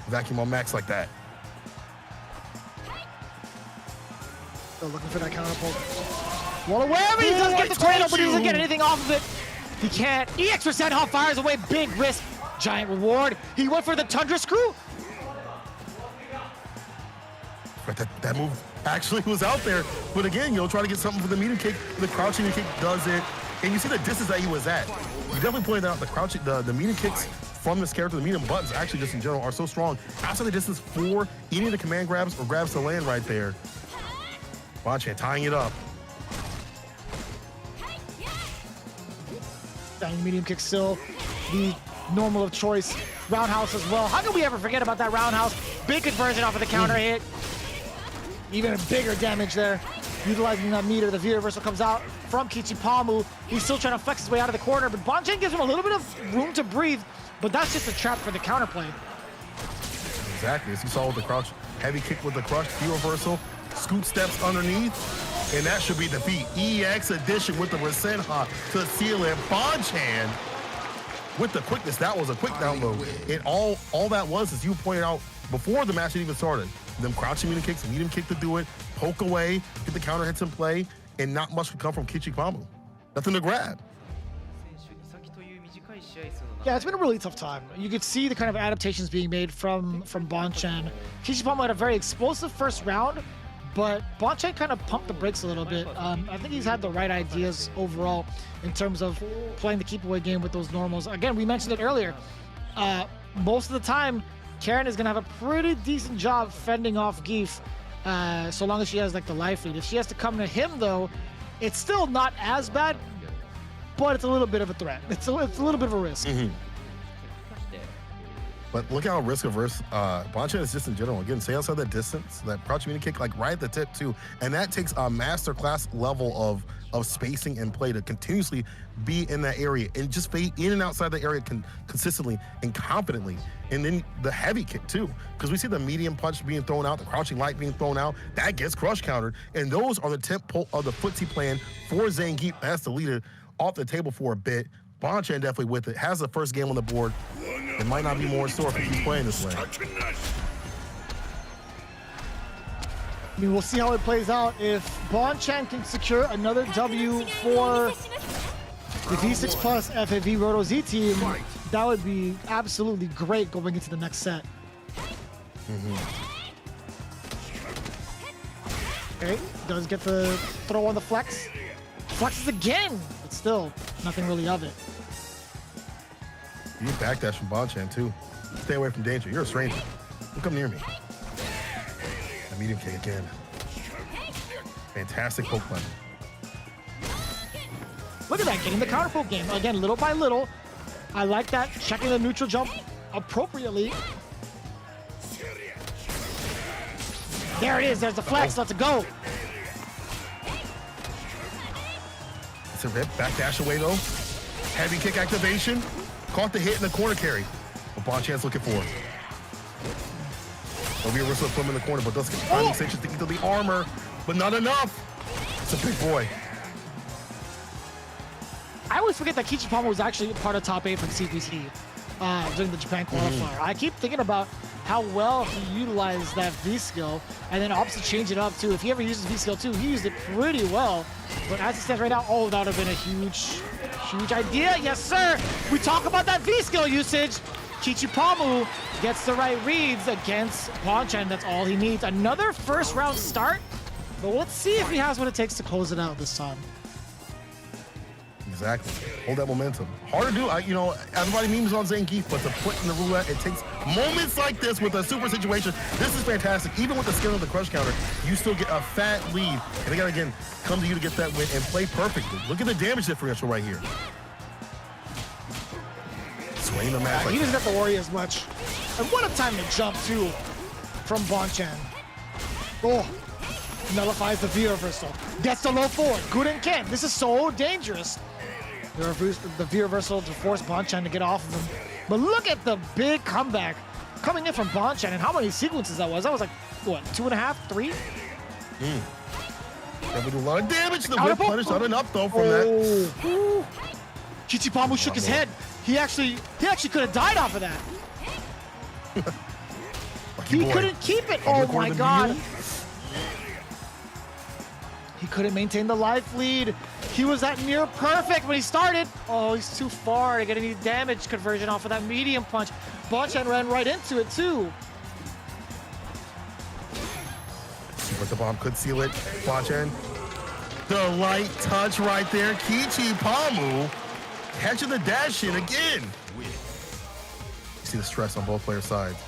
Vacuum on max like that. Still looking for that counter poke. Well, wherever he does get the tornado, but he doesn't get anything off of it. He can't. EX for Senha fires away, big risk, giant reward. He went for the Tundra Screw. But that move actually was out there. But again, try to get something for the medium kick. The crouching kick does it. And you see the distance that he was at. You definitely pointed out the crouching, the medium kicks from this character, the medium buttons actually just in general are so strong. Outside the distance for any of the command grabs or grabs to land right there. Bonchain tying it up. Standing medium kick still the normal of choice. Roundhouse as well. How can we ever forget about that roundhouse? Big conversion off of the counter hit. Even bigger damage there. Utilizing that meter, the V reversal comes out from Kichipamu. He's still trying to flex his way out of the corner, but Bonchain gives him a little bit of room to breathe, but that's just a trap for the counterplay. Exactly, as you saw with the crouch, heavy kick with the crush, V reversal, scoot steps underneath, and that should be defeat. EX addition with the Senha to seal it. Bonchain with the quickness, that was a quick download. And all that was, as you pointed out before the match even started, them crouching medium kick to do it, poke away, get the counter hits in play, and not much could come from Kichipamu. Nothing to grab. Yeah, it's been a really tough time. You could see the kind of adaptations being made from Bonchain. Kichipamu had a very explosive first round, but Bonchain kind of pumped the brakes a little bit. I think he's had the right ideas overall in terms of playing the keep away game with those normals. Again, we mentioned it earlier. Most of the time, Karen is going to have a pretty decent job fending off Geef, so long as she has like the life lead. If she has to come to him though, it's still not as bad, but it's a little bit of a threat. It's a little bit of a risk. But look how risk averse Bonchain is just in general. Again, stay outside that distance, that crouch medium kick, like right at the tip too. And that takes a masterclass level of spacing and play to continuously be in that area and just fade in and outside the area consistently and confidently. And then the heavy kick too, because we see the medium punch being thrown out, the crouching light being thrown out, that gets crush countered. And those are the tempo of the footsie plan for Zangief. That's deleted off the table for a bit. Bonchain definitely with it, has the first game on the board. It might not be more in store if he keeps playing this way. I mean, we'll see how it plays out. If Bonchain can secure another W for the D6 Plus FAV Roto Z team, that would be absolutely great going into the next set. Okay, does get the throw on the flex. Flexes again, but still nothing really of it. You backdash from Bonchain too. Stay away from danger. You're a stranger. Don't come near me. The medium kick again. Fantastic poke button. Look at that, getting the counter poke game. Again, little by little. I like that, checking the neutral jump appropriately. There it is, there's the flex, let's go. It's a rip, back dash away though. Heavy kick activation. Caught the hit in the corner carry. What Bonchan's looking for. A reversal put him in the corner, but does get timing extensions to eat the armor, but not enough. It's a big boy. I always forget that Kichipama was actually part of top 8 from CPT during the Japan qualifier. I keep thinking about how well he utilized that V skill, and then opposite change it up too. If he ever uses V skill too, he used it pretty well. But as it stands right now, oh, that would have been a huge idea. Yes, sir. We talk about that V skill usage. Kichipamu gets the right reads against Bonchan. That's all he needs. Another first round start, but let's see if he has what it takes to close it out this time. Exactly. Hold that momentum. Hard to do. You know, everybody memes on Zangief, but to put in the roulette, it takes moments like this with a super situation. This is fantastic. Even with the skill of the crush counter, you still get a fat lead. And they got to, again, come to you to get that win and play perfectly. Look at the damage differential right here. Swaying the match. He doesn't have to worry as much. And what a time to jump, too, from Bonchan. Oh, nullifies the V reversal. Gets the low forward. Good and Ken. This is so dangerous. The V reversal to force Bonchan to get off of him. But look at the big comeback coming in from Bonchan and how many sequences that was. That was like, what, 2.5, 3? That would do a lot of damage. The whip punish, not enough though from that. Kichipamu shook his head. He actually could have died off of that. He couldn't keep it. Oh my God. He couldn't maintain the life lead. He was at near perfect when he started. Oh, he's too far to get any damage conversion off of that medium punch. Bonchan ran right into it too. But the bomb could seal it. Bonchan. The light touch right there. Kichipamu catching the dash in again. You see the stress on both players' sides.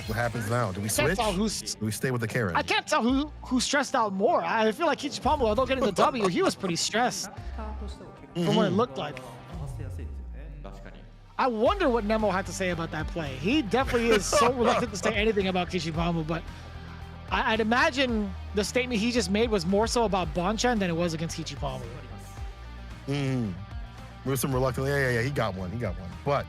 What happens now? Do we switch? Do we stay with the Karen? I can't tell who stressed out more. I feel like Kichipamu, although getting the W, he was pretty stressed from what it looked like. I wonder what Nemo had to say about that play. He definitely is so reluctant to say anything about Kichipamu, but I'd imagine the statement he just made was more so about Bonchan than it was against Kichipamu. With some reluctance. Yeah, he got one. But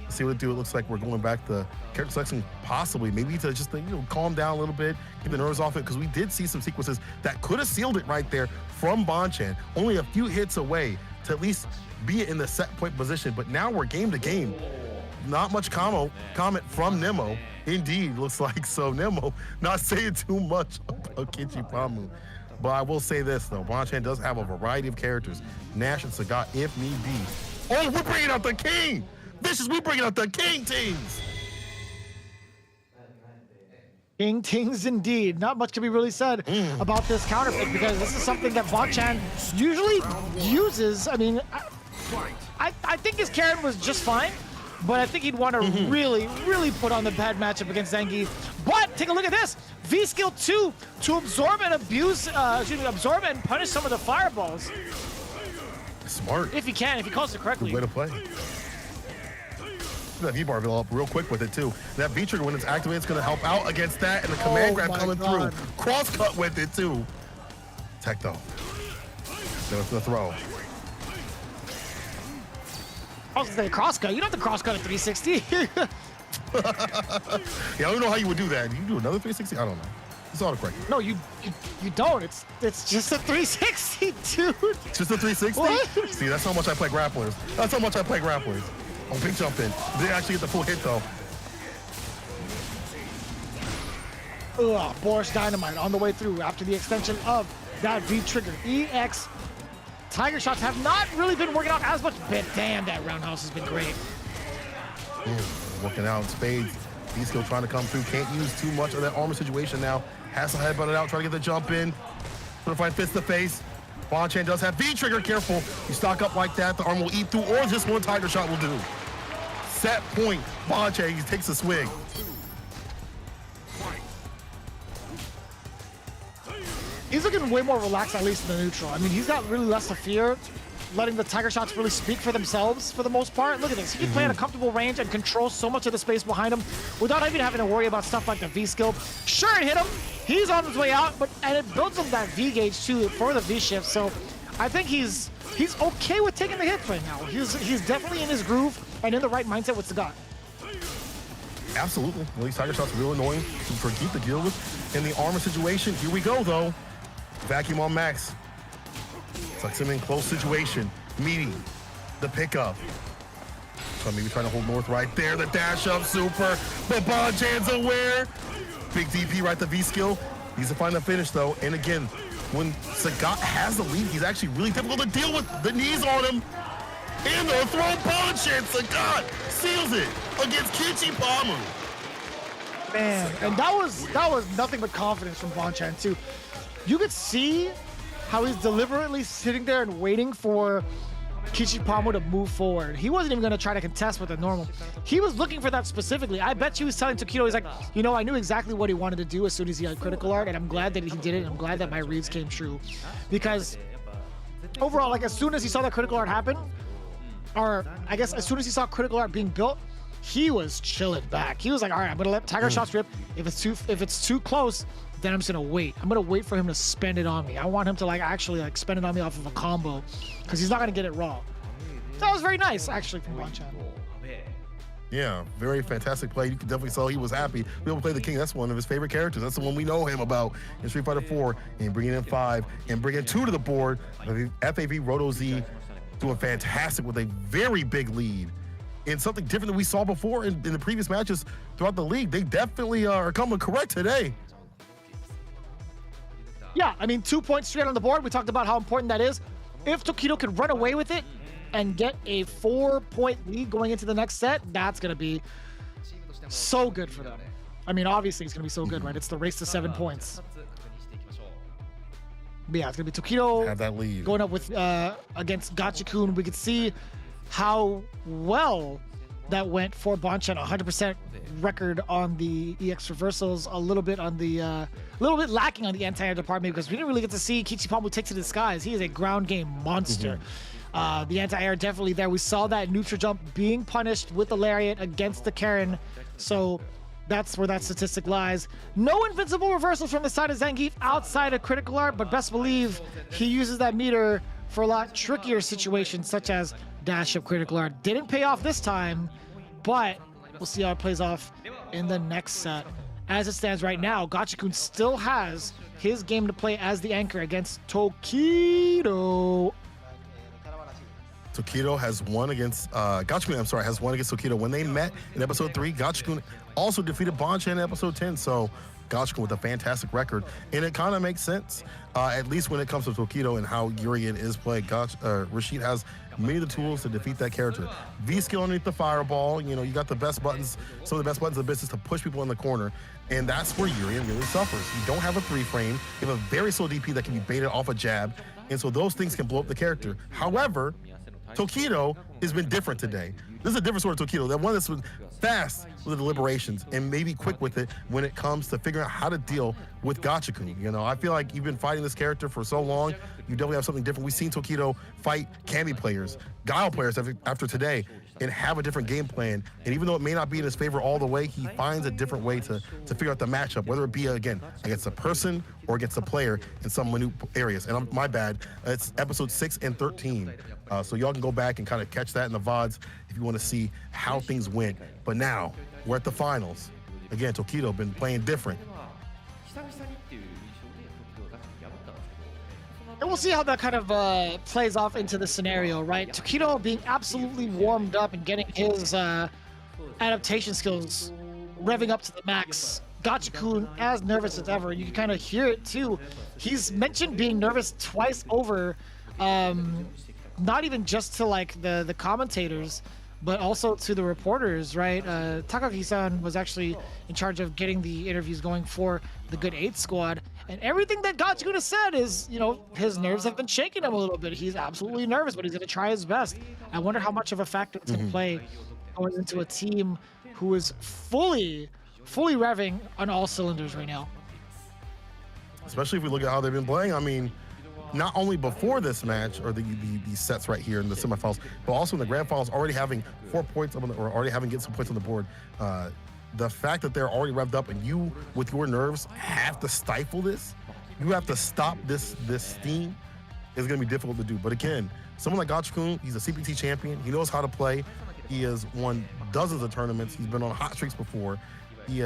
let's see what it do. It looks like we're going back to character selection, possibly, maybe to just calm down a little bit, get the nerves off it, because we did see some sequences that could have sealed it right there from Bonchan. Only a few hits away to at least be in the set point position. But now we're game to game. Not much comment from Nemo. Indeed, looks like so. Nemo not saying too much about Kichipamu. But I will say this, though. Bonchan does have a variety of characters. Nash and Sagat, if need be. Oh, we're bringing out the king! Vicious, we bringing out the king teams! King Tings indeed. Not much can be really said about this counterpick because this is something that Bonchan usually uses. I mean, I think his Karen was just fine, but I think he'd want to really put on the bad matchup against Zangief. But take a look at this. V skill 2 to absorb and absorb and punish some of the fireballs. Smart. If he calls it correctly. Good way to play. That V-bar build up real quick with it too. That V-trigger, when it's activated, it's going to help out against that, and the command grab coming through. Cross-cut with it too. Tech though. There's the throw. I was going to say cross-cut. You don't have to cross-cut at 360. Yeah, I don't know how you would do that. You do another 360? I don't know. It's autocorrect. No, you don't. It's just a 360, dude. It's just a 360? What? See, that's how much I play grapplers. Oh, big jump in. They actually get the full hit though. Boris Dynamite on the way through after the extension of that V-trigger. EX Tiger shots have not really been working out as much, but damn, that roundhouse has been great. Working out in spades. He's still trying to come through. Can't use too much of that armor situation now. Has to headbutt it out, try to get the jump in. Trying to find fist to face. Bonchan does have V-trigger, careful. You stock up like that, the arm will eat through, or just one Tiger shot will do. Set point, Bonchan, he takes a swing. He's looking way more relaxed, at least in the neutral. I mean, he's got really less to fear, letting the Tiger shots really speak for themselves for the most part. Look at this. He can play at a comfortable range and control so much of the space behind him without even having to worry about stuff like the V skill. Sure, it hit him. He's on his way out, and it builds him that V gauge too for the V shift. So I think he's okay with taking the hits right now. He's definitely in his groove and in the right mindset with Sagat. Absolutely. Well, these Tiger shots are real annoying for Keith to deal with in the armor situation. Here we go, though. Vacuum on Max. Tucks him in close situation. Meaty. The pickup. So maybe trying to hold North right there. The dash up super. But Bonchan's aware. Big DP right to V skill. Needs to find the finish, though. And again, when Sagat has the lead, he's actually really difficult to deal with. The knees on him. And the throw Bonchan. Sagat seals it against Kichipamu. Man, and that was nothing but confidence from Bonchan too. You could see how he's deliberately sitting there and waiting for Kichipamu to move forward. He wasn't even going to try to contest with a normal. He was looking for that specifically. I bet you he was telling Tokido, he's like, you know, I knew exactly what he wanted to do as soon as he had critical art, and I'm glad that he did it, and I'm glad that my reads came true. Because overall, like, as soon as he saw that critical art happen, or I guess as soon as he saw critical art being built, he was chilling back. He was like, all right, I'm going to let Tiger shots rip. If it's too close, then I'm just gonna wait. I'm gonna wait for him to spend it on me. I want him to actually spend it on me off of a combo, because he's not gonna get it raw. That was very nice, actually, from Bonchan. Yeah, very fantastic play. You can definitely tell he was happy to be able to play the King. That's one of his favorite characters. That's the one we know him about in Street Fighter 4, and bringing in 5 and bringing 2 to the board. FAV Roto Z doing fantastic with a very big lead. And something different than we saw before in the previous matches throughout the league. They definitely are coming correct today. Yeah, I mean, 2 points straight on the board. We talked about how important that is. If Tokido could run away with it and get a 4-point lead going into the next set, that's going to be so good for them. I mean, obviously, it's going to be so good, right? It's the race to 7 points. But yeah, it's going to be Tokido have that lead going up with against Gachikun. We could see how well that went for Bonchan. 100% record on the EX reversals, a little bit lacking on the anti-air department, because we didn't really get to see Kichipamu take to the skies. He is a ground game monster. The anti-air definitely there. We saw that neutral jump being punished with the lariat against the Karen, so that's where that statistic lies. No invincible reversals from the side of Zangief outside of critical art, but best believe he uses that meter for a lot trickier situations, such as dash up critical art. Didn't pay off this time, but we'll see how it plays off in the next set. As it stands right now, Gachikun still has his game to play as the anchor against Tokido. Tokido has won against Gachikun. I'm sorry, has won against Tokido. When they met in episode 3, Gachikun also defeated Bonchan in episode 10. So Gachikun with a fantastic record, and it kind of makes sense, at least when it comes to Tokido and how Urian is played. Rashid has many of the tools to defeat that character. V skill underneath the fireball. You know, you got the best buttons, some of the best buttons in the business to push people in the corner, and that's where Urian really suffers. You don't have a 3-frame. You have a very slow DP that can be baited off a jab, and so those things can blow up the character. However, Tokido has been different today. This is a different sort of Tokido. That one that's been fast with the deliberations and maybe quick with it when it comes to figuring out how to deal with Gachikun. You know, I feel like you've been fighting this character for so long, you definitely have something different. We've seen Tokido fight Kami players, Guile players after today, and have a different game plan. And even though it may not be in his favor all the way, he finds a different way to figure out the matchup, whether it be, again, against a person or against a player in some minute areas. And my bad, it's episode 6 and 13. So y'all can go back and kind of catch that in the VODs if you want to see how things went. But now, we're at the finals. Again, Tokido been playing different. And we'll see how that kind of plays off into the scenario, right? Tokido being absolutely warmed up and getting his adaptation skills revving up to the max. Gachikun as nervous as ever. You can kind of hear it too. He's mentioned being nervous twice over, not even just to the commentators, but also to the reporters, right? Takagi-san was actually in charge of getting the interviews going for the Good 8 squad. And everything that Gachikun has said is, you know, his nerves have been shaking him a little bit. He's absolutely nervous, but he's going to try his best. I wonder how much of a factor it's going to play going into a team who is fully revving on all cylinders right now. especially if we look at how they've been playing. I mean, not only before this match or these sets right here in the semifinals, but also in the grand finals, already having 4 points or already having get some points on the board. The fact that they're already revved up and you, with your nerves, have to stifle this, you have to stop this steam, is going to be difficult to do. But again, someone like Gachikun, he's a CPT champion. He knows how to play. He has won dozens of tournaments. He's been on hot streaks before. He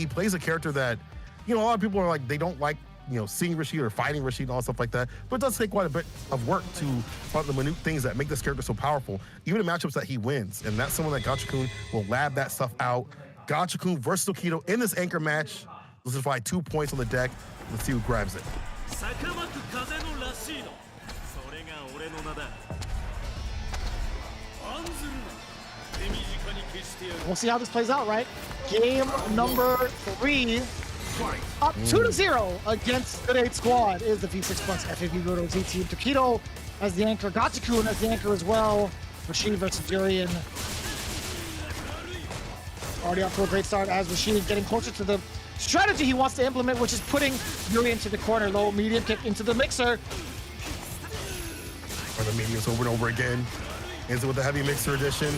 plays a character that, you know, a lot of people are like, they don't like, you know, seeing Rashid or fighting Rashid and all stuff like that. But it does take quite a bit of work to find the minute things that make this character so powerful, even in matchups that he wins. And that's someone that Gachikun will lab that stuff out. Gachikun versus Tokido in this anchor match. Let's just find 2 points on the deck. Let's see who grabs it. We'll see how this plays out, right? Game number 3. Up 2-0 against the 8 squad is the V6 Plus FAV Roto Z team. Tokido as the anchor, Gachikun as the anchor as well. Rashid versus Durian. Already off to a great start as Rashid getting closer to the strategy he wants to implement, which is putting Durian to the corner. Low medium kick into the mixer. Or the mediums over and over again. Ends it with the heavy mixer edition.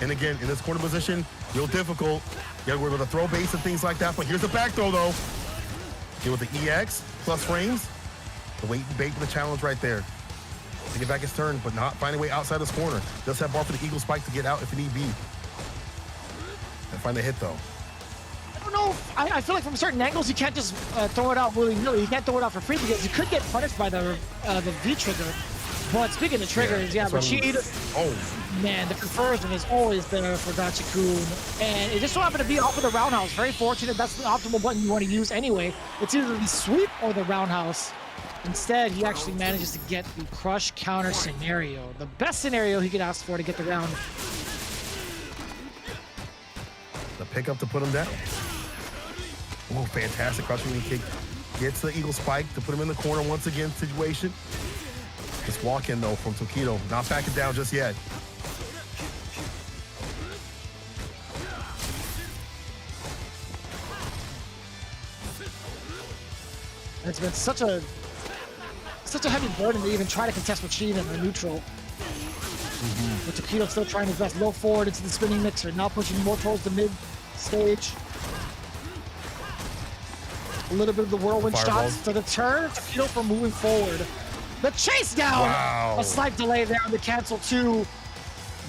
And again, in this corner position, real difficult. You gotta worry about the throw base and things like that, but here's the back throw though. Deal with the EX plus frames. The wait and bait for the challenge right there. To get back his turn, but not finding a way outside this corner. Does have bar for the eagle spike to get out if need be. And find the hit though. I don't know. I feel like from certain angles you can't just throw it out willy-nilly. You can't throw it out for free because you could get punished by the V trigger. But speaking of triggers, yeah, Rashid, man, the conversion is always there for Gachikun. And it just so happened to be off of the roundhouse. Very fortunate. That's the optimal button you want to use anyway. It's either the sweep or the roundhouse. Instead, he actually manages to get the crush counter scenario. The best scenario he could ask for to get the round. The pickup to put him down. Oh, fantastic crushing knee kick. Gets the eagle spike to put him in the corner once again situation. Just walk in though from Tokido. Not backing down just yet. It's been such a heavy burden to even try to contest Rashid in the neutral. But Tokido still trying his best. Low forward into the spinning mixer. Now pushing more towards the mid stage. A little bit of the whirlwind shots to deter Tokido from moving forward. The chase down! Wow. A slight delay there on the cancel 2.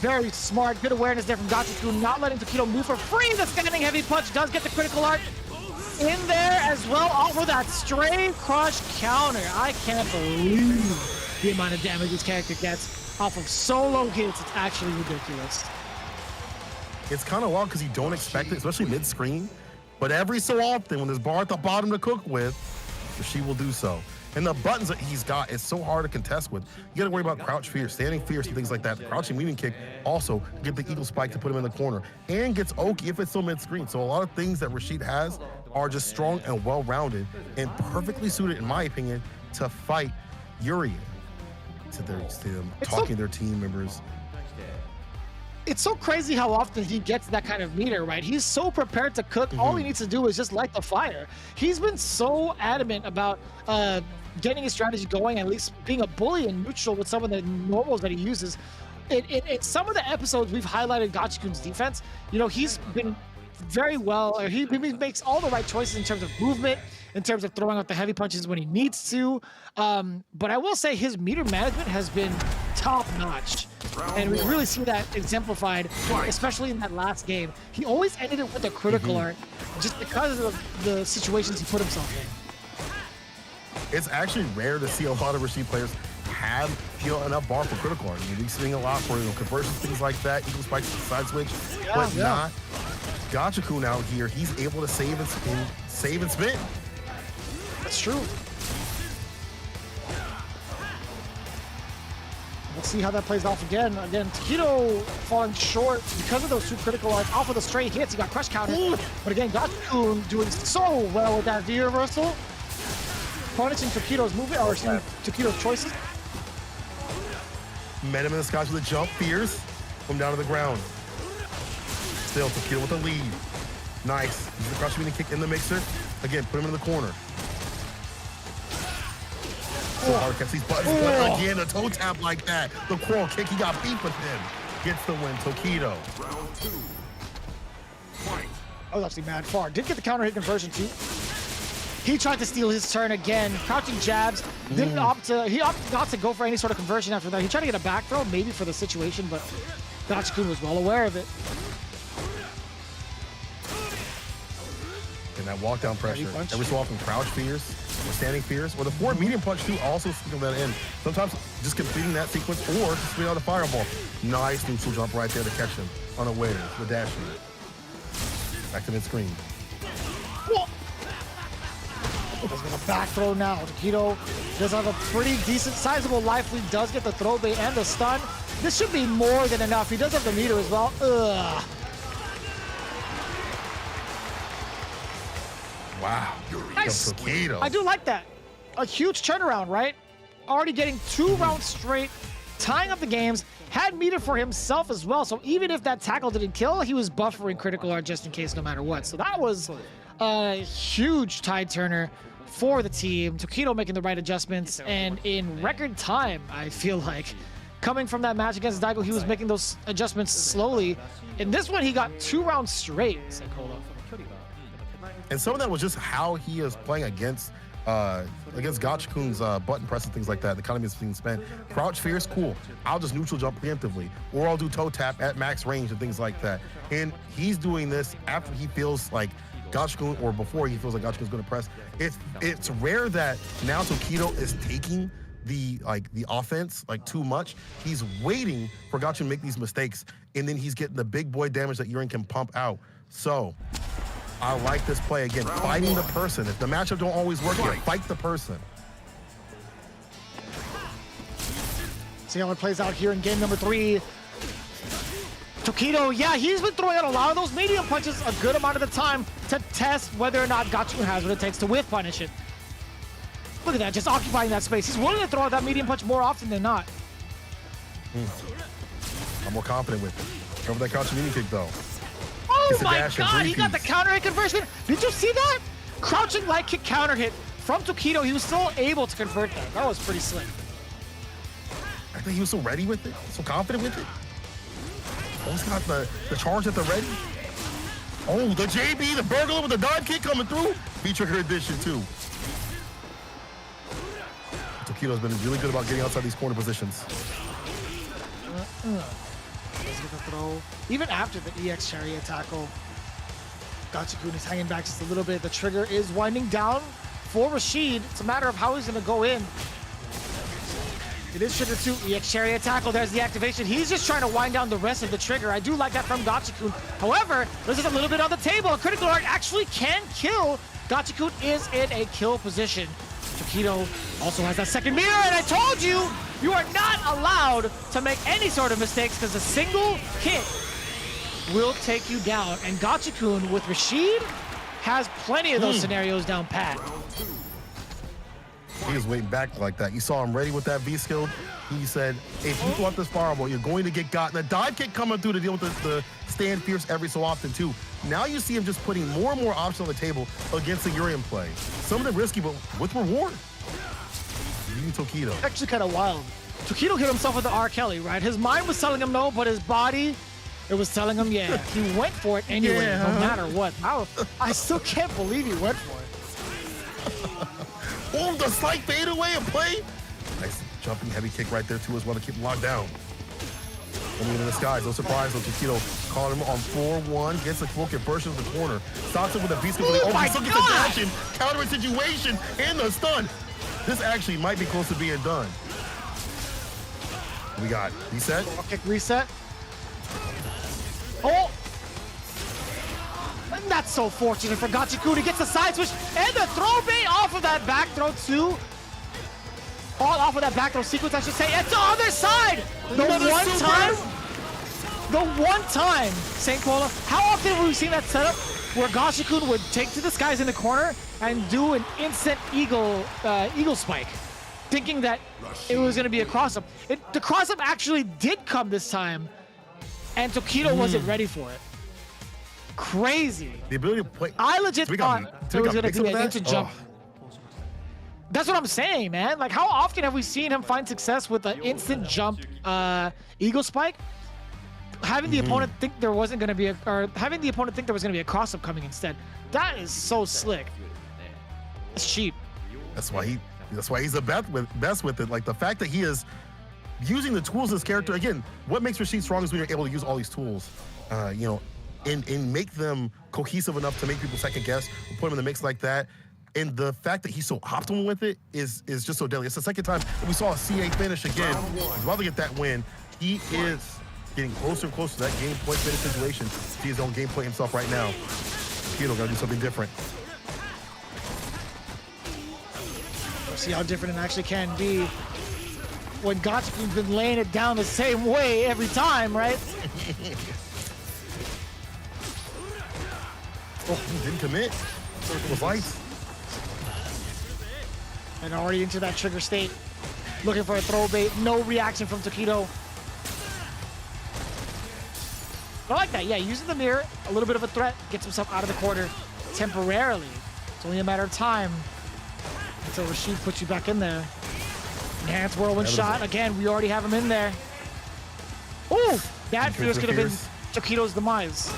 Very smart. Good awareness there from Gachikun, not letting Tokido move for free. The standing heavy punch does get the critical art in there as well, off of that stray crush counter. I can't believe the amount of damage this character gets off of solo hits. It's actually ridiculous. It's kind of wild because you don't expect it, especially mid-screen. But every so often, when there's bar at the bottom to cook with, she will do so. And the buttons that he's got is so hard to contest with. You gotta worry about crouch fierce, standing fierce, and things like that. The crouching medium kick also get the eagle spike to put him in the corner. And gets Oki if it's still mid-screen. So a lot of things that Rashid has are just strong and well-rounded and perfectly suited, in my opinion, to fight Urian. To them talking to their team members. It's so crazy how often he gets that kind of meter, right? He's so prepared to cook. All he needs to do is just light the fire. He's been so adamant about getting his strategy going, at least being a bully and neutral with some of the normals that he uses. In some of the episodes, we've highlighted Gachikun's defense. You know, he's been very well, or he makes all the right choices in terms of movement, in terms of throwing out the heavy punches when he needs to. But I will say his meter management has been top-notch. And we really see that exemplified, especially in that last game. He always ended it with a critical art, just because of the situations he put himself in. It's actually rare to see a lot of Rashid players have enough bar for critical art. I mean, we're seeing a lot for conversions, things like that, eagle spikes, side switch, but not Gachikun out here. He's able to save and spin. That's true. Let's see how that plays off again. Again, Tokido falling short because of those 2 critical arts off of the straight hits. He got crush counter. But again, Gachikun doing so well with that V reversal. Punishing Tokido's movement, or Tokido's choices. Met him in the skies with a jump, fierce. Put him down to the ground. Still, Tokido with the lead. Nice. Use the crush medium kick in the mixer. Again, put him in the corner. So hard to catch these buttons. But again, a toe tap like that. The quarrel kick, he got beat with him. Gets the win, Tokido. Round 2. Fight. I was actually mad far. Did get the counter hit conversion too. He tried to steal his turn again. Crouching jabs. Didn't opt to. He opted not to go for any sort of conversion after that. He tried to get a back throw, maybe for the situation, but Gachikun was well aware of it. And that walk down pressure. Every so often, crouch fears or standing fears, or the forward medium punch too. Also sneaking that in. Sometimes just completing that sequence, or just spinning out a fireball. Nice neutral jump right there to catch him unaware. The dash. Back to mid-screen. He's gonna back throw now. Tokido does have a pretty decent, sizable life lead. Does get the throw bait and the stun. This should be more than enough. He does have the meter as well. Ugh. Wow. Nice. Tokido. I do like that. A huge turnaround, right? Already getting 2 rounds straight, tying up the games. Had meter for himself as well. So even if that tackle didn't kill, he was buffering critical art just in case, no matter what. So that was a huge tide turner for the team. Tokido making the right adjustments, and in record time, I feel like. Coming from that match against Daigo, he was making those adjustments slowly. In this one, he got 2 rounds straight, Senkola. And some of that was just how he is playing against Gachikun's button press and things like that. The economy is being spent. Crouch fierce, cool. I'll just neutral jump preemptively, or I'll do toe tap at max range and things like that. And he's doing this after he feels like Gachikun, or before he feels like Gachikun's going to press. It's rare that now Tokido is taking the offense too much. He's waiting for Gachikun to make these mistakes, and then he's getting the big boy damage that Yurin can pump out. So I like this play again, fighting the person. If the matchup don't always work, you fight the person. See how it plays out here in game number 3. Tokido, yeah, he's been throwing out a lot of those medium punches a good amount of the time to test whether or not Gachikun has what it takes to whiff punish it. Look at that, just occupying that space. He's willing to throw out that medium punch more often than not. I'm more confident with it. Cover that crouching medium kick though. Oh my god, he got the counter hit conversion. Did you see that? Crouching light kick counter hit from Tokido. He was still able to convert that. That was pretty slick. I think he was so ready with it, so confident with it. Almost got the charge at the ready. Oh, the JB, the burglar with the dive kick coming through. V-trigger edition too. Tokido's been really good about getting outside these corner positions. Let's get the throw. Even after the EX Chariot tackle, Gachikun is hanging back just a little bit. The trigger is winding down for Rashid. It's a matter of how he's going to go in. It is trigger 2, EX Chariot tackle. There's the activation. He's just trying to wind down the rest of the trigger. I do like that from Gachikun. However, this is a little bit on the table. A critical art actually can kill. Gachikun is in a kill position. Tokido also has that second mirror, and I told you, you are not allowed to make any sort of mistakes because a single hit will take you down. And Gachikun with Rashid has plenty of those scenarios down pat. He was waiting back like that. You saw him ready with that V skill. He said, if you throw out this fireball, you're going to get got. And the dive kick coming through to deal with the stand fierce every so often too. Now you see him just putting more and more options on the table against the Urian play. Some of them risky, but with reward. Even Tokido. Actually kind of wild. Tokido hit himself with the R. Kelly, right? His mind was telling him no, but his body, it was telling him yeah. He went for it anyway, no matter what. I still can't believe he went for it. Oh, the slight fadeaway and play. Nice jumping heavy kick right there too as well to keep him locked down. Coming in the skies, no surprise though. Tokido calling him on 4-1, gets a full conversion of the corner. Stops him with a beast skill. Oh my god! The dash, counter situation, and the stun. This actually might be close to being done. We got reset. Kick reset. Oh! And that's so fortunate for Gachikun. He gets the side switch and the throw bait off of that back throw too. All off of that back throw sequence, I should say. It's the other side! The one time, St. Cola, how often have we seen that setup where Gachikun would take to the skies in the corner and do an instant eagle spike, thinking that it was going to be a cross-up. The cross-up actually did come this time, and Tokido wasn't ready for it. Crazy. The ability to play. I legit thought it was going to be an instant jump. That's what I'm saying, man. Like, how often have we seen him find success with an instant jump eagle spike? Having the opponent think there wasn't going to be having the opponent think there was going to be a cross-up coming instead. That is so slick. It's cheap. That's why he's the best with it. Like, the fact that he is using the tools of his character. Again, what makes Rashid strong is when you're able to use all these tools, you know, and make them cohesive enough to make people second guess, or put them in the mix like that. And the fact that he's so optimal with it is just so deadly. It's the second time that we saw a CA finish again. He's about to get that win. He is getting closer and closer to that game point finish situation. See his own game point himself right now. Kito gotta do something different. We'll see how different it actually can be when Gachikun's been laying it down the same way every time, right? Oh, he didn't commit. It was lights. And already into that trigger state. Looking for a throw bait. No reaction from Taquito. I like that. Yeah, using the mirror, a little bit of a threat, gets himself out of the corner temporarily. It's only a matter of time until Rashid puts you back in there. Enhanced whirlwind shot. Again, we already have him in there. Ooh, that feels could have been Taquito's demise.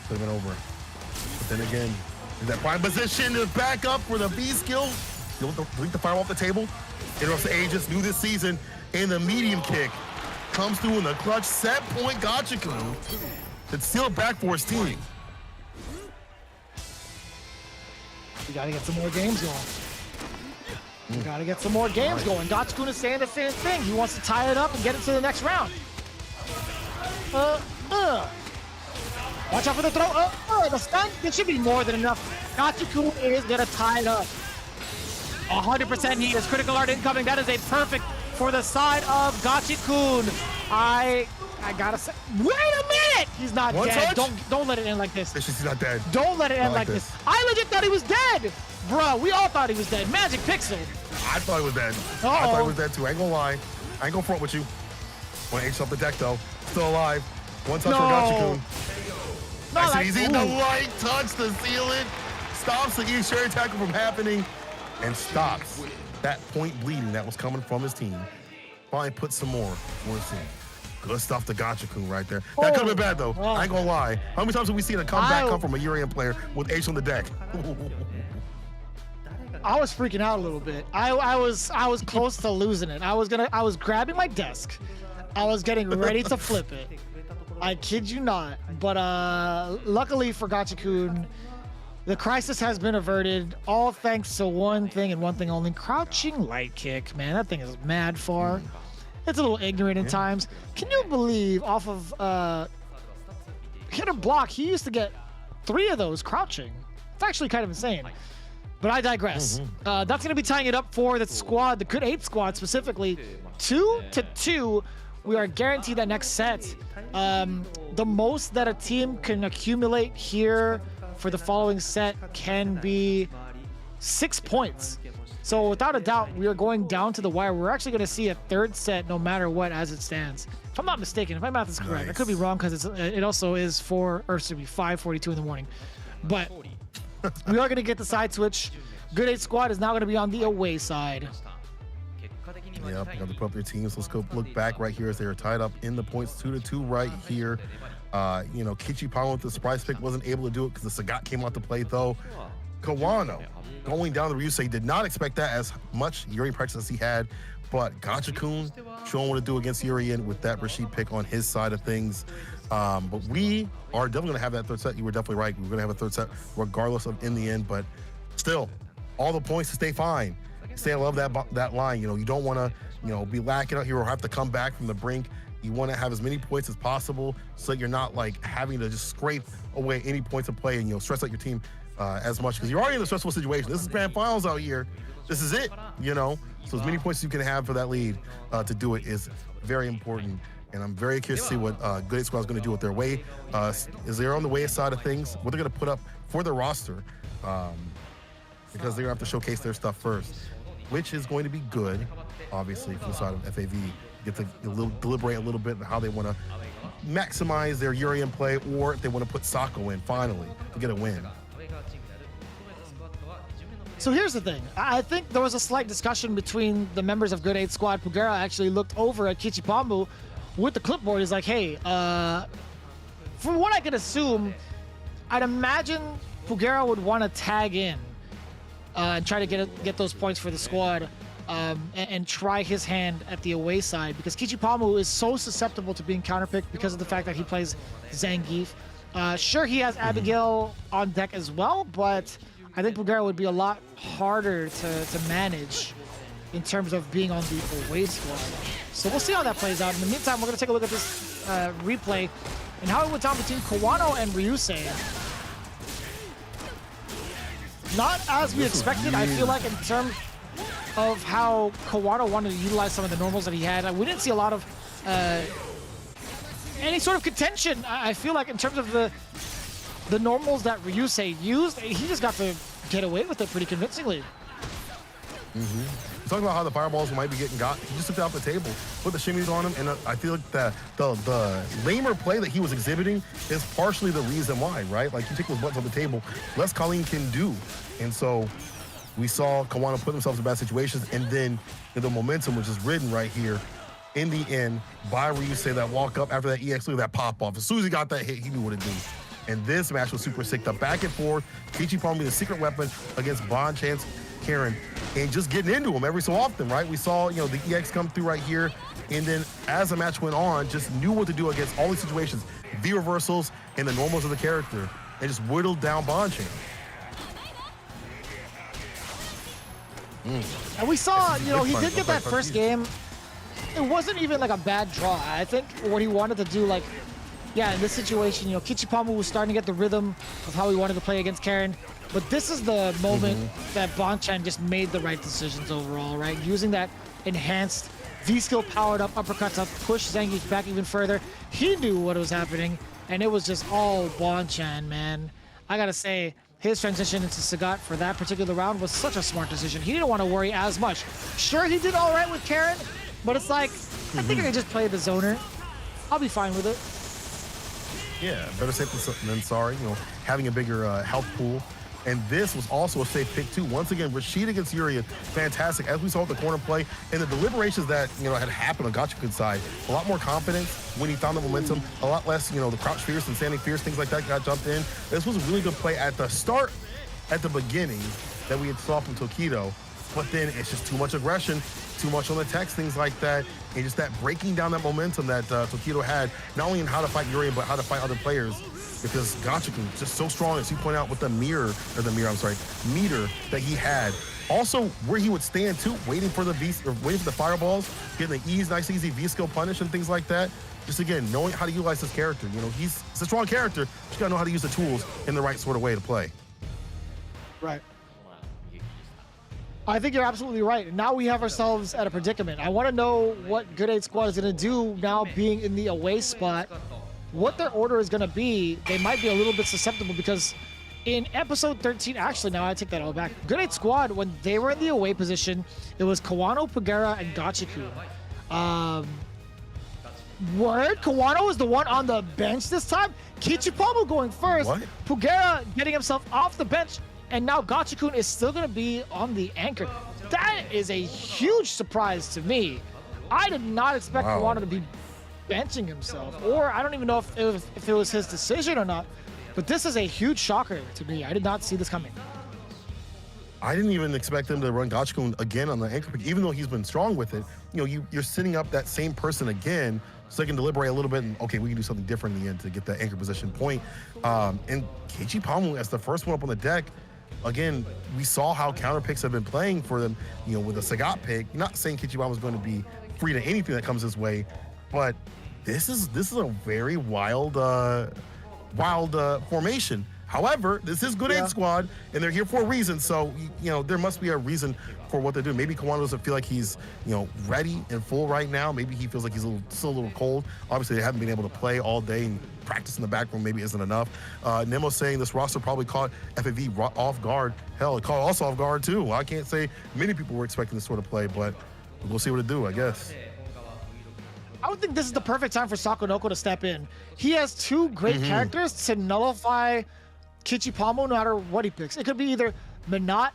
Could have been over. But then again, in that prime position to back up for the B skill. You'll delete the fire off the table. Interrupts the Aegis, new this season, and the medium kick comes through in the clutch set point Gachikun. It's still back for his team. We gotta get some more games going. We gotta get some more games going. Gachikun is saying the same thing. He wants to tie it up and get it to the next round. Watch out for the throw. The stun. It should be more than enough. Gachikun is gonna tie it up. 100% he is. Critical art incoming. That is a perfect for the side of Gachikun. I gotta say, wait a minute! He's not dead. Don't let it end like this. He's not dead. Don't let it end like this. I legit thought he was dead. Bro, we all thought he was dead. Magic Pixel. I thought he was dead. I thought he was dead too. I ain't gonna lie. I ain't gonna front with you. Want to H off the deck though. Still alive. One touch for Gachikun. Nice and easy. The light touch to seal it. Stops the E-Sherry tackle from happening and stops that point bleeding that was coming from his team. Finally put some more for his team. Good stuff to Gachikun right there. That could have been bad though. I ain't gonna lie. How many times have we seen a comeback come from a Urian player with H on the deck? I was freaking out a little bit. I was close to losing it. I was grabbing my desk. I was getting ready to flip it. I kid you not. But luckily for Gachikun, the crisis has been averted, all thanks to one thing and one thing only. Crouching light kick, man, that thing is mad far. It's a little ignorant in times. Can you believe off of hit or block, he used to get 3 of those crouching. It's actually kind of insane. But I digress. That's going to be tying it up for the squad, the Good 8 squad specifically. 2-2. We are guaranteed that next set. The most that a team can accumulate here for the following set can be 6 points. So without a doubt, we are going down to the wire. We're actually going to see a third set no matter what as it stands. If I'm not mistaken, if my math is correct, I could be wrong because it also is 5:42 in the morning. But we are going to get the side switch. Good 8 squad is now going to be on the away side. Yep, we got the appropriate teams. Let's go look back right here as they are tied up in the points 2-2 right here. You know, Kichi Power with the surprise pick wasn't able to do it because the Sagat came out to play though. Kawano going down the Ryusei, did not expect that as much Urian practice as he had, but Gachikun showing what to do against Urian with that Rashid pick on his side of things. But we are definitely gonna have that third set. You were definitely right. We're gonna have a third set regardless of in the end, but still, all the points to stay fine. Stay above that line. You know, you don't want to, you know, be lacking out here or have to come back from the brink. You want to have as many points as possible so that you're not like having to just scrape away any points of play and, you know, stress out your team as much because you're already in a stressful situation. This is grand finals out here. This is it, you know. So as many points as you can have for that lead to do it is very important. And I'm very curious to see what Good 8 Squad is going to do with their way. Is they're on the way side of things, what they're going to put up for their roster because they're going to have to showcase their stuff first, which is going to be good, obviously, for the side of FAV. Get to deliberate a little bit on how they want to maximize their Urian play or if they want to put Sako in finally to get a win. So here's the thing. I think there was a slight discussion between the members of Good 8 Squad. Pugera actually looked over at Kichipambu with the clipboard. He's like, hey, from what I can assume, I'd imagine Pugera would want to tag in and try to get those points for the squad and try his hand at the away side, because Kichipambu is so susceptible to being counterpicked because of the fact that he plays Zangief. Sure, he has Abigail on deck as well, but I think Pugera would be a lot harder to manage in terms of being on the away squad. So we'll see how that plays out. In the meantime, we're going to take a look at this replay and how it went down between Kawano and Ryusei. Not as we expected, I feel like, in terms of how Kawano wanted to utilize some of the normals that he had. We didn't see a lot of any sort of contention. I feel like in terms of the normals that Ryusei used, he just got to get away with it pretty convincingly. Talking about how the fireballs might be getting got, he just took it off the table, put the shimmies on him, and I feel like that the lamer play that he was exhibiting is partially the reason why, right? Like, you take those buttons on the table, less Colleen can do. And so we saw Kawano put themselves in bad situations, and then the momentum, which is ridden right here in the end by Ryusei, that walk up after that EX, look at that pop off. As soon as he got that hit, he knew what to do. And this match was super sick. The back and forth, Kichipambu, the secret weapon against Bonchance Karen, and just getting into him every so often, right? We saw, the EX come through right here, and then as the match went on, just knew what to do against all these situations, V reversals and the normals of the character, and just whittled down Bonchance. And we saw, he did get that first game. It wasn't even like a bad draw. I think what he wanted to do, like, yeah, in this situation, Kichipambu was starting to get the rhythm of how he wanted to play against Karen. But this is the moment that Bonchan just made the right decisions overall, right? Using that enhanced V-skill powered up uppercuts to push Zangief back even further. He knew what was happening, and it was just all Bonchan, man. I gotta say, his transition into Sagat for that particular round was such a smart decision. He didn't want to worry as much. Sure, he did all right with Karen, but it's like, I think I can just play the zoner. I'll be fine with it. Yeah, better safe than sorry, having a bigger health pool. And this was also a safe pick too. Once again, Rashid against Yuri, fantastic. As we saw with the corner play and the deliberations that had happened on Gachukun's side, a lot more confidence when he found the momentum, a lot less, the crouch fierce and standing fierce, things like that got jumped in. This was a really good play at the start, at the beginning, that we had saw from Tokido. But then it's just too much aggression, too much on the text, things like that, and just that breaking down that momentum that Tokido had, not only in how to fight Yuri, but how to fight other players. Because Gachikun is just so strong, as you point out, with the meter that he had. Also, where he would stand too, waiting for the fireballs, getting the nice easy V-skill punish and things like that. Just again, knowing how to utilize this character. He's a strong character, but you gotta know how to use the tools in the right sort of way to play. Right. I think you're absolutely right. Now we have ourselves at a predicament. I want to know what Good 8 Squad is going to do now being in the away spot. What their order is going to be. They might be a little bit susceptible because in episode 13, actually, now I take that all back. Good 8 Squad, when they were in the away position, it was Kawano, Pugera, and Gachikun. Kawano is the one on the bench this time? Kichipambu going first. What? Pugera getting himself off the bench, and now Gachikun is still going to be on the anchor. That is a huge surprise to me. I did not expect Kawano to be benching himself, or I don't even know if it was his decision or not, but this is a huge shocker to me. I did not see this coming. I didn't even expect him to run Gachikun again on the anchor pick, even though he's been strong with it. You're setting up that same person again so they can deliberate a little bit and, okay, we can do something different in the end to get that anchor position point. And Kichipambu as the first one up on the deck, again, we saw how counter picks have been playing for them, with a Sagat pick. Not saying Kichipambu is going to be free to anything that comes his way, but this is a very wild formation. However, this is Good 8 Squad, and they're here for a reason. So, there must be a reason for what they're doing. Maybe Kawano doesn't feel like he's, ready and full right now. Maybe he feels like he's still a little cold. Obviously, they haven't been able to play all day, and practice in the back room maybe isn't enough. Nemo saying this roster probably caught FAV off guard. Hell, it caught us off guard too. I can't say many people were expecting this sort of play, but we'll see what it do, I guess. I would think this is the perfect time for Sakonoko to step in. He has two great characters to nullify Kichipambu no matter what he picks. It could be either Minot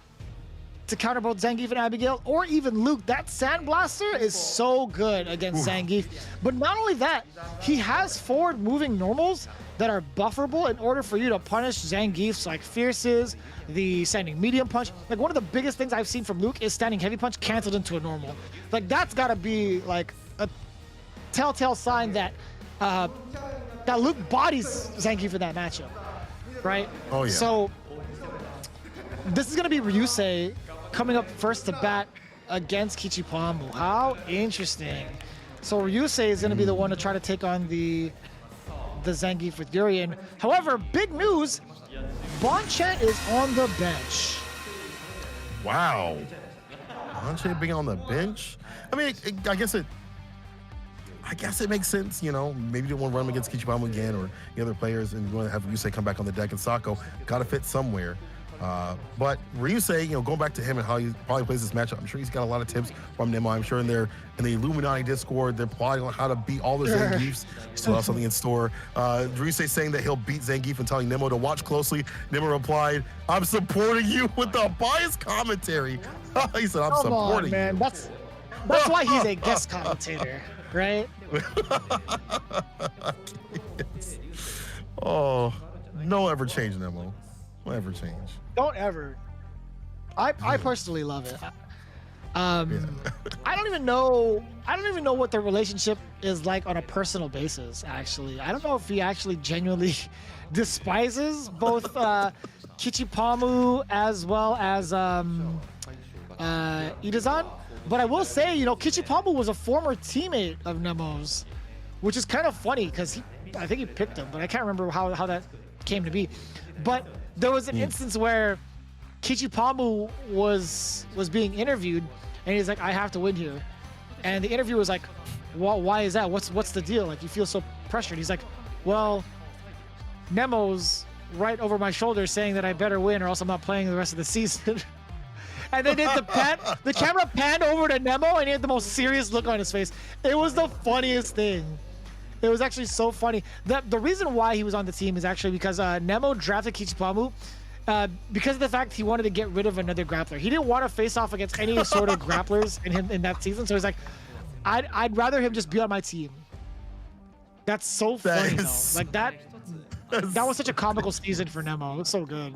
to counter both Zangief and Abigail, or even Luke. That Sandblaster is so good against Zangief. But not only that, he has forward moving normals that are bufferable in order for you to punish Zangief's like fierces, the standing medium punch. Like one of the biggest things I've seen from Luke is standing heavy punch canceled into a normal. Like that's gotta be like a telltale sign that that Luke bodies Zangief for that matchup, right? Oh yeah. So this is gonna be Ryusei coming up first to bat against Kichipamu. How interesting. So Ryusei is gonna be the one to try to take on the Zangief with Urien. However, big news, Bonchet is on the bench. Wow. Bonchet being on the bench? I mean, I guess it makes sense, you know. Maybe you don't want to run him against Kichipamu again or the other players, and you want to have Ryusei come back on the deck, and Sako got to fit somewhere. But Ryusei, you know, going back to him and how he probably plays this matchup, I'm sure he's got a lot of tips from Nemo. I'm sure in the Illuminati Discord, they're plotting on how to beat all the Zangiefs. Still have something in store. Ryusei saying that he'll beat Zangief and telling Nemo to watch closely. Nemo replied, "I'm supporting you," with the biased commentary. He said, "I'm supporting you." Man, that's why he's a guest commentator, right? Oh, no ever change, Nemo. No ever change. Don't ever. I personally love it. I don't even know what their relationship is like on a personal basis, actually. I don't know if he actually genuinely despises both Kichipamu as well as Itazan. But I will say, you know, Kichipamu was a former teammate of Nemo's, which is kind of funny because I think he picked him, but I can't remember how that came to be. But there was an instance where Kichipamu was being interviewed, and he's like, "I have to win here," and the interviewer was like, "Well, why is that? What's the deal? Like, you feel so pressured?" He's like, "Well, Nemo's right over my shoulder saying that I better win, or else I'm not playing the rest of the season." And then the camera panned over to Nemo, and he had the most serious look on his face. It was the funniest thing. It was actually so funny. The reason why he was on the team is actually because Nemo drafted Kichipamu because of the fact he wanted to get rid of another grappler. He didn't want to face off against any sort of grapplers in that season. So he's like, I'd rather him just be on my team. That's so funny, though. Like that was such a comical season for Nemo. It was so good.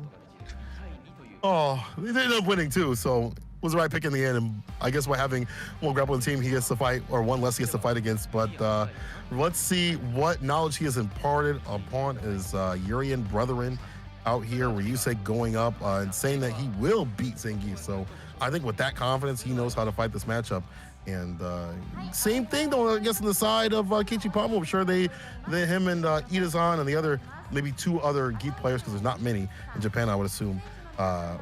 Oh, they ended up winning too, so was the right pick in the end. And I guess by having one grappling team he gets to fight, or one less he gets to fight against. But let's see what knowledge he has imparted upon his Urien brethren out here. Ryusei going up and saying that he will beat Zangief. So I think with that confidence, he knows how to fight this matchup. And same thing though, I guess on the side of Kichipamu. I'm sure him and Itazan and the other, maybe two other Geek players, because there's not many in Japan, I would assume.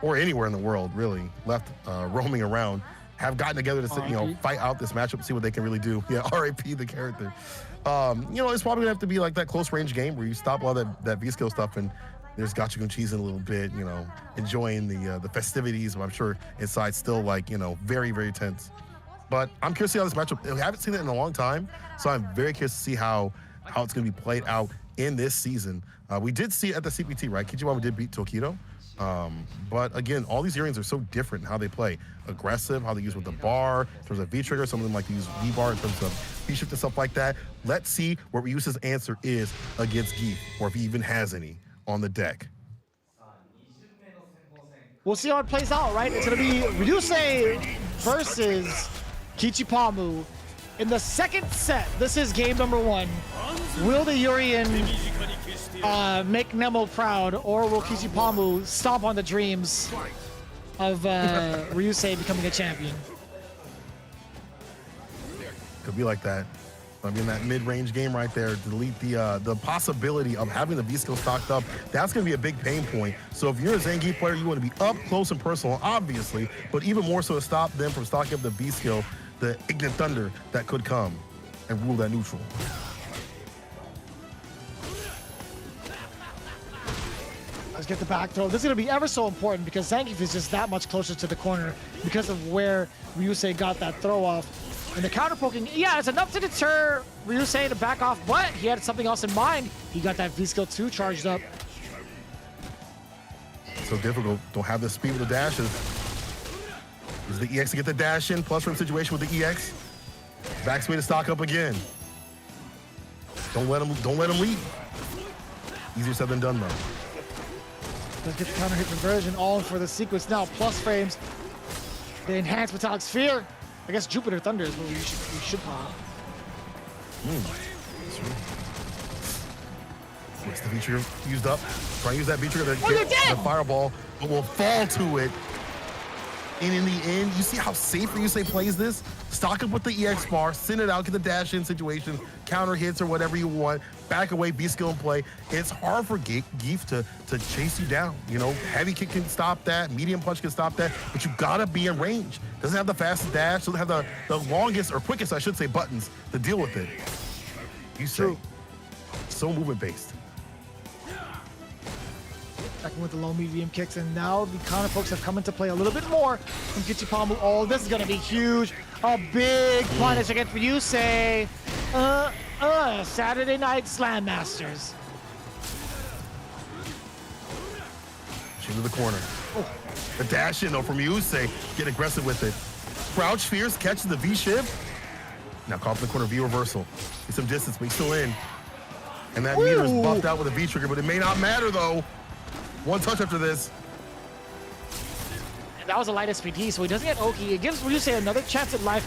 Or anywhere in the world, really, left roaming around, have gotten together to fight out this matchup, see what they can really do. Yeah, R.I.P. the character. It's probably gonna have to be like that close range game where you stop all that V-skill stuff and there's Gachagun cheese in a little bit, enjoying the festivities. But I'm sure inside still very, very tense. But I'm curious to see how this matchup. We haven't seen it in a long time, so I'm very curious to see how it's gonna be played out in this season. We did see it at the CPT, right? Kichipamu did beat Tokido. But again, all these Uriens are so different in how they play. Aggressive, how they use with the bar, in terms of V-trigger. Some of them like to use V-bar in terms of V-shift and stuff like that. Let's see what Ryusei's answer is against Geef, or if he even has any on the deck. We'll see how it plays out, right? It's going to be Ryusei versus Kichipamu in the second set. This is game number 1. Will the Urien make Nemo proud, or will Kichipamu stomp on the dreams of Ryusei becoming a champion? Could be like that. I mean, that mid-range game right there, delete the possibility of having the V-skill stocked up. That's going to be a big pain point. So if you're a Zangief player, you want to be up close and personal, obviously, but even more so to stop them from stocking up the V-skill, the Ignis Thunder that could come and rule that neutral. Let's get the back throw. This is going to be ever so important because Zangief is just that much closer to the corner because of where Ryusei got that throw off. And the counter poking, yeah, it's enough to deter Ryusei to back off, but he had something else in mind. He got that V-skill 2 charged up. So difficult. Don't have the speed with the dashes. Use the EX to get the dash in, plus from situation with the EX. Backsway to stock up again. Don't let him leave. Easier said than done though. Let's get the counter hit conversion all for the sequence now. Plus frames. The enhanced metallic sphere. I guess Jupiter Thunder is what we should call it. What's the V-trigger used up? Try to use that V-trigger to get the fireball, but will fall to it. And in the end, you see how safe Ryusei plays this? Stock up with the EX bar, send it out, get the dash in situation, counter hits or whatever you want, back away, be skill and play. It's hard for Geef to chase you down. You know, heavy kick can stop that, medium punch can stop that, but you gotta be in range. Doesn't have the fastest dash, doesn't have the longest or quickest, I should say, buttons to deal with it. You say, so movement based. Second with the low medium kicks, and now the counter folks have come into play a little bit more from Kichipamu. Oh, this is gonna be huge. A big punish against Ryusei. Saturday Night Slam Masters. Into the corner. The dash in though from Ryusei. Get aggressive with it. Crouch fierce, catches the V-shiv. Now caught in the corner, V reversal. Get some distance, but he's still in. And that meter is buffed out with a V-trigger, but it may not matter though. One touch after this. And that was a light SPD, so he doesn't get Oki. It gives Ryusei another chance at life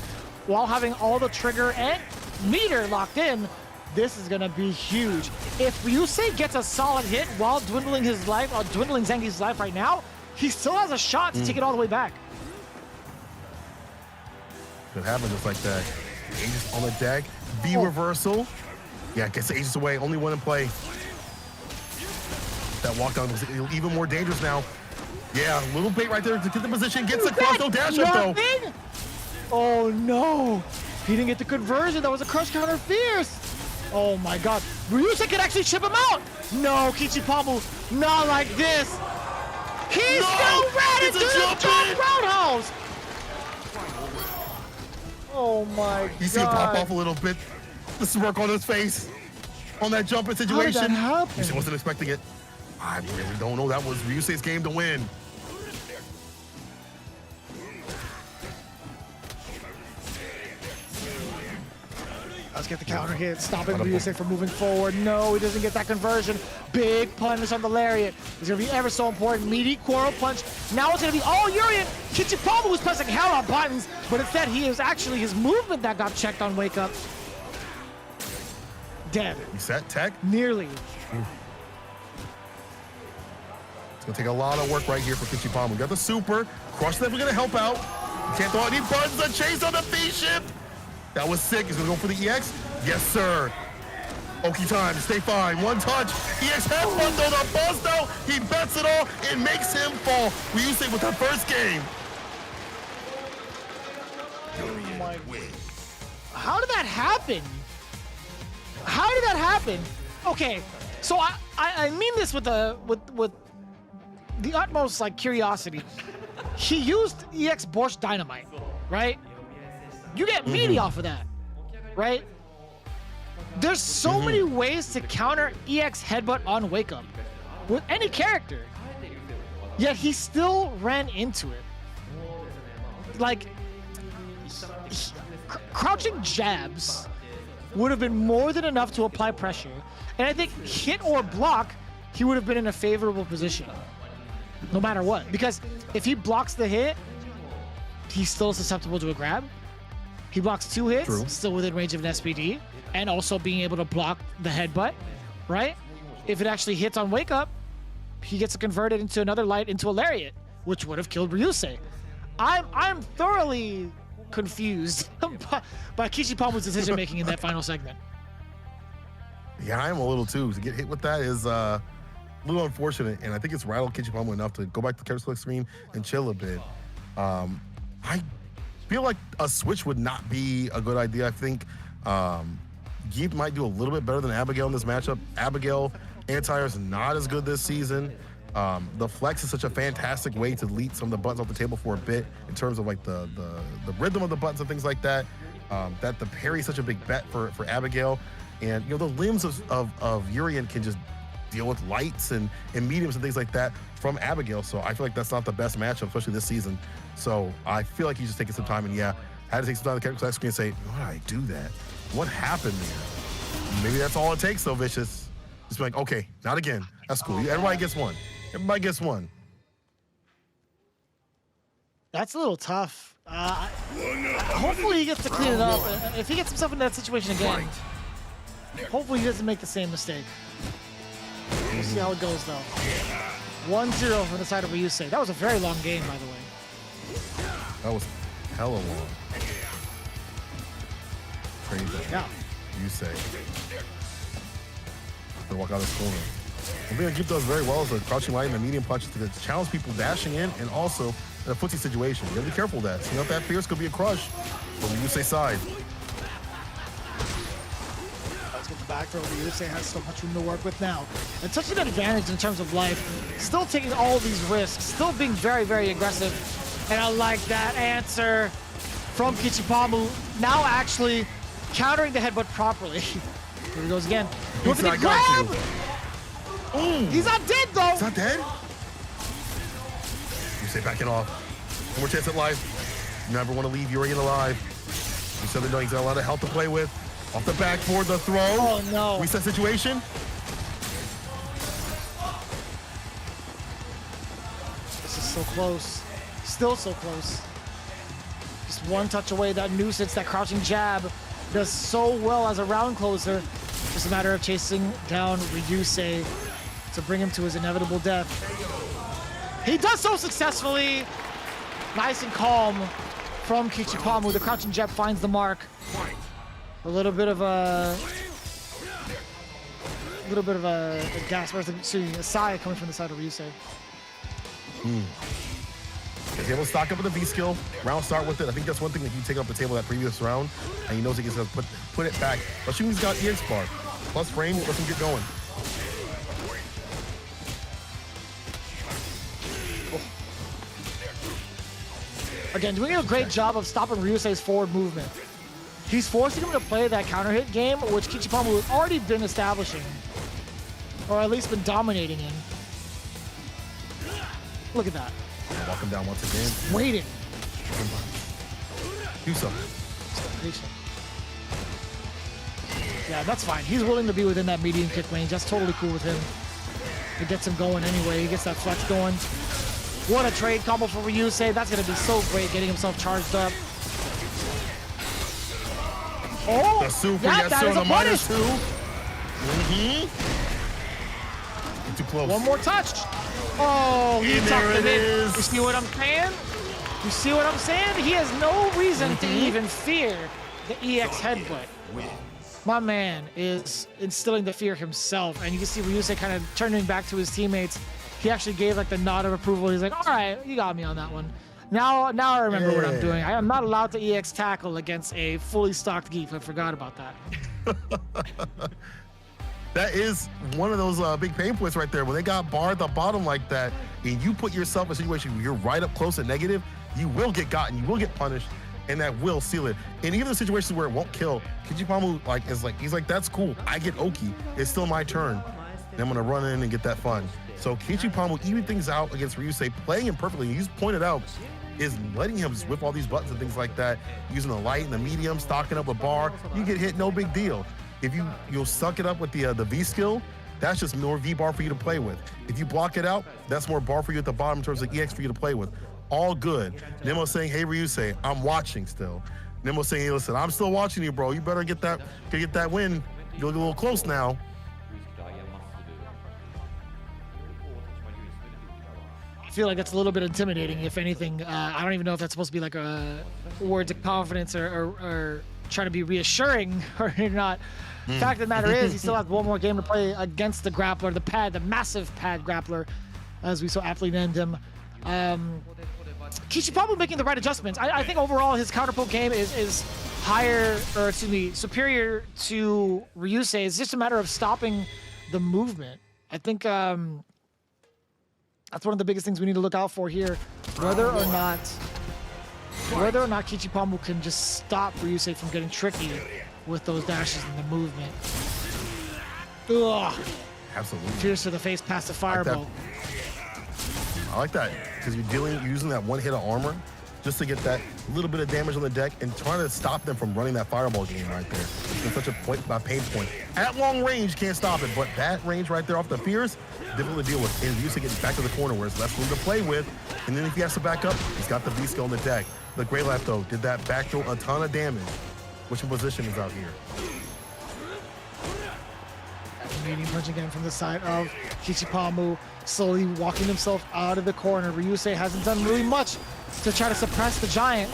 while having all the trigger and meter locked in. This is gonna be huge. If Ryusei gets a solid hit while dwindling his life, or dwindling Zangief's life right now, he still has a shot to take it all the way back. Could happen just like that. Aegis on the deck. V reversal. Yeah, gets the Aegis away. Only one in play. That walk down was even more dangerous now. Yeah, a little bait right there to get the position. Gets the cross, no dash up though. Oh no! He didn't get the conversion. That was a crush counter fierce. Oh my god. Ryusei could actually chip him out. No, Kichipamu, not like this. He's still ran into the jump roundhouse. Oh my god. You see him pop off a little bit. The smirk on his face. On that jumping situation. How did that happen? Ryusei wasn't expecting it. I really don't know. That was Ryusei's game to win. Let's get the counter hit, stopping Ryusei from moving forward. No, he doesn't get that conversion. Big punish on the lariat. It's gonna be ever so important. Meaty Quarrel punch. Now it's gonna be all Urien. Kichipamu was pressing hell on buttons, but instead he was actually his movement that got checked on Wake Up. Dead. Reset tech? Nearly. It's gonna take a lot of work right here for Kichipamu. Got the super. Crush them, we're gonna help out. Can't throw any buttons. The chase on the V-ship. That was sick. He's gonna go for the EX. Yes, sir. Oki time. Stay fine. One touch. EX headbutt though. The bust out. He bets it all. It makes him fall. Ryusei with the first game. How did that happen? How did that happen? Okay, so I mean this with the utmost like curiosity. He used EX Borscht Dynamite, right? You get meaty off of that, right? There's so many ways to counter EX Headbutt on Wake Up with any character. Yet he still ran into it. Like, crouching jabs would have been more than enough to apply pressure. And I think hit or block, he would have been in a favorable position. No matter what. Because if he blocks the hit, he's still susceptible to a grab. He blocks two hits, still within range of an SPD, and also being able to block the headbutt, right? If it actually hits on Wake Up, he gets converted into another light into a lariat, which would have killed Ryusei. I'm thoroughly confused by Kichipamu's decision making in that final segment. Yeah, I am a little too. To get hit with that is a little unfortunate, and I think it's rattled Kichipamu enough to go back to the character select screen and chill a bit. I feel like a switch would not be a good idea. I think Geef might do a little bit better than Abigail in this matchup. Abigail anti-air is not as good this season. The flex is such a fantastic way to delete some of the buttons off the table for a bit in terms of like the rhythm of the buttons and things like that. That the parry is such a big bet for Abigail. And you know, the limbs of Urien can just deal with lights and mediums and things like that from Abigail. So I feel like that's not the best matchup, especially this season. So I feel like he's just taking some time, and yeah, I had to take some time to catch the screen and say, why did I do that? What happened there? Maybe that's all it takes, though, Vicious. Just be like, okay, not again. That's cool. Everybody gets one. Everybody gets one. That's a little tough. Hopefully he gets to clean it up. If he gets himself in that situation again, hopefully he doesn't make the same mistake. We'll see how it goes, though. 1-0 from the side of Ryusei. That was a very long game, by the way. That was hella long. Crazy. Yeah. Ryusei. To walk out of this corner. One thing that Keep does very well is the crouching light and the medium punches to challenge people dashing in, and also in a footsie situation. You gotta be careful of that. So, that fierce could be a crush from Ryusei side. Let's get the back throw. Ryusei has so much room to work with now. And such an advantage in terms of life. Still taking all of these risks. Still being very, very aggressive. And I like that answer from Kichipamu. Now actually countering the headbutt properly. Here he goes again. He's not grab! He's not dead, though! He's not dead? Ryusei backing off. One more chance at life. You never want to leave Yuri alive. You said that he's got a lot of health to play with. Off the backboard, the throw. Oh, no. Reset situation. This is so close. Still so close. Just one touch away. That nuisance, that crouching jab does so well as a round closer. Just a matter of chasing down Ryusei to bring him to his inevitable death. He does so successfully. Nice and calm from Kichipamu. The crouching jab finds the mark. A little bit of a gasp, or a sigh coming from the side of Ryusei. He's able to stock up with the V skill. Round start with it. I think that's one thing that he take off the table that previous round, and he knows he can put it back. But he's got EX bar. Plus frame, lets him get going. Again, doing a great job of stopping Ryusei's forward movement. He's forcing him to play that counter hit game, which Kichipamu has already been establishing, or at least been dominating in. Look at that. Walk him down once again. Waiting. Do something. Patient. Yeah, that's fine. He's willing to be within that medium kick range. That's totally cool with him. It gets him going anyway. He gets that flex going. What a trade combo for Ryusei. That's going to be so great, getting himself charged up. Oh, the super, yeah, yes, that sir, is the a punish. Get too close. One more touch. Oh, he tucked it in. is. You see what I'm saying? You see what I'm saying? He has no reason to even fear the EX headbutt. My man is instilling the fear himself, and you can see Ryusei kind of turning back to his teammates. He actually gave like the nod of approval. He's like, all right, you got me on that one. Now I remember what I'm doing. I am not allowed to EX tackle against a fully stocked Geef. I forgot about that. That is one of those big pain points right there. When they got barred at the bottom like that, and you put yourself in a situation where you're right up close and negative, you will get gotten, you will get punished, and that will seal it. And even the situations where it won't kill, Kichipamu he's like, that's cool. I get Oki. It's still my turn. And I'm gonna run in and get that fun. So Kichipamu even things out against Ryusei, playing him perfectly. He's pointed out, is letting him just whip all these buttons and things like that, using the light and the medium, stocking up a bar. You get hit, no big deal. If you'll suck it up with the V skill, that's just more V bar for you to play with. If you block it out, that's more bar for you at the bottom in terms of EX for you to play with. All good. Nemo saying, hey Ryusei, I'm watching still. Nemo saying, hey, listen, I'm still watching you, bro. You better get that win. You're a little close now. I feel like that's a little bit intimidating, if anything. I don't even know if that's supposed to be like a words of confidence or trying to be reassuring or not. Fact of the matter is, he still has one more game to play against the grappler, the massive pad grappler, as we so aptly named him. Kichipamu making the right adjustments. I think overall his counterpoke game is superior to Ryusei. It's just a matter of stopping the movement. I think that's one of the biggest things we need to look out for here. Whether or not Kichipamu can just stop Ryusei from getting tricky with those dashes and the movement. Ugh. Absolutely. Fierce to the face past the fireball. I like that because you're using that one hit of armor just to get that little bit of damage on the deck and trying to stop them from running that fireball game right there. It's such a pain point. At long range, can't stop it, but that range right there off the Fierce, difficult to deal with. And used to get back to the corner where it's less room to play with. And then if he has to back up, he's got the V-skill on the deck. The Grey Left, though, did that back throw a ton of damage. Which position is out here? Medium punch again from the side of Kichipamu, slowly walking himself out of the corner. Ryusei hasn't done really much to try to suppress the giant.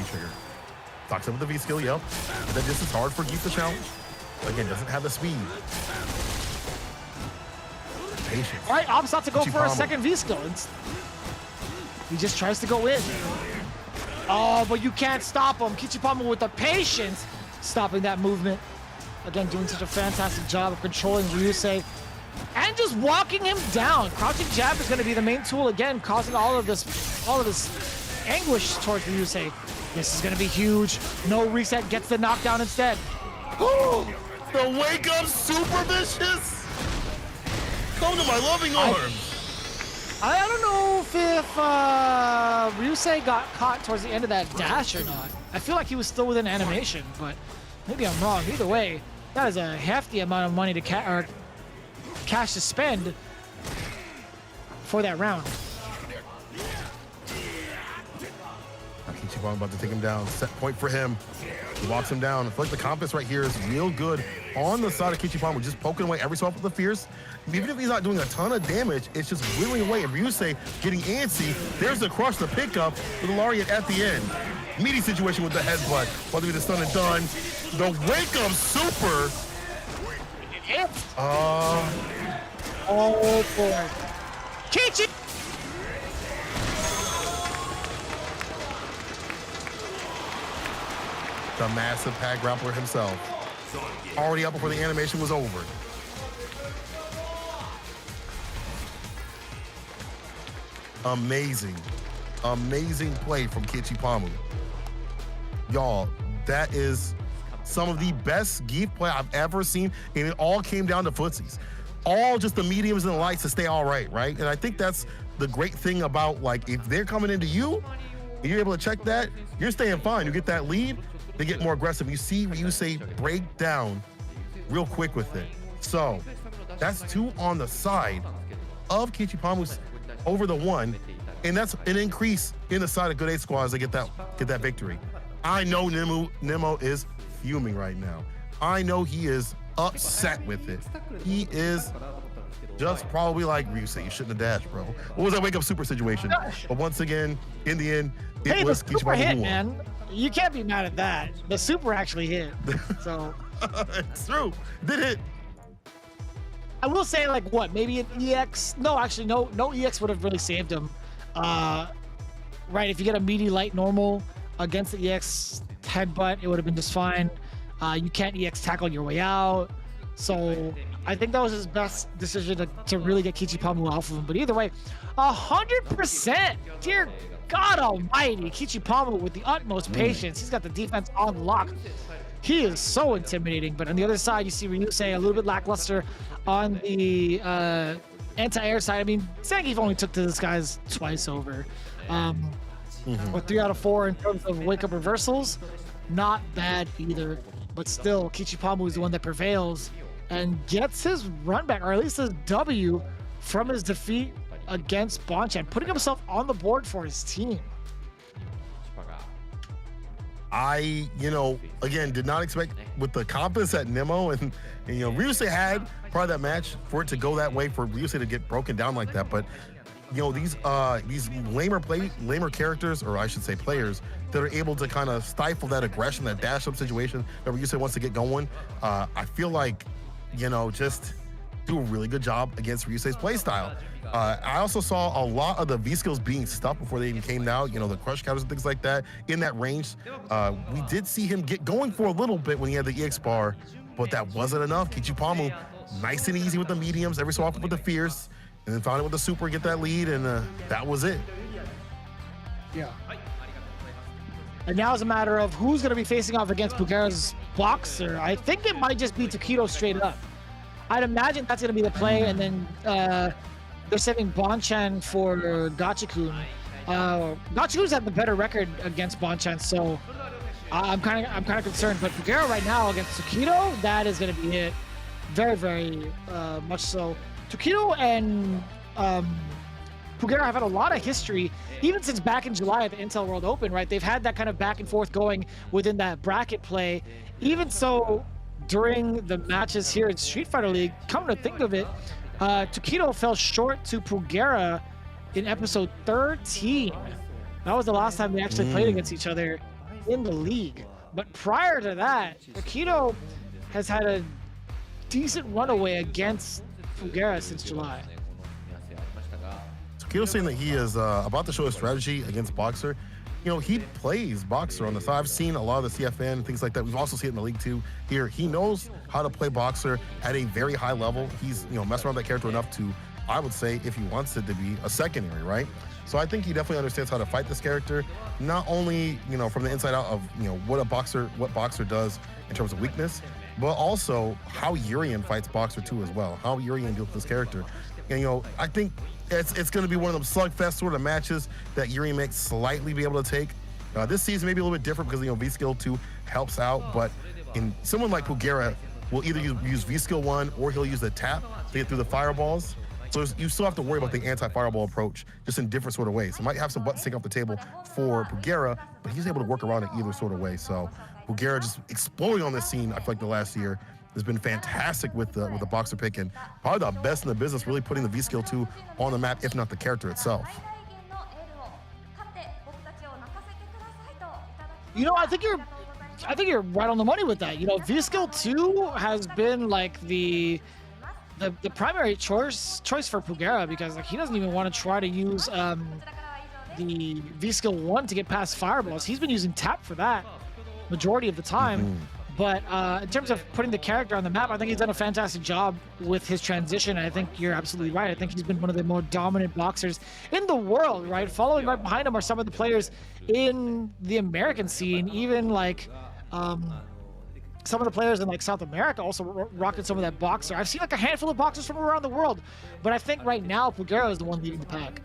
Trigger. Talks up with the V skill, yep. But then this is hard for Geef to challenge. Again, doesn't have the speed. Patience. All right, opts out to go for a Kichipamu. second V skill. He just tries to go in. Oh, but you can't stop him. Kichipamu with the patience, stopping that movement. Again, doing such a fantastic job of controlling Ryusei and just walking him down. Crouching jab is going to be the main tool again, causing all of this anguish towards Ryusei. This is going to be huge. No reset, gets the knockdown instead. The wake up super vicious. Come to my loving arms. I don't know if Ryusei got caught towards the end of that dash or not. I feel like he was still within animation, but maybe I'm wrong. Either way, that is a hefty amount of money to cash to spend for that round. Kichipamu about to take him down. Set point for him. He walks him down. I feel like the confidence right here is real good on the side of Kichipamu, just poking away every so often with the Fierce. Even if he's not doing a ton of damage, it's just whittling away. And Ryusei getting antsy. There's the crush, the pickup with the Lariat at the end. Meaty situation with the headbutt. Whether it be the stun and done. The wake up super. Oh boy. Kichi! The massive pad grappler himself. Already up before the animation was over. Amazing. Amazing play from Kichipamu. Y'all, that is some of the best Geef play I've ever seen, and it all came down to footsies. All just the mediums and the lights to stay all right? And I think that's the great thing about, like, if they're coming into you, and you're able to check that, you're staying fine. You get that lead, they get more aggressive. You see Ryusei break down real quick with it. So that's 2 on the side of Kichipamu's over the 1, and that's an increase in the side of Good 8 Squad as they get that victory. I know Nemo is fuming right now. I know he is upset with it. He is just probably like, Ryusei, you shouldn't have dashed, bro. What was that wake up super situation? But once again, in the end, it was the super Kichipamu hit, who won. man. You can't be mad at that. The super actually hit. So it's true. Did hit. I will say, like, what, maybe an EX? No, actually, no EX would have really saved him. Right, if you get a meaty light normal against the EX headbutt, it would have been just fine. You can't EX tackle your way out. So I think that was his best decision to really get Kichipamu off of him. But either way, 100%. Dear God almighty, Kichipamu with the utmost patience. He's got the defense on lock. He is so intimidating. But on the other side, you see Ryusei a little bit lackluster on the anti-air side. I mean, Zangief only took to this guy's twice over. With 3 out of 4 in terms of wake-up reversals, not bad either. But still, Kichipamu is the one that prevails and gets his run back, or at least his W, from his defeat against Bonchan, putting himself on the board for his team. I, again, did not expect with the confidence at Nemo and Ryusei had part of that match for it to go that way, for Ryusei to get broken down like that. But these lamer characters, or I should say players, that are able to kind of stifle that aggression, that dash up situation that Ryusei wants to get going. I feel like, just do a really good job against Ryusei's playstyle. I also saw a lot of the V-skills being stuck before they even came out, the crush counters and things like that in that range. We did see him get going for a little bit when he had the EX bar, but that wasn't enough. Kichipamu, nice and easy with the mediums, every so often with the fierce, and then finally with the super, get that lead, and that was it. Yeah. And now it's a matter of who's going to be facing off against Pugera's boxer. I think it might just be Takedo straight up. I'd imagine that's going to be the play, and then they're saving Bonchan for Gachikun. Gachikun's had the better record against Bonchan, so I'm kind of concerned. But Pugera right now against Takedo, that is going to be it. Very, very much so. Takedo and Pugera have had a lot of history, even since back in July at the Intel World Open, right? They've had that kind of back and forth going within that bracket play. Even so, during the matches here in Street Fighter League, come to think of it, Takedo fell short to Pugera in episode 13. That was the last time they actually played against each other in the league. But prior to that, Takedo has had a decent runaway against Pugera since July. Takedo's saying that he is about to show a strategy against Boxer. You know, he plays Boxer on the side. I've seen a lot of the CFN and things like that. We've also seen it in the league too. Here, he knows how to play Boxer at a very high level. He's, you know, messed around with that character enough to, I would say, if he wants it to be a secondary, right? So I think he definitely understands how to fight this character, not only, you know, from the inside out of, you know, what Boxer does in terms of weakness, but also how Urien fights Boxer too as well. How Urien deals with this character. And, you know, I think it's going to be one of them slugfest sort of matches that Urien may slightly be able to take. This season may be a little bit different because, you know, V-Skill 2 helps out, but in someone like Pugera will either use V-Skill 1 or he'll use the tap to get through the fireballs. So you still have to worry about the anti-fireball approach, just in different sort of ways. It might have some buttons taken off the table for Pugera, but he's able to work around it either sort of way. So Pugera just exploding on this scene, I feel like the last year, has been fantastic with the Boxer pick, and probably the best in the business, really putting the V-Skill 2 on the map, if not the character itself. You know, I think you're right on the money with that. You know, V-Skill 2 has been like the primary choice for Pugera, because like he doesn't even want to try to use the V-Skill 1 to get past fireballs. He's been using tap for that majority of the time. But in terms of putting the character on the map, I think he's done a fantastic job with his transition. I think you're absolutely right. I think he's been one of the more dominant boxers in the world, right? Following right behind him are some of the players in the American scene, even like some of the players in like South America also rocking some of that boxer. I've seen like a handful of boxers from around the world, but I think right now Pugera is the one leading the pack.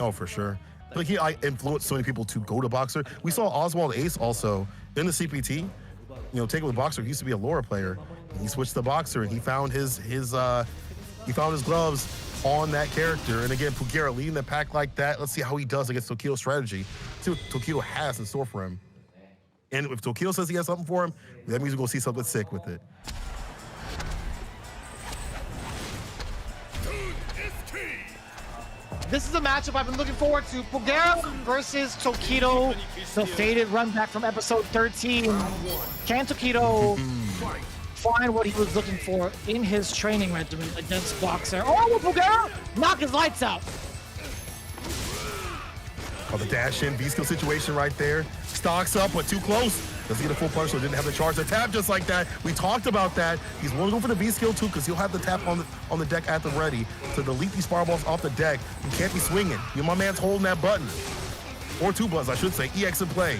Oh, for sure. Like he influenced so many people to go to Boxer. We saw Oswald Ace also in the CPT. You know, taking with Boxer, he used to be a Laura player. He switched to Boxer, and he found his gloves on that character. And again, Pugera leading the pack like that. Let's see how he does against Tokido's strategy. See what Tokido has in store for him. And if Tokido says he has something for him, that means we're gonna see something sick with it. This is a matchup I've been looking forward to. Pugera versus Tokido, the faded run back from episode 13. Can Tokido find what he was looking for in his training regimen against Boxer? Oh, will Pugera knock his lights out? Oh, the dash in, V-Skill situation right there. Stocks up, but too close. Doesn't get a full punch, so didn't have the charge to tap just like that. We talked about that. He's willing to go for the V-Skill too, because he'll have the tap on the deck at the ready to delete these fireballs off the deck. You can't be swinging. My man's holding that button. Or two buttons, I should say. EX in play.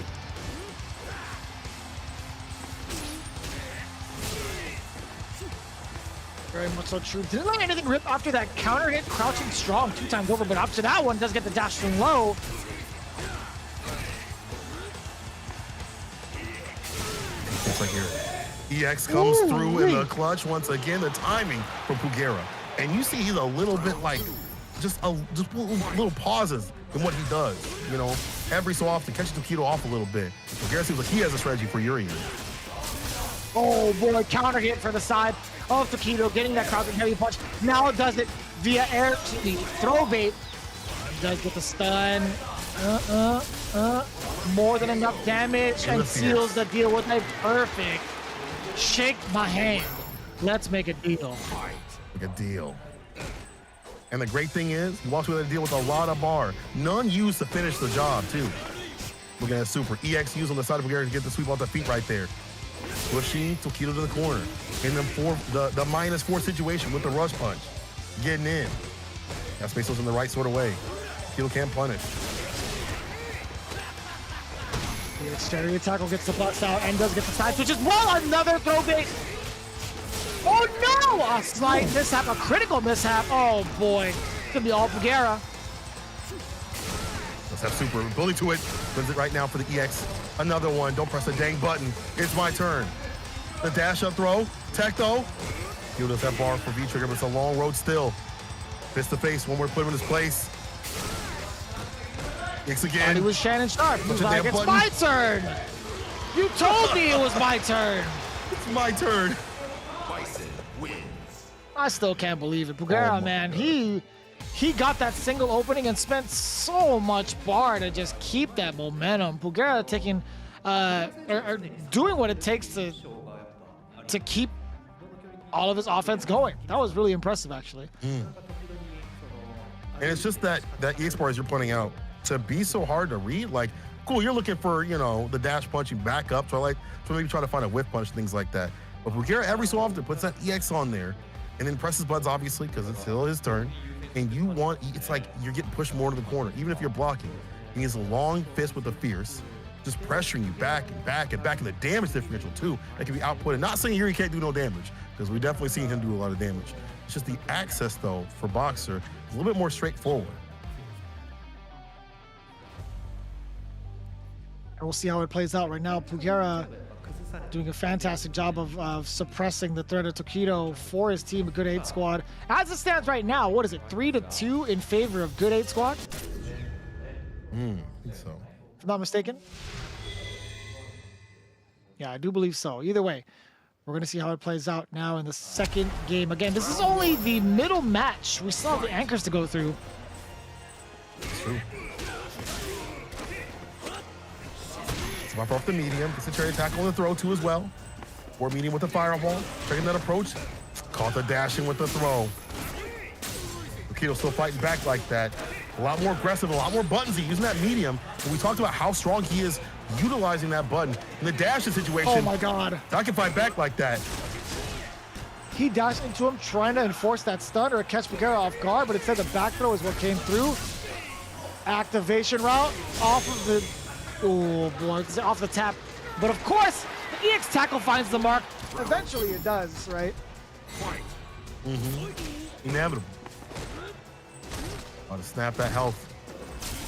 Very much so true. Didn't let anything rip after that counter hit, crouching strong 2 times over, but after that one does get the dash swing low. Looks like here, EX comes through in the clutch once again. The timing from Pugera, and you see he's a little bit like just little pauses in what he does. You know, every so often catches Tokido off a little bit. Pugera seems like he has a strategy for Urien. Oh boy, counter hit for the side of Tokido, getting that crouching heavy punch. Now does it via air to the throw bait. Does get the stun. More than enough damage and seals the deal with a perfect shake my hand. Let's make a deal. Make a deal. And the great thing is, he walks away with a deal with a lot of bar. None used to finish the job, too. Looking at super. EX used on the side of Pugera to get the sweep off the feet right there. Pushing Tokido to the corner. In the -4 situation with the rush punch. Getting in. That space was in the right sort of way. Tokido can't punish. The exterior tackle gets the bust out and does get the side switch as well. Another throw bait. Oh no! A slight mishap, a critical mishap. Oh boy. It's gonna be all Pugera. Let's have super ability to it. Wins it right now for the EX. Another one. Don't press the dang button. It's my turn. The dash up throw. Tech though. He'll does that bar for V-Trigger, but it's a long road still. Fist to face. One more put him in his place. X again. And it was Shannon Sharp. He was like, it's my turn. You told me it was my turn. It's my turn. Bison wins. I still can't believe it. Pugera, man, he got that single opening and spent so much bar to just keep that momentum. Pugera taking, or doing what it takes to keep all of his offense going. That was really impressive, actually. And it's just that EX bar, as you're pointing out, to be so hard to read. Like, cool, you're looking for, you know, the dash punching back up, so maybe try to find a whiff punch, things like that. But Pugera every so often puts that EX on there and then presses buttons, obviously, because it's still his turn. And it's like you're getting pushed more to the corner, even if you're blocking. He has a long fist with the fierce, just pressuring you back and back and back, and the damage differential too, that can be outputted. Not saying Yuri can't do no damage, because we definitely seen him do a lot of damage. It's just the access, though, for Boxer is a little bit more straightforward. And we'll see how it plays out right now. Pugera doing a fantastic job of suppressing the threat of Tokido for his team, a Good 8 squad. As it stands right now, what is it, 3-2 in favor of Good 8 squad? I think so. If I'm not mistaken. Yeah, I do believe so. Either way, we're going to see how it plays out now in the second game. Again, this is only the middle match. We still have the anchors to go through. That's true. Bump off the medium, gets a cherry tackle on the throw too as well. Or medium with the fireball, taking that approach. Caught the dashing with the throw. Tokido still fighting back like that. A lot more aggressive, a lot more buttonsy, using that medium. And we talked about how strong he is utilizing that button. In the dashing situation, oh my God. I can fight back like that. He dashed into him, trying to enforce that stun or catch Pugera off guard, but instead the back throw is what came through. Activation route off of the, oh boy, it's off the tap. But of course, the EX tackle finds the mark. Eventually it does, right? Inevitable. Want to snap that health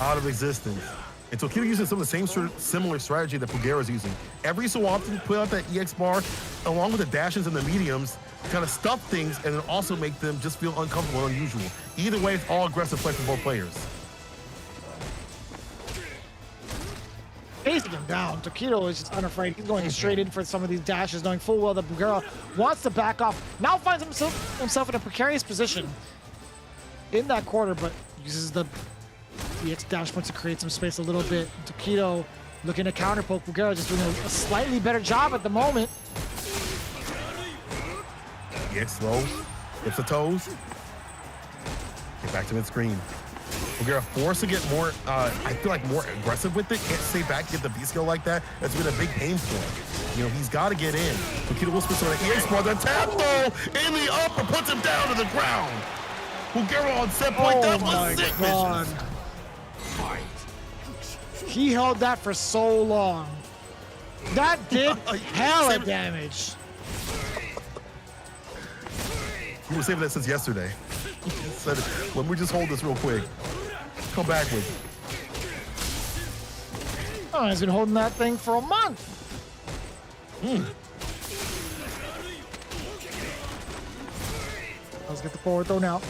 out of existence. And Tokido uses some of the same similar strategy that Pugera is using. Every so often, put out that EX bar along with the dashes and the mediums to kind of stuff things and then also make them just feel uncomfortable and unusual. Either way, it's all aggressive play from both players. Facing him down, Tokido is just unafraid. He's going straight in for some of these dashes, knowing full well that Pugera wants to back off. Now finds himself in a precarious position in that quarter, but uses the EX dash point to create some space a little bit. Tokido looking to counter poke. Pugera just doing a slightly better job at the moment. EX slow, hits the toes. Get back to mid-screen. Pugera forced to get more, I feel like more aggressive with it. Can't stay back, get the B-skill like that. That's been a big pain for him. You know, he's got to get in. Tokido will switch on the EX bar. The tap throw in the upper puts him down to the ground. Pugera on set point. That was sick, God. He held that for so long. That did hella damage. He was saving that since yesterday. He said, let me just hold this real quick. Come back with it. Oh, he's been holding that thing for a month. Let's get the forward throw now.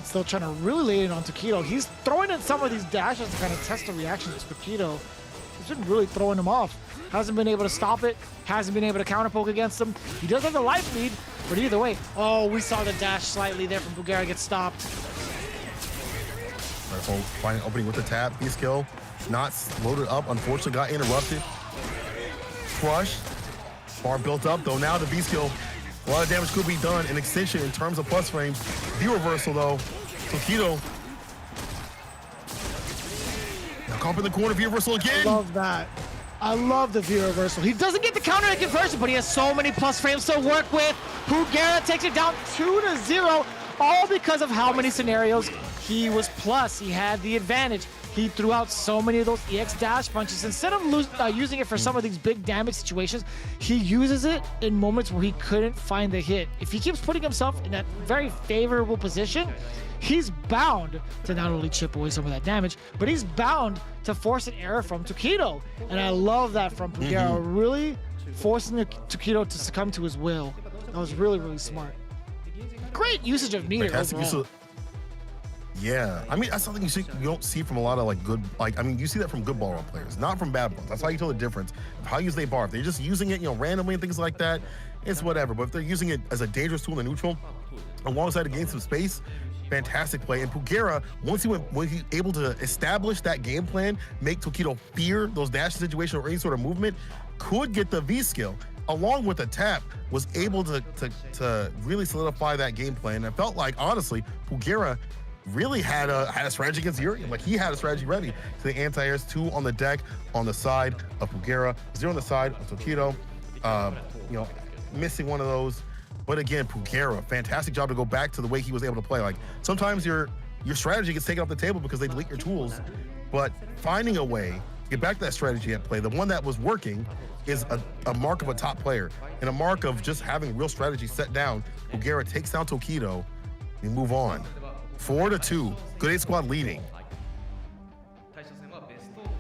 Still trying to really lay it on Tokido. He's throwing in some of these dashes to kind of test the reaction to Tokido. He's been really throwing him off. Hasn't been able to stop it. Hasn't been able to counter poke against him. He does have the life lead, but either way. Oh, we saw the dash slightly there from Pugera get stopped. So finding opening with the tap, B-skill. Not loaded up, unfortunately got interrupted. Crush. Bar built up though. Now the B-skill. A lot of damage could be done in extension in terms of plus frames. V-reversal though. Tokido. Now comp in the corner, V-reversal again. I love that. I love the V-reversal. He doesn't get the counter conversion, but he has so many plus frames to work with. Pugera takes it down 2-0. all because of how many scenarios he was plus. He had the advantage. He threw out so many of those EX dash punches. Instead of using it for some of these big damage situations, he uses it in moments where he couldn't find the hit. If he keeps putting himself in that very favorable position, he's bound to not only chip away some of that damage, but he's bound to force an error from Tokido. And I love that from Pugera, really forcing the Tokido to succumb to his will. That was really, really smart. Great usage of meter overall. Yeah, I mean, that's something you don't see from a lot of like good, like, I mean, you see that from good ballroom players, not from bad ones. That's how you tell the difference of how use they bar. If they're just using it, randomly and things like that, it's whatever. But if they're using it as a dangerous tool in the neutral, alongside to gain some space, fantastic play. And Pugera, when he able to establish that game plan, make Tokido fear those dash situations or any sort of movement, could get the V skill. Along with the tap, was able to really solidify that game plan. And it felt like, honestly, Pugera really had a strategy against Yuri. Like, he had a strategy ready. So the anti-airs, 2 on the deck, on the side of Pugera, 0 on the side of Tokido. Missing one of those. But again, Pugera, fantastic job to go back to the way he was able to play. Like, sometimes your strategy gets taken off the table because they delete your tools. But finding a way to get back to that strategy at play, the one that was working, is a mark of a top player and a mark of just having real strategy set down. Pugera takes down Tokido and move on. 4-2, Good 8 Squad leading.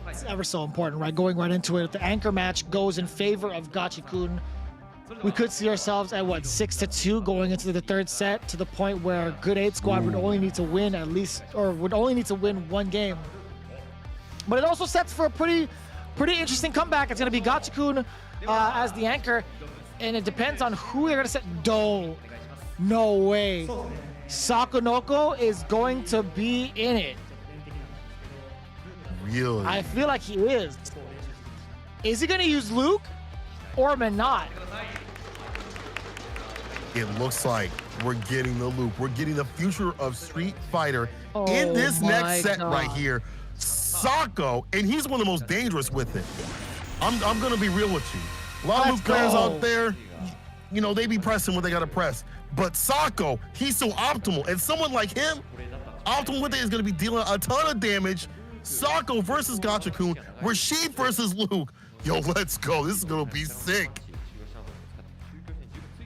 It's ever so important, right? Going right into it. The anchor match goes in favor of Gachi-kun. We could see ourselves at 6-2 going into the third set, to the point where Good 8 Squad would only need to win one game. But it also sets for a pretty interesting comeback. It's going to be Gachi-kun as the anchor, and it depends on who they're going to set. No way. Sakonoko is going to be in it. Really? I feel like he is. Is he going to use Luke or not? It looks like we're getting the Luke. We're getting the future of Street Fighter in this next set right here. Sako, and he's one of the most dangerous with it. I'm going to be real with you. A lot of Luke players out there, they be pressing what they got to press. But Sako, he's so optimal. And someone like him, optimal with it, is going to be dealing a ton of damage. Sako versus Gachi-kun, Rashid versus Luke. Yo, let's go. This is going to be sick.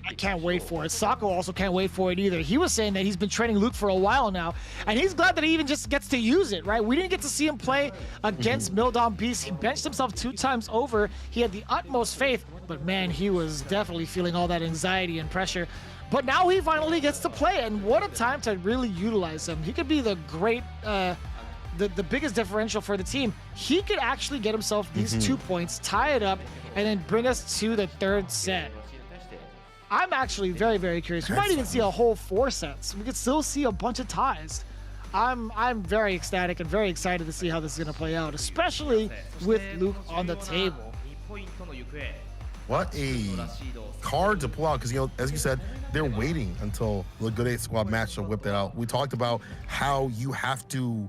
I can't wait for it. Sako also can't wait for it either. He was saying that he's been training Luke for a while now, and he's glad that he even just gets to use it, right? We didn't get to see him play against Mildon Beast. He benched himself 2 times over. He had the utmost faith, but man, he was definitely feeling all that anxiety and pressure. But now he finally gets to play, and what a time to really utilize him. He could be the great, the biggest differential for the team. He could actually get himself these 2 points, tie it up, and then bring us to the third set. I'm actually very, very curious. We might even see a whole 4 sets. We could still see a bunch of ties. I'm very ecstatic and very excited to see how this is going to play out, especially with Luke on the table. What a card to pull out, because, as you said, they're waiting until the Good 8 Squad match to whip that out. We talked about how you have to,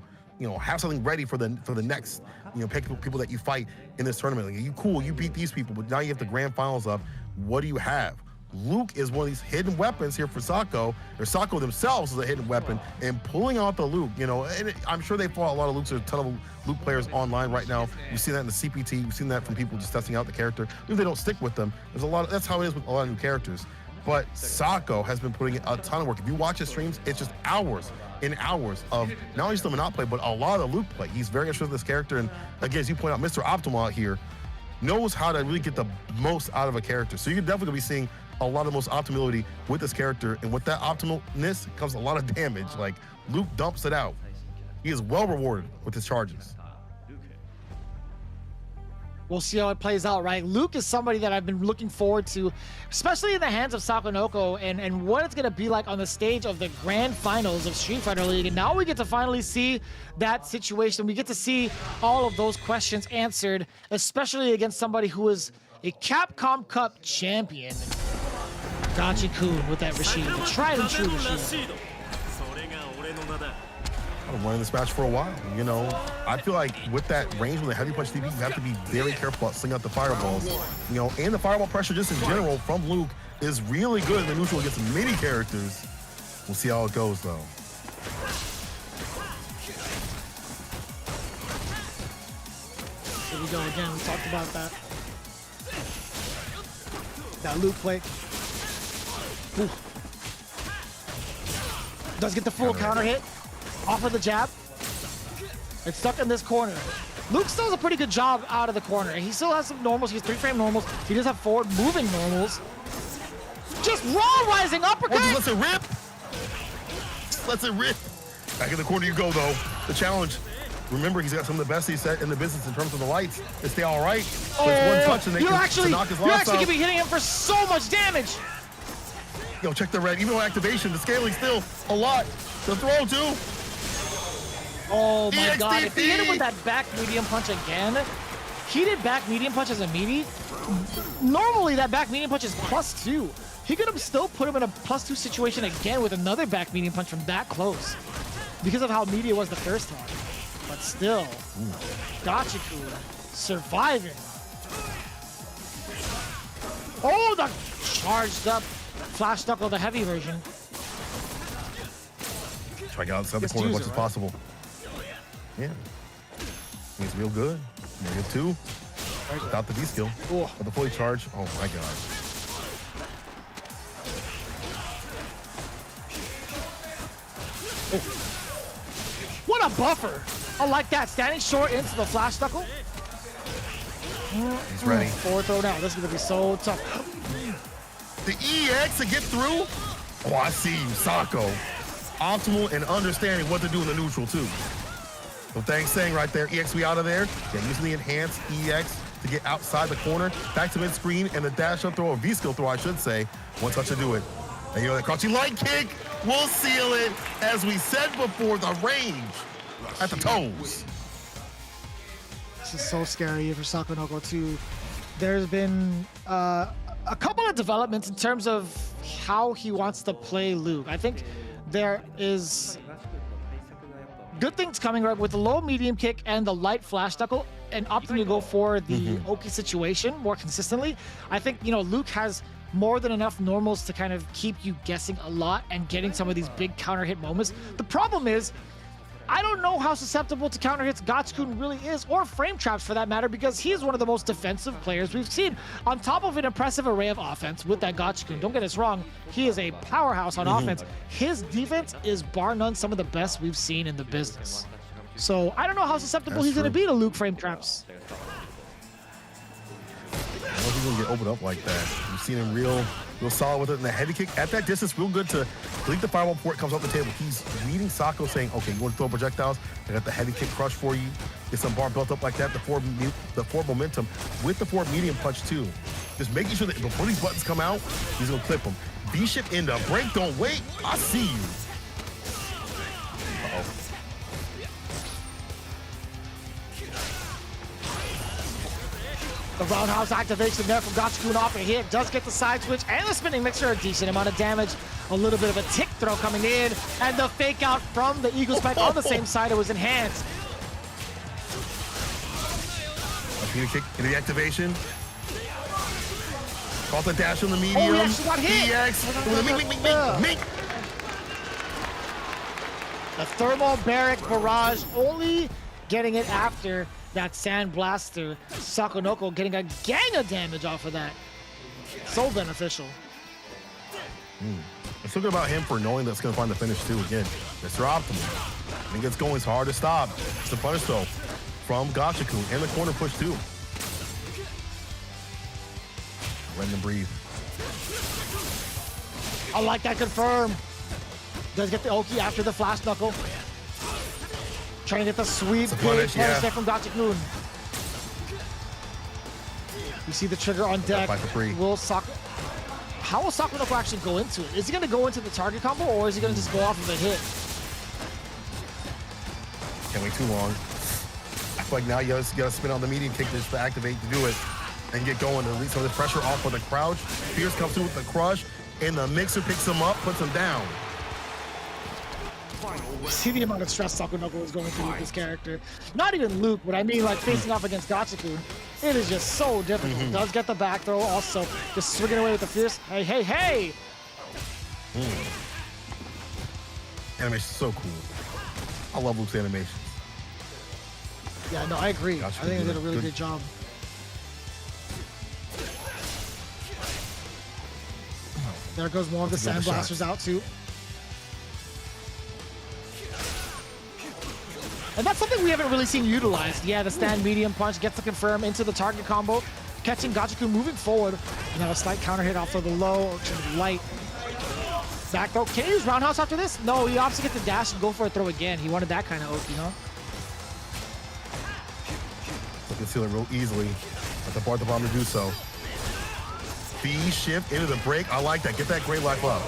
have something ready for the next, pick people that you fight in this tournament. Like, you beat these people, but now you have the grand finals up. What do you have? Luke is one of these hidden weapons here for Sako. Or Sako themselves is a hidden weapon, and pulling out the Luke, and I'm sure they fought a lot of Lukes. There's a ton of Luke players online right now. We've seen that in the CPT. We've seen that from people just testing out the character. If they don't stick with them, there's a lot. That's how it is with a lot of new characters. But Sako has been putting in a ton of work. If you watch his streams, it's just hours and hours of not only just the Monot play, but a lot of Luke play. He's very interested in this character, and again, as you point out, Mr. Optimal out here knows how to really get the most out of a character. So you're definitely gonna be seeing a lot of the most optimality with this character, and with that optimalness comes a lot of damage. Like, Luke dumps it out. He is well rewarded with his charges. We'll see how it plays out, right? Luke is somebody that I've been looking forward to, especially in the hands of Sakonoko, and what it's going to be like on the stage of the grand finals of Street Fighter League. And now we get to finally see that situation. We get to see all of those questions answered, especially against somebody who is a Capcom Cup champion. Gachi-kun with that Rashid, the tried and true Rashid. I've been running this match for a while. I feel like with that range with the heavy punch TV, you have to be very careful about slinging out the fireballs. And the fireball pressure just in general from Luke is really good in the neutral against many characters. We'll see how it goes, though. Here we go again. We talked about that. That Luke play. Ooh. Does get the full counter hit off of the jab. It's stuck in this corner. Luke still does a pretty good job out of the corner. He still has some normals. He has 3-frame normals. He does have forward moving normals. Just raw rising uppercut. Oh, just lets it rip. Just lets it rip. Back in the corner you go, though. The challenge. Remember, he's got some of the best he's set in the business in terms of the lights. They stay all right. Oh, one touch and they can knock his you're lights actually out. gonna be hitting him for so much damage. Yo, check the red. Even with activation, the scaling still a lot. The throw, too. Oh my EXDP. god, if he hit him with that back medium punch again, he did back medium punch as a meaty. Normally that back medium punch is +2. He could have still put him in a +2 situation again with another back medium punch from that close because of how meaty it was the first time. But still, Gachiku surviving. Oh, the charged up flash knuckle, the heavy version. Try to get outside the corner as much as possible. Yeah. He's real good. Negative 2. Without the V skill. With the fully charged. Oh my god. What a buffer! I like that. Standing short into the flash knuckle. He's ready. Forward throw now. This is gonna be so tough. The EX to get through. Oh, I see you, Sako. Optimal and understanding what to do in the neutral too. So thanks saying right there, EX we out of there. Yeah, using the enhanced EX to get outside the corner, back to mid screen, and the dash up throw, or V skill throw, I should say. One touch to do it. And you know that crouching light kick will seal it. As we said before, the range at the toes. This is so scary for Sakonoko too. There's been a couple of developments in terms of how he wants to play Luke. I think there is good things coming right with the low medium kick and the light flash knuckle, and opting to go for the Oki situation more consistently. I think, you know, Luke has more than enough normals to kind of keep you guessing a lot and getting some of these big counter hit moments. The problem is, I don't know how susceptible to counter hits Gachiku really is, or frame traps for that matter, because he's one of the most defensive players we've seen. On top of an impressive array of offense with that Gachiku, don't get us wrong, he is a powerhouse on offense. His defense is bar none some of the best we've seen in the business. So I don't know how susceptible he's going to be to Luke frame traps. I don't know if he's going to get opened up like that. We've seen him real solid with it. And the heavy kick at that distance, real good to delete the fireball before it comes off the table. He's reading Sako saying, okay, you want to throw projectiles? I got the heavy kick crush for you. Get some bar built up like that. The forward momentum with the forward medium punch too. Just making sure that before these buttons come out, he's going to clip them. V-ship in the break. Don't wait. I see you. Uh-oh. The roundhouse activation there from Gachiku off a hit. Does get the side switch and the spinning mixer. A decent amount of damage. A little bit of a tick throw coming in. And the fake out from the Eagle Spike on the same side. It was enhanced. A kick into the activation. Caught the dash on the medium. Oh, he actually got hit. EX with a mink. The thermal barrack barrage only getting it after that Sand Blaster. Sakonoko getting a gang of damage off of that. So beneficial. It's so good about him for knowing that's going to find the finish too. Again, Mr. Optimal. When he gets going, it's hard to stop. It's the punish though from Gachiku and the corner push too. Letting him breathe. I like that confirm. Does get the Oki after the flash knuckle. Trying to get the sweet big punish there from Gachiku. You see the trigger on deck. How will Sakonoko actually go into it? Is he going to go into the target combo, or is he going to just go off of a hit? Can't wait too long. I feel like now you got to spin on the medium kick just to activate to do it and get going to release some of the pressure off of the crouch. Pierce comes through with the crush, and the mixer picks him up, puts him down. See the amount of stress Sakonoko is going through with this character. Not even Luke, but I mean like facing off against Gachiku. It is just so difficult. Does get the back throw also. Just swinging away with the fierce. Hey, hey, hey! animation's so cool. I love Luke's animations. Yeah, no, I agree. Gosh, I think they did a really good job. There goes more of the Sand Blasters out too. And that's something we haven't really seen utilized. Yeah, the stand medium punch gets to confirm into the target combo, catching Gachiku moving forward. And now a slight counter hit off of the low or to the light. Back throw. Can he use roundhouse after this? No, he opts to get the dash and go for a throw again. He wanted that kind of oak, you know? So can seal it real easily. At the bar at the bottom to do so. B shift into the break. I like that. Get that great life up.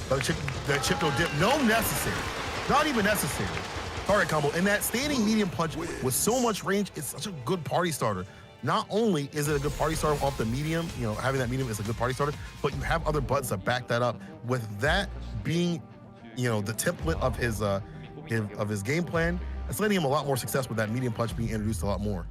That chip no dip. No necessary. Not even necessary. Target combo. And that standing medium punch with so much range is such a good party starter. Not only is it a good party starter off the medium, you know, having that medium is a good party starter, but you have other buttons that back that up. With that being, you know, the template of his game plan, it's letting him a lot more success with that medium punch being introduced a lot more.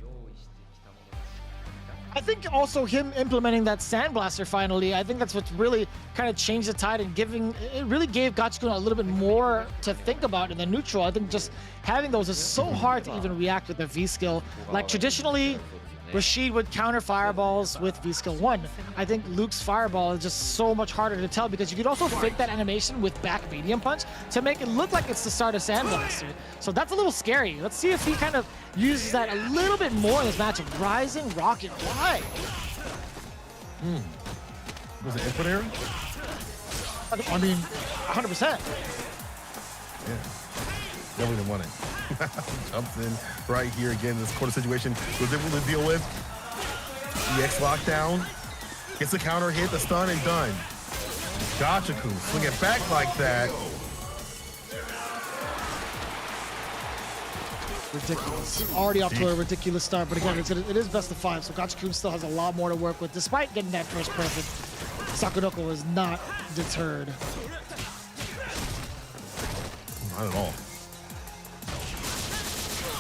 I think also him implementing that Sand Blaster finally, I think that's what's really kind of changed the tide and it really gave Gachiku a little bit more to think about in the neutral. I think just having those is so hard to even react with the V skill. Like traditionally, Rashid would counter fireballs with V-Skill 1. I think Luke's fireball is just so much harder to tell because you could also fit that animation with back medium punch to make it look like it's the start of Sand Blaster. So that's a little scary. Let's see if he kind of uses that a little bit more in this matchup. Rising Rocket, why? Was it input error? I mean, 100%. Yeah. Definitely didn't want it. Jumps in right here again. This quarter situation was able to deal with. EX lockdown. Gets the counter hit, the stun, and done. Gachiku swing it back like that. Ridiculous. Already off to a ridiculous start, but again, it is best of 5, so Gachiku still has a lot more to work with. Despite getting that first perfect, Sakonoko was not deterred. Not at all.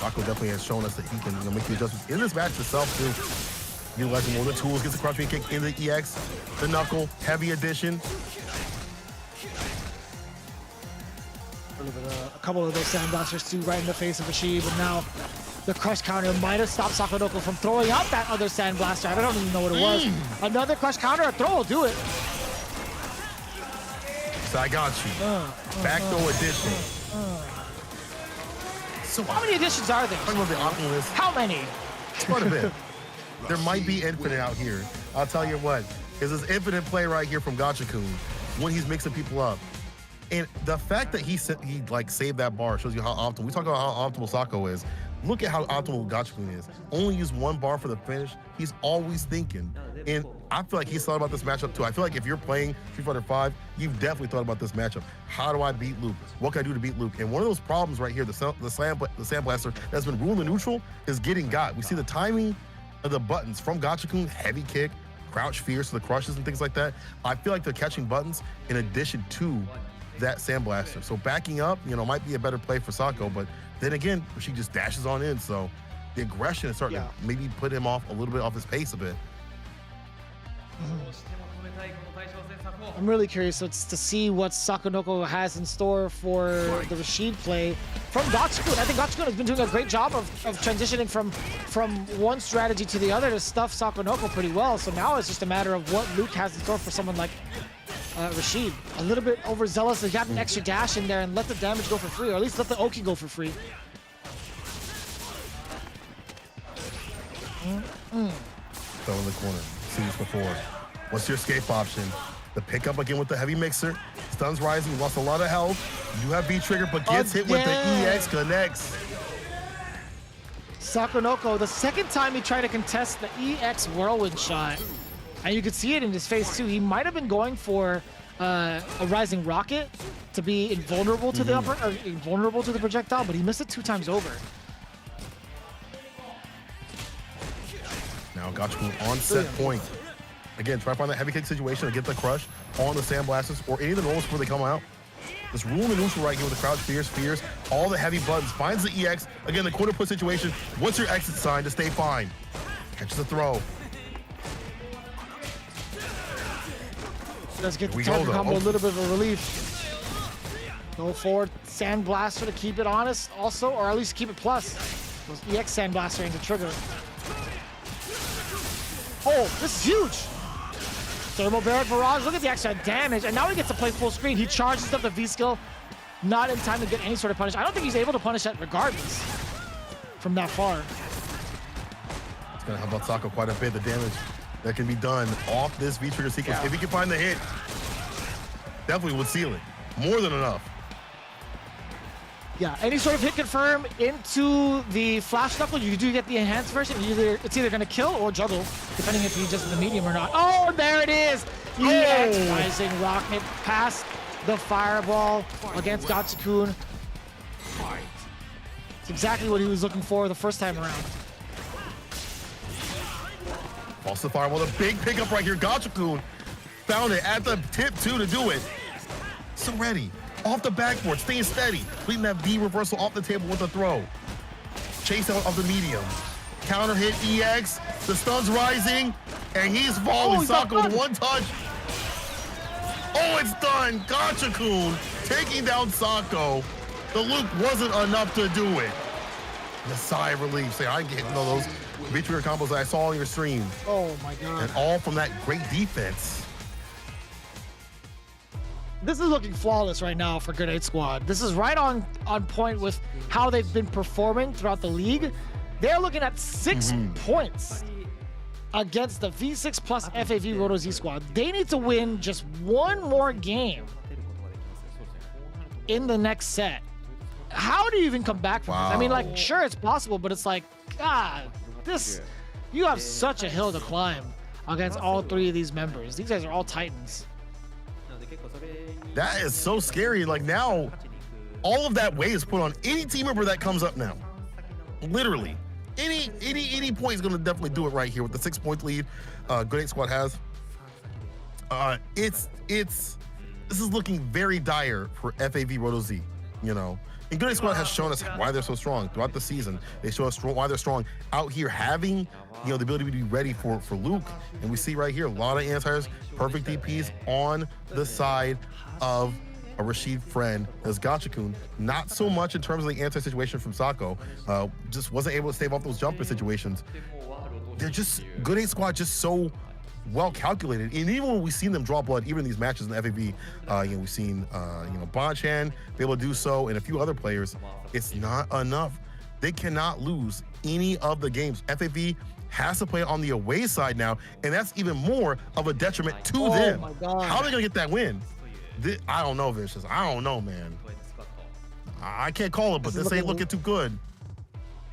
Rocco definitely has shown us that he can make the adjustments in this match itself too. Utilizing more of the tools, gets the crouch beam kick in the EX, the knuckle, heavy addition. A couple of those Sand Blasters too right in the face of Rashid, but now the crush counter might have stopped Sakonoko from throwing out that other Sand Blaster. I don't even know what it was. Another crush counter, a throw will do it. So I got you. Back throw addition. So how many additions are there? Talking about the optimalist. How many? Quite a bit. There might be infinite out here. I'll tell you what. Is this infinite play right here from Gachiku when he's mixing people up. And the fact that he like saved that bar shows you how optimal. We talk about how optimal Sako is. Look at how optimal Gachiku is. Only use one bar for the finish. He's always thinking. And I feel like he's thought about this matchup too. I feel like if you're playing Street Fighter 5, you've definitely thought about this matchup. How do I beat Luke? What can I do to beat Luke? And one of those problems right here, the Sand Blaster that's been ruling the neutral is getting got. We see the timing of the buttons from Gachiku, heavy kick, crouch fierce, the crushes and things like that. I feel like they're catching buttons in addition to that Sand Blaster. So backing up, you know, might be a better play for Sako, but then again, she just dashes on in. So the aggression is starting to maybe put him off a little bit off his pace a bit. I'm really curious to see what Sakonoko has in store for the Rashid play from Gachiku. I think Gachiku has been doing a great job of transitioning from one strategy to the other to stuff Sakonoko pretty well. So now it's just a matter of what Luke has in store for someone like Rashid. A little bit overzealous to have an extra dash in there and let the damage go for free, or at least let the Oki go for free. So in the corner, seen this before. What's your escape option? The pickup again with the heavy mixer. Stuns rising, lost a lot of health. You have B trigger, but gets hit with the EX connects. Sakonoko, the second time he tried to contest the EX whirlwind shot, and you could see it in his face too. He might have been going for a rising rocket to be invulnerable to the invulnerable to the projectile, but he missed it 2 times over. Now Gachiku on set point. Again, try to find that heavy kick situation to get the crush on the Sand Blasters or any of the rolls before they come out. Just ruling the neutral right here with the crouch fierce, all the heavy buttons, finds the EX. Again, the quarter put situation. What's your exit sign to stay fine? Catches the throw. Does get the target combo a little bit of a relief. Go forward, Sandblaster to keep it honest also, or at least keep it plus. Those EX Sandblaster into trigger. Oh, this is huge. Thermal Barret Barrage, look at the extra damage, and now he gets to play full screen. He charges up the V-skill, not in time to get any sort of punish. I don't think he's able to punish that regardless from that far. It's gonna help out Sako quite a bit, the damage that can be done off this V-trigger sequence. If he can find the hit, definitely would seal it. More than enough. Yeah, any sort of hit confirm into the Flash Knuckle, you do get the enhanced version. It's either going to kill or juggle, depending if he's just in the medium or not. Oh, there it is! EX Rising Rocket past the Fireball against Gachikun. It's exactly what he was looking for the first time around. Also Fireball, the big pickup right here. Gachikun found it at the tip too to do it. So ready. Off the backboard, staying steady. Leading that V reversal off the table with a throw. Chase out of the medium. Counter hit EX. The stun's rising. And he's falling. Sako with one touch. Oh, it's done. Gachikun taking down Sako. The loop wasn't enough to do it. The sigh of relief. Say, I get those V-trigger combos that I saw on your stream. Oh my God. And all from that great defense. This is looking flawless right now for Grenade Squad. This is right on point with how they've been performing throughout the league. They're looking at 6 points against the V6 plus FAV Roto Z squad. They need to win just one more game in the next set. How do you even come back from this? I mean, like, sure, it's possible, but it's like, God, you have such a hill to climb against all 3 of these members. These guys are all Titans. That is so scary. Like now, all of that weight is put on any team member that comes up now. Literally, any point is going to definitely do it right here with the 6-point lead. Grenade Squad has. This is looking very dire for FAV Roto Z. You know, and Grenade Squad has shown us why they're so strong throughout the season. They show us why they're strong out here, having the ability to be ready for Luke. And we see right here a lot of anti-airs, perfect DPs on the side of a Rashid friend as Gachikun. Not so much in terms of the anti situation from Sako. Just wasn't able to stave off those jumper situations. They're just, Grenade Squad just so well calculated. And even when we've seen them draw blood, even in these matches in the FAV, we've seen Bonchan be able to do so, and a few other players. It's not enough. They cannot lose any of the games. FAV has to play on the away side now, and that's even more of a detriment to them. My God. How are they gonna get that win? I don't know, Vicious. I don't know, man. I can't call it, but this ain't looking too good.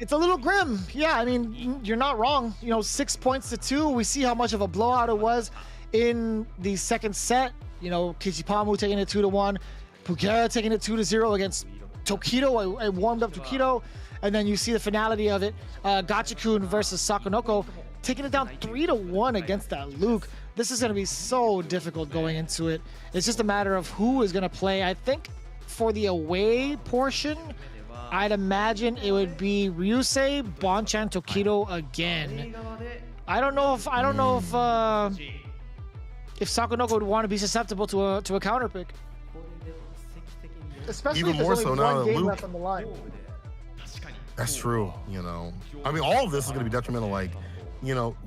It's a little grim. Yeah, I mean, you're not wrong. 6 points to 2. We see how much of a blowout it was in the second set. Kichipamu taking it 2-1. Pugera taking it 2-0 against Tokido, a warmed up Tokido. And then you see the finality of it. Gachikun versus Sakonoko taking it down 3-1 against that Luke. This is going to be so difficult going into it. It's just a matter of who is going to play. I think for the away portion, I'd imagine it would be Ryusei, Bonchan, Tokido again. I don't know if Sakonoko would want to be susceptible to a counter pick. Especially even if there's more only so one now that game Luke. left on the line. That's true. I mean, all of this is going to be detrimental. Like,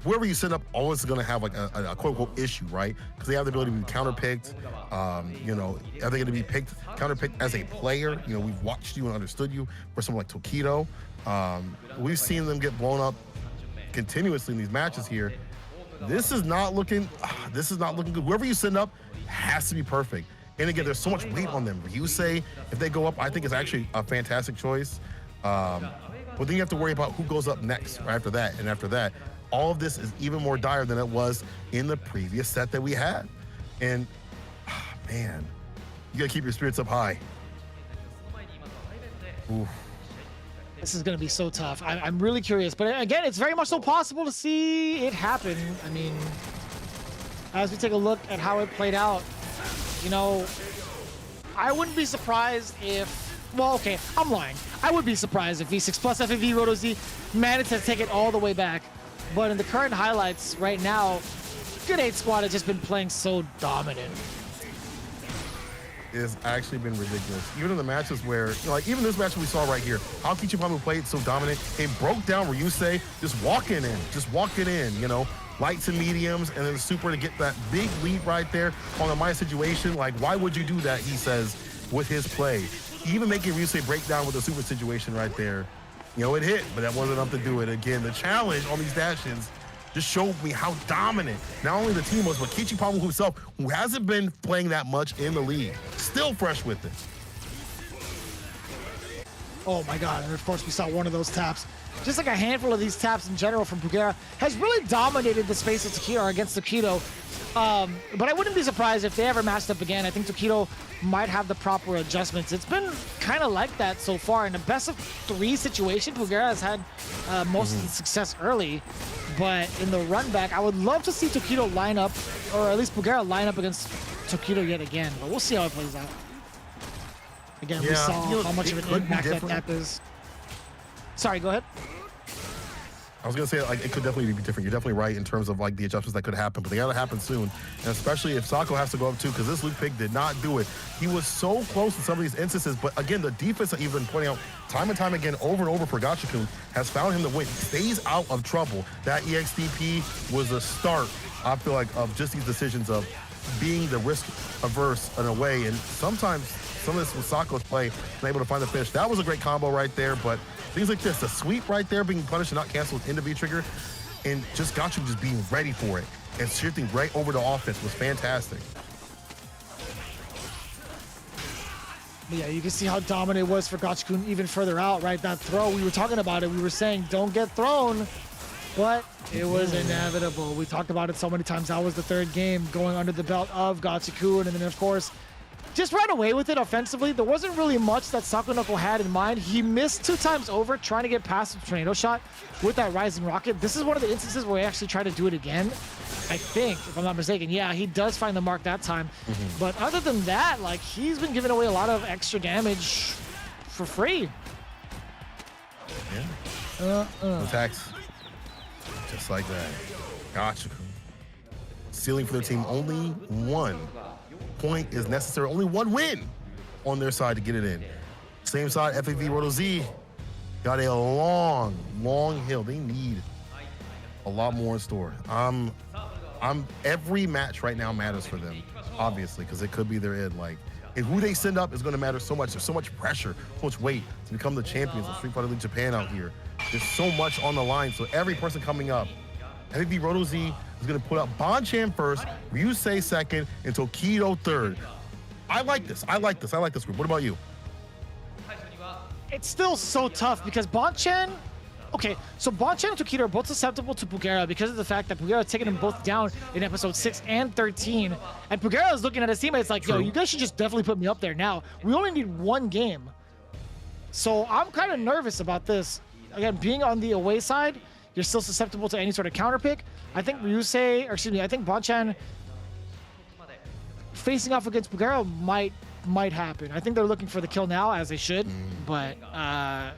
whoever you set up always is going to have like a quote unquote issue, right? Because they have the ability to be counterpicked. Are they going to be counterpicked as a player? We've watched you and understood you. For someone like Tokido, we've seen them get blown up continuously in these matches here. This is not looking good. Whoever you send up has to be perfect. And again, there's so much weight on them. Ryusei, if they go up, I think it's actually a fantastic choice. But then you have to worry about who goes up next right after that. And after that, all of this is even more dire than it was in the previous set that we had. And man, you gotta keep your spirits up high. Oof. This is going to be so tough. I'm really curious. But again, it's very much so possible to see it happen. I mean, as we take a look at how it played out, I wouldn't be surprised if, well, okay, I'm lying. I would be surprised if V6 plus FAV Roto Z managed to take it all the way back. But in the current highlights right now, Grenade Squad has just been playing so dominant. has actually been ridiculous. Even in the matches where, like even this match we saw right here, how Kichipamu played so dominant, it broke down Ryusei just walking in, you know, lights and mediums, and then the super to get that big lead right there on a minor situation. Like, why would you do that, he says, with his play. Even making Ryusei break down with the super situation right there. You know, it hit, but that wasn't enough to do it. Again, the challenge on these dash-ins just showed me how dominant not only the team was, but Kichipamu himself, who hasn't been playing that much in the league, still fresh with it. Oh my God, and of course we saw one of those taps. Just like a handful of these taps in general from Pugera has really dominated the space of Tokido against Tokido. But I wouldn't be surprised if they ever matched up again. I think Tokido might have the proper adjustments. It's been kind of like that so far. In the best of 3 situation, Pugera has had most of the success early. But in the run back, I would love to see Tokido line up, or at least Pugera line up against Tokido yet again. But we'll see how it plays out. Again, we saw how much of an impact that tap is. Sorry, go ahead. I was gonna say, like, it could definitely be different. You're definitely right in terms of like the adjustments that could happen, but they gotta happen soon. And especially if Sako has to go up too, because this Luke Pig did not do it. He was so close in some of these instances, but again, the defense that you've been pointing out time and time again, over and over for Gachikun, has found him to win. He stays out of trouble. That EXDP was the start, I feel like, of just these decisions of being the risk averse in a way, and sometimes some of this was Sako's play and able to find the finish. That was a great combo right there, but things like this, the sweep right there being punished and not canceled into V-trigger, and just Gachu just being ready for it and shifting right over to offense was fantastic. Yeah, you can see how dominant it was for Gachikun even further out, right? That throw, we were talking about it. We were saying, don't get thrown, but it was inevitable. We talked about it so many times. That was the 3rd game going under the belt of Gachikun, and then, of course, just ran away with it offensively. There wasn't really much that Sakonoko had in mind. He missed 2 times over trying to get past the tornado shot with that rising rocket. This is one of the instances where he actually tried to do it again, I think, if I'm not mistaken. Yeah, he does find the mark that time. But other than that, like, he's been giving away a lot of extra damage for free. Yeah. Attacks just like that. Gotcha. Ceiling for their team, only 1 point is necessary. Only 1 win on their side to get it in. Same side, FAV Roto Z got a long hill. They need a lot more in store. Every match right now matters for them, obviously, because it could be their end. Like, and who they send up is going to matter so much. There's so much pressure, so much weight to become the champions of Street Fighter League Japan out here. There's so much on the line. So every person coming up, FAV Roto Z is going to put up Bonchan first, Ryusei second, and Tokido third. I like this group. What about you? It's still so tough because Bonchan, okay, so Bonchan and Tokido are both susceptible to Pugera because of the fact that Pugera has taken them both down in episode 6 and 13. And Pugera is looking at his teammates like, yo, you guys should just definitely put me up there now. We only need 1 game. So I'm kind of nervous about this. Again, being on the away side, you're still susceptible to any sort of counter pick. I think I think Bonchan facing off against Pugera might happen. I think they're looking for the kill now, as they should, but I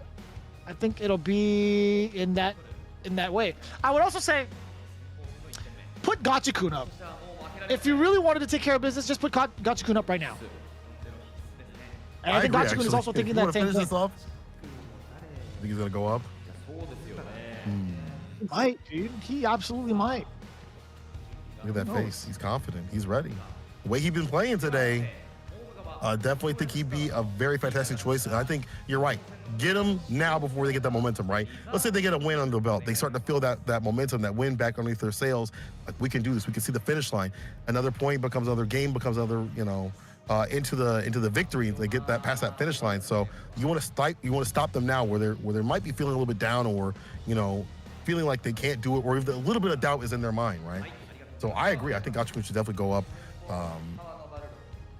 think it'll be in that way. I would also say put Gachikun up. If you really wanted to take care of business, just put Gachikun up right now. And I think Gachikun is also thinking that same thing. Think he's gonna go up? He might, dude. He absolutely might. Look at that face. He's confident. He's ready. The way he's been playing today, definitely think he'd be a very fantastic choice. And I think you're right. Get him now before they get that momentum, right? Let's say they get a win under the belt. They start to feel that momentum, that win back underneath their sails. Like, we can do this. We can see the finish line. Another point becomes another game, becomes another, into the victory. They get that past that finish line. So you want to stop them now, where they might be feeling a little bit down, or feeling like they can't do it, or if a little bit of doubt is in their mind, right? So I agree. I think Gachikun should definitely go up.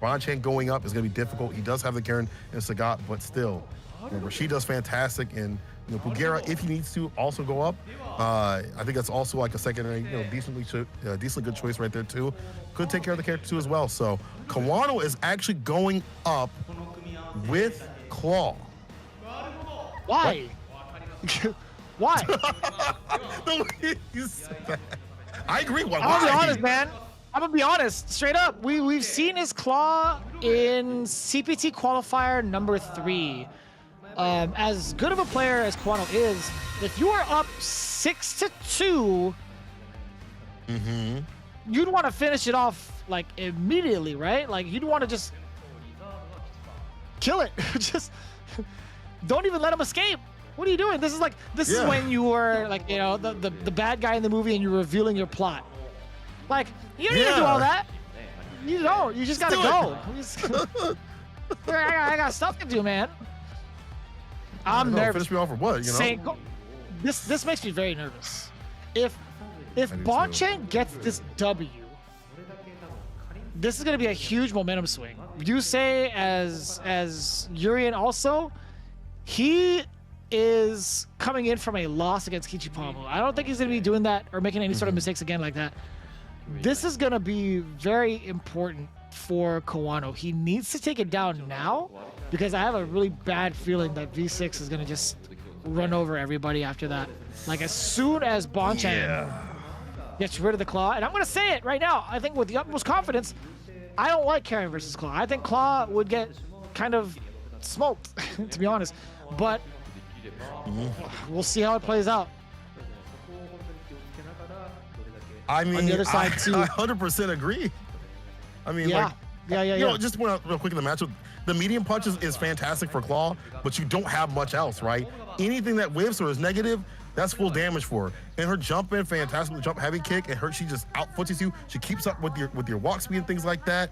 Bonchan going up is going to be difficult. He does have the Karen and Sagat, but still, Rashid does fantastic, and Pugera, if he needs to, also go up. I think that's also like a secondary, decently good choice right there too. Could take care of the character too as well. So Kawano is actually going up with Claw. Why? Why? I agree. Why? I'm gonna be honest, man. I'm gonna be honest, straight up. We've seen his Claw in CPT qualifier number 3, as good of a player as Kawano is, if you are up 6-2, you'd want to finish it off like immediately, right? Like you'd want to just kill it. Just don't even let him escape. What are you doing? This is when you were like, you know, the bad guy in the movie and you're revealing your plot. Like, you don't need to do all that. You don't. You just gotta go. I got stuff to do, man. I'm nervous. Finish me off for what? You know. This makes me very nervous. If Bonchen gets this W, this is gonna be a huge momentum swing. Yusei as Urien also, he is coming in from a loss against Kichipamu. I don't think he's gonna be doing that or making any sort of mistakes again like that. This is gonna be very important for Kawano. He needs to take it down now because I have a really bad feeling that V6 is gonna just run over everybody after that. Like as soon as Bonchen gets rid of the Claw, and I'm gonna say it right now, I think with the utmost confidence, I don't like Karen versus Claw. I think Claw would get kind of smoked, to be honest. But we'll see how it plays out. I mean, on the other side too. I 100% agree. I mean, yeah, you know, just went out real quick in the matchup. The medium punches is fantastic for Claw, but you don't have much else, right? Anything that whiffs or is negative, that's full damage for her. And her jump in, fantastic jump heavy kick, and she just outfoots you. She keeps up with your walk speed and things like that.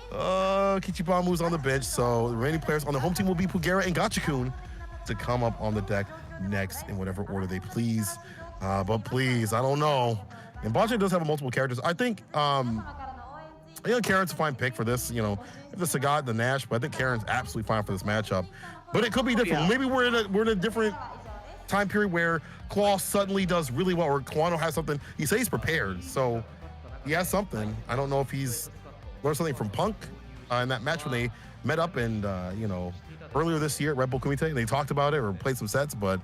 Kichipamu's on the bench, so the remaining players on the home team will be Pugera and Gachikun to come up on the deck next in whatever order they please. But please, I don't know. And Bonchen does have multiple characters. I think Karen's a fine pick for this. You know, the Sagat, the Nash, but I think Karen's absolutely fine for this matchup. But it could be different. Yeah. Maybe we're in a different time period where Claw suddenly does really well, or Kawano has something. He says he's prepared, so he has something. I don't know if he's learned something from Punk in that match when they met up and you know, earlier this year at Red Bull Kumite, and they talked about it or played some sets, but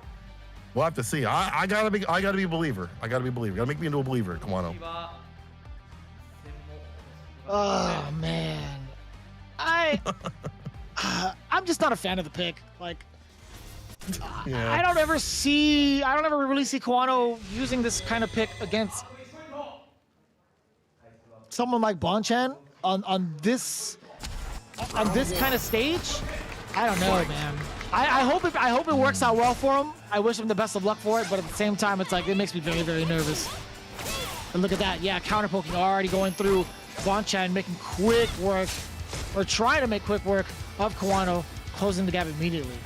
we'll have to see. I gotta be a believer. Gotta make me into a believer, Kawano. Oh man, I'm just not a fan of the pick. Like, I don't ever really see Kawano using this kind of pick against someone like Bonchen on this kind of stage. I don't know, man. I hope it works out well for him. I wish him the best of luck for it, but at the same time, it's like it makes me very, very nervous. And look at that, yeah, counter poking already going through Bonchen, making quick work, or trying to make quick work of Kawano, closing the gap immediately.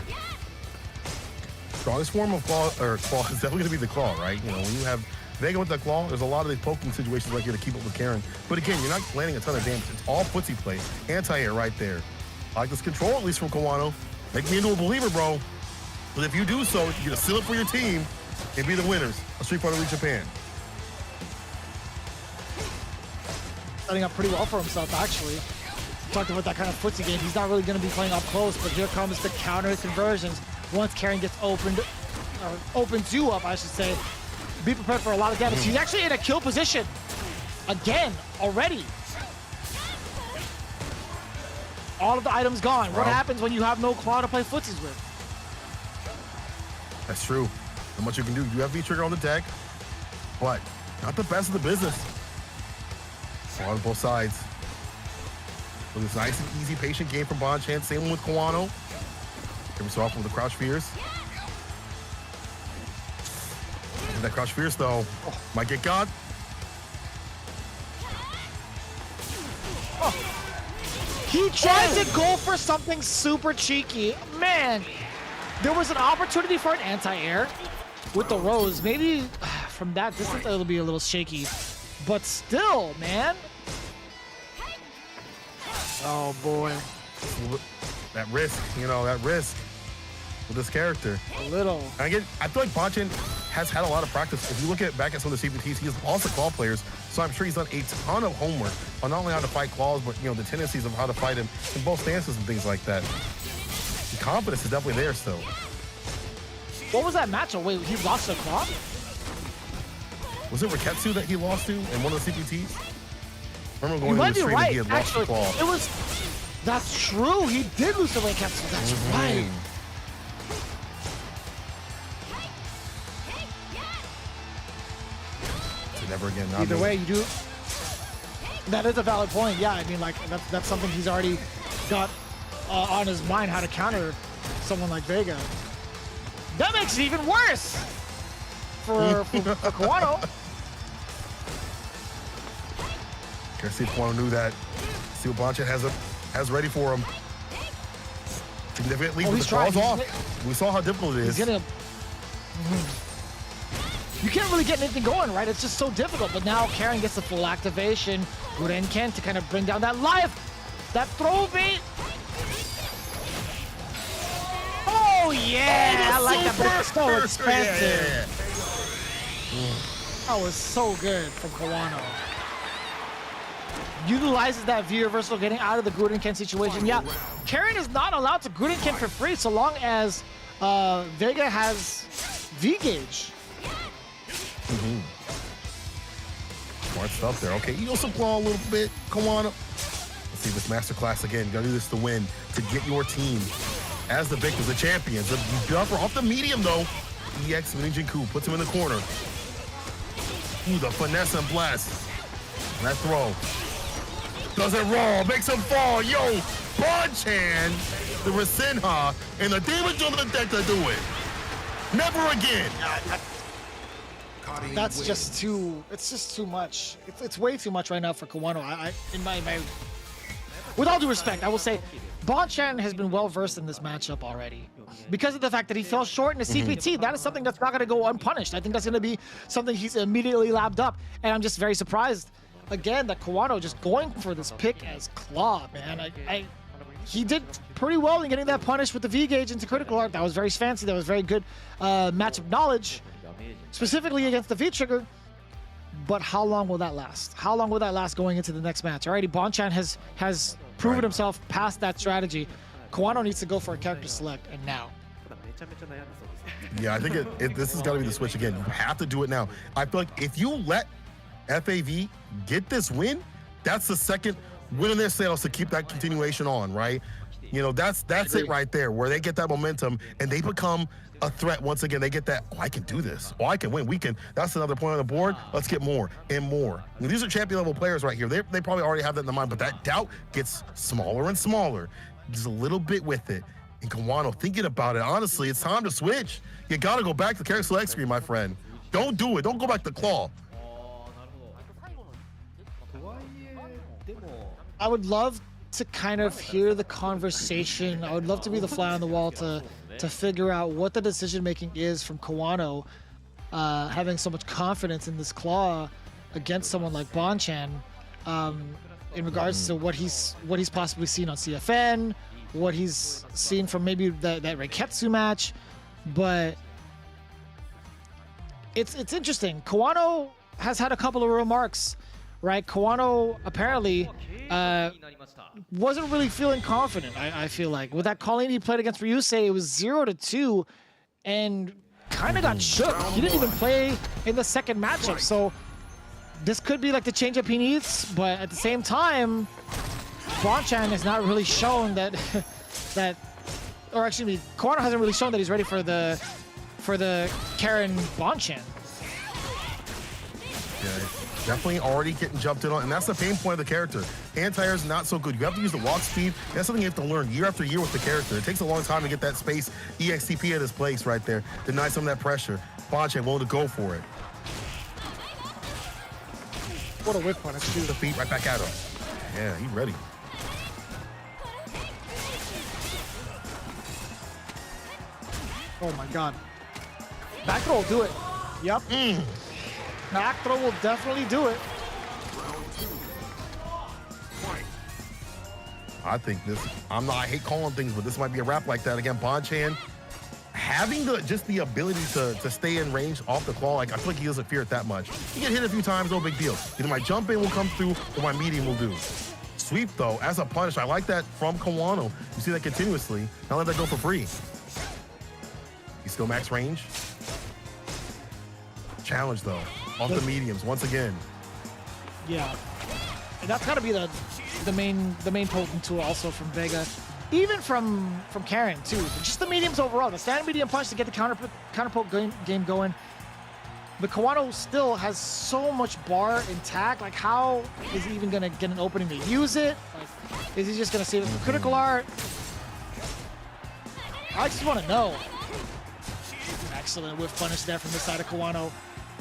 Strongest form of Claw is definitely going to be the Claw, right? You know, when you have Vega with the Claw, there's a lot of these poking situations like you're to keep up with Karen. But again, you're not landing a ton of damage. It's all footsie play. Anti-air right there. I like this control, at least from Kawano. Make me into a believer, bro. But if you do so, you're going to seal it for your team and be the winners of Street Fighter League Japan. Setting up pretty well for himself, actually. Talked about that kind of footsie game. He's not really going to be playing up close, but here comes the counter conversions. Once Karen gets opens you up, I should say. Be prepared for a lot of damage. He's actually in a kill position again already. All of the items gone. What happens when you have no Claw to play footsies with? That's true. Not much you can do. You have V-Trigger on the deck, but not the best of the business. On both sides. So this nice and easy, patient game from Bonchen. Same one with Kawano. Every so often with the Crouch Fierce. And that Crouch Fierce, though, might get got. He tried to go for something super cheeky. Man, there was an opportunity for an anti-air with the Rose. Maybe from that distance, it'll be a little shaky. But still, man. Oh, boy. That risk, that risk with this character. A little. And again, I feel like Bonchen has had a lot of practice. If you look back at some of the CPTs, he has also Claw players, so I'm sure he's done a ton of homework on not only how to fight Claws, but the tendencies of how to fight him in both stances and things like that. The confidence is definitely there still. What was that matchup? Wait, he lost to Claw? Was it Riketsu that he lost to in one of the CPTs? Remember You going might to be the right, he had lost the actually. claw. It was, that's true. He did lose the weight capsule. That's right. So never again. Not Either me. way, you do. That is a valid point. Yeah, I mean, like that's something he's already got on his mind, how to counter someone like Vega. That makes it even worse for Kawano. Let's see if Kawano knew that. See what Bonchan has ready for him. Significant lead, but the claw's off. We saw how difficult it is. He's getting you can't really get anything going, right? It's just so difficult. But now Karen gets the full activation. Gurenken to kind of bring down that life. That throw bait. Oh, yeah. I like that, but it's so expensive. That was so good from Kawano. Utilizes that V reversal, getting out of the Gurenken situation. Yeah, Karen is not allowed to Gurenken for free so long as Vega has V gauge. Smart stuff there. Okay, Eagle Claw a little bit. Kawano. Let's see this masterclass again. You gotta do this to win, to get your team as the victors, the champions. The jumper off the medium though. EX Minjinku puts him in the corner. Ooh, the finesse and blast. And that throw. Does it roll, makes him fall. Yo, Bonchan, the Rasenha, and the damage on the deck to do it. Never again. That's just too. It's just too much. It's way too much right now for Kawano. In my with all due respect, I will say, Bonchan has been well versed in this matchup already, because of the fact that he fell short in the CPT. That is something that's not going to go unpunished. I think that's going to be something he's immediately lapped up, and I'm just very surprised again that Kawano just going for this pick as Claw, man. He did pretty well in getting that punish with the V gauge into critical art. That was very fancy. That was very good matchup knowledge, specifically against the V trigger. But how long will that last? How long will that last going into the next match? Alrighty, Bonchan has proven himself past that strategy. Kawano needs to go for a character select, and now. Yeah, I think this has got to be the switch again. You have to do it now. I feel like if you let FAV get this win, that's the second win in their sales to keep that continuation on, right? You know, that's it right there, where they get that momentum and they become a threat once again. They get that, oh, I can do this. Oh, I can win. We can. That's another point on the board. Let's get more and more. I mean, these are champion level players right here. They probably already have that in their mind, but that doubt gets smaller and smaller. Just a little bit with it. And Kawano thinking about it, honestly, it's time to switch. You got to go back to character select screen, my friend. Don't do it. Don't go back to Claw. I would love to kind of hear the conversation. I would love to be the fly on the wall to figure out what the decision making is from Kawano, having so much confidence in this Claw against someone like Bonchan, in regards to what he's possibly seen on CFN, what he's seen from maybe that Reiketsu match. But it's interesting. Kawano has had a couple of remarks, right? Kawano apparently wasn't really feeling confident, I feel like. With that Colleen he played against Ryusei, it was 0-2 and kind of got shook. He didn't even play in the second matchup, so this could be like the change-up he needs, but at the same time, Bonchan has not really shown that, or actually, Kawano hasn't really shown that he's ready for the Karen Bonchan. Yeah, definitely already getting jumped in on, and that's the pain point of the character. Anti-air is not so good. You have to use the walk speed. That's something you have to learn year after year with the character. It takes a long time to get that space EXTP at his place right there. Deny some of that pressure. Bonchan willing to go for it. What a whip punish, too. The feet right back at him. Yeah, he's ready. Oh my god. Back throw will do it. Yep. Back throw will definitely do it. I think this, I hate calling things, but this might be a wrap like that. Again, Bonchan having just the ability to stay in range off the claw, like I feel like he doesn't fear it that much. He get hit a few times, no big deal. Either my jump in will come through or my medium will do. Sweep though, as a punish, I like that from Kawano. You see that continuously. Not let that go for free. He's still max range. Challenge though, off the mediums once again. Yeah. that's got to be the main potent tool also from Vega, even from Karen too. Just the mediums overall, the standard medium punch to get the counterpoke game going. But Kawano still has so much bar intact. Like, how is he even gonna get an opening to use it? Like, is he just gonna save it for critical art? I just want to know. Excellent whiff punish there from the side of Kawano.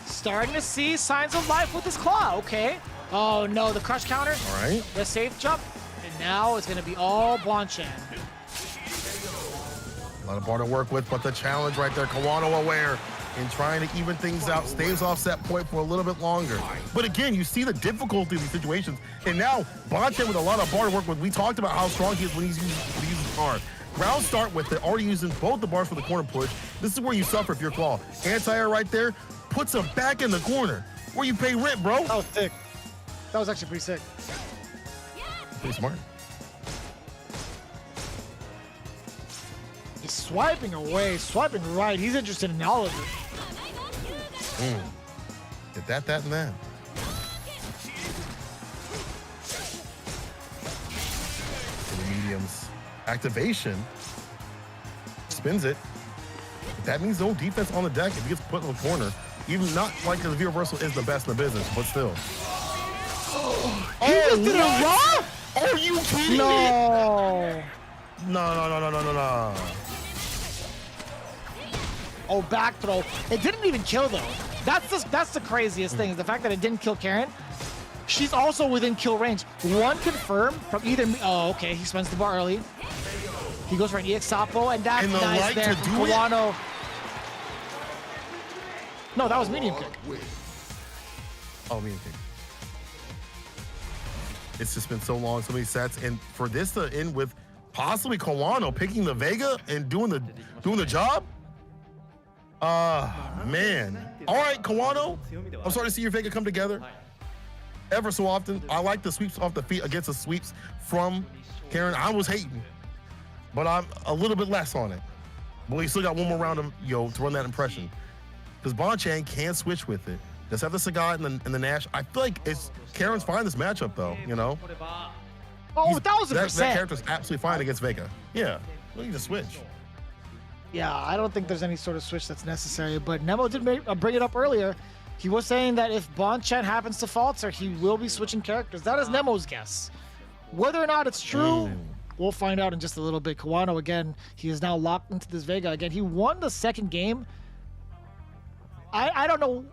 Starting to see signs of life with his claw. Okay. Oh no, the crush counter. All right. The safe jump. And now it's gonna be all Bonchan. A lot of bar to work with, but the challenge right there, Kawano aware and trying to even things out, stays off set point for a little bit longer. But again, you see the difficulty of these situations. And now, Bonchan with a lot of bar to work with. We talked about how strong he is when he's using bar. Ground start with it, already using both the bars for the corner push. This is where you suffer if you're claw. Anti-air right there, puts him back in the corner. Where you pay rent, bro. That was sick. That was actually pretty sick. Pretty smart. He's swiping away, swiping right. He's interested in all of it. Get that, and that. The mediums. Activation. Spins it. That means no defense on the deck if he gets put in the corner. Even not like the V-reversal is the best in the business, but still. He just did it raw? Are you kidding me? No. No. Oh, back throw. It didn't even kill though. That's the craziest thing, is the fact that it didn't kill Karen. She's also within kill range. One confirm from either. Oh, okay. He spends the bar early. He goes for an EX Sapo, and that's nice there from Kawano. No, that was medium kick. Oh, medium kick. It's just been so long, so many sets, and for this to end with possibly Kawano picking the Vega and doing the job. Man. All right, Kawano. I'm starting to see your Vega come together ever so often. I like the sweeps off the feet against the sweeps from Karen. I was hating, but I'm a little bit less on it. But we still got one more round of to run that impression. Because Bonchan can switch with it. Just have the Sagat and the Nash. I feel like Karen's fine this matchup though, Oh, 1000%. That character's absolutely fine against Vega. Yeah, we need to switch. Yeah, I don't think there's any sort of switch that's necessary, but Nemo did bring it up earlier. He was saying that if Bonchan happens to falter, he will be switching characters. That is Nemo's guess. Whether or not it's true, we'll find out in just a little bit. Kawano, again, he is now locked into this Vega. Again, he won the second game. I don't know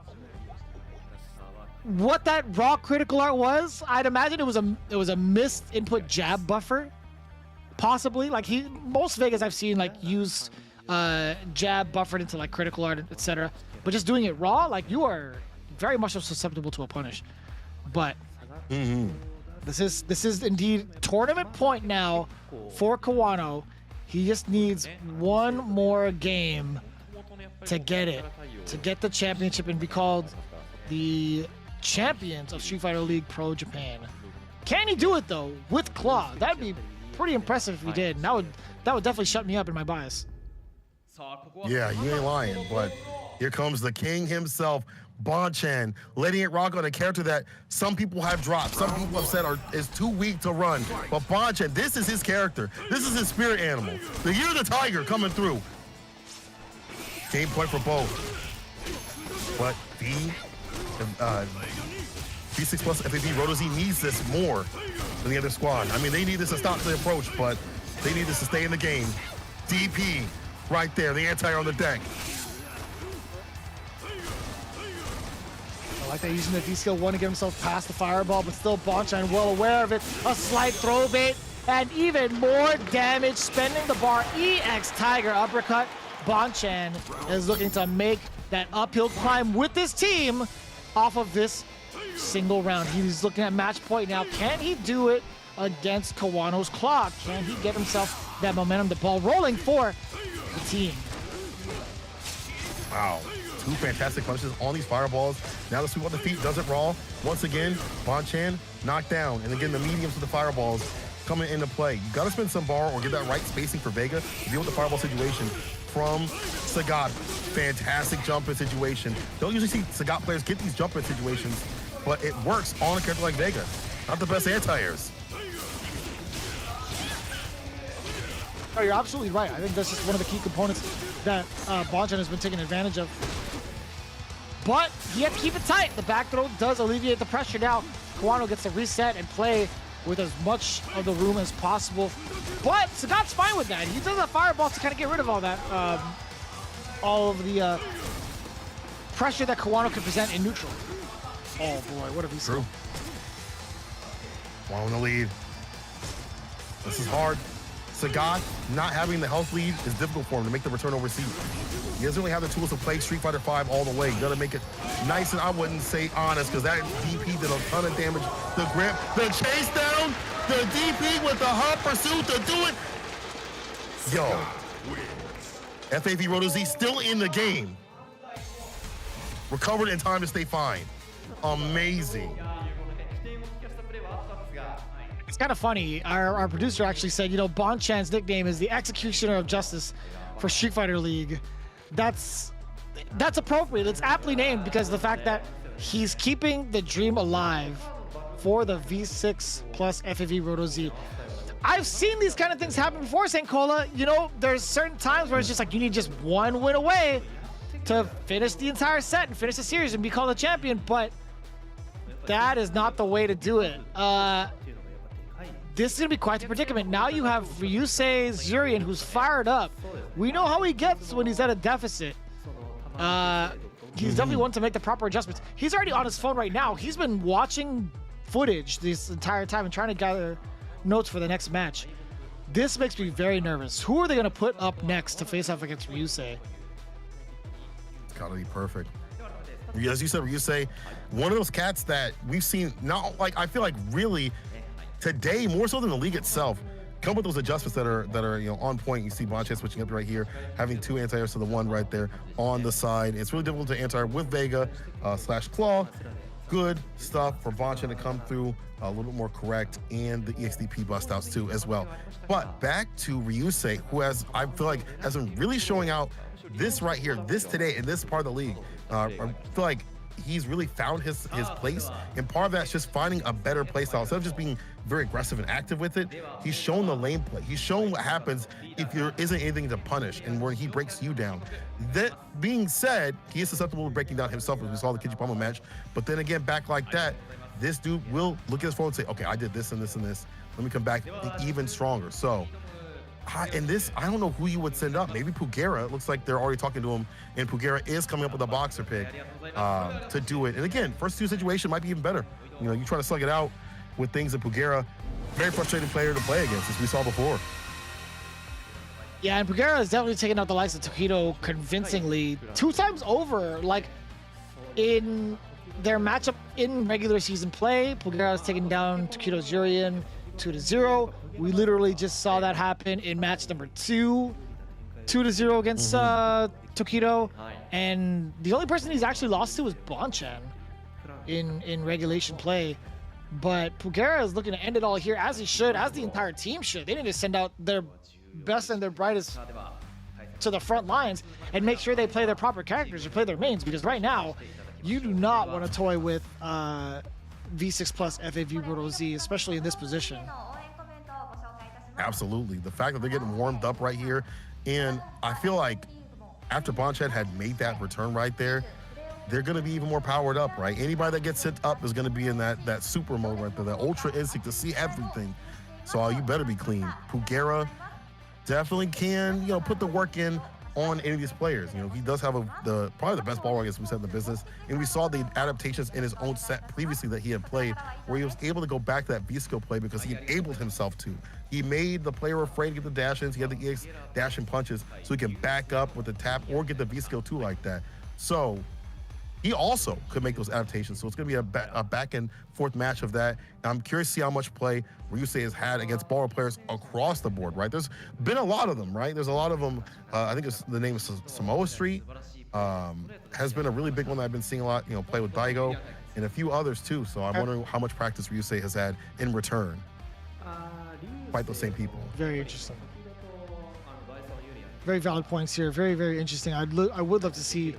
what that raw critical art was. I'd imagine it was a missed input jab buffer, possibly. Like most Vegas I've seen use jab buffered into critical art, etc. But just doing it raw, you are very much susceptible to a punish. But this is indeed tournament point now for Kawano. He just needs one more game to get it, to get the championship and be called the champions of Street Fighter League Pro Japan. Can he do it though with Claw? That'd be pretty impressive if he did. And that would definitely shut me up in my bias. Yeah, you ain't lying, but here comes the king himself, Bonchan, letting it rock on a character that some people have dropped, some people have said is too weak to run. But Bonchan, this is his character. This is his spirit animal. The Year of the Tiger coming through. Game point for both. But V6 plus FAB Roto Z needs this more than the other squad. I mean, they need this to stop the approach, but they need this to stay in the game. DP right there, the anti-air on the deck. I like that, using the V-skill 1 to get himself past the fireball, but still Bonchan well aware of it. A slight throw bait, and even more damage, spending the bar. EX Tiger uppercut. Bonchan is looking to make that uphill climb with this team off of this single round. He's looking at match point now. Can he do it against Kawano's Claw? Can he get himself that momentum, the ball rolling for the team? Wow. Two fantastic punches on these fireballs. Now the sweep on the feet does it raw. Once again, Bonchan knocked down. And again, the mediums with the fireballs coming into play. You got to spend some bar or get that right spacing for Vega to deal with the fireball situation from Sagat. Fantastic jump-in situation. Don't usually see Sagat players get these jump-in situations, but it works on a character like Vega. Not the best anti-airs. Oh, you're absolutely right. I think that's just one of the key components that Bonchan has been taking advantage of. But he has to keep it tight. The back throw does alleviate the pressure. Now, Kawano gets to reset and play with as much of the room as possible. But Sagat's fine with that. He does a fireball to kind of get rid of all that, all of the pressure that Kawano could present in neutral. Oh boy, what a V6. True. Kawano in the lead. This is hard. Sagat not having the health lead is difficult for him to make the return overseas. He doesn't really have the tools to play Street Fighter V all the way. You gotta make it nice, and I wouldn't say honest, because that DP did a ton of damage. The grip, the chase down, the DP with the hot pursuit to do it. Yo, FAV Roto Z still in the game. Recovered in time to stay fine. Amazing. It's kind of funny. Our producer actually said, you know, Bonchan's nickname is the Executioner of Justice for Street Fighter League. That's appropriate. It's aptly named because of the fact that he's keeping the dream alive for the V6 plus FAV Roto Z. I've seen these kind of things happen before, St. Cola. You know, there's certain times where it's just like you need just one win away to finish the entire set and finish the series and be called a champion, but that is not the way to do it. This is going to be quite the predicament. Now you have Ryusei Zurian, who's fired up. We know how he gets when he's at a deficit. He's definitely one to make the proper adjustments. He's already on his phone right now. He's been watching footage this entire time and trying to gather notes for the next match. This makes me very nervous. Who are they going to put up next to face off against Ryusei? It's got to be perfect. As you said, Ryusei, one of those cats that we've seen, not like, I feel like really today, more so than the league itself, come with those adjustments that are you know, on point. You see Bonchan switching up right here, having two anti-airs to the one right there on the side. It's really difficult to anti-air with Vega / Claw. Good stuff for Bonchan to come through a little bit more correct, and the EXDP bust outs too as well. But back to Ryusei, who has, I feel like, has been really showing out this right here, this today in this part of the league. I feel like he's really found his place, and part of that's just finding a better play style. Instead of just being very aggressive and active with it, he's shown the lane play. He's shown what happens if there isn't anything to punish and where he breaks you down. That being said, he is susceptible to breaking down himself, as we saw the Kijipama match. But then again, back like that, this dude will look at his phone and say, okay, I did this and this and this. Let me come back even stronger. So, and this, I don't know who you would send up. Maybe Pugera. It looks like they're already talking to him, and Pugera is coming up with a boxer pick to do it. And again, first two situation might be even better. You know, you try to slug it out with things that Pugera, very frustrating player to play against, as we saw before. Yeah, and Pugera has definitely taken out the likes of Tokido convincingly 2 times over. Like, in their matchup in regular season play, Pugera has taken down Tokido Zurian 2-0. We literally just saw that happen in match number 2, 2-0 against Tokido. And the only person he's actually lost to was Bonchan in regulation play. But Pugera is looking to end it all here, as he should, as the entire team should. They need to send out their best and their brightest to the front lines and make sure they play their proper characters or play their mains, because right now, you do not want to toy with V6 plus FAV Roto Z, especially in this position. Absolutely. The fact that they're getting warmed up right here, and I feel like after Bonchan had made that return right there, they're going to be even more powered up, right? Anybody that gets hit up is going to be in that super mode right there, that ultra instinct to see everything. So you better be clean. Pugera definitely can, you know, put the work in on any of these players. You know, he does have probably the best ball runners we said in the business, and we saw the adaptations in his own set previously that he had played, where he was able to go back to that V-skill play because he enabled himself to. He made the player afraid to get the dash-ins. He had the EX dash-in punches, so he can back up with the tap or get the V-skill too like that. So he also could make those adaptations. So it's going to be a back and forth match of that. And I'm curious to see how much play Ryusei has had against baller players across the board, right? There's been a lot of them, right? There's a lot of them. I think the name is Samoa Street. Has been a really big one that I've been seeing a lot, you know, play with Daigo and a few others too. So I'm wondering how much practice Ryusei has had in return. Fight those same people. Very interesting. Very valid points here. Very, very interesting. I would love to see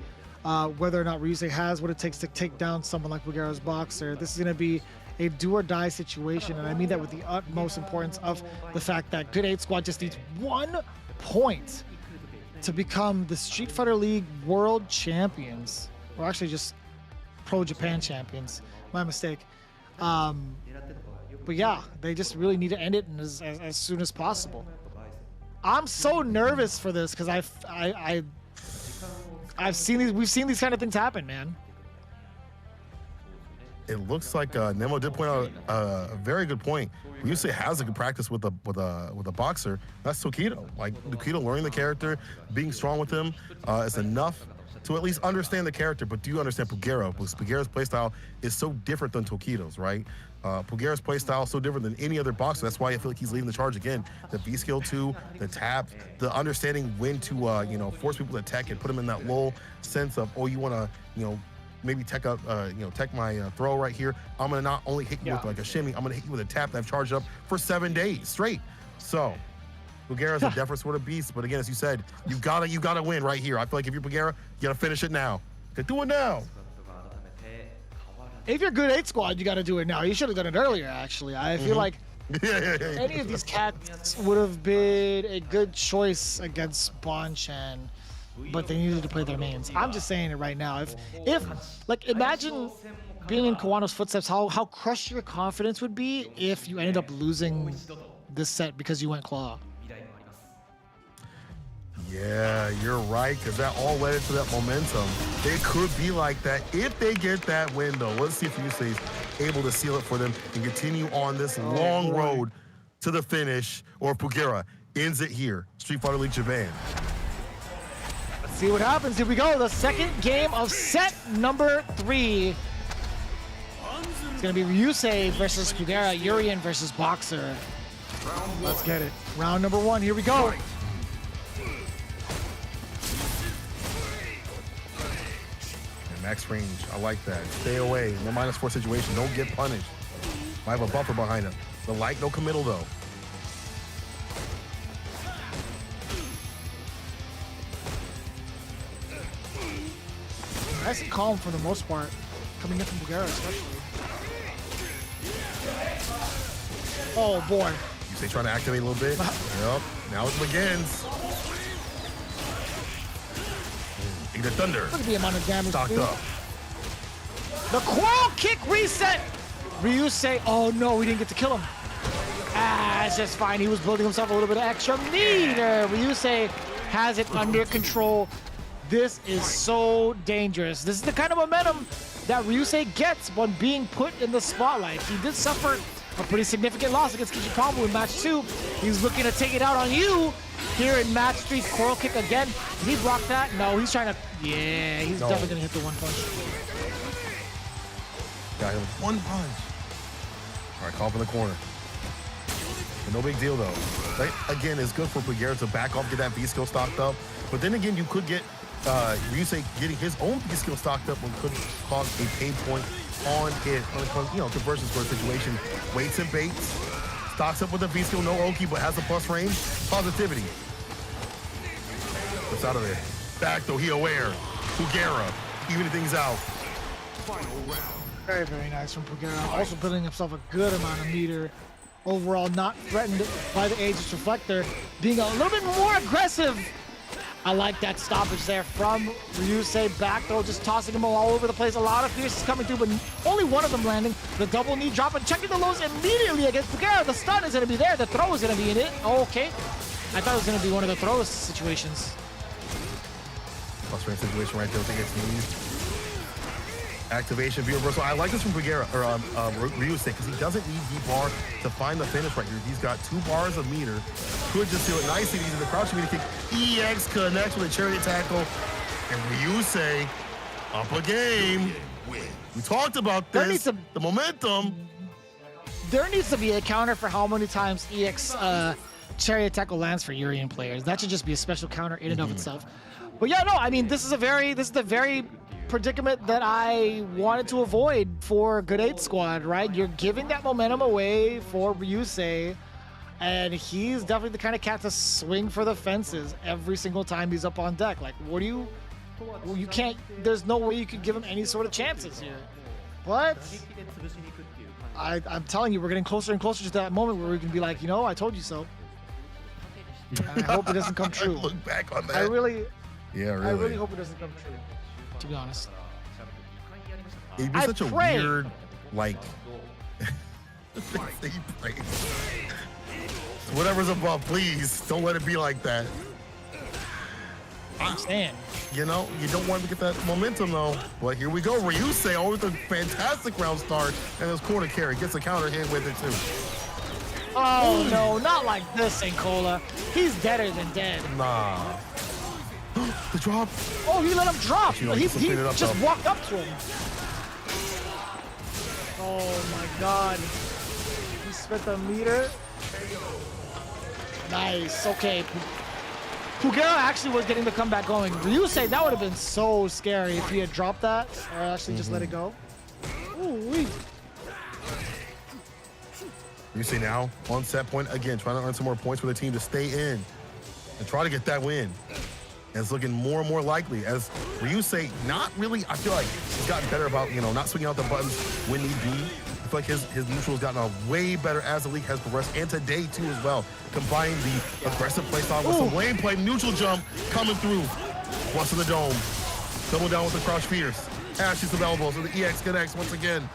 whether or not Ryusei has what it takes to take down someone like Pugera's boxer. This is going to be a do or die situation, and I mean that with the utmost importance of the fact that Good 8 Squad just needs 1 point to become the Street Fighter League World Champions, or actually just Pro Japan Champions. My mistake. But yeah, they just really need to end it as soon as possible. I'm so nervous for this because we've seen these kind of things happen, man. It looks like Nemo did point out a very good point. Ryusei has a good practice with a boxer. That's Tokido. Like Tokido learning the character, being strong with him is enough to at least understand the character. But do you understand Pugera? Because Pugera's playstyle is so different than Tokido's, right? Pugera's playstyle is so different than any other boxer. That's why I feel like he's leading the charge again. The V skill 2, the tap, the understanding when to force people to tech and put them in that lull sense of, oh, you want to maybe tech up tech my throw right here. I'm gonna not only hit you with like a shimmy, I'm gonna hit you with a tap that I've charged up for 7 days straight. So Pugera's a different sort of beast, but again, as you said, you gotta win right here. I feel like if you're Pugera, you gotta finish it now. Do it now. If you're Good 8 Squad, you got to do it now. You should have done it earlier, actually. I feel like any of these cats would have been a good choice against Bonchan, but they needed to play their mains. I'm just saying it right now. If like, imagine being in Kawano's footsteps, how crushed your confidence would be if you ended up losing this set because you went Claw. Yeah, you're right, because that all led into that momentum. It could be like that if they get that window. Let's see if Ryusei's able to seal it for them and continue on this long road to the finish, or if Pugera ends it here. Street Fighter League Japan. Let's see what happens. Here we go. The second game of set number 3. It's going to be Ryusei versus Pugera, Urien versus Boxer. Let's get it. Round number 1. Here we go. Max range, I like that. Stay away, no -4 situation, don't get punished. Might have a buffer behind him. The light, no committal though. Nice and calm for the most part, coming in from Pugera especially. Oh boy. You say trying to activate a little bit? Yep, now it begins. The thunder. Look at the amount of damage. Stocked up. The Quarrel Kick reset. Ryusei. Oh no, we didn't get to kill him. It's just fine. He was building himself a little bit of extra meter. Ryusei has it under control. This is so dangerous. This is the kind of momentum that Ryusei gets when being put in the spotlight. He did suffer a pretty significant loss against Kichikawa in match 2. He's looking to take it out on you here in match 3. Quarrel Kick again. Did he block that? No, he's trying to. Yeah, he's definitely gonna hit the 1 punch. Got him. 1 punch. All right, call for the corner. No big deal though. Right? Again, it's good for Pugera to back off, get that V skill stocked up. But then again, you could get Ryusei getting his own V skill stocked up, and could cause a pain point on it. Conversion sort of situation. Waits and baits. Stocks up with a V skill, no Oki, but has a plus range. Positivity. What's out of there? Back though, he aware. Pugera, even things out. Very, very nice from Pugera. Also building himself a good amount of meter. Overall, not threatened by the Aegis Reflector. Being a little bit more aggressive. I like that stoppage there from Ryusei. Back though, just tossing them all over the place. A lot of fierces coming through, but only one of them landing. The double knee drop and checking the lows immediately against Pugera. The stun is going to be there. The throw is going to be in it. Okay. I thought it was going to be one of the throw situations. Plus range situation right there with the knees. Activation, view reversal. I like this from Pugera, or Ryusei, because he doesn't need V-bar to find the finish right here. He's got 2 bars of meter. Could just do it nicely. He's in the crouching meter kick. EX connects with a chariot tackle. And Ryusei up a game. We talked about this. The momentum. There needs to be a counter for how many times EX chariot tackle lands for Urien players. That should just be a special counter in and of itself. But yeah, no, I mean, this is the very predicament that I wanted to avoid for Good 8 Squad, right? You're giving that momentum away for Ryusei, and he's definitely the kind of cat to swing for the fences every single time he's up on deck. Like, what do you... Well, you can't... There's no way you could give him any sort of chances here. But I'm telling you, we're getting closer and closer to that moment where we can be like, you know, I told you so. And I hope it doesn't come true. Look back on that. I really hope it doesn't come true, to be honest. It'd be such a weird, like, whatever's above, please don't let it be like that. I'm saying. You know, you don't want to get that momentum though. But here we go. Ryusei with a fantastic round start, and his corner carry gets a counter hit with it too. Oh no, not like this, Ancola. He's deader than dead. Nah. The drop. Oh, he let him drop. You know, he up, just though. walked up to him. Oh my God. He spent the meter. Nice. Okay. Pugera actually was getting the comeback going. Ryusei, that would have been so scary if he had dropped that or actually just let it go. Ooh-wee. Ryusei now on set point again, trying to earn some more points for the team to stay in and try to get that win. And it's looking more and more likely as Ryusei not really, I feel like he's gotten better about, you know, not swinging out the buttons when need be. I feel like his neutral has gotten a way better as the league has progressed, and today too as well. Combining the aggressive play style with some lane play, neutral jump coming through. Once in the dome, double down with the crouch fierce. Ashes some elbows, and the EX connects once again.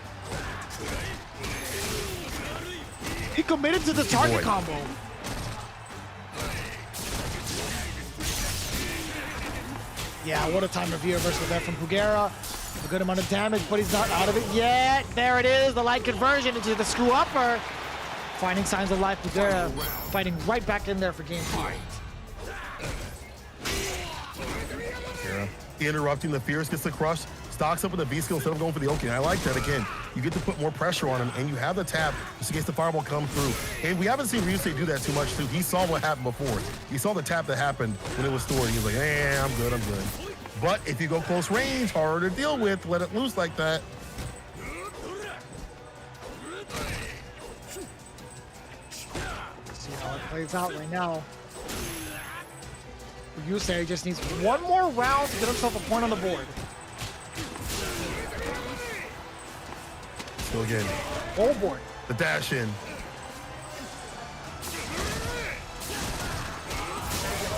He committed to the target combo. Yeah, what a time of year versus that from Pugera. A good amount of damage, but he's not out of it yet. There it is, the light conversion into the screw upper. Finding signs of life, Pugera fighting right back in there for game 2. Pugera interrupting the fierce, gets the crush, stocks up with the V skill instead of going for the Oki. I like that again. You get to put more pressure on him, and you have the tap just in case the fireball come through. And we haven't seen Ryusei do that too much too. He saw what happened before. He saw the tap that happened when it was stored. He was like, I'm good, I'm good. But if you go close range, harder to deal with, let it loose like that. See how it plays out right now. Ryusei just needs one more round to get himself a point on the board. Still again. Whole board. The dash in.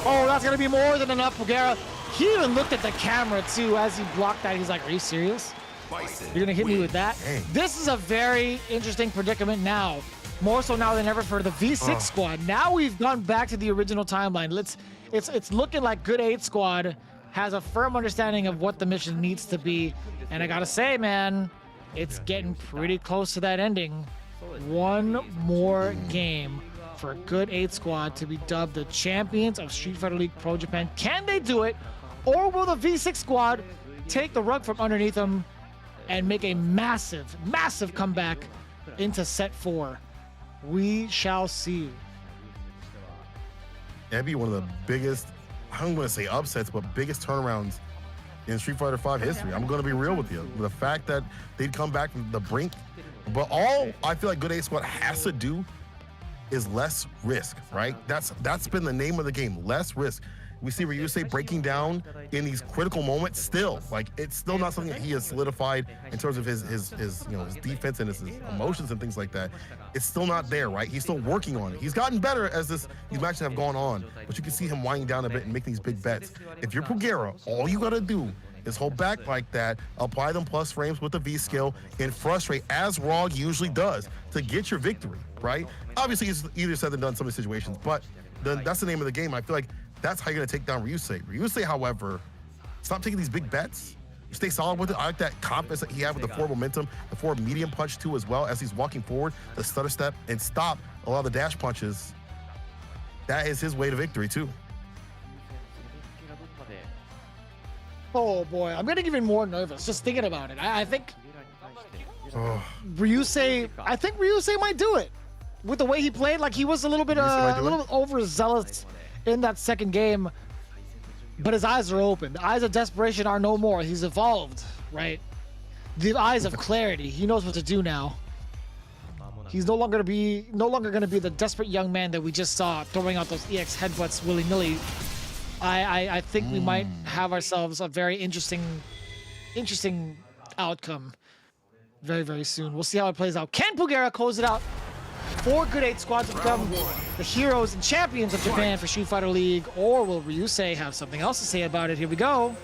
Oh, that's gonna be more than enough, Pugera. He even looked at the camera too as he blocked that. He's like, are you serious? You're gonna hit me with that? Dang. This is a very interesting predicament now. More so now than ever for the V6 squad. Now we've gone back to the original timeline. It's looking like Good 8 squad has a firm understanding of what the mission needs to be. And I gotta say, man, it's getting pretty close to that ending. One more game for Good 8 squad to be dubbed the champions of Street Fighter League Pro Japan. Can they do it? Or will the V6 squad take the rug from underneath them and make a massive, massive comeback into set 4? We shall see. That'd be one of the biggest, I don't want to say upsets, but biggest turnarounds in Street Fighter V history. I'm going to be real with you. The fact that they'd come back from the brink, but all I feel like Good 8 squad has to do is less risk, right? That's been the name of the game, less risk. We see Ryusei breaking down in these critical moments still. Like, it's still not something that he has solidified in terms of his defense and his emotions and things like that. It's still not there, right? He's still working on it. He's gotten better as these matches have gone on, but you can see him winding down a bit and making these big bets. If you're Pugera, all you gotta do is hold back like that, apply them plus frames with the V skill, and frustrate, as ROG usually does, to get your victory, right? Obviously, it's easier said than done in some of the situations, but that's the name of the game. I feel like that's how you're gonna take down Ryusei. Ryusei, however, stop taking these big bets. You stay solid with it. I like that confidence that he had with the forward momentum, the forward medium punch too as well as he's walking forward, the stutter step, and stop a lot of the dash punches. That is his way to victory too. Oh boy, I'm getting even more nervous just thinking about it. I think Ryusei might do it. With the way he played, like he was a little bit overzealous in that second game, but his eyes are open. The eyes of desperation are no more. He's evolved, right? The eyes of clarity. He knows what to do now. He's no longer gonna be the desperate young man that we just saw throwing out those EX headbutts willy-nilly. I think we might have ourselves a very interesting outcome. very, very soon. We'll see how it plays out. Can Pugera close it out? 4 good 8 squads to become the heroes and champions of Japan for Street Fighter League, or will Ryusei have something else to say about it? Here we go.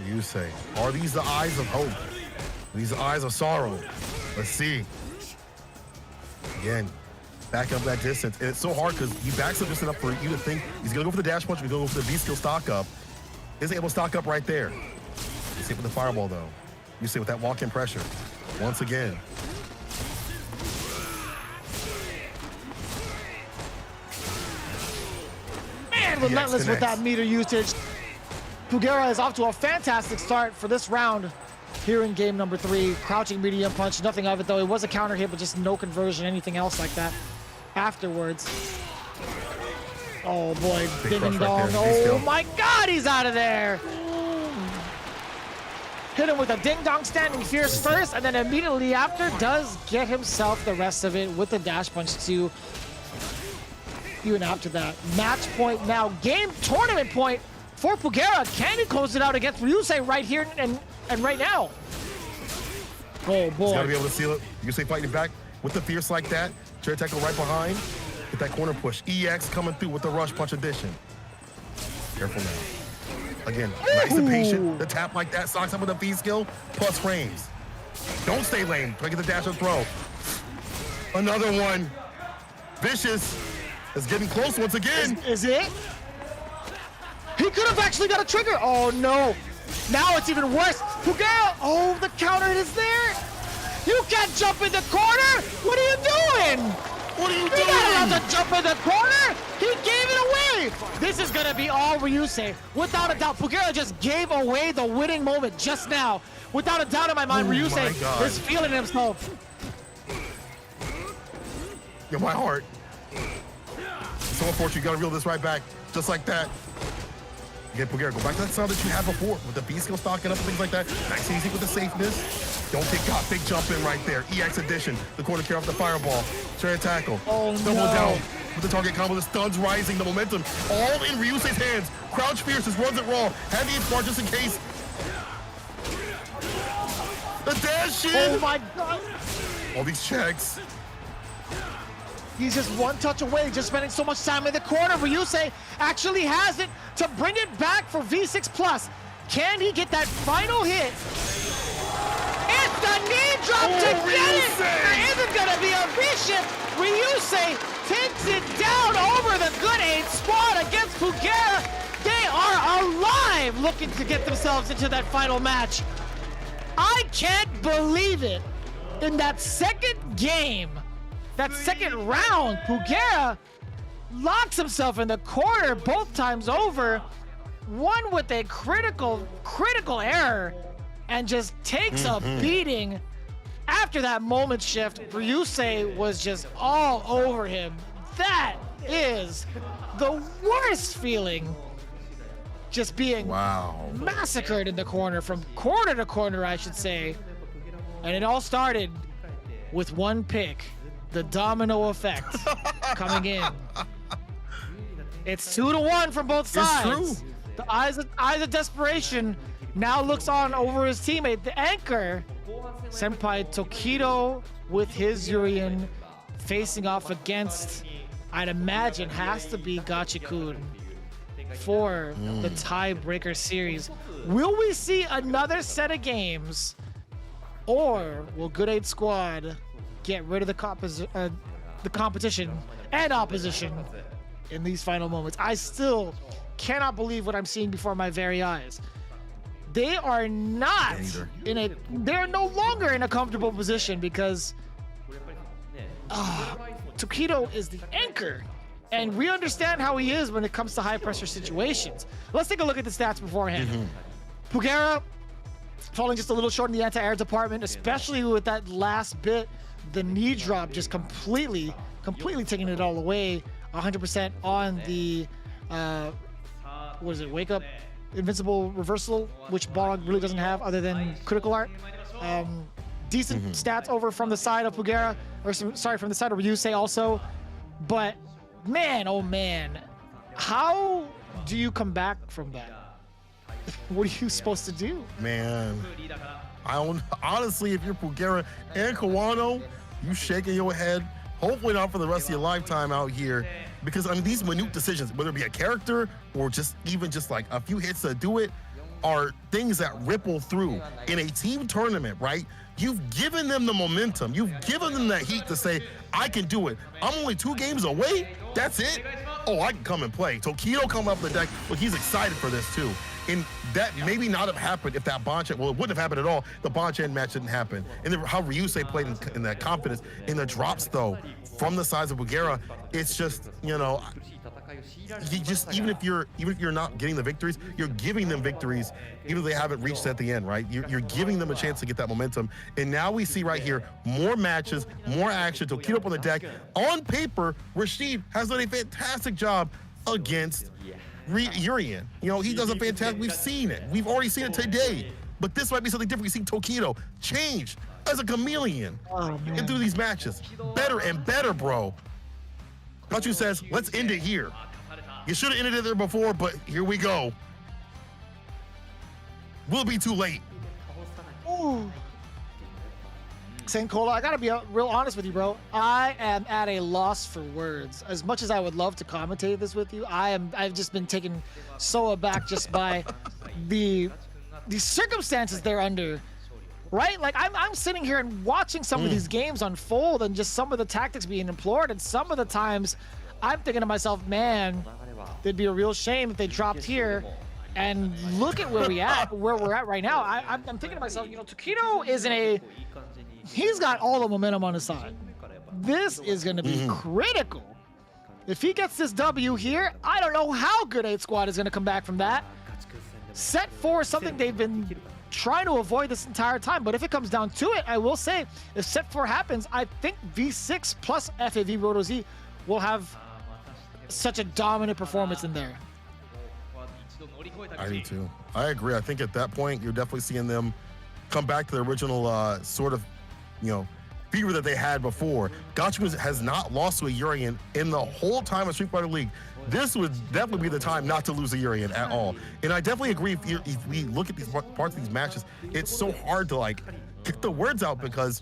Ryusei, are these the eyes of hope? These are eyes of sorrow. Let's see. Again, back up that distance. And it's so hard because he backs up just enough for you to think he's going to go for the dash punch, he's going to go for the V-skill stock up. Isn't able to stock up right there. He's hit with the fireball, though. Ryusei with that walk-in pressure. Once again. Man, relentless with that meter usage. Pugera is off to a fantastic start for this round here in game number 3. Crouching medium punch, nothing of it though. It was a counter hit, but just no conversion, anything else like that afterwards. Oh boy, ding and dong. Oh my God, he's out of there. Hit him with a ding dong standing fierce first, and then immediately after does get himself the rest of it with the dash punch too. Even after that, match point now, game tournament point for Pugera. Can he close it out against Ryusei right here and right now? Oh boy. He's got to be able to seal it. Ryusei fighting back with the fierce like that. Cherry tackle right behind. Get that corner push. EX coming through with the rush punch addition. Careful now. Again, nice and patient. The tap like that, stocks up with a V skill, plus frames. Don't stay lame. Try to get the dash or throw. Another one. Vicious is getting close once again. Is it? He could have actually got a trigger. Oh no. Now it's even worse. Pugera. Oh, the counter is there. You can't jump in the corner. What are you doing? What are you doing? You're not allowed to jump in the corner. He gave it away. This is going to be all Ryusei. Without a doubt, Pugera just gave away the winning moment just now. Without a doubt in my mind, Ryusei is feeling himself. Yo, my heart. So unfortunate, you gotta reel this right back, just like that. Again, Pugera, go back to that sound that you had before, with the B-skill stocking up and things like that. Nice and easy with the safeness. Don't get caught, big jump in right there. EX addition, the corner carry off the fireball. Cherry tackle, double down with the target combo, the stuns rising, the momentum all in Ryusei's hands. Crouch fierce, just runs it raw. Heavy and smart just in case. The dash in. Oh my God. All these checks. He's just one touch away, just spending so much time in the corner. Ryusei actually has it to bring it back for V6+. Can he get that final hit? It's the knee drop to get it! There isn't gonna be a V-shift. Ryusei takes it down over the good 8 squad against Pugera. They are alive looking to get themselves into that final match. I can't believe it. In that second game, that second round, Pugera locks himself in the corner both times over, one with a critical error, and just takes a beating. After that moment shift, Ryusei was just all over him. That is the worst feeling. Just being massacred in the corner, from corner to corner, I should say. And it all started with one pick. The domino effect coming in. It's 2-1 from both sides. It's true. The eyes of desperation now looks on over his teammate, the anchor, Senpai Tokido, with his Urien facing off against, I'd imagine, has to be Gachikun for the tiebreaker series. Will we see another set of games, or will Good 8 Squad get rid of the competition and opposition in these final moments? I still cannot believe what I'm seeing before my very eyes. They are not they're no longer in a comfortable position because Tokido is the anchor, and we understand how he is when it comes to high pressure situations. Let's take a look at the stats beforehand. Pugera falling just a little short in the anti-air department, especially with that last bit. The knee drop just completely taking it all away. 100% on the what is it, wake up invincible reversal, which Bog really doesn't have other than critical art. Decent stats over from the side of Pugera, or sorry, from the side of Ryusei also. But man, oh man, how do you come back from that? What are you supposed to do? Man, honestly, if you're Bulgara and Kawano, you shaking your head. Hopefully not for the rest of your lifetime out here, because these minute decisions, whether it be a character or even just like a few hits to do it, are things that ripple through. In a team tournament, right? You've given them the momentum. You've given them that heat to say, I can do it. I'm only 2 games away. That's it. Oh, I can come and play. Tokido come up the deck. Look, he's excited for this too. And that maybe not have happened if that Bonchan, well, it wouldn't have happened at all. The Bonchan match didn't happen. And then how Ryusei played in that confidence. In the drops though, from the size of Bulgara, it's just, you know, you just, even if you're not getting the victories, you're giving them victories, even if they haven't reached at the end, right? You're giving them a chance to get that momentum. And now we see right here, more matches, more action. Tokido up on the deck. On paper, Rashid has done a fantastic job against Urian. You know, he does a fantastic, we've seen it. We've already seen it today. But this might be something different. You see Tokido change as a chameleon into these matches. Better and better, bro. Kachu says, let's end it here. You should have ended it there before, but here we go. Will it be too late? Ooh. Saint Cola, I gotta be real honest with you, bro. I am at a loss for words. As much as I would love to commentate this with you, I've just been taken so aback just by the circumstances they're under. Right? Like I'm sitting here and watching some of these games unfold and just some of the tactics being employed, and some of the times I'm thinking to myself, man, it'd be a real shame if they dropped here. And look at where we're at right now. I'm thinking to myself, you know, Tokido is he's got all the momentum on his side. This is going to be critical. If he gets this W here, I don't know how good 8 Squad is going to come back from that. Set 4 is something they've been trying to avoid this entire time, but if it comes down to it, I will say, if set 4 happens, I think V6 plus FAV Roto Z will have such a dominant performance in there. I do too. I agree. I think at that point, you're definitely seeing them come back to the original sort of, you know, fever that they had before. Gachiku has not lost to a Urian in the whole time of Street Fighter League. This would definitely be the time not to lose a Urian at all. And I definitely agree, if we look at these parts of these matches, it's so hard to like get the words out, because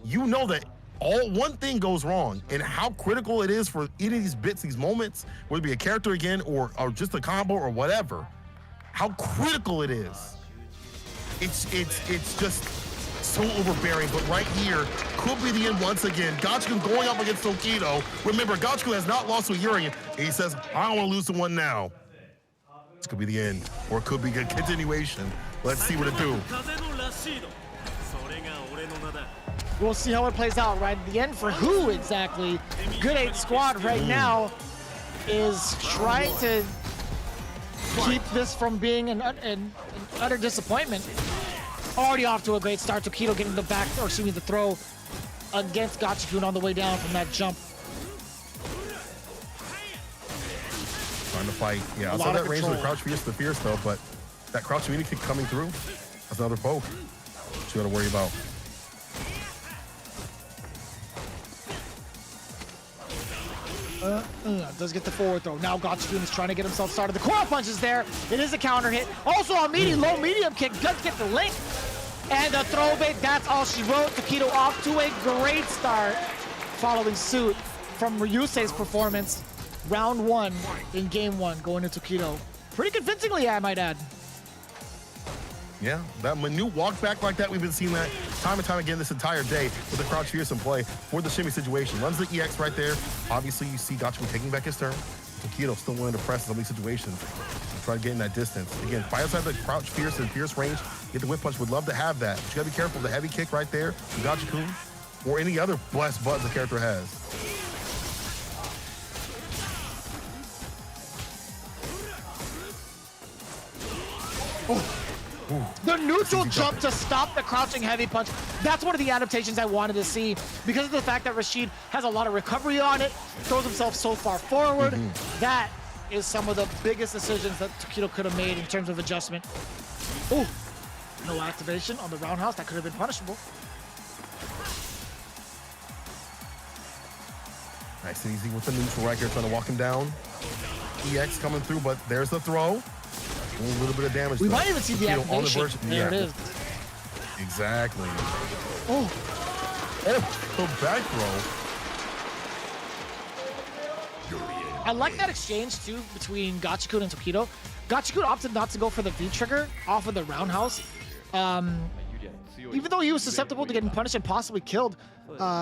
you know that one thing goes wrong, and how critical it is for any of these bits, these moments, whether it be a character again or just a combo or whatever, how critical it is. It's just so overbearing, but right here could be the end once again. Gachiku going up against Tokido. Remember, Gachiku has not lost to Urian. He says, I don't want to lose to one now. This could be the end, or it could be a continuation. Let's see what it do. We'll see how it plays out, right? The end for who exactly? Good 8 Squad right now is trying to keep this from being an utter disappointment. Already off to a great start. Tokido getting the the throw against Gachiku on the way down from that jump. Trying to fight. Yeah, outside that range of the crouch fierce though, but that crouch immunity kick coming through, that's another poke you got to worry about. Does get the forward throw. Now Gachiku is trying to get himself started. The coil punch is there. It is a counter hit. Also a low medium kick does get the link. And the throw bait, that's all she wrote. Tokido off to a great start. Following suit from Ryusei's performance. Round 1 in game 1 going to Tokido. Pretty convincingly, I might add. Yeah, that minute walk back like that, we've been seeing that time and time again this entire day with the crouch fierce in play for the shimmy situation. Runs the EX right there. Obviously, you see Gachiku taking back his turn. Tokido still willing to press in some of these situations. Try to get in that distance. Again, fight outside the crouch fierce and fierce range. Get the whip punch. Would love to have that. But you gotta be careful. The heavy kick right there from Gachiku, or any other blessed buttons the character has. The neutral jump to stop the crouching heavy punch. That's one of the adaptations I wanted to see, because of the fact that Rashid has a lot of recovery on it, throws himself so far forward. That is some of the biggest decisions that Tokido could have made in terms of adjustment. Oh, no activation on the roundhouse. That could have been punishable. Nice and easy with the neutral right here, trying to walk him down. EX coming through, but there's the throw. A little bit of damage. We though. might even see the Takedo on the activation. verge. There it is. Exactly. Oh, the back throw. I like that exchange too between Gachikun and Tokido. Gachikun opted not to go for the V trigger off of the roundhouse. Even though he was susceptible to getting punished and possibly killed,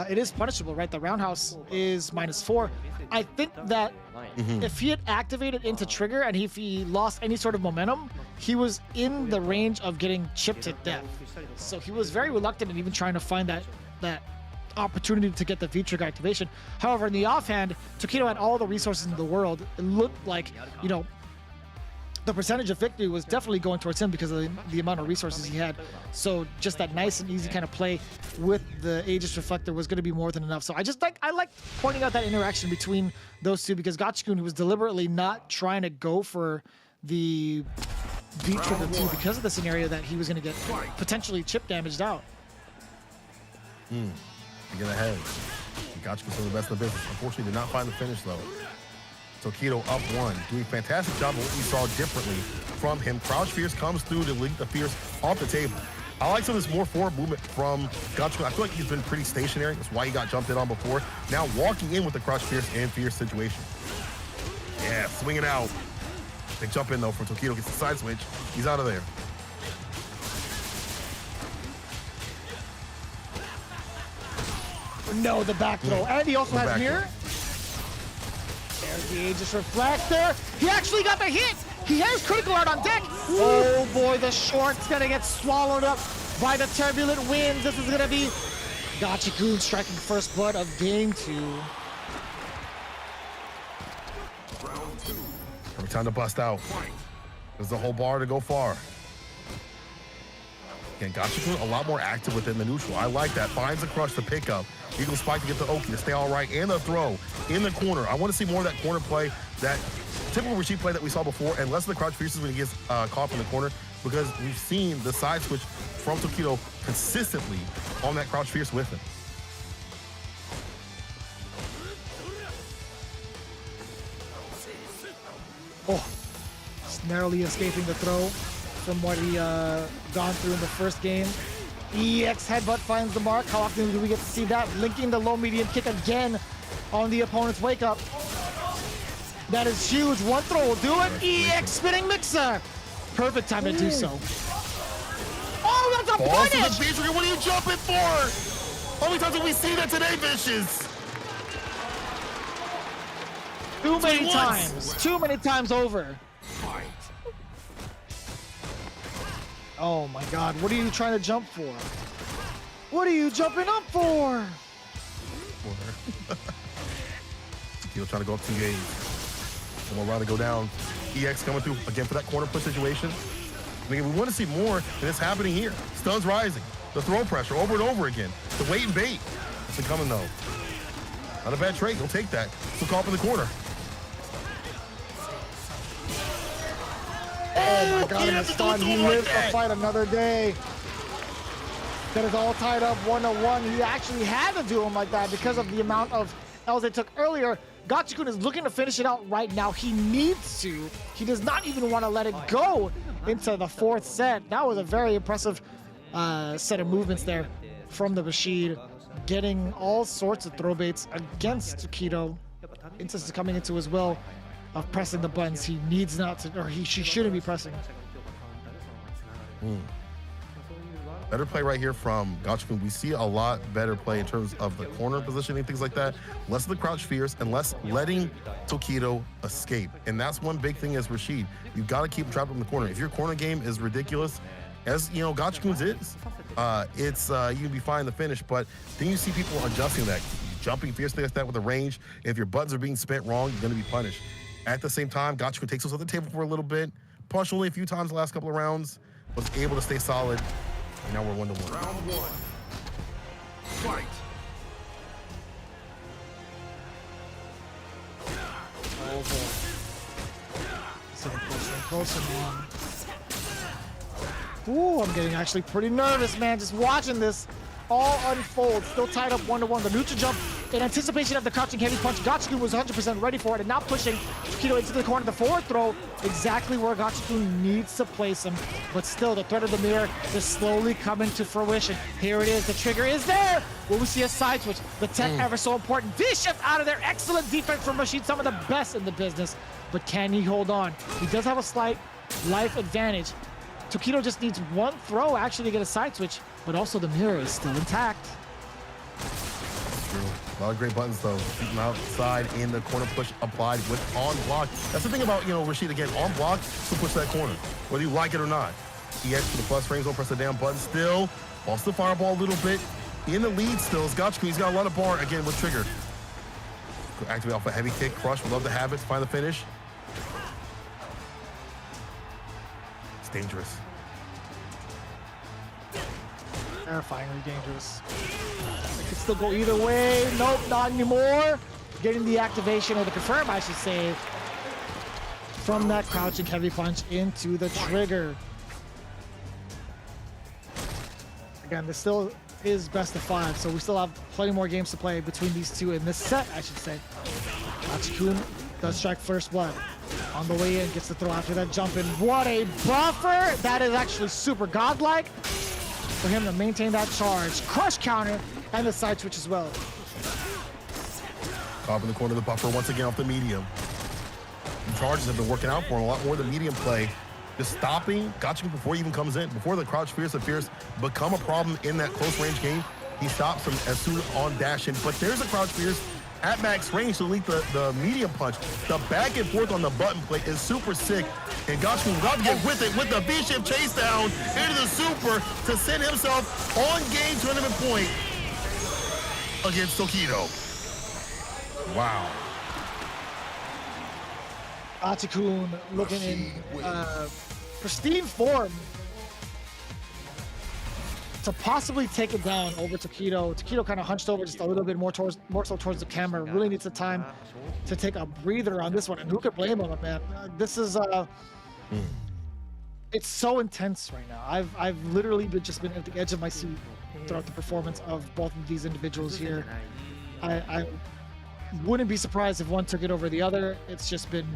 it is punishable, right? The roundhouse is -4. I think that if he had activated into trigger and if he lost any sort of momentum, he was in the range of getting chipped to death. So he was very reluctant in even trying to find that opportunity to get the V-trigger activation. However, in the offhand, Tokido had all the resources in the world. It looked like, you know, the percentage of victory was definitely going towards him because of the amount of resources he had. So just that nice and easy kind of play with the Aegis Reflector was going to be more than enough. So I like pointing out that interaction between those two because Gachikun was deliberately not trying to go for the V-trigger too because of the scenario that he was going to get potentially chip damaged out. Get ahead. Gachikun's some of the best in the business. Unfortunately, did not find the finish though. Tokido up 1, doing a fantastic job of what we saw differently from him. Crouch Fierce comes through to link the Fierce off the table. I like some of this more forward movement from Gachikun. I feel like he's been pretty stationary. That's why he got jumped in on before. Now walking in with the Crouch Fierce and Fierce situation. Yeah, swinging out. Big jump in though from Tokido. Gets the side switch. He's out of there. No, the back throw. And he also has mirror. There's the Aegis Reflector. He actually got the hit. He has critical art on deck. Oh boy, the short's gonna get swallowed up by the turbulent winds. This is gonna be Gachikun striking first blood of game 2. Every time to bust out. There's the whole bar to go far. Again, Gachikun a lot more active within the neutral. I like that. Finds the crush to pick up. Eagle spike to get the Oki to stay all right, and the throw in the corner. I want to see more of that corner play, that typical Rashid play that we saw before, and less of the crouch fierces when he gets caught in the corner, because we've seen the side switch from Tokido consistently on that crouch fierce with him. Oh, just narrowly escaping the throw from what he gone through in the first game. EX headbutt finds the mark. How often do we get to see that? Linking the low medium kick again on the opponent's wake up. That is huge. One throw will do it. EX spinning mixer. Perfect time to do so. Oh, that's a punish! What are you jumping for? How many times have we seen that today, Vicious? Too many times. Too many times over. Oh my god, what are you trying to jump for? What are you jumping up for? He'll try to go up 2 games. One more round to go down. EX coming through again for that corner push situation. And again, we want to see more, and it's happening here. Stuns rising. The throw pressure over and over again. The wait and bait. It's coming though. Not a bad trade. He'll take that. Still caught up in the corner. Oh my god, and it's fun. He lives to fight another day. That is all tied up 1-1. He actually had to do him like that because of the amount of L's they took earlier. Gachikun is looking to finish it out right now. He needs to. He does not even want to let it go into the 4th set. That was a very impressive set of movements there from the Rashid, getting all sorts of throw baits against Tokido, coming into his will of pressing the buttons he needs not to, or she shouldn't be pressing. Better play right here from Gachikun. We see a lot better play in terms of the corner positioning, things like that. Less of the crouch fierce and less letting Tokido escape. And that's one big thing as Rashid. You've got to keep him trapped in the corner. If your corner game is ridiculous, as you know, Gachikun's is, you can be fine in the finish, but then you see people adjusting that, jumping fiercely like that with the range. If your buttons are being spent wrong, you're going to be punished. At the same time, Gachikun takes us off the table for a little bit, punched only a few times the last couple of rounds, was able to stay solid, and now we're 1-1. Round 1. Fight. Oh boy. Closer, man. Ooh, I'm getting actually pretty nervous, man, just watching this all unfold. Still tied up 1-1. The neutral jump in anticipation of the crouching heavy punch, Gachikun was 100% ready for it, and now pushing Tokido into the corner. The forward throw, exactly where Gachikun needs to place him. But still, the threat of the mirror is slowly coming to fruition. Here it is, the trigger is there. Will we see a side switch? The tech ever so important. V-shift out of there. Excellent defense from Rashid, some of the best in the business. But can he hold on? He does have a slight life advantage. Tokido just needs one throw actually to get a side switch, but also the mirror is still intact. True. A lot of great buttons though. Keep him outside in the corner push applied with on block. That's the thing about, Rashid, again, on block to push that corner, whether you like it or not. EX to the plus frames, don't press the damn button still. Lost the fireball a little bit. In the lead still is Gachikun. He's got a lot of bar again with trigger. Could activate off a heavy kick. Crush would love to have it to find the finish. It's dangerous. Terrifyingly dangerous. It could still go either way. Nope, not anymore. Getting the activation, or the confirm, I should say, from that crouching heavy punch into the trigger. Again, this still is best of 5, so we still have plenty more games to play between these two in this set, I should say. Gachikun does strike first blood. On the way in, gets the throw after that jump in. What a buffer! That is actually super godlike for him to maintain that charge. Crush counter and the side switch as well. Top in the corner of the buffer once again off the medium. The charges have been working out for him a lot more than medium play. Just stopping Gachikun before he even comes in, before the crouch fierce appears become a problem in that close range game. He stops him as soon on dash in, but there's a crouch fierce at max range to lead the medium punch. The back and forth on the button play is super sick, and Gachikun about to get with it with the V-shift chase down into the super to send himself on game tournament point against Tokido. Wow. Gachikun looking in pristine form to possibly take it down over Tokido. Tokido kind of hunched over just a little bit more so towards the camera. Really needs the time to take a breather on this one, and who could blame him, man? This is it's so intense right now. I've literally been at the edge of my seat throughout the performance of both of these individuals here. I wouldn't be surprised if one took it over the other. It's just been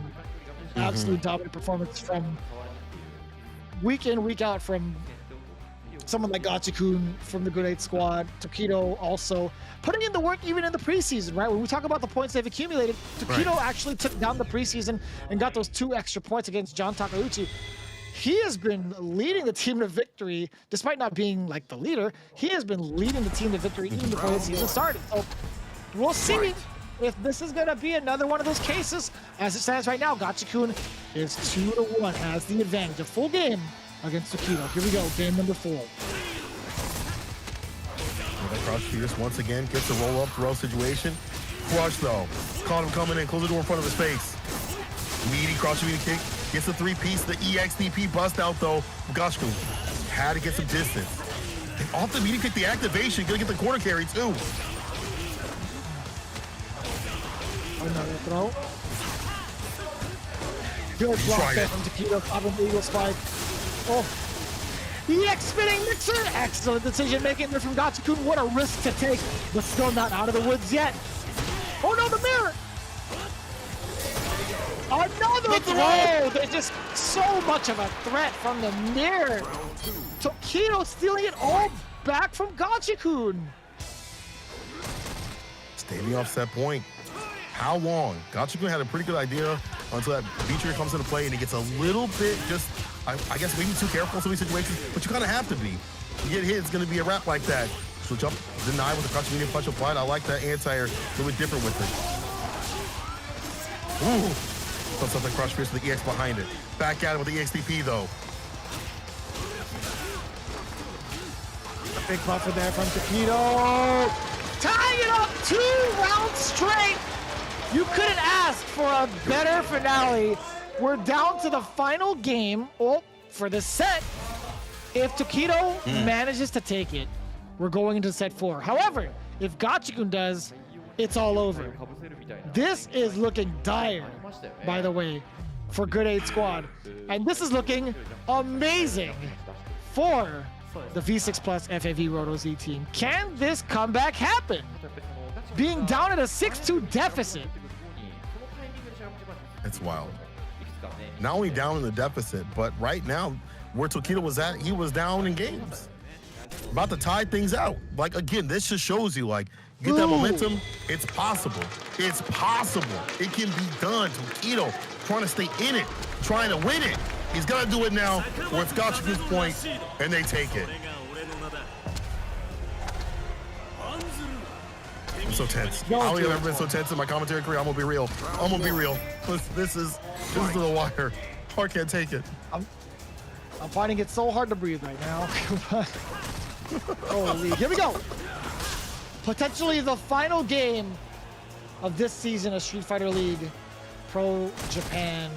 absolute dominant performance from week in, week out from someone like Gachikun from the Good 8 squad. Tokido also putting in the work even in the preseason, right? When we talk about the points they've accumulated, Tokido actually took down the preseason and got those 2 extra points against John Takeuchi. He has been leading the team to victory, despite not being like the leader. He has been leading the team to victory even before the season started. So we'll see if this is going to be another one of those cases. As it stands right now, Gachikun is 2-1, has the advantage, a full game against Tokido. Here we go, game number 4. Crouch fierce once again gets a roll up throw situation. Crush though, caught him coming in, close the door in front of his face. Meaty crouch meaty kick, gets the 3-piece, the EXDP bust out though. Gachikun had to get some distance. And off the meaty kick, the activation, gonna get the corner carry too. Another throw. Good block there from Tokido, popping the eagle spike. Oh, EX spinning mixer. Excellent decision making there from Gachikun. What a risk to take, but still not out of the woods yet. Oh no, the mirror. Another throw. There's just so much of a threat from the mirror. Tokido stealing it all back from Gachikun. Standing off set point. How long? Gachikun had a pretty good idea until that V-trigger comes into play and he gets a little bit just, I guess, maybe too careful in some of these situations, but you kind of have to be. You get hit, it's going to be a wrap like that. So jump, deny with the crouching medium punch applied. I like that anti-air, a little bit different with it. Ooh, something crush fierce with the EX behind it. Back at it with the EXDP though. A big buffer there from Tokido. Tying it up 2 rounds straight. You couldn't ask for a better finale. We're down to the final game for this set. If Tokido manages to take it, we're going into set 4. However, if Gachikun does, it's all over. This is looking dire, by the way, for Good 8 squad. And this is looking amazing for the V6 Plus FAV Roto Z team. Can this comeback happen? being down at a 6-2 deficit. It's wild. Not only down in the deficit, but right now, where Tokido was at, he was down in games. About to tie things out. Like, again, this just shows you, like, you get that momentum, it's possible. It's possible. It can be done. Tokido trying to stay in it, trying to win it. He's got to do it now, where it's Gachikun's point, and they take it. I'm so tense. I don't think I've ever been so tense in my commentary career. I'm gonna be real. I'm gonna be real. This is to the wire. I can't take it. I'm finding it so hard to breathe right now. Holy, here we go. Potentially the final game of this season of Street Fighter League Pro Japan.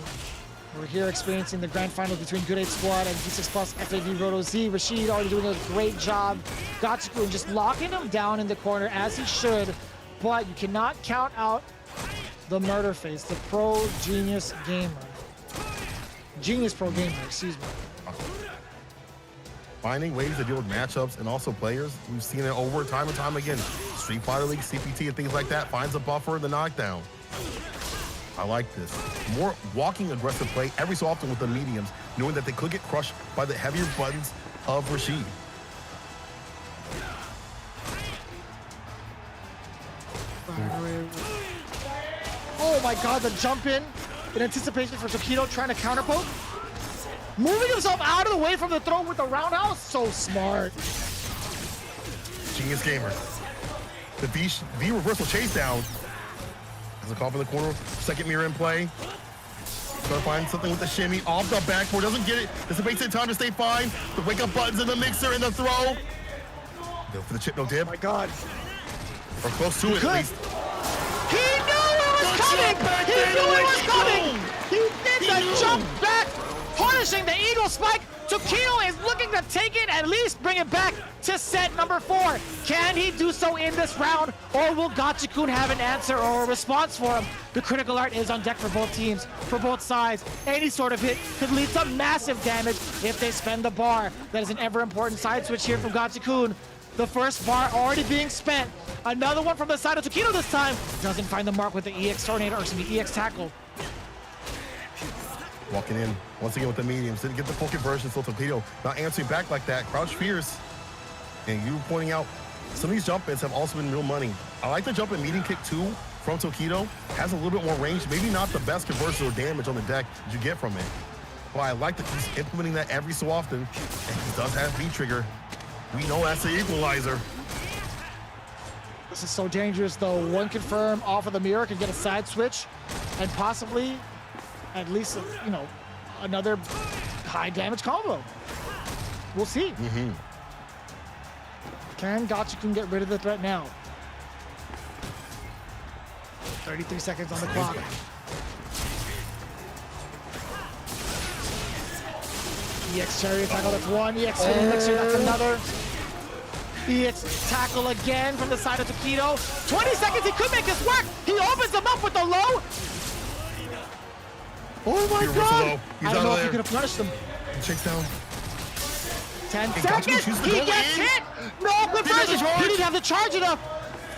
We're here experiencing the grand final between Good 8 Squad and D6 Plus FAV Roto Z. Rashid already doing a great job. Gachikun just locking him down in the corner as he should, but you cannot count out the murder face, the pro genius gamer. Genius pro gamer, excuse me. Finding ways to deal with matchups and also players. We've seen it over time and time again. Street Fighter League, CPT, and things like that finds a buffer in the knockdown. I like this. More walking aggressive play every so often with the mediums, knowing that they could get crushed by the heavier buttons of Rashid. Oh my god, the jump in anticipation for Tokido trying to counter poke. Moving himself out of the way from the throw with the roundhouse. So smart. Genius gamer. The V reversal chase down. There's a call from the corner. Second mirror in play. Trying to find something with the shimmy off the backboard. Doesn't get it. Dissipates in time to stay fine. The wake up buttons in the mixer and the throw. Go for the chip, no dip. Oh my god. Or close to it at least. He knew it was coming! He knew it was coming! He did the jump back, punishing the Eagle Spike. Tokido is looking to take it, at least bring it back to set number 4. Can he do so in this round, or will Gachikun have an answer or a response for him? The critical art is on deck for both teams, for both sides. Any sort of hit could lead to massive damage if they spend the bar. That is an ever important side switch here from Gachikun. The first bar already being spent. Another one from the side of Tokido this time. Doesn't find the mark with the EX Tornado, or excuse me, EX Tackle. Walking in once again with the mediums. Didn't get the full conversion, so Tokido not answering back like that. Crouch fierce. And you pointing out some of these jump ins have also been real money. I like the jump in medium kick 2 from Tokido. Has a little bit more range. Maybe not the best conversion or damage on the deck that you get from it. But I like that he's implementing that every so often. And he does have V-trigger. We know that's the equalizer. This is so dangerous though. One confirm off of the mirror can get a side switch and possibly at least, you know, another high damage combo. We'll see. Can Gachikun get rid of the threat now? 33 seconds on the clock. EX Chariot Tackle, that's one. EX Spinning Mixer, that's another. EX Tackle again from the side of Tokido. 20 seconds, he could make this work. He opens him up with the low. Oh my god! I don't know if he could have punished him. Checks down. 10 seconds, he gets hit! No conversion! He didn't have the charge enough!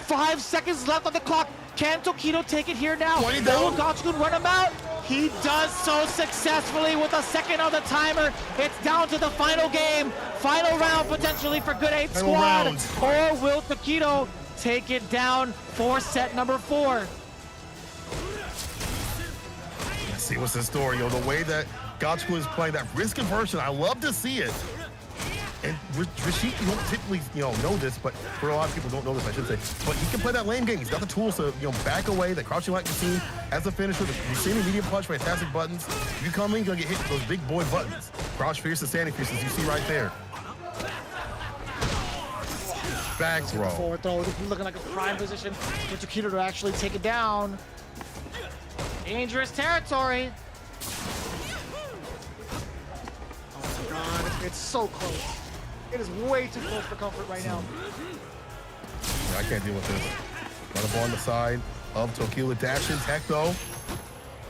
5 seconds left on the clock. Can Tokido take it here now? Will Gachikun run him out? He does so successfully with a second on the timer. It's down to the final game. Final round potentially for Good 8 Squad. Or will Tokido take it down for set number 4? Let's see what's in store, yo. The way that Gachikun is playing that risk conversion, I love to see it. And Rashid, you don't typically, know this, but for a lot of people don't know this, I should say. But he can play that lane game. He's got the tools to, back away, that crouching like routine as a finisher. You see the medium punch, fantastic buttons. If you come in, you're gonna get hit with those big boy buttons. Crouch fierce and standing fierce, as you see right there. Back throw. Forward throw, looking like a prime position for Tokido to actually take it down. Dangerous territory. Oh my god, it's so close. It is way too close for comfort right now. Yeah, I can't deal with this. Got a ball on the side of Tokido. Dash in tech though.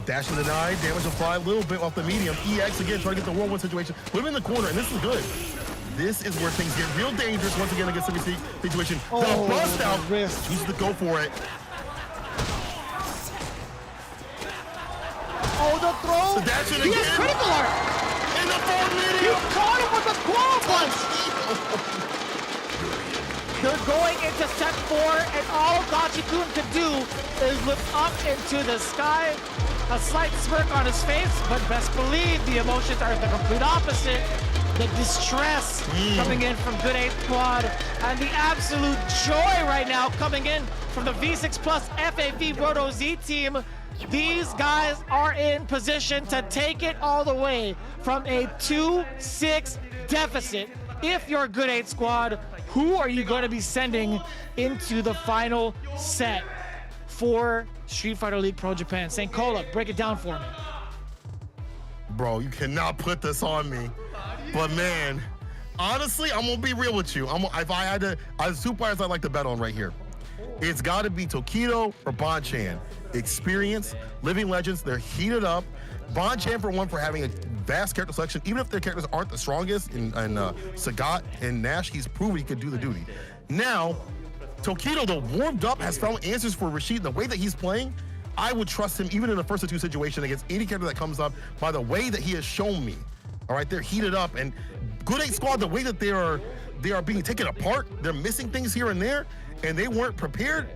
Dash in denied. Damage applied. A little bit off the medium. EX again trying to get the 1-1 situation. Put him in the corner, and this is good. this is where things get real dangerous once again against every situation. The bust out, chooses to go for it. Oh, the throw! The dash in He has again. critical art! In the forward You medium. caught him with the claw punch! They're going into set 4, and all Gachi-kun could do is look up into the sky, a slight smirk on his face, but best believe the emotions are the complete opposite. The distress coming in from Good 8 Squad, and the absolute joy right now coming in from the V6 Plus FAV Roto Z team. These guys are in position to take it all the way from a 2-6 deficit. If you're Good 8 Squad, who are you going to be sending into the final set for Street Fighter League Pro Japan? St. Cola, break it down for me. Bro, you cannot put this on me. But man, honestly, I'm gonna be real with you. If I had to, as two players I'd like to bet on right here, it's got to be Tokido or Bonchan. Experience, living legends, they're heated up. Bonchan for one for having a vast character selection, even if their characters aren't the strongest. In Sagat and Nash, he's proven he could do the duty. Now, Tokido, though warmed up, has found answers for Rashid. The way that he's playing, I would trust him even in a 1-2 situation against any character that comes up by the way that he has shown me. All right, they're heated up, and Good 8 Squad, the way that they are being taken apart, they're missing things here and there, and they weren't prepared.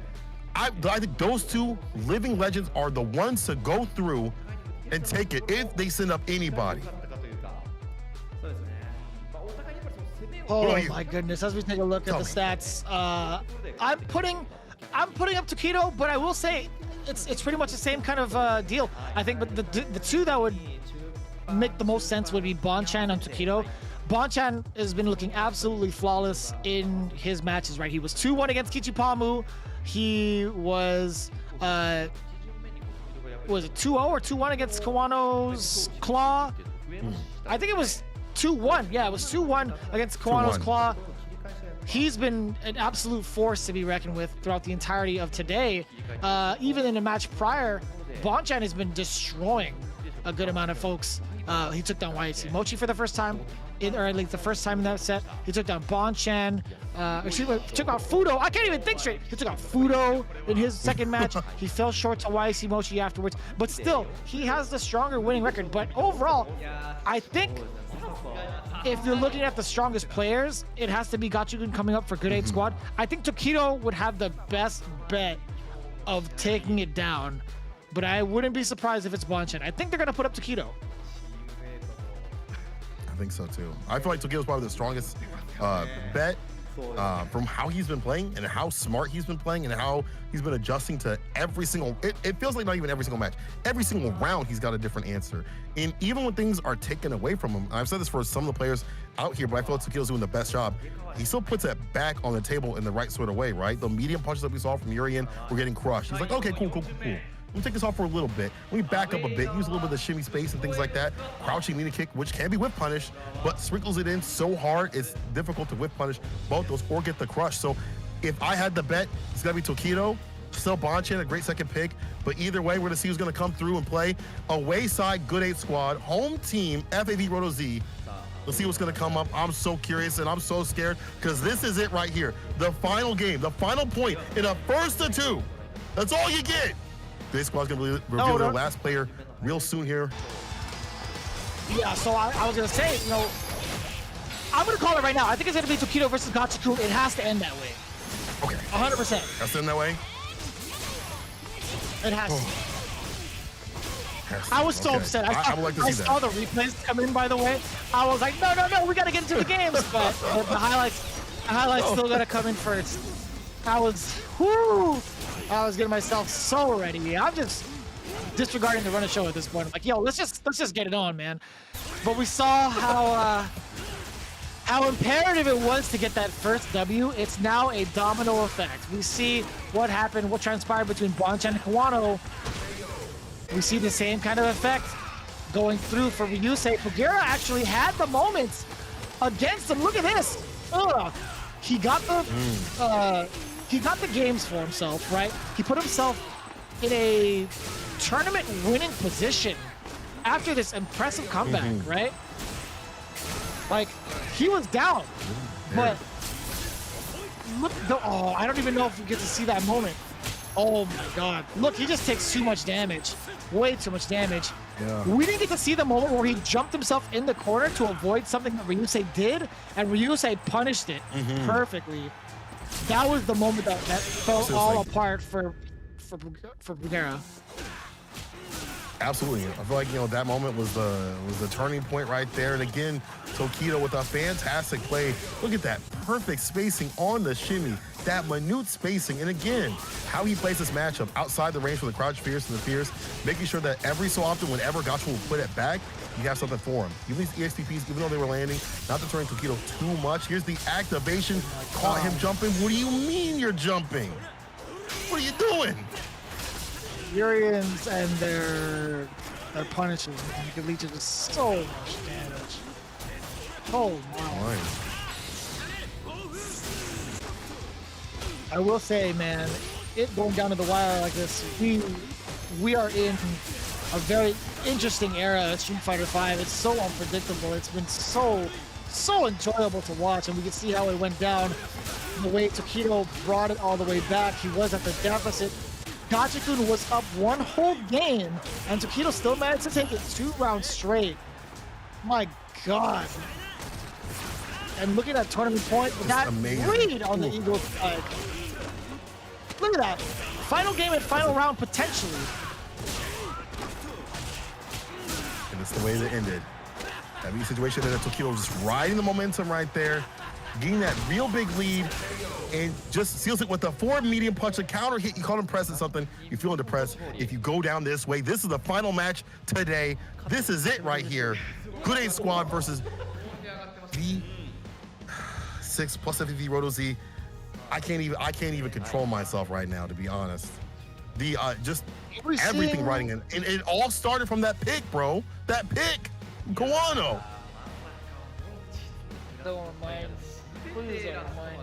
I think those two living legends are the ones to go through and take it if they send up anybody. Oh my goodness! As we take a look at the stats, I'm putting up Tokido, but I will say it's pretty much the same kind of deal. I think, but the two that would make the most sense would be Bonchan and Tokido. Bonchan has been looking absolutely flawless in his matches, right? He was 2-1 against Kichipamu. He was it 2-0 or 2-1 against Kawano's Claw? I think it was 2-1. Yeah, it was 2-1 against Kawano's Claw. He's been an absolute force to be reckoned with throughout the entirety of today. Even in a match prior, Bonchan has been destroying a good amount of folks. He took down YHC Mochi for the first time, or at least the first time in that set. He took down Bonchan. Took out Fudo. I can't even think straight. He took out Fudo in his second match. He fell short to YHC Mochi afterwards. But still, he has the stronger winning record. But overall, I think if you're looking at the strongest players, it has to be Gachi-kun coming up for Good 8 Squad. I think Tokido would have the best bet of taking it down. But I wouldn't be surprised if it's Bonchan. I think they're going to put up Tokido. I think so too. I feel like Tokido's probably the strongest bet from how he's been playing and how smart he's been playing and how he's been adjusting to every single, it feels like not even every single match. Every single round, he's got a different answer. And even when things are taken away from him, I've said this for some of the players out here, but I feel like Tokido's doing the best job. He still puts it back on the table in the right sort of way, right? The medium punches that we saw from Urian were getting crushed. He's like, okay, cool. Let me take this off for a little bit. Let me back up a bit, use a little bit of the shimmy space and things like that. Crouching meaning kick, which can be whip punish, but sprinkles it in so hard, it's difficult to whip punish both those or get the crush. So if I had the bet, it's gotta be Tokido. Still Bonchan, a great second pick, but either way, we're gonna see who's gonna come through and play. Away side, Good 8 Squad, home team, FAV Roto Z. Let's see what's gonna come up. I'm so curious and I'm so scared because this is it right here. The final game, the final point in a 1-2. That's all you get. Good 8 Squad's gonna reveal their last player real soon here. Yeah, so I was gonna say, I'm gonna call it right now. I think it's gonna be Tokido versus Gachi-kun. It has to end that way. Okay. 100%. That's in that way? It has to. I was so upset. I would like to see that. I saw the replays come in, by the was like, no, we gotta get into the games. But the highlights still gotta come in first. I was getting myself so ready. I'm just disregarding the run of show at this point. I'm like, yo, let's just get it on, man. But we saw how imperative it was to get that first W. It's now a domino effect. We see what happened, what transpired between Bonchan and Kawano. We see the same kind of effect going through for Ryusei. Fugera actually had the moments against him. Look at this. He got the games for himself, right? He put himself in a tournament winning position after this impressive comeback, right? Like, he was down, but look, I don't even know if we get to see that moment. Oh my God. Look, he just takes too much damage. Way too much damage. Yeah. We didn't get to see the moment where he jumped himself in the corner to avoid something that Ryusei did, and Ryusei punished it perfectly. That was the moment that fell all apart for Bugera. Absolutely. I feel like, you know, that moment was the turning point right there. And again, Tokido with a fantastic play. Look at that perfect spacing on the shimmy, that minute spacing. And again, how he plays this matchup outside the range for the crouch fierce and the fierce, making sure that every so often, whenever Gacha will put it back, you have something for him. Even these EXTPs, even though they were landing, not deterring Tokido too much. Here's the activation, caught him jumping. What do you mean you're jumping? What are you doing? Urians and their punishes can lead to just so much damage. Oh my. I will say, man, it going down to the wire like this, we are in a very interesting era of Street Fighter V. It's so unpredictable. It's been so enjoyable to watch, and we can see how it went down. The way Tokido brought it all the way back. He was at the deficit. Gachikun was up one whole game, and Tokido still managed to take it 2 rounds straight. My God. And look at that tournament point, that lead on the Eagles side. Look at that. Final game and final round potentially. And it's the way that ended. That means situation that Tokido was just riding the momentum right there, getting that real big lead, and just seals it with a forward medium punch, a counter hit. You call him pressing something, you're feeling depressed. If you go down this way, this is the final match today. This is it right here. Good 8 squad versus V6 plus FEV Roto Z. I can't even control myself right now, to be honest. The just everything riding in, and it all started from that pick, bro. That pick, Kawano. Don't mind. Please don't mind.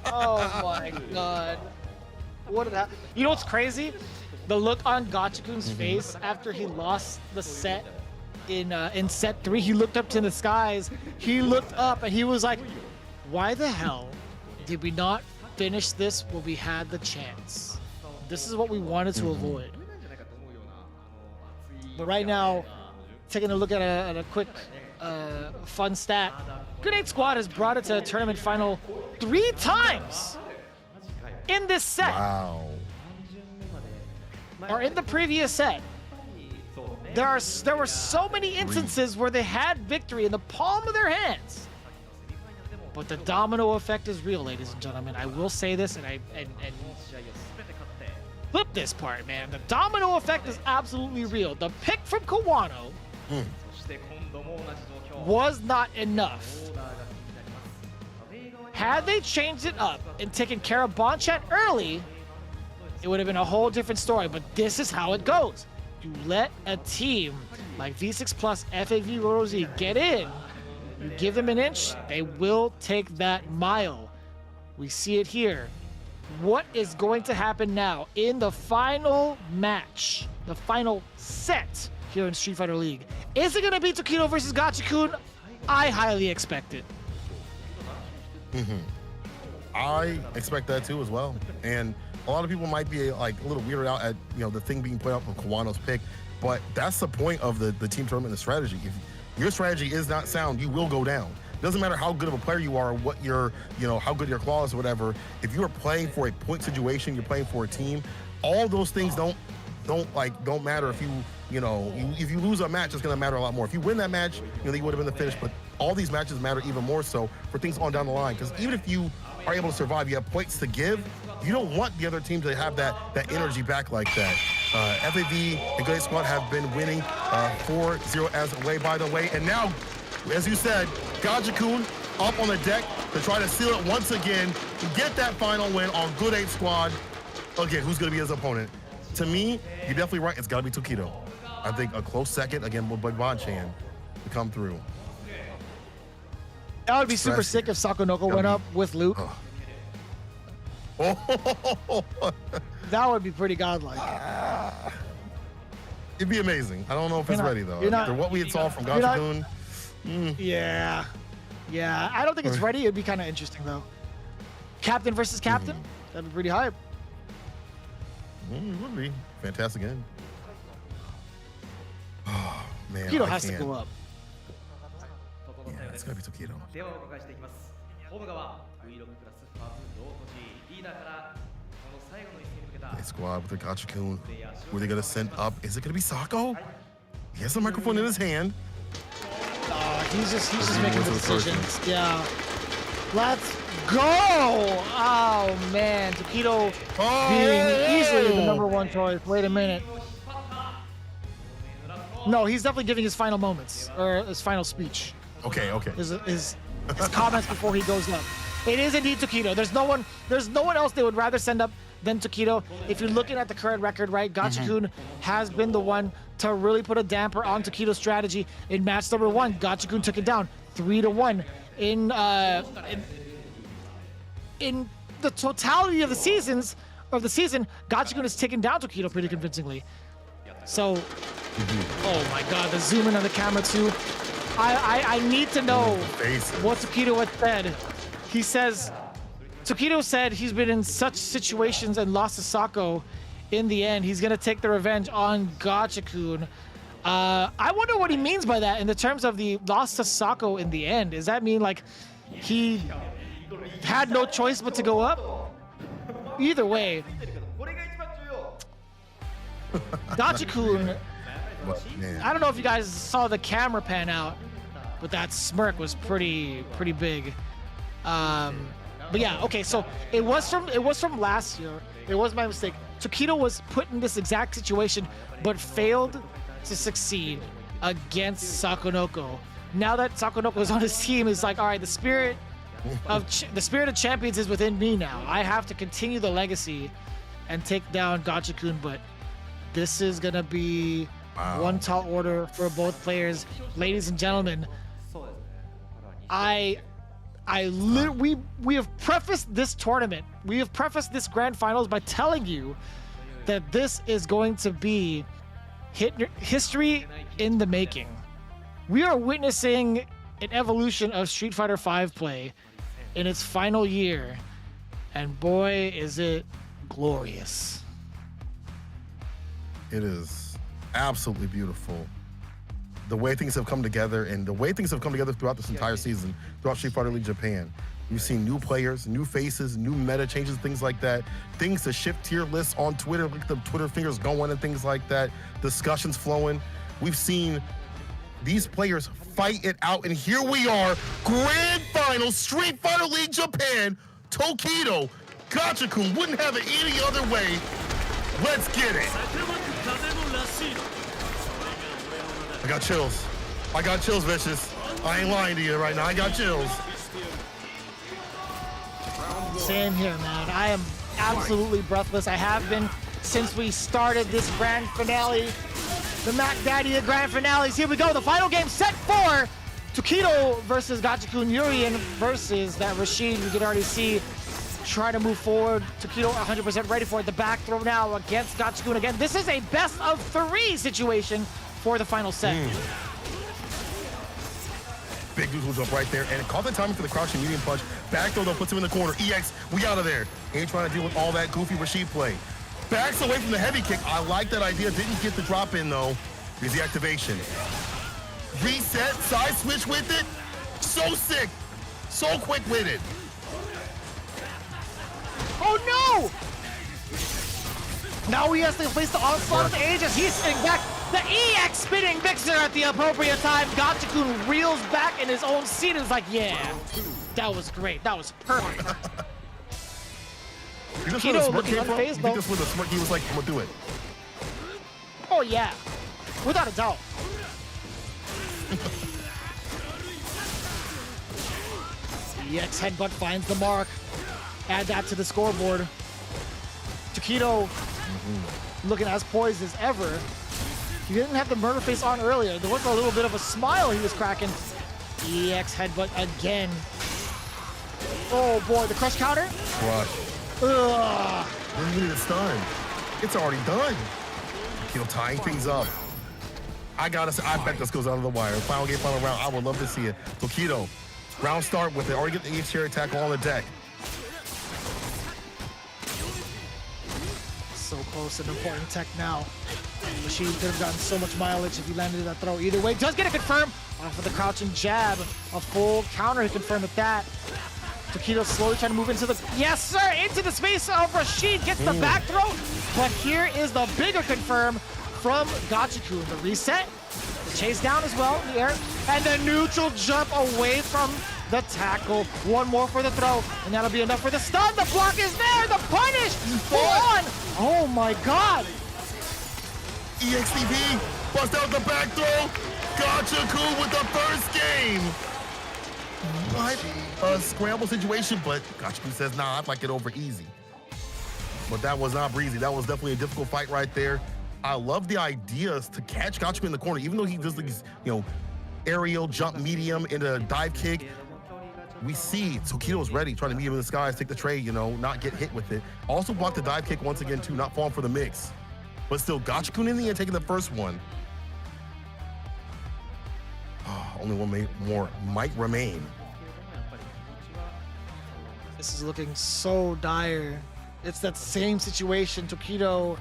Oh my God. What did that? You know what's crazy? The look on Gachikun's face after he lost the set in set 3. He looked up to the skies. He looked up and he was like, "Why the hell did we not finish this when we had the chance? This is what we wanted to avoid." But right now, taking a look at a quick fun stat, Good 8 Squad has brought it to a tournament final 3 times in this set. Wow. Or in the previous set. There were so many instances where they had victory in the palm of their hands. But the domino effect is real, ladies and gentlemen. I will say this, and flip this part, man. The domino effect is absolutely real. The pick from Kawano was not enough. Had they changed it up and taken care of Bonchat early, it would have been a whole different story. But this is how it goes. You let a team like V6 Plus FAV Roto Z get in, you give them an inch, they will take that mile. We see it here. What is going to happen now in the final match, the final set here in Street Fighter League? Is it going to be Tokido versus Gachikun? I highly expect it. I expect that too as well. And a lot of people might be like a little weirded out at, you know, the thing being put up from Kawano's pick, but that's the point of the team tournament and the strategy. If your strategy is not sound, you will go down. It doesn't matter how good of a player you are, or what your, you know, how good your claw is or whatever. If you are playing for a point situation, you're playing for a team, all those things don't matter. If if you lose a match, it's gonna matter a lot more. If you win that match, you know, you would have been the finish, but all these matches matter even more so for things on down the line. Because even if you are able to survive, you have points to give, you don't want the other team to have that energy back like that. FAV and Good 8 Squad have been winning 4-0 as away, by the way. And now, as you said, Gachikun up on the deck to try to seal it once again, to get that final win on Good 8 Squad. Again, who's going to be his opponent? To me, you're definitely right. It's got to be Tokido. I think a close second, again, with Bonchan to come through. That would be super sick if Sakonoko went up with Luke. That would be pretty godlike. It'd be amazing. I don't know if it's ready, though. After what we had saw from Gachikun. Yeah. Yeah, I don't think it's ready. It'd be kind of interesting though. Captain versus captain. That'd be pretty hype. It would be fantastic end. Oh man, Tokido has to go up. Yeah, it's gotta be Tokido. Hey, squad with the Gachikun. Who are they gonna send up? Is it gonna be Sako? He has the microphone in his hand. He's just making the decisions. Yeah. Let's go! Oh man, Tokido being easily the #1 choice. Wait a minute. No, he's definitely giving his final moments or his final speech. Okay. His comments before he goes up. It is indeed Tokido. There's no one else they would rather send up than Tokido. If you're looking at the current record, right, Gachikun has been the one to really put a damper on Tokido's strategy. In match #1, Gachikun took it down 3-1. In the totality of the season, Gachikun has taken down Tokido pretty convincingly. So, oh my God, the zoom in on the camera too. I need to know what Tokido had said. He says, Tokido said he's been in such situations and lost to Sako. In the end, he's gonna take the revenge on Gachikun. I wonder what he means by that in the terms of the loss to Sako in the end. Does that mean like he had no choice but to go up? Either way, Gachikun, I don't know if you guys saw the camera pan out, but that smirk was pretty big. But yeah, okay, so it was from last year. It was my mistake. Tokido was put in this exact situation, but failed to succeed against Sakonoko. Now that Sakonoko is on his team, it's like, all right, the spirit of champions is within me now. I have to continue the legacy and take down Gachikun, but this is gonna be one tall order for both players. Ladies and gentlemen, we have prefaced this tournament, we have prefaced this grand finals by telling you that this is going to be history in the making. We are witnessing an evolution of Street Fighter V play in its final year, and boy, is it glorious. It is absolutely beautiful. The way things have come together, and the way things have come together throughout this entire season, throughout Street Fighter League Japan. We've seen new players, new faces, new meta changes, things like that. Things to shift tier lists on Twitter, like the Twitter fingers going and things like that. Discussions flowing. We've seen these players fight it out, and here we are, grand final, Street Fighter League Japan, Tokido, Gachikun, wouldn't have it any other way. Let's get it. I got chills. I got chills, Vicious. I ain't lying to you right now. I got chills. Same here, man. I am absolutely breathless. I have been since we started this grand finale. The Mac Daddy of grand finales. Here we go. The final game set for Tokido versus Gachikun. Urien versus that Rashid. We can already see trying to move forward. Tokido 100% ready for it. The back throw now against Gachikun again. This is a best of 3 situation for the final set. Big dude was up right there and caught the timing for the crouching medium punch. Back throw though puts him in the corner. EX, we out of there. Ain't trying to deal with all that goofy Rashid play. Backs away from the heavy kick. I like that idea. Didn't get the drop in though. Here's the activation. Reset, side switch with it. So sick. So quick with it. Oh no! Now he has to place the onslaught of the Aegis. He's sitting back. The EX spinning mixer at the appropriate time. Gachikun reels back in his own seat and is like, yeah, that was great. That was perfect. Tokido looking unfazed though. With a smirk, he was like, I'm gonna do it. Oh yeah, without a doubt. EX headbutt finds the mark. Add that to the scoreboard. Tokido looking as poised as ever. He didn't have the murder face on earlier. There was a little bit of a smile he was cracking. EX headbutt again. Oh boy, the crush counter? Crush. Ugh. When you need a stun, it's already done. Tokido tying things up. I bet this goes out of the wire. Final game, final round. I would love to see it. Tokido Round start with it. Already get the EX chair attack on the deck. So close and important tech now. Rashid could have gotten so much mileage if he landed that throw. Either way, does get it confirmed off of the crouching jab. A full counter he confirmed with that. Tokido slowly trying to move into the, yes sir, into the space of Rashid, gets the back throw. But here is the bigger confirm from Gachikun. The reset, the chase down as well in the air, and the neutral jump away from the tackle. One more for the throw, and that'll be enough for the stun. The block is there, the punish, full on. Oh my God. EXTV, bust out the back throw. Gachikun with the first game. What a scramble situation, but Gachikun says, nah, I'd like it over easy. But that was not breezy. That was definitely a difficult fight right there. I love the ideas to catch Gachikun in the corner, even though he does these, aerial jump medium into a dive kick. We see Tokido's ready, trying to meet him in the skies, take the trade, not get hit with it. Also block the dive kick once again, too, not falling for the mix. But still, Gachikun in the end taking the first one. Only one more might remain. This is looking so dire. It's that same situation. Tokido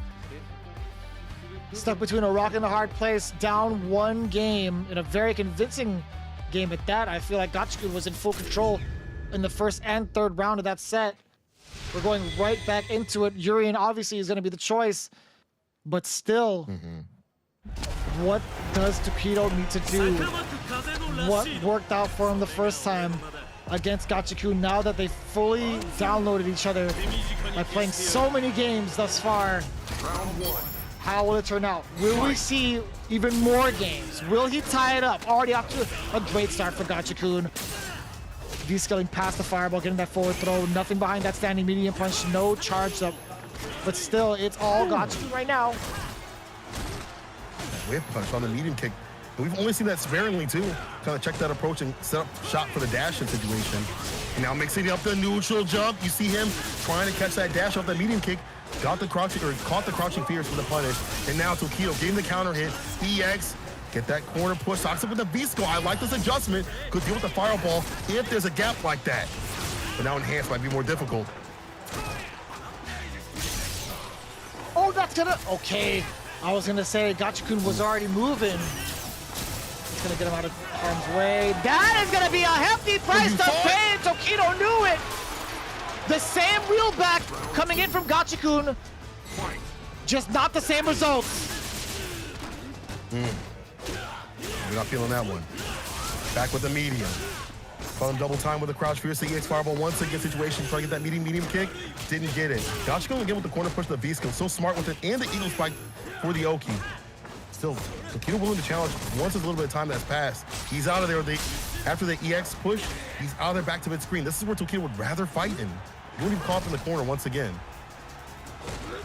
stuck between a rock and a hard place, down one game in a very convincing game at that. I feel like Gachikun was in full control in the first and third round of that set. We're going right back into it. Urien obviously is going to be the choice, but still, what does Tokido need to do? What worked out for him the first time against Gachikun now that they fully downloaded each other by playing so many games thus far? How will it turn out? Will we see even more games? Will he tie it up? Already off to a great start for Gachikun. V-scaling past the fireball, getting that forward throw. Nothing behind that standing medium punch. No charge up. But still, it's all Gachikun right now. Whip punch on the medium kick. We've only seen that sparingly too. Kind of check that approach and set up shot for the dash-in situation. And now mixing up the neutral jump. You see him trying to catch that dash off that medium kick. Got the crouching, or caught the crouching fierce for the punish. And now Tokido getting the counter hit. EX, get that corner push. Stocks up with the V-skull. I like this adjustment. Could deal with the fireball if there's a gap like that. But now enhanced might be more difficult. Oh, that's gonna, okay. I was gonna say Gachikun was already moving. It's gonna get him out of harm's way. That is gonna be a hefty price to pay. Tokido knew it. The same wheel back coming in from Gachikun, just not the same results. We're not feeling that one. Back with the medium. Call him double time with a crouch fierce. The EX fireball once again situation. Trying to get that medium kick. Didn't get it. Gachikun again with the corner push, the V-skill. So smart with it, and the eagle spike for the Oki. Still, Tokido willing to challenge once there's a little bit of time that's passed. He's out of there. After the EX push, he's out of there back to mid-screen. This is where Tokido would rather fight him. You wouldn't even caught up in the corner once again.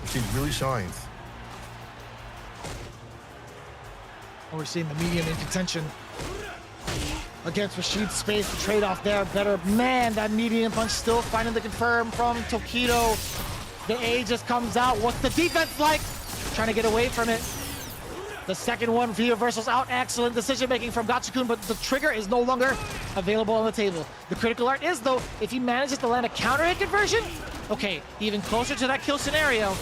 She really shines. We're seeing the medium in contention against Rashid's space. The trade-off there, better. Man, that medium punch still finding the confirm from Tokido. The A just comes out. What's the defense like? Trying to get away from it. The second one, V reversals out. Excellent decision-making from Gachikun, but the trigger is no longer available on the table. The critical art is, though, if he manages to land a counter hit conversion, okay, even closer to that kill scenario.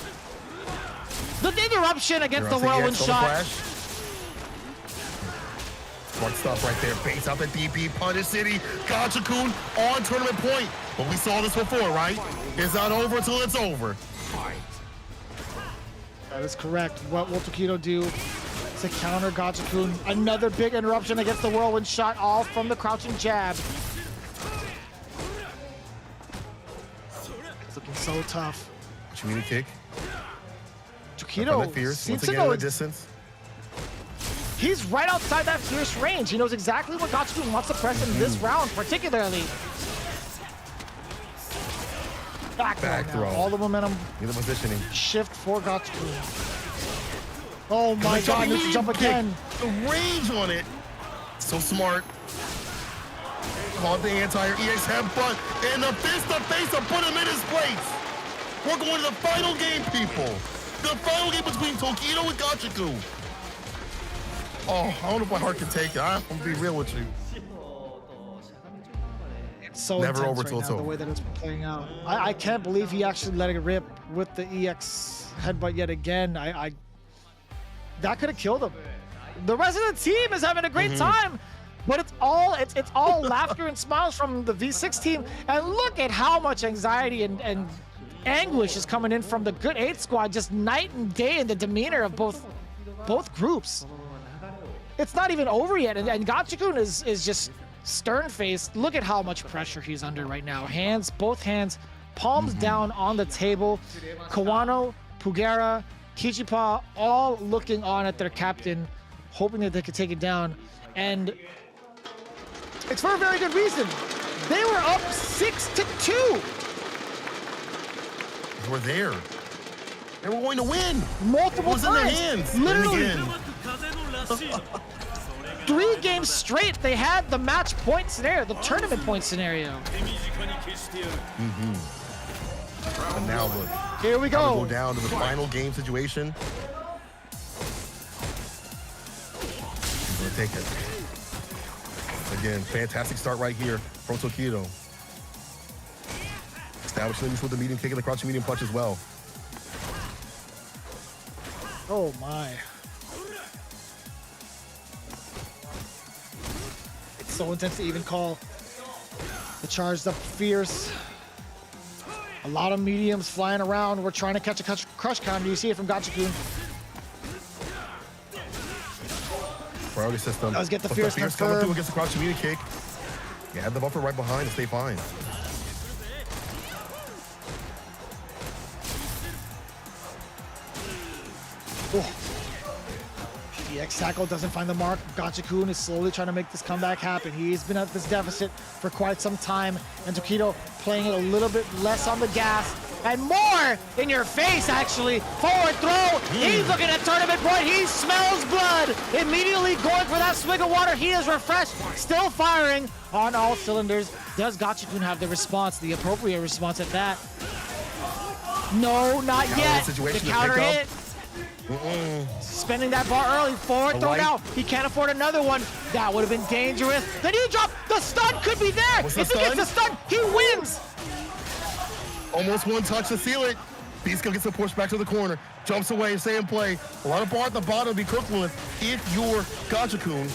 The interruption against the whirlwind shot. Smart stuff right there. Baits out the DP, punish city. Gachikun on tournament point. But we saw this before, right? It's not over until it's over. That is correct. What will Tokido do to counter Gachikun? Another big interruption against the whirlwind shot, all from the crouching jab. It's looking so tough. Community kick. Tokido fierce. seems Once to again know in the distance. He's right outside that fierce range. He knows exactly what Gachikun wants to press in this round, particularly. Back throw. All the momentum. In the positioning. Shift for Gachikun. Oh my God, needs to jump again. The range on it. So smart. Caught the anti-air EX headbutt. And the fist to face to put him in his place. We're going to the final game, people. The final game between Tokido and Gachikun. Oh, I don't know if my heart can take it. I'm gonna be real with you. So Never intense over right till now, it's the over. way that it's playing out. I can't believe he actually let it rip with the EX headbutt yet again. That could have killed him. The rest of the team is having a great time, but it's all laughter and smiles from the V6 team. And look at how much anxiety and anguish is coming in from the Good 8 squad, just night and day in the demeanor of both groups. It's not even over yet, and Gachikun is just stern-faced. Look at how much pressure he's under right now. Both hands, palms down on the table. Kawano, Pugera, Kichipa, all looking on at their captain, hoping that they could take it down. And it's for a very good reason. They were up 6-2. They were there. They were going to win. Multiple It was in their times. hands. Literally. And again. 3 games straight, they had the match point scenario, the tournament point scenario. And now look. Here we Now go. we go down to the final game situation. He's gonna take it. Again, fantastic start right here from Tokido. Establishing limits with the medium kick and the crouching medium punch as well. Oh my. It's so intense to even call. The charged up fierce. A lot of mediums flying around. We're trying to catch a crush counter. You see it from Gachikun. Priority system. Let's get the But fierce coming confirmed. through against the crouching medium kick. You had the buffer right behind to stay fine. Oh. The X tackle doesn't find the mark. Gachikun is slowly trying to make this comeback happen. He's been at this deficit for quite some time, and Tokido playing it a little bit less on the gas and more in your face, actually. Forward throw. He's looking at tournament point. He smells blood. Immediately going for that swig of water. He is refreshed, still firing on all cylinders. Does Gachikun have the response, the appropriate response at that? No, not yet. The counter hit. Spending that bar early. Forward throw now. He can't afford another one. That would have been dangerous. The knee drop. The stun could be there. If he gets the stun, he wins. Almost one touch to seal it. Beastkill gets the push back to the corner. Jumps away, stay in play. A lot of bar at the bottom to be cooked with if you're Gachikun.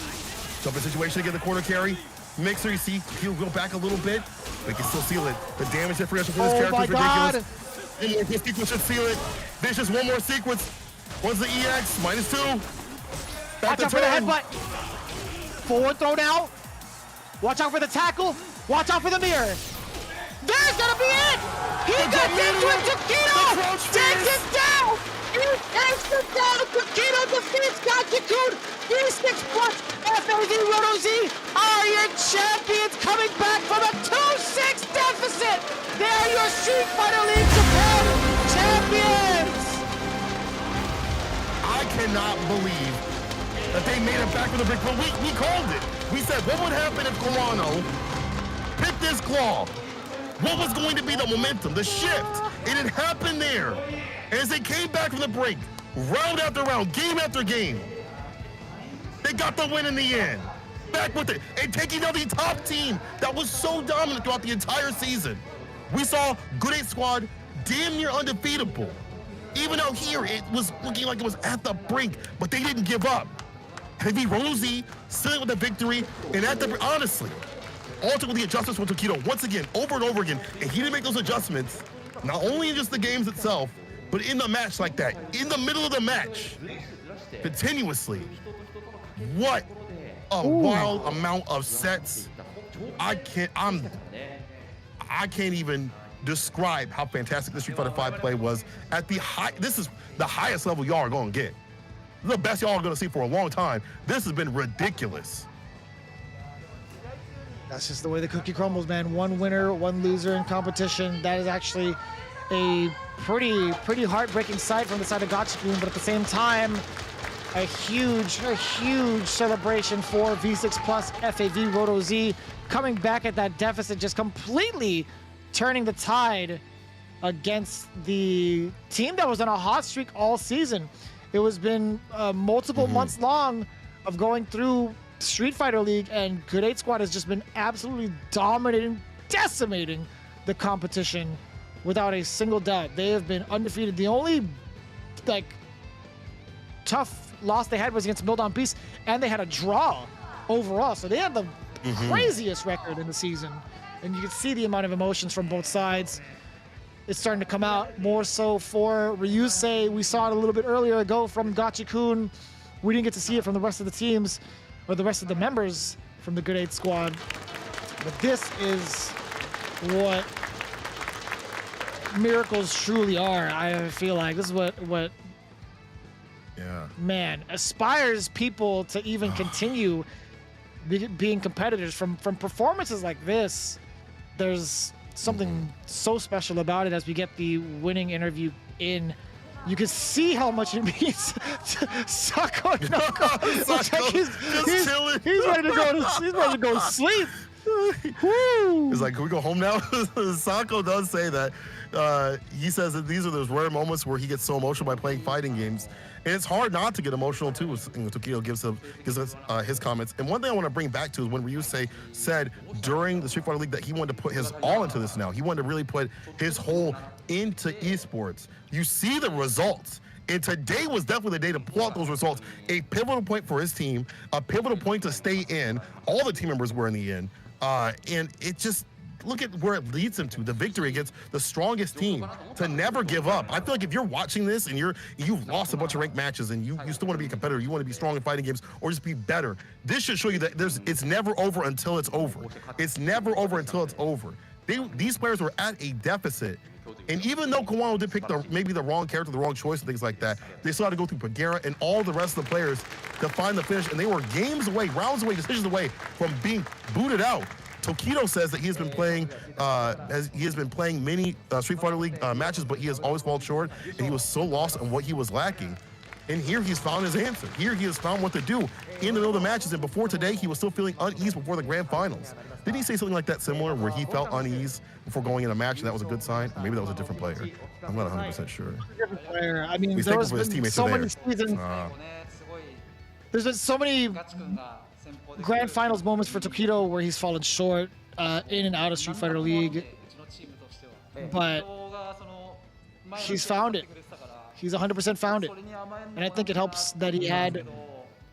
Jumping situation to get the corner carry. Mixer, you see, he'll go back a little bit, but he can still seal it. The damage differential for this character is ridiculous. One more sequence should seal it. There's just one more sequence. What's the EX? -2. Watch out for the headbutt. Forward throw now. Watch out for the tackle. Watch out for the mirror. There's gonna be it! He got into it! Tokido takes it down! He takes it down! Tokido defeats Gachikun! V6 plus FAZ Roto Z are your champions coming back from a 2-6 deficit! They are your Street Fighter League Japan champions! I cannot believe that they made it back with a break, but we called it. We said, what would happen if Kawano picked this claw? What was going to be the momentum, the shift? It had happened there. And as they came back from the break, round after round, game after game, they got the win in the end. Back with it, and taking down the top team that was so dominant throughout the entire season. We saw Good 8 squad damn near undefeatable. Even out here, it was looking like it was at the brink, but they didn't give up. Heavy Rosie sitting with the victory, and honestly, ultimately adjustments from Tokido once again, over and over again, and he didn't make those adjustments, not only in just the games itself, but in the match like that, in the middle of the match, continuously. What a wild amount of sets. I can't even describe how fantastic this Street Fighter V play was at the this is the highest level y'all are gonna get. This is the best y'all are gonna see for a long time. This has been ridiculous. That's just the way the cookie crumbles, man. One winner, one loser in competition. That is actually a pretty heartbreaking sight from the side of Gachikun, but at the same time, a huge celebration for V6 Plus FAV Roto Z, coming back at that deficit, just completely turning the tide against the team that was on a hot streak all season. It was been multiple months long of going through Street Fighter League, and Good 8 Squad has just been absolutely dominating decimating the competition without a single doubt. They have been undefeated. The only like tough loss they had was against Mildon Beast, and they had a draw overall. So they had the craziest record in the season. And you can see the amount of emotions from both sides. It's starting to come out more so for Ryusei. We saw it a little bit earlier ago from Gachi-kun. We didn't get to see it from the rest of the teams or the rest of the members from the Good 8 squad. But this is what miracles truly are. I feel like this is what man aspires people to even continue being competitors from performances like this. There's something so special about it. As we get the winning interview in, you can see how much it means to Sako Noko. Looks like he's ready to go to sleep. He's like, can we go home now? Sako does say that. He says that these are those rare moments where he gets so emotional by playing fighting games. And it's hard not to get emotional too. Tokido gives us his comments. And one thing I want to bring back to is when Ryusei said during the Street Fighter League that he wanted to put his all into this now. He wanted to really put his whole into esports. You see the results. And today was definitely the day to pull out those results. A pivotal point for his team, a pivotal point to stay in. All the team members were in the end. And it just, look at where it leads him to, the victory against the strongest team, to never give up. I feel like if you're watching this and you've lost a bunch of ranked matches and you still want to be a competitor, you want to be strong in fighting games or just be better, this should show you that it's never over until it's over. It's never over until it's over. These players were at a deficit. And even though Kawano did pick maybe the wrong character, the wrong choice, and things like that, they still had to go through Pagera and all the rest of the players to find the finish. And they were games away, rounds away, decisions away from being booted out. Tokido says that he has been playing many Street Fighter League matches, but he has always fallen short, and he was so lost on what he was lacking. And here he's found his answer. Here he has found what to do in the middle of the matches. And before today, he was still feeling unease before the grand finals. Did he say something like that similar, where he felt unease before going in a match, and that was a good sign? Or maybe that was a different player. I'm not 100% sure. Different player. I mean, there was been so many seasons. There's been so many grand finals moments for Tokido where he's fallen short in and out of Street Fighter League, but he's found it. He's 100% found it, and I think it helps that he had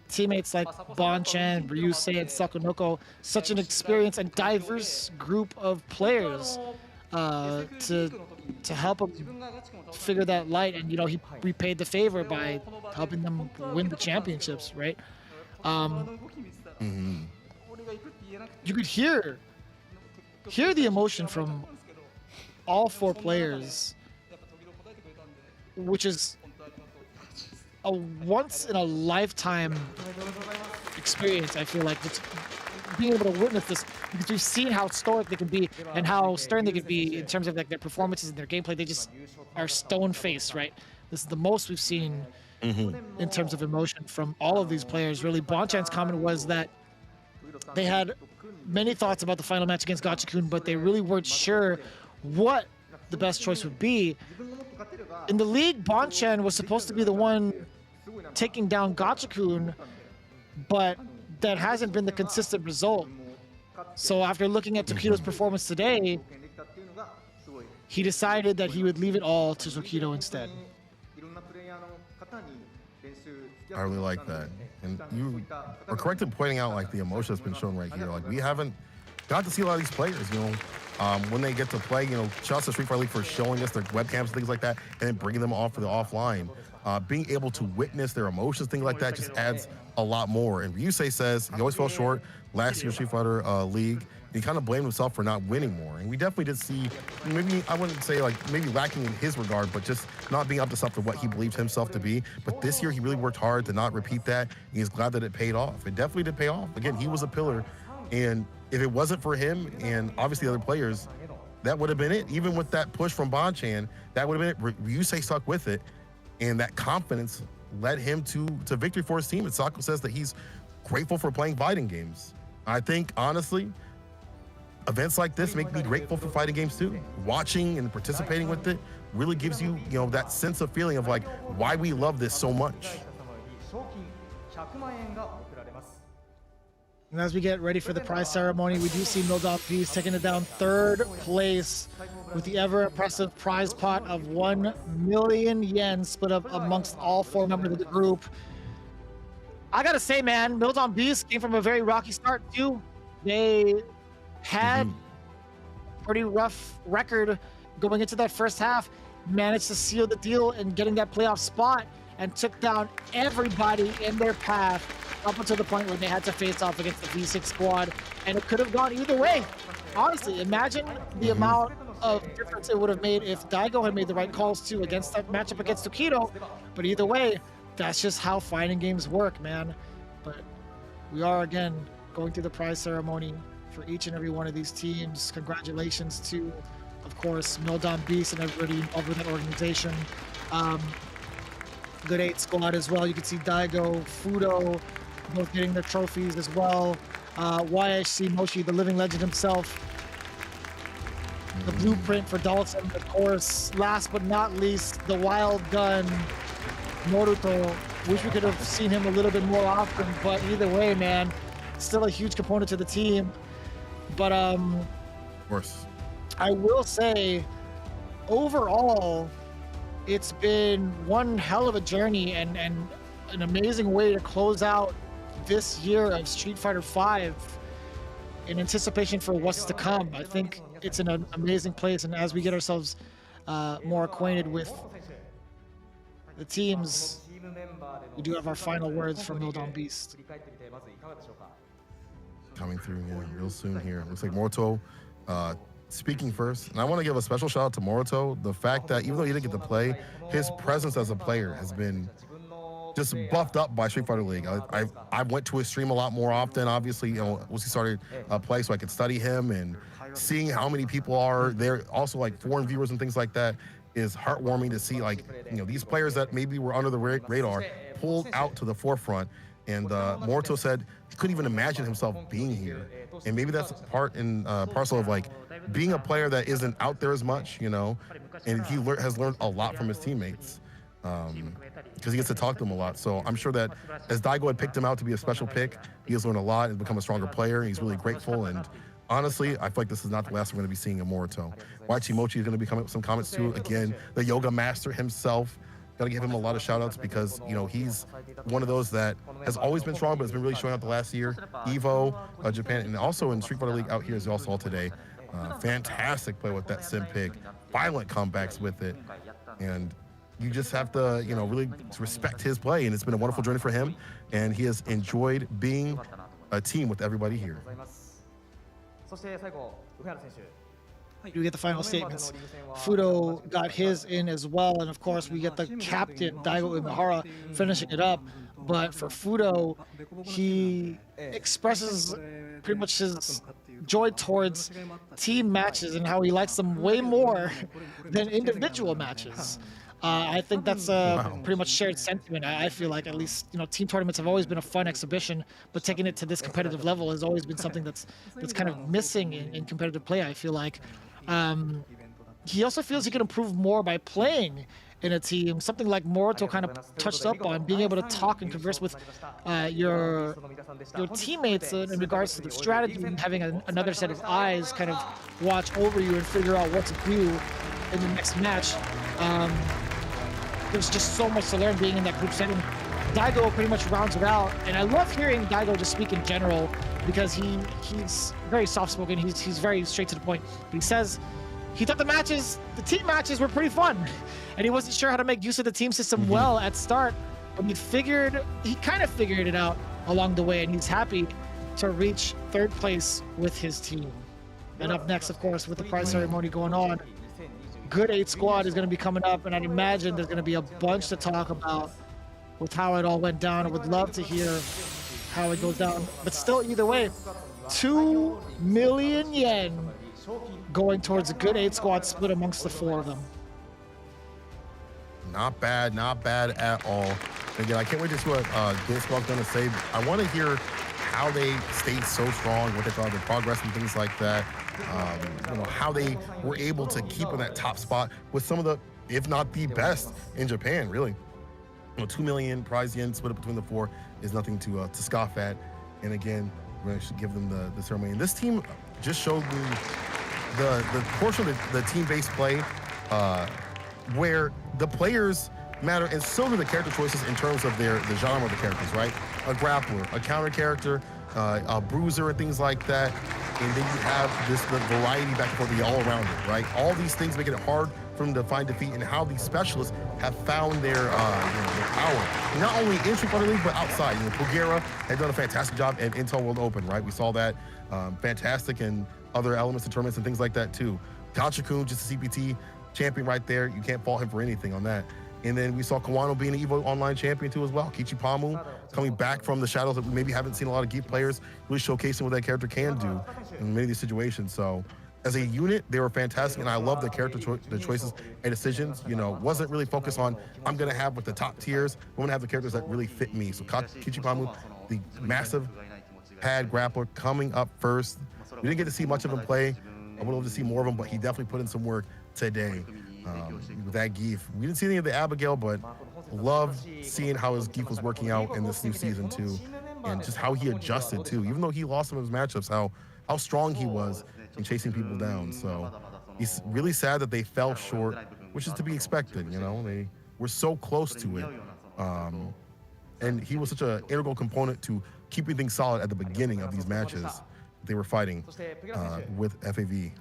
teammates like Bon-chan, Ryusei, and Sakonoko, such an experienced and diverse group of players to help him figure that light. And he repaid the favor by helping them win the championships, right? You could hear the emotion from all four players, which is a once-in-a-lifetime experience, I feel like, being able to witness this, because we've seen how stoic they can be and how stern they can be in terms of like their performances and their gameplay. They just are stone-faced, right? This is the most we've seen in terms of emotion from all of these players, really. Bon-chan's comment was that they had many thoughts about the final match against Gachi-kun, but they really weren't sure what the best choice would be. In the league, Bon-chan was supposed to be the one taking down Gachi-kun, but that hasn't been the consistent result. So after looking at Tokido's performance today, he decided that he would leave it all to Tokido instead. I really like that. And you are correct in pointing out like the emotion that's been shown right here. Like, we haven't got to see a lot of these players, when they get to play, shouts to Street Fighter League for showing us their webcams and things like that, and then bringing them off for the offline. Being able to witness their emotions, things like that, just adds a lot more. And Ryusei says he always fell short last year's Street Fighter League. He kind of blamed himself for not winning more. And we definitely did see, maybe, I wouldn't say like maybe lacking in his regard, but just not being up to stuff for what he believed himself to be. But this year he really worked hard to not repeat that. He's glad that it paid off. It definitely did pay off. Again, he was a pillar. And if it wasn't for him and obviously other players, that would have been it. Even with that push from Bon-chan, that would have been it. Ryusei stuck with it. And that confidence led him to victory for his team. And Sako says that he's grateful for playing fighting games. I think, honestly, events like this make me grateful for fighting games too. Watching and participating with it really gives you, that sense of feeling of like why we love this so much. And as we get ready for the prize ceremony, we do see Mildop Beast taking it down 3rd place with the ever impressive prize pot of 1 million yen split up amongst all 4 members of the group. I gotta say, man, Mildop Beast came from a very rocky start too. They had a pretty rough record going into that first half, managed to seal the deal and getting that playoff spot, and took down everybody in their path up until the point where they had to face off against the V6 squad, and it could have gone either way. Honestly, imagine the amount of difference it would have made if Daigo had made the right calls too against that matchup against Tokido. But either way, that's just how fighting games work, man. But we are again going through the prize ceremony for each and every one of these teams. Congratulations to, of course, Mildom Beast and everybody involved with that organization. Good 8 squad as well. You can see Daigo, Fudo, both getting their trophies as well. YHC Moshi, the living legend himself. The blueprint for Dalton, of course. Last but not least, the wild gun, Moruto. Wish we could have seen him a little bit more often, but either way, man, still a huge component to the team. But of course, I will say, overall, it's been one hell of a journey and an amazing way to close out this year of Street Fighter V in anticipation for what's to come. I think it's an amazing place, and as we get ourselves more acquainted with the teams, we do have our final words from Mildom Beast. Coming through real soon here. Looks like Moruto speaking first. And I want to give a special shout out to Moruto. The fact that even though he didn't get to play, his presence as a player has been just buffed up by Street Fighter League. I went to his stream a lot more often, obviously, once he started play, so I could study him, and seeing how many people are there, also like foreign viewers and things like that, is heartwarming to see, like, these players that maybe were under the radar pulled out to the forefront. And Moruto said he couldn't even imagine himself being here. And maybe that's part and parcel of like being a player that isn't out there as much, and he has learned a lot from his teammates. Because he gets to talk to them a lot. So I'm sure that as Daigo had picked him out to be a special pick, he has learned a lot and become a stronger player. And he's really grateful. And honestly, I feel like this is not the last we're going to be seeing of Moruto. YG Mochi is going to be coming up with some comments too. Again, the yoga master himself. Got to give him a lot of shout outs because, he's one of those that has always been strong, but has been really showing out the last year. Evo, Japan, and also in Street Fighter League out here as you all saw today. Fantastic play with that Sim Pig. Violent comebacks with it. And you just have to, really respect his play, and it's been a wonderful journey for him, and he has enjoyed being a team with everybody here. We get the final statements. Fudo got his in as well, and of course we get the captain, Daigo Umehara, finishing it up. But for Fudo, he expresses pretty much his joy towards team matches and how he likes them way more than individual matches. I think that's a pretty much shared sentiment. I feel like, at least, team tournaments have always been a fun exhibition, but taking it to this competitive level has always been something that's kind of missing in competitive play, I feel like. He also feels he can improve more by playing in a team, something like Moruto kind of touched up on, being able to talk and converse with your teammates in regards to the strategy, and having another set of eyes kind of watch over you and figure out what to do in the next match. There's just so much to learn being in that group setting. Daigo pretty much rounds it out, and I love hearing Daigo just speak in general because he's very soft-spoken. He's very straight to the point. But he says he thought the team matches were pretty fun, and he wasn't sure how to make use of the team system well at start, but he kind of figured it out along the way, and he's happy to reach 3rd place with his team. And up next, of course, with the prize ceremony going on, Good 8 squad is going to be coming up, and I'd imagine there's going to be a bunch to talk about with how it all went down. I would love to hear how it goes down. But still, either way, 2 million yen going towards a Good 8 squad split amongst the 4 of them. Not bad at all. Again, I can't wait to see what Good 8 squad's going to say. I want to hear how they stayed so strong, what they thought of their progress and things like that. How they were able to keep in that top spot with some of the, if not the best in Japan, really. 2 million prize yen split up between the 4 is nothing to scoff at. And again, We're going to give them the ceremony. And this team just showed me the portion of the team-based play where the players matter, and so do the character choices in terms of the genre of the characters, right? A grappler, a counter character, a bruiser, and things like that. And then you have the variety back and forth, the all-rounder, right? All these things make it hard for them to find defeat, and how these specialists have found their power, not only in Street Fighter League, but outside. Pugera had done a fantastic job at Intel World Open, right? We saw that fantastic in other elements of tournaments and things like that too. Gachikun, just a CPT champion right there. You can't fault him for anything on that. And then we saw Kawano being an EVO Online champion too as well. Kichi Pamu coming back from the shadows that we maybe haven't seen a lot of Geek players really showcasing what that character can do in many of these situations. So as a unit, they were fantastic, and I love the character the choices and decisions. Wasn't really focused on, I'm gonna have with the top tiers, I'm gonna have the characters that really fit me. So Kichi Pamu, the massive pad grappler, coming up first. We didn't get to see much of him play. I would love to see more of him, but he definitely put in some work today. With that Geef. We didn't see any of the Abigail, but loved seeing how his Geef was working out in this new season too, and just how he adjusted too. Even though he lost some of his matchups, how strong he was in chasing people down. So he's really sad that they fell short, which is to be expected. They were so close to it, and he was such an integral component to keeping things solid at the beginning of these matches they were fighting with FAV.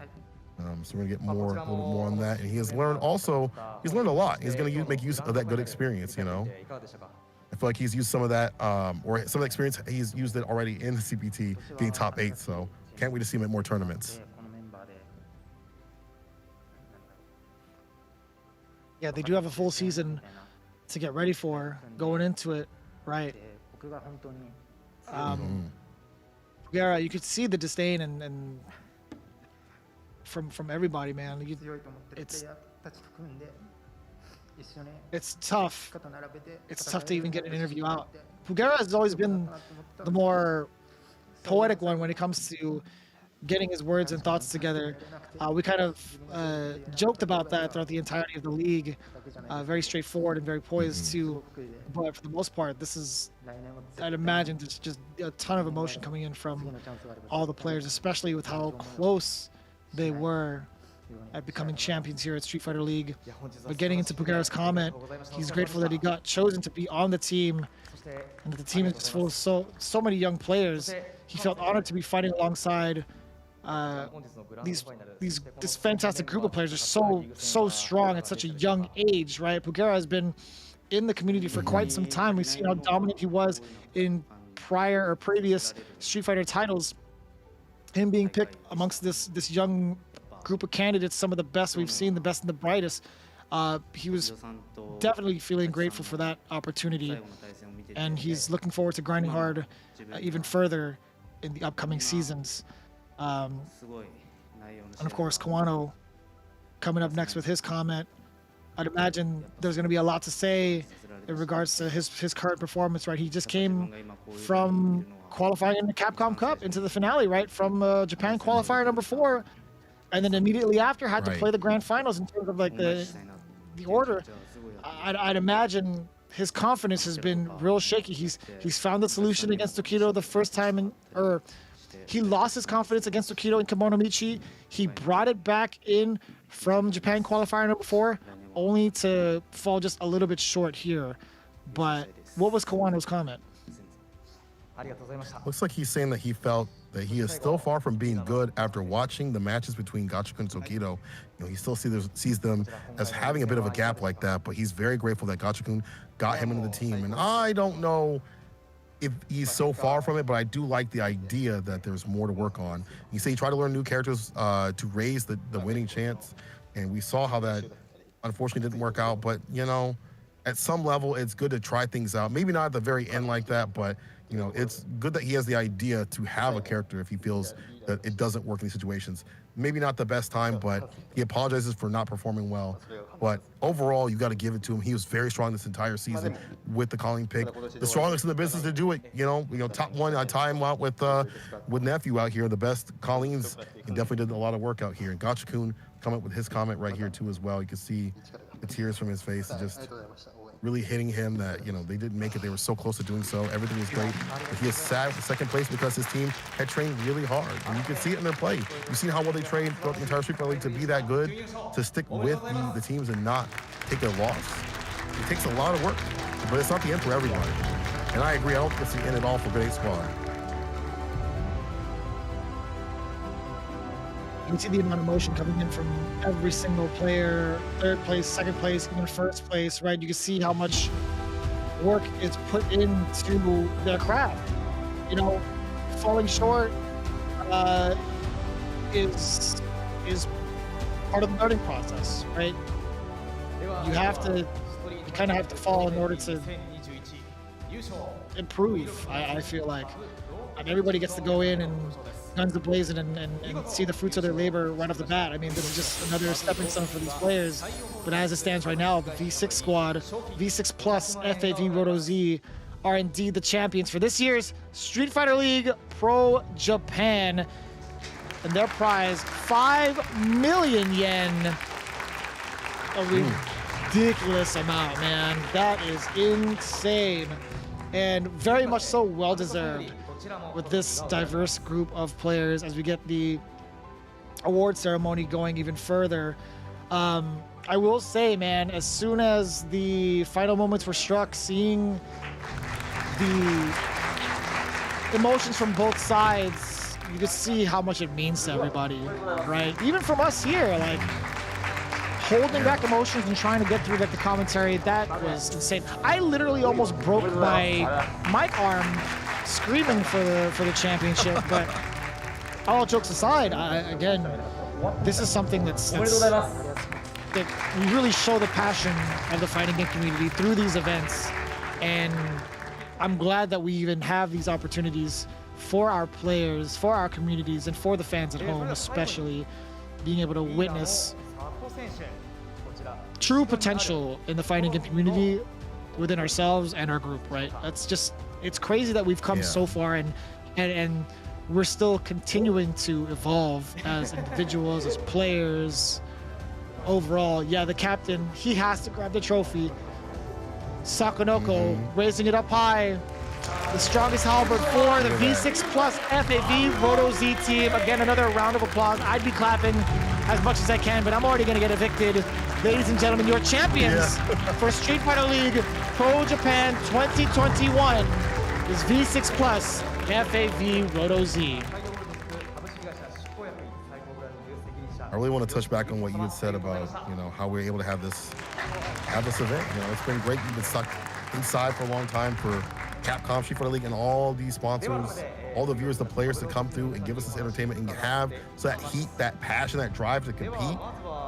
So we're gonna get a little bit more on that. And he has learned he's learned a lot. He's gonna make use of that good experience, I feel like he's used some of that, or some of the experience, he's used it already in the CPT, getting top 8. So can't wait to see him at more tournaments. Yeah, they do have a full season to get ready for going into it, right? Yeah, you could see the disdain and from everybody, man. It's tough. It's tough to even get an interview out. Pugera has always been the more poetic one when it comes to getting his words and thoughts together. We kind of joked about that throughout the entirety of the league. Very straightforward and very poised too. But for the most part, this is, I'd imagine, it's just a ton of emotion coming in from all the players, especially with how close they were at becoming champions here at Street Fighter League. But getting into Pugera's comment, he's grateful that he got chosen to be on the team, and that the team is just full of so many young players. He felt honored to be fighting alongside this fantastic group of players. Are so strong at such a young age, right? Pugera has been in the community for quite some time. We've seen how dominant he was in prior or previous Street Fighter titles. Him being picked amongst this young group of candidates, some of the best we've seen, the best and the brightest. He was definitely feeling grateful for that opportunity, and he's looking forward to grinding hard even further in the upcoming seasons. And of course, Kawano coming up next with his comment. I'd imagine there's going to be a lot to say in regards to his current performance, right? He just came from qualifying in the Capcom Cup into the finale, right? From Japan qualifier number 4, and then immediately after had to play the grand finals in terms of like the order. I'd imagine his confidence has been real shaky. He's found the solution against Tokido the first time, he lost his confidence against Tokido in Kimonomichi. He brought it back in from Japan qualifier number 4, only to fall just a little bit short here. But what was Kawano's comment? Looks like he's saying that he felt that he is still far from being good after watching the matches between Gachikun and Tokido. He still sees them as having a bit of a gap like that, but he's very grateful that Gachikun got him into the team. And I don't know if he's so far from it, but I do like the idea that there's more to work on. You say he tried to learn new characters to raise the winning chance, and we saw how that unfortunately didn't work out. But at some level, it's good to try things out. Maybe not at the very end like that, but it's good that he has the idea to have a character if he feels that it doesn't work in these situations. Maybe not the best time, but he apologizes for not performing well. But overall, you got to give it to him. He was very strong this entire season with the calling pick. The strongest in the business to do it. Top 1. I tie him out with Nephew out here. The best Colleen's. He definitely did a lot of work out here. And Gachikun come up with his comment right here too as well. You can see the tears from his face. really hitting him that, you know, they didn't make it. They were so close to doing so. Everything was great. But he is sad for second place because his team had trained really hard. And you can see it in their play. You've seen how well they trained throughout the entire Street Fighter League to be that good, to stick with the teams and not take a loss. It takes a lot of work, but it's not the end for everybody. And I agree, I don't think it's the end at all for Good 8 Squad. You can see the amount of emotion coming in from every single player, third place, second place, even first place, right? You can see how much work is put into their craft. You know, falling short is part of the learning process, right? You kind of have to fall in order to improve, I feel like. And everybody gets to go in and guns a-blazing and see the fruits of their labor right off the bat. I mean, this is just another stepping stone for these players. But as it stands right now, the V6 squad, V6 Plus FAV Roto Z are indeed the champions for this year's Street Fighter League Pro Japan. And their prize, 5 million yen. A ridiculous amount, man. That is insane. And very much so well-deserved with this diverse group of players as we get the award ceremony going even further. I will say, man, as soon as the final moments were struck, seeing the emotions from both sides, you could see how much it means to everybody, right? Even from us here, like, holding back emotions and trying to get through like the commentary, that was insane. I literally almost broke my mic arm screaming for the championship, but all jokes aside, again, this is something that we really show the passion of the fighting game community through these events, and I'm glad that we even have these opportunities for our players, for our communities, and for the fans at home, especially being able to witness true potential in the fighting game community within ourselves and our group, right? That's just, it's crazy that we've come so far and we're still continuing to evolve as individuals, as players. Overall, yeah, the captain, he has to grab the trophy. Sakonoko raising it up high. The strongest halberd for the V6 Plus FAV Roto Z team. Again, another round of applause. I'd be clapping as much as I can, but I'm already going to get evicted. Ladies and gentlemen, your champions for Street Fighter League Pro Japan 2021 is V6 Plus FAV Roto Z. I really want to touch back on what you had said about, you know, how we're able to have this event. You know, it's been great. You've been stuck inside for a long time for Capcom Street Fighter League and all these sponsors, all the viewers, the players to come through and give us this entertainment and have so that heat, that passion, that drive to compete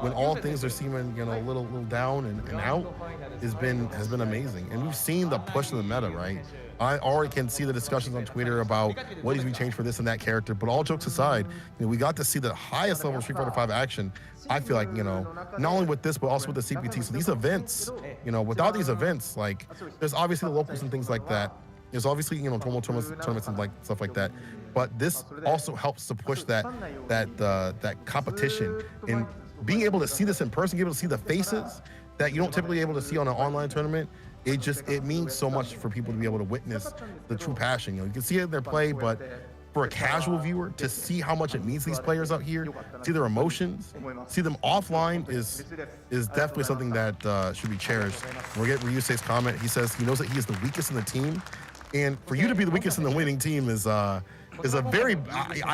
when all things are seeming, you know, a little down and out has been amazing. And we've seen the push of the meta, right? I already can see the discussions on Twitter about what needs to be changed for this and that character. But all jokes aside, you know, we got to see the highest level of Street Fighter V action. I feel like, you know, not only with this, but also with the CPT. So these events, you know, without these events, like, there's obviously the locals and things like that. There's obviously, you know, tournaments and like stuff like that. But this also helps to push that competition and being able to see this in person, being able to see the faces that you don't typically able to see on an online tournament. It means so much for people to be able to witness the true passion. You know, you can see it in their play, but for a casual viewer to see how much it means to these players out here, see their emotions, see them offline is definitely something that should be cherished. We'll get Ryusei's comment. He says he knows that he is the weakest in the team, and for you to be the weakest in the winning team is a very,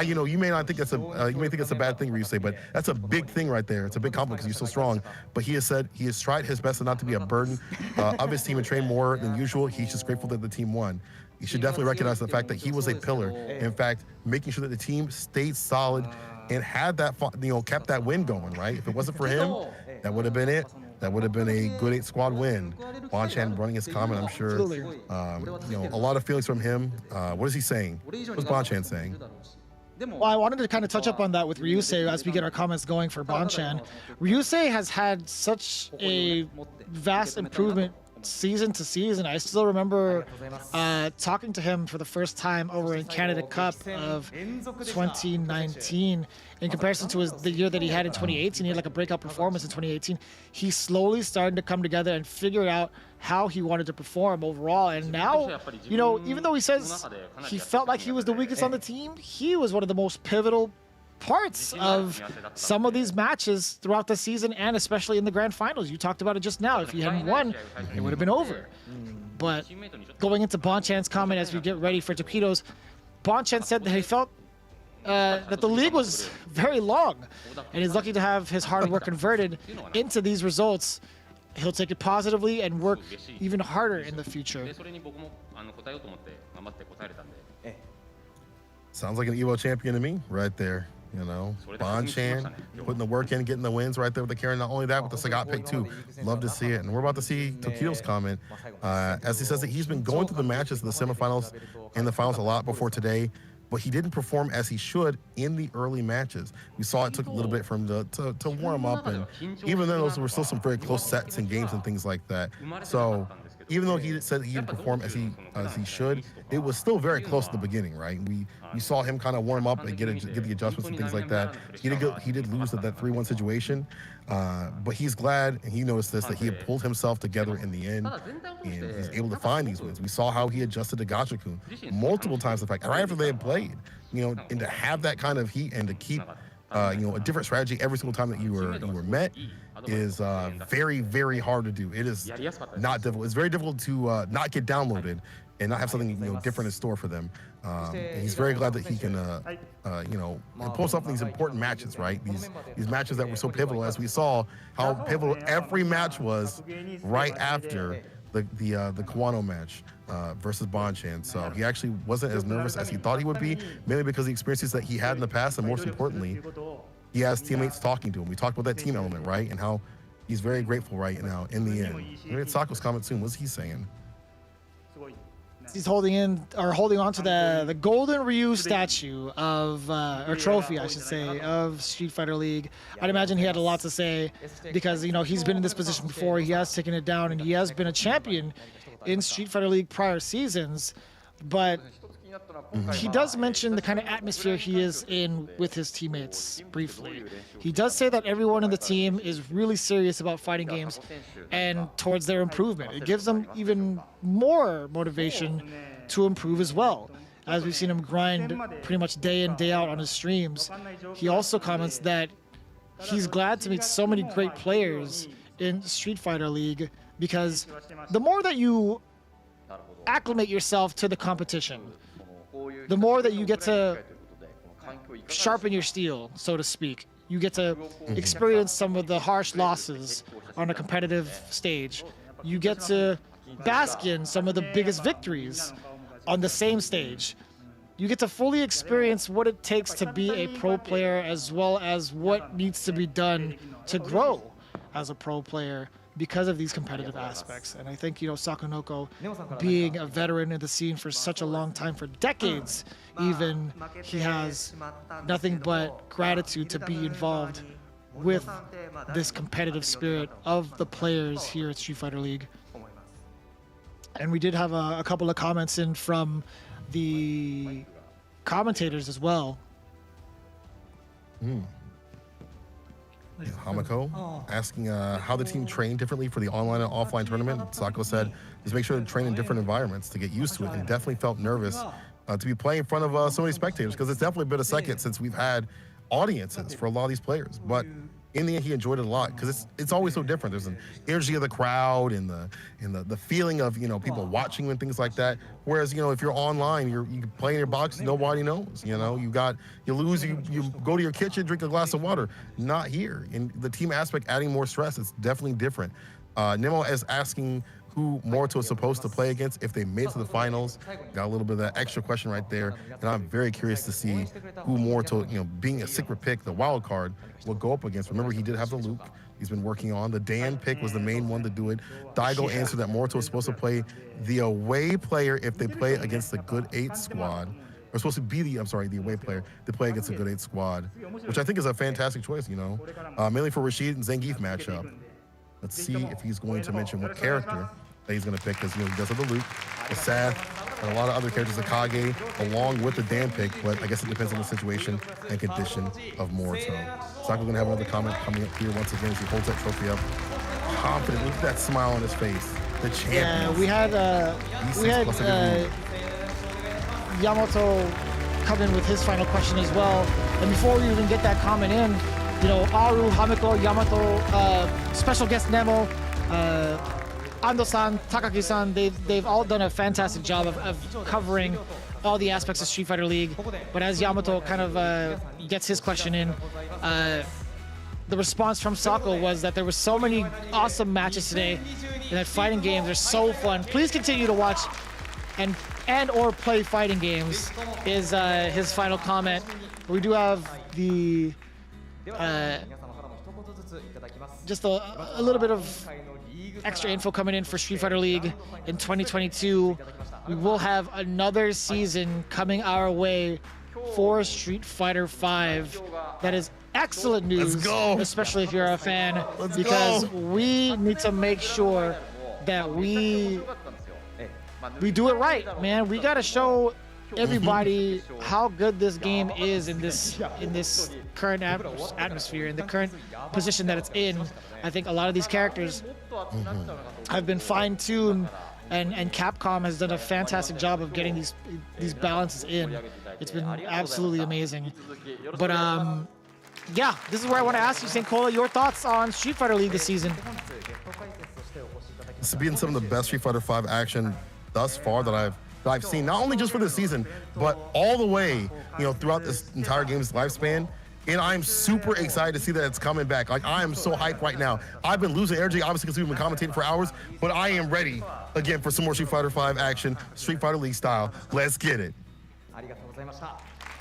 you know, you may not think that's you may think it's a bad thing, Ryusei, but that's a big thing right there. It's a big compliment because you're so strong. But he has said he has tried his best not to be a burden of his team and train more than usual. He's just grateful that the team won. You should definitely recognize the fact that he was a pillar. In fact, making sure that the team stayed solid and had that, you know, kept that win going, right? If it wasn't for him, that would have been it. That would have been a good 8 squad win. Bonchan running his comment, I'm sure. You know, a lot of feelings from him. What is he saying? What's Bonchan saying? Well, I wanted to kind of touch up on that with Ryusei as we get our comments going for Bonchan. Ryusei has had such a vast improvement season to season. I still remember talking to him for the first time over in Canada Cup of 2019. In comparison to the year that he had in 2018, he had like a breakout performance in 2018. He slowly started to come together and figure out how he wanted to perform overall. And now, you know, even though he says he felt like he was the weakest on the team, he was one of the most pivotal parts of some of these matches throughout the season, and especially in the grand finals. You talked about it just now. If he hadn't won, it would have been over. But going into Bonchan's comment as we get ready for Torpedoes, Bonchan said that he felt that the league was very long, and he's lucky to have his hard work converted into these results. He'll take it positively and work even harder in the future. Sounds like an Evo champion to me right there. You know, Bonchan putting the work in, getting the wins right there with the carry. Not only that, with the Sagat pick too. Love to see it. And we're about to see Tokido's comment as he says that he's been going through the matches, the semifinals and the finals a lot before today, but he didn't perform as he should in the early matches. We saw it took a little bit for him to warm up, and even then those were still some very close sets and games and things like that. So even though he said he didn't perform as he should, it was still very close at the beginning, right? We saw him kind of warm up and get the adjustments and things like that. He did lose at that 3-1 situation, but he's glad, and he noticed this, that he had pulled himself together in the end, and he's able to find these wins. We saw how he adjusted to Gachikun multiple times. In fact, right after they had played, you know, and to have that kind of heat and to keep, you know, a different strategy every single time that you were met is very, very hard to do. It is not difficult. It's very difficult to not get downloaded and not have something, you know, different in store for them. And he's very glad that he can, you know, pull himself in these important matches, right? These matches that were so pivotal, as we saw how pivotal every match was right after the Kawano match versus Bonchan. So he actually wasn't as nervous as he thought he would be, mainly because of the experiences that he had in the past, and most importantly, he has teammates talking to him. We talked about that team element, right? And how he's very grateful right now in the end. We'll get Sako's comment soon. What's he saying? He's holding on to the golden Ryu statue of, or trophy, I should say, of Street Fighter League. I'd imagine he had a lot to say because, you know, he's been in this position before. He has taken it down, and he has been a champion in Street Fighter League prior seasons. But he does mention the kind of atmosphere he is in with his teammates briefly. He does say that everyone in the team is really serious about fighting games and towards their improvement. It gives them even more motivation to improve as well. As we've seen him grind pretty much day in, day out on his streams. He also comments that he's glad to meet so many great players in Street Fighter League, because the more that you acclimate yourself to the competition, the more that you get to sharpen your steel, so to speak. You get to experience some of the harsh losses on a competitive stage. You get to bask in some of the biggest victories on the same stage. You get to fully experience what it takes to be a pro player, as well as what needs to be done to grow as a pro player because of these competitive aspects. And I think, you know, Sakonoko, being a veteran in the scene for such a long time, for decades even, he has nothing but gratitude to be involved with this competitive spirit of the players here at Street Fighter League. And we did have a couple of comments in from the commentators as well. Hamako asking how the team trained differently for the online and offline tournament. Sako said, just make sure to train in different environments to get used to it, and definitely felt nervous to be playing in front of so many spectators, because it's definitely been a second since we've had audiences for a lot of these players. But in the end, he enjoyed it a lot, because it's always so different. There's an energy of the crowd and the feeling of, you know, people watching you and things like that. Whereas, you know, if you're online, you can play in your box, nobody knows. You know, you lose, you go to your kitchen, drink a glass of water. Not here. In the team aspect, adding more stress, it's definitely different. Nemo is asking who Morito is supposed to play against if they made it to the finals. Got a little bit of that extra question right there, and I'm very curious to see who Morito, you know, being a secret pick, the wild card, will go up against. Remember, he did have the Luke he's been working on. The Dan pick was the main one to do it. Daigo answered that Morito is supposed to play the away player if they play against the Good 8 squad. Or supposed to be the away player to play against the Good 8 squad, which I think is a fantastic choice, you know, mainly for Rashid and Zangief matchup. Let's see if he's going to mention what character that he's going to pick because he does have the Luke, the Seth, and a lot of other characters, the Kage, along with the Dan pick, but I guess it depends on the situation and condition of Morito. Saka's going to have another comment coming up here once again as he holds that trophy up. Confident, look at that smile on his face. The champion. Yeah, we had Yamato come in with his final question as well. And before we even get that comment in, Aru, Hamiko, Yamato, special guest Nemo, Ando-san, Takagi-san, they've all done a fantastic job of covering all the aspects of Street Fighter League. But as Yamato kind of gets his question in, the response from Sako was that there were so many awesome matches today, and that fighting games are so fun. Please continue to watch and or play fighting games is his final comment. We do have the just a little bit of extra info coming in for Street Fighter League in 2022. We will have another season coming our way for Street Fighter 5. That is excellent news, especially if you're a fan, because we need to make sure that we do it right, man. We got to show everybody how good this game is in this current atmosphere, in the current position that it's in. I think a lot of these characters have been fine-tuned, and Capcom has done a fantastic job of getting these balances in. It's been absolutely amazing. But yeah, this is where I want to ask you, St. Cola, your thoughts on Street Fighter League this season. This has been some of the best Street Fighter 5 action thus far that I've seen, not only just for this season, but all the way, throughout this entire game's lifespan. And I'm super excited to see that it's coming back. Like, I am so hyped right now. I've been losing energy, obviously, because we've been commentating for hours, but I am ready again for some more Street Fighter 5 action, Street Fighter League style. Let's get it.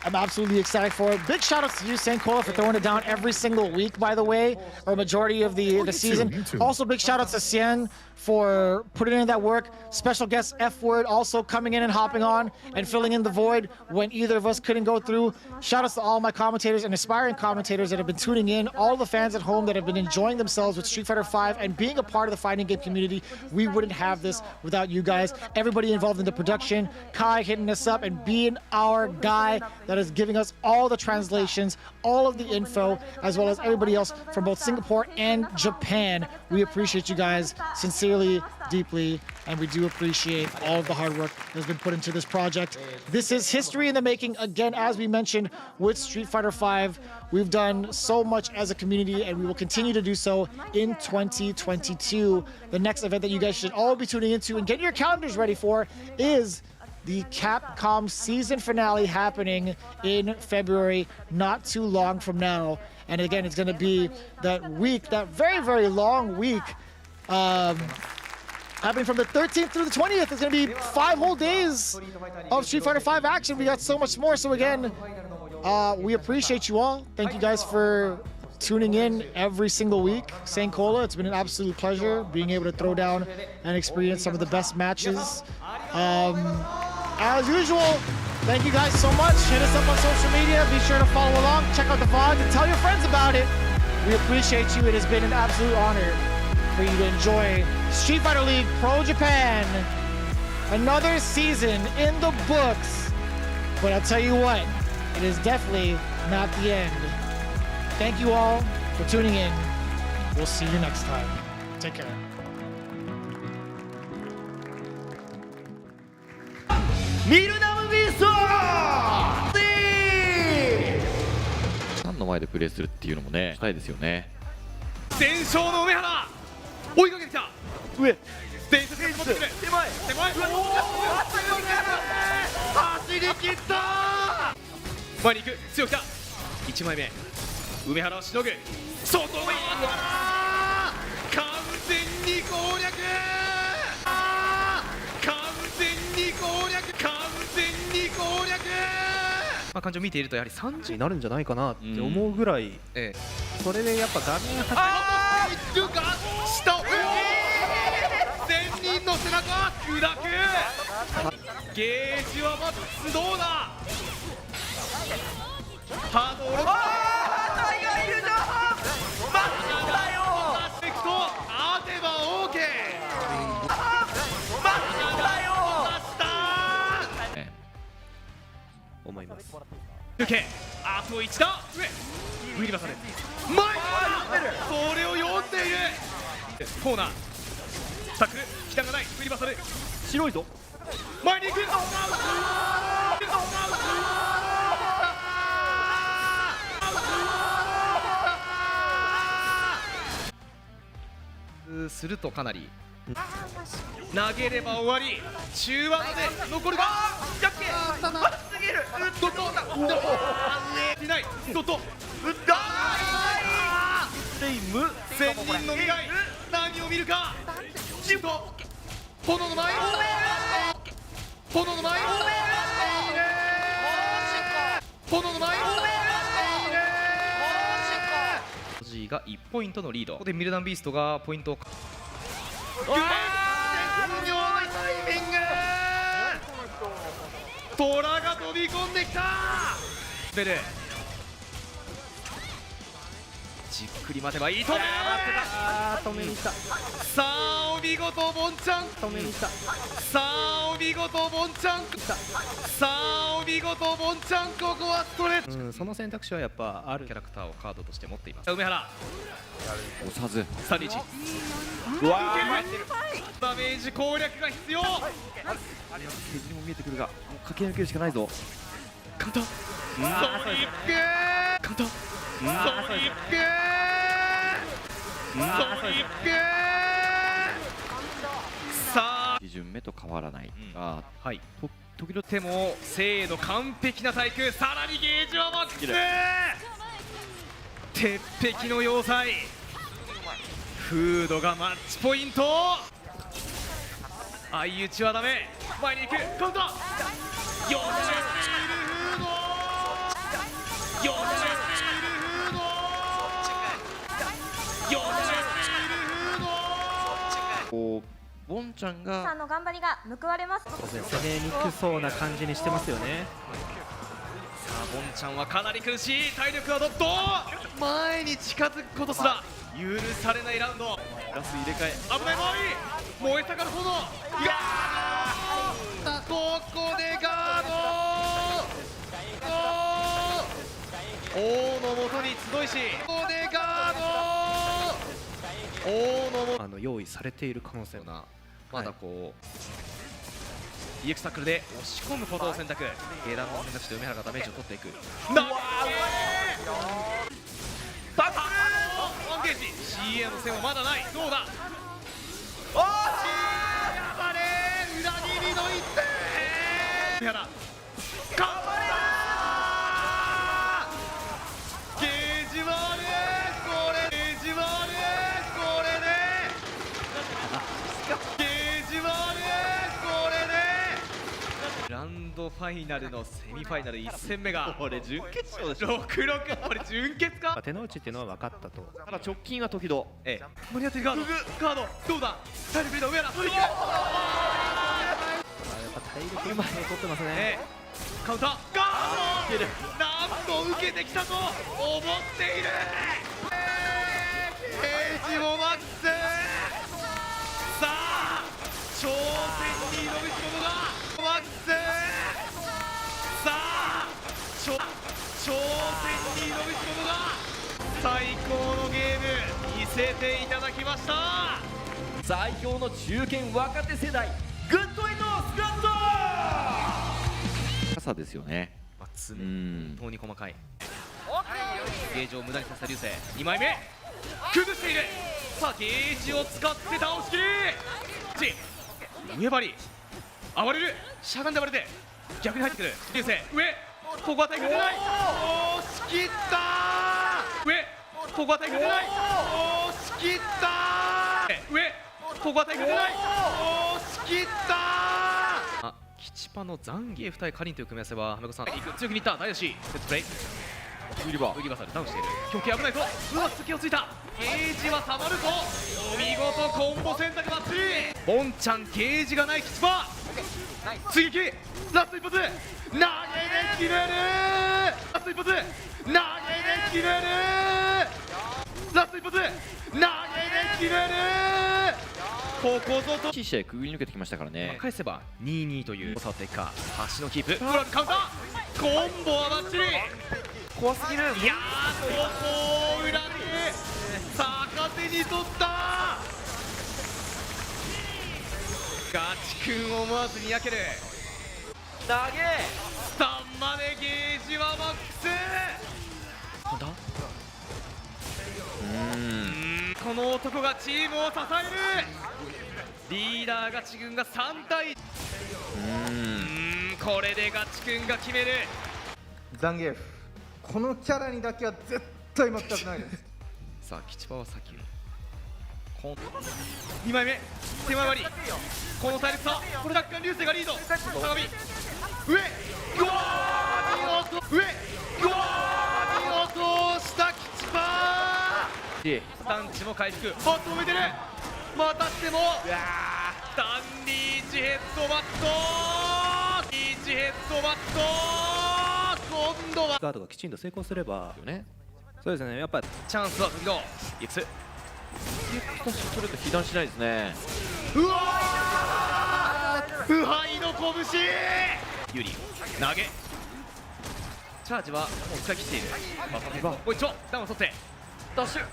I'm absolutely excited for it. Big shout out to you, St. Cola, for throwing it down every single week, by the way, or majority of the season. You too. Also, big shout out to Cien for putting in that work. Special guest F-Word also coming in and hopping on and filling in the void when either of us couldn't go through. Shout outs to all my commentators and aspiring commentators that have been tuning in, all the fans at home that have been enjoying themselves with Street Fighter 5 and being a part of the fighting game community. We wouldn't have this without you guys. Everybody involved in the production, Kai hitting us up and being our guy that is giving us all the translations, all of the info, as well as everybody else from both Singapore and Japan. We appreciate you guys sincerely, deeply, and we do appreciate all of the hard work that has been put into this project. This is history in the making. Again, as we mentioned with Street Fighter 5, we've done so much as a community, and we will continue to do so in 2022. The next event that you guys should all be tuning into and getting your calendars ready for is the Capcom season finale happening in February, not too long from now. And again, it's going to be that week, that very, very long week, happening from the 13th through the 20th. It's going to be 5 whole days of Street Fighter 5 action. We got so much more. So again, we appreciate you all. Thank you guys for tuning in every single week. St. Cola, it's been an absolute pleasure being able to throw down and experience some of the best matches. As usual, thank you guys so much. Hit us up on social media. Be sure to follow along. Check out the VOD and tell your friends about it. We appreciate you. It has been an absolute honor for you to enjoy Street Fighter League Pro Japan. Another season in the books. But I'll tell you what, it is definitely not the end. Thank you all for tuning in. We'll see you next time. Take care.ファンの前でプレーするっていうのもね、したいですよね。全勝の梅原追いかけてきた上伝説が迫ってくる手前走り切った前に行く強く来た1枚目梅原をしのぐ外側完全に攻略完全に攻略完全に攻略感情を見ているとやはり30になるんじゃないかなって思うぐらい、それでやっぱ画面いるか下を千人の背中砕くゲージはマックスどうだハードルタイがいるじゃんマックスだよアスペクト当てば OK けあと1打上振り出され前にそれを読んでいるコーナータックル北がない振り出され白いぞ前に行くするとかなり投げれば終わり中盤まで残るがやっけすぎるドットいないドットレイム仙人の未来何を見るかシュート炎の前炎の前炎の前G が1ポイントのリードここでミルダンビーストがポイントを絶妙なタイミングトラが飛び込んできたベルじっくり待てばいい止め止めに来たさあお見事ボンちゃん止めに来たさあお見事ボンちゃんさあお見事ボンちゃんここはストレッチその選択肢はやっぱあるキャラクターをカードとして持っています梅原押さず3リーチうわーダメージ攻略が必要削りも見えてくるがもう駆け抜けるしかないぞ簡単ソニック簡単ソニックソニックさあ2巡目と変わらないが、はい時々手も精度完璧な対空さらにゲージはマックス鉄壁の要塞フードがマッチポイント相打ちはダメ前に行くカウンター40スチールフード40スチールフード40スチールフードこうボンちゃんがさんの頑張りが報われます。攻めにくそうな感じにしてますよねさあボンちゃんはかなり苦しい体力はドット前に近づくことすら許されないラウンドガス入れ替え危ない燃えたから炎いやーここでガード王のもとに集いしここでガード王のも用意されている可能性がまだこう、EX タックルで押し込むことを選択下段の選択肢で梅原がダメージを取っていくなタックルワンゲージ CA の線はまだないどうだおーやばれ裏切りの一手梅原頑張れゲージはあるこれゲージはあるこれでゲージはあるこれでグランドファイナルのセミファイナル1戦目がこれ準決勝でしょ66これ準決か手の内っていうのは分かったとただ直近は時々間に合ってるガードどうだ体力リード上原やっぱ体力うまい取ってますねカウンターガードなんと受けてきたと思っているゲージもマックスさあ挑戦に挑みし者がマックスさあ挑戦に挑みし者が最高のゲーム見せていただきました最強の中堅若手世代グッドインドスクワット高さですよね常に本当に細かいゲージを無駄にさせた流星2枚目崩しているさあゲージを使って倒しきり上張り暴れるしゃがんで暴れて逆に入ってくる流星上ここは対決出ない押し切った上ここは対決出ない押し切った上ここは対決出ない押し切った吉パの残芸2人カリンという組み合わせははめこさん強気にいった大吉セットプレイウリバーサルダウンしている強気危ないぞうまく隙をついたゲージはたまるぞお見事コンボ選択バッチリボンちゃんゲージがない吉パ追撃ラスト一発投げで決めるラスト一発投げで決めるラスト一発投げで決めるここぞといい試合くぐり抜けてきましたからね。返せば 2-2 という触っていくか。橋のキープ、ブラックカウンター、コンボはバッチリ。怖すぎる。いやー、ここ裏で逆手に取った。ガチ君思わずにやける。投げスタンまでゲージはマックス。なんだこの男がチームを支える。リーダーガチ軍が3対これでガチ君が決める。ザンギエフ、このキャラにだけは絶対負けたくないです。さあ吉場は先2枚目手前割り、この体力差、これ奪還流星がリード。相模上、うわー見事、上、うわー見事した吉場。スタンチも回復、あっと止めてる。またしてもダンリーチヘッドバット、リーチヘッドバット、今度はガードがきちんと成功すればね。そうですね、やっぱチャンスは時々いくつストレート被弾しないですね。うわー腐敗の拳、有利投げチャージはもう使い切っている。もう一丁ダウンを取ってダッシュ、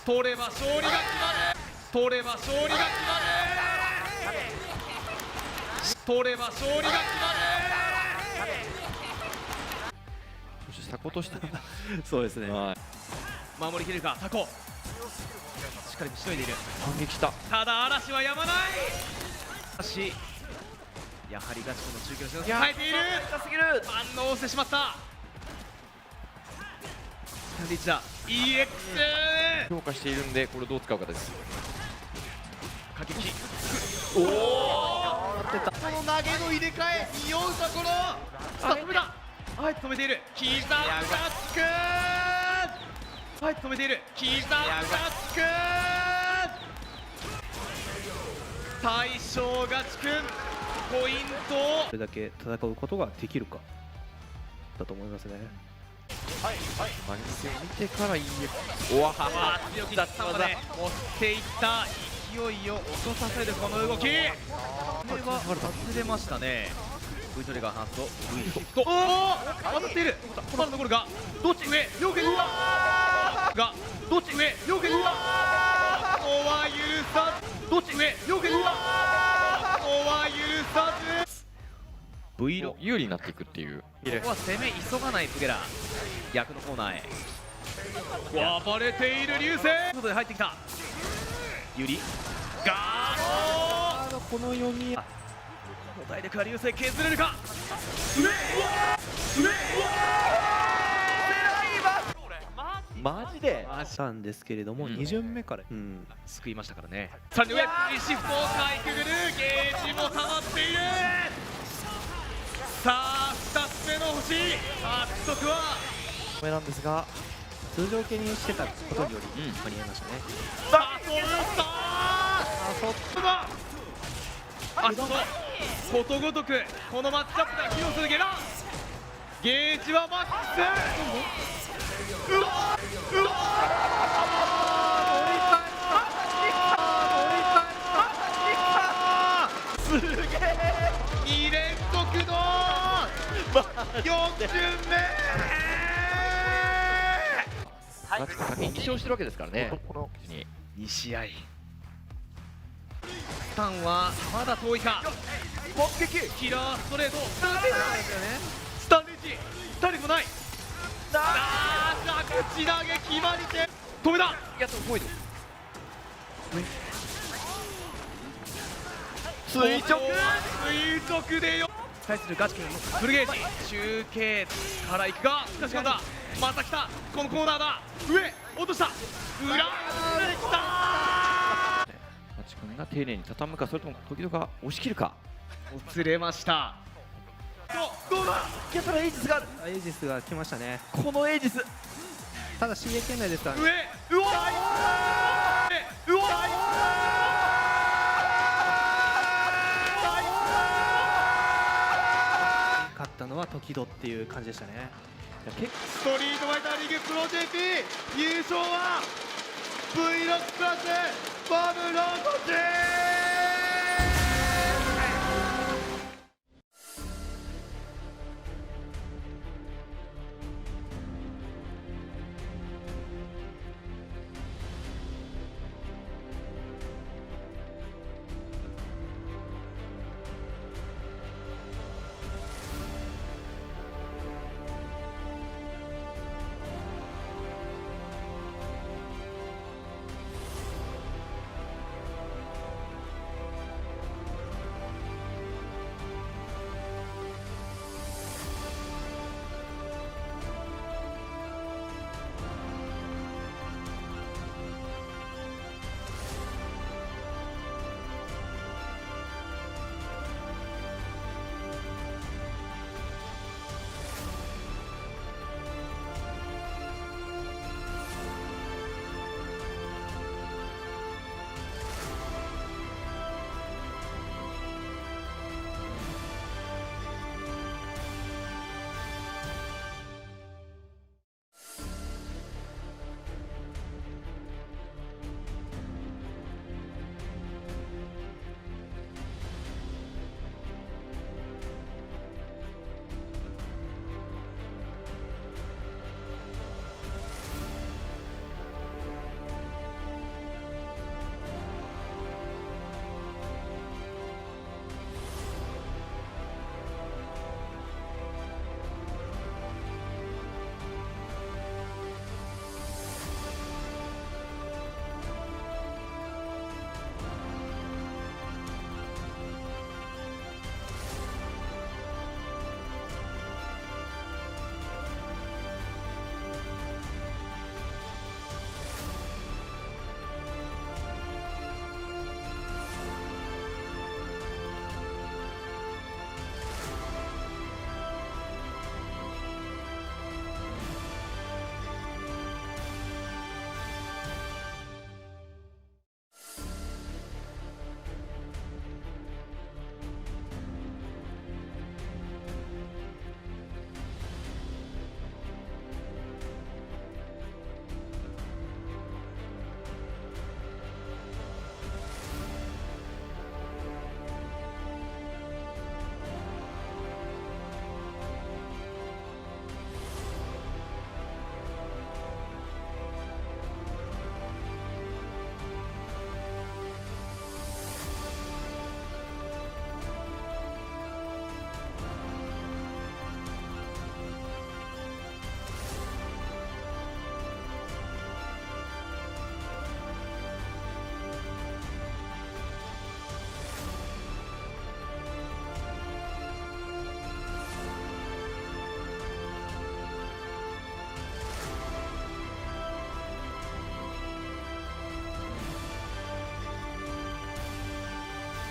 取れば勝利が決まる、取れば勝利が決まる、取れば勝利が決まる。そしてタコとしてそうですね、守りきれるか。タコしっかりしのいでいる。反撃した。ただ嵐はやまない。しかしやはりガチ君の中継の仕耐えている。反応してしまった。リーチだ EX 評価しているんで、これをどう使うかです。過激、おおこの投げの入れ替え、匂うところスタッフだ。あえて止めている。キーザガチ君、あえて止めている。キーザガチ君、大将ガチ君ポイントをこれだけ戦うことができるかだと思いますね。はいはい、マギスを見てからEX、おわはは強気だったまで持っていった勢いを落とさせるこの動き。これは外れましたね。V トリガー発動 V シフト、おお当たっている。まだ残るがどっち上、両拳がどっち上、両拳ここは許さず、どっち上、両拳ここは許さず V6 有利になっていくっていう。ここは攻め急がないプゲラ、逆のコーナーへ暴れている流星。ということで入ってきたユリガード、この読み、この体力は流星削れるか。マジでしたんですけれども、2巡目から救いましたからね。さらに上シフトをかいくぐる。ゲージも溜まっている。さあ2つ目の星獲得はこれなんですが、通常系にしてたことにより間に合いましたね。バトルスター、あとことごとくこのマッチアップが披露するゲラ。ゲージはマックス。うわうわすげえ、2連続の4巡目。ガチと先に2勝してるわけですからね。2試合スタンはまだ遠いか。突撃キラーストレート、スタンレッジ体力もない。口投げ決まり手止めた。やっと動いてる。垂直でよ対するガチ君のフルゲージ中継からいくが、しかしまたまた来た。このコーナーだ。上落とした。裏できた。ガチ君が丁寧に畳むか、それとも時々押し切るか。釣れました。どうだ。やったらエイジスがある。エイジスが来ましたね。このエイジス、ただ CA 圏内ですからね。上、うわうわ勝ったのは時戸っていう感じでしたね。ストリートファイターリーグプロ JP 優勝は V6 クラスボムの勝ち。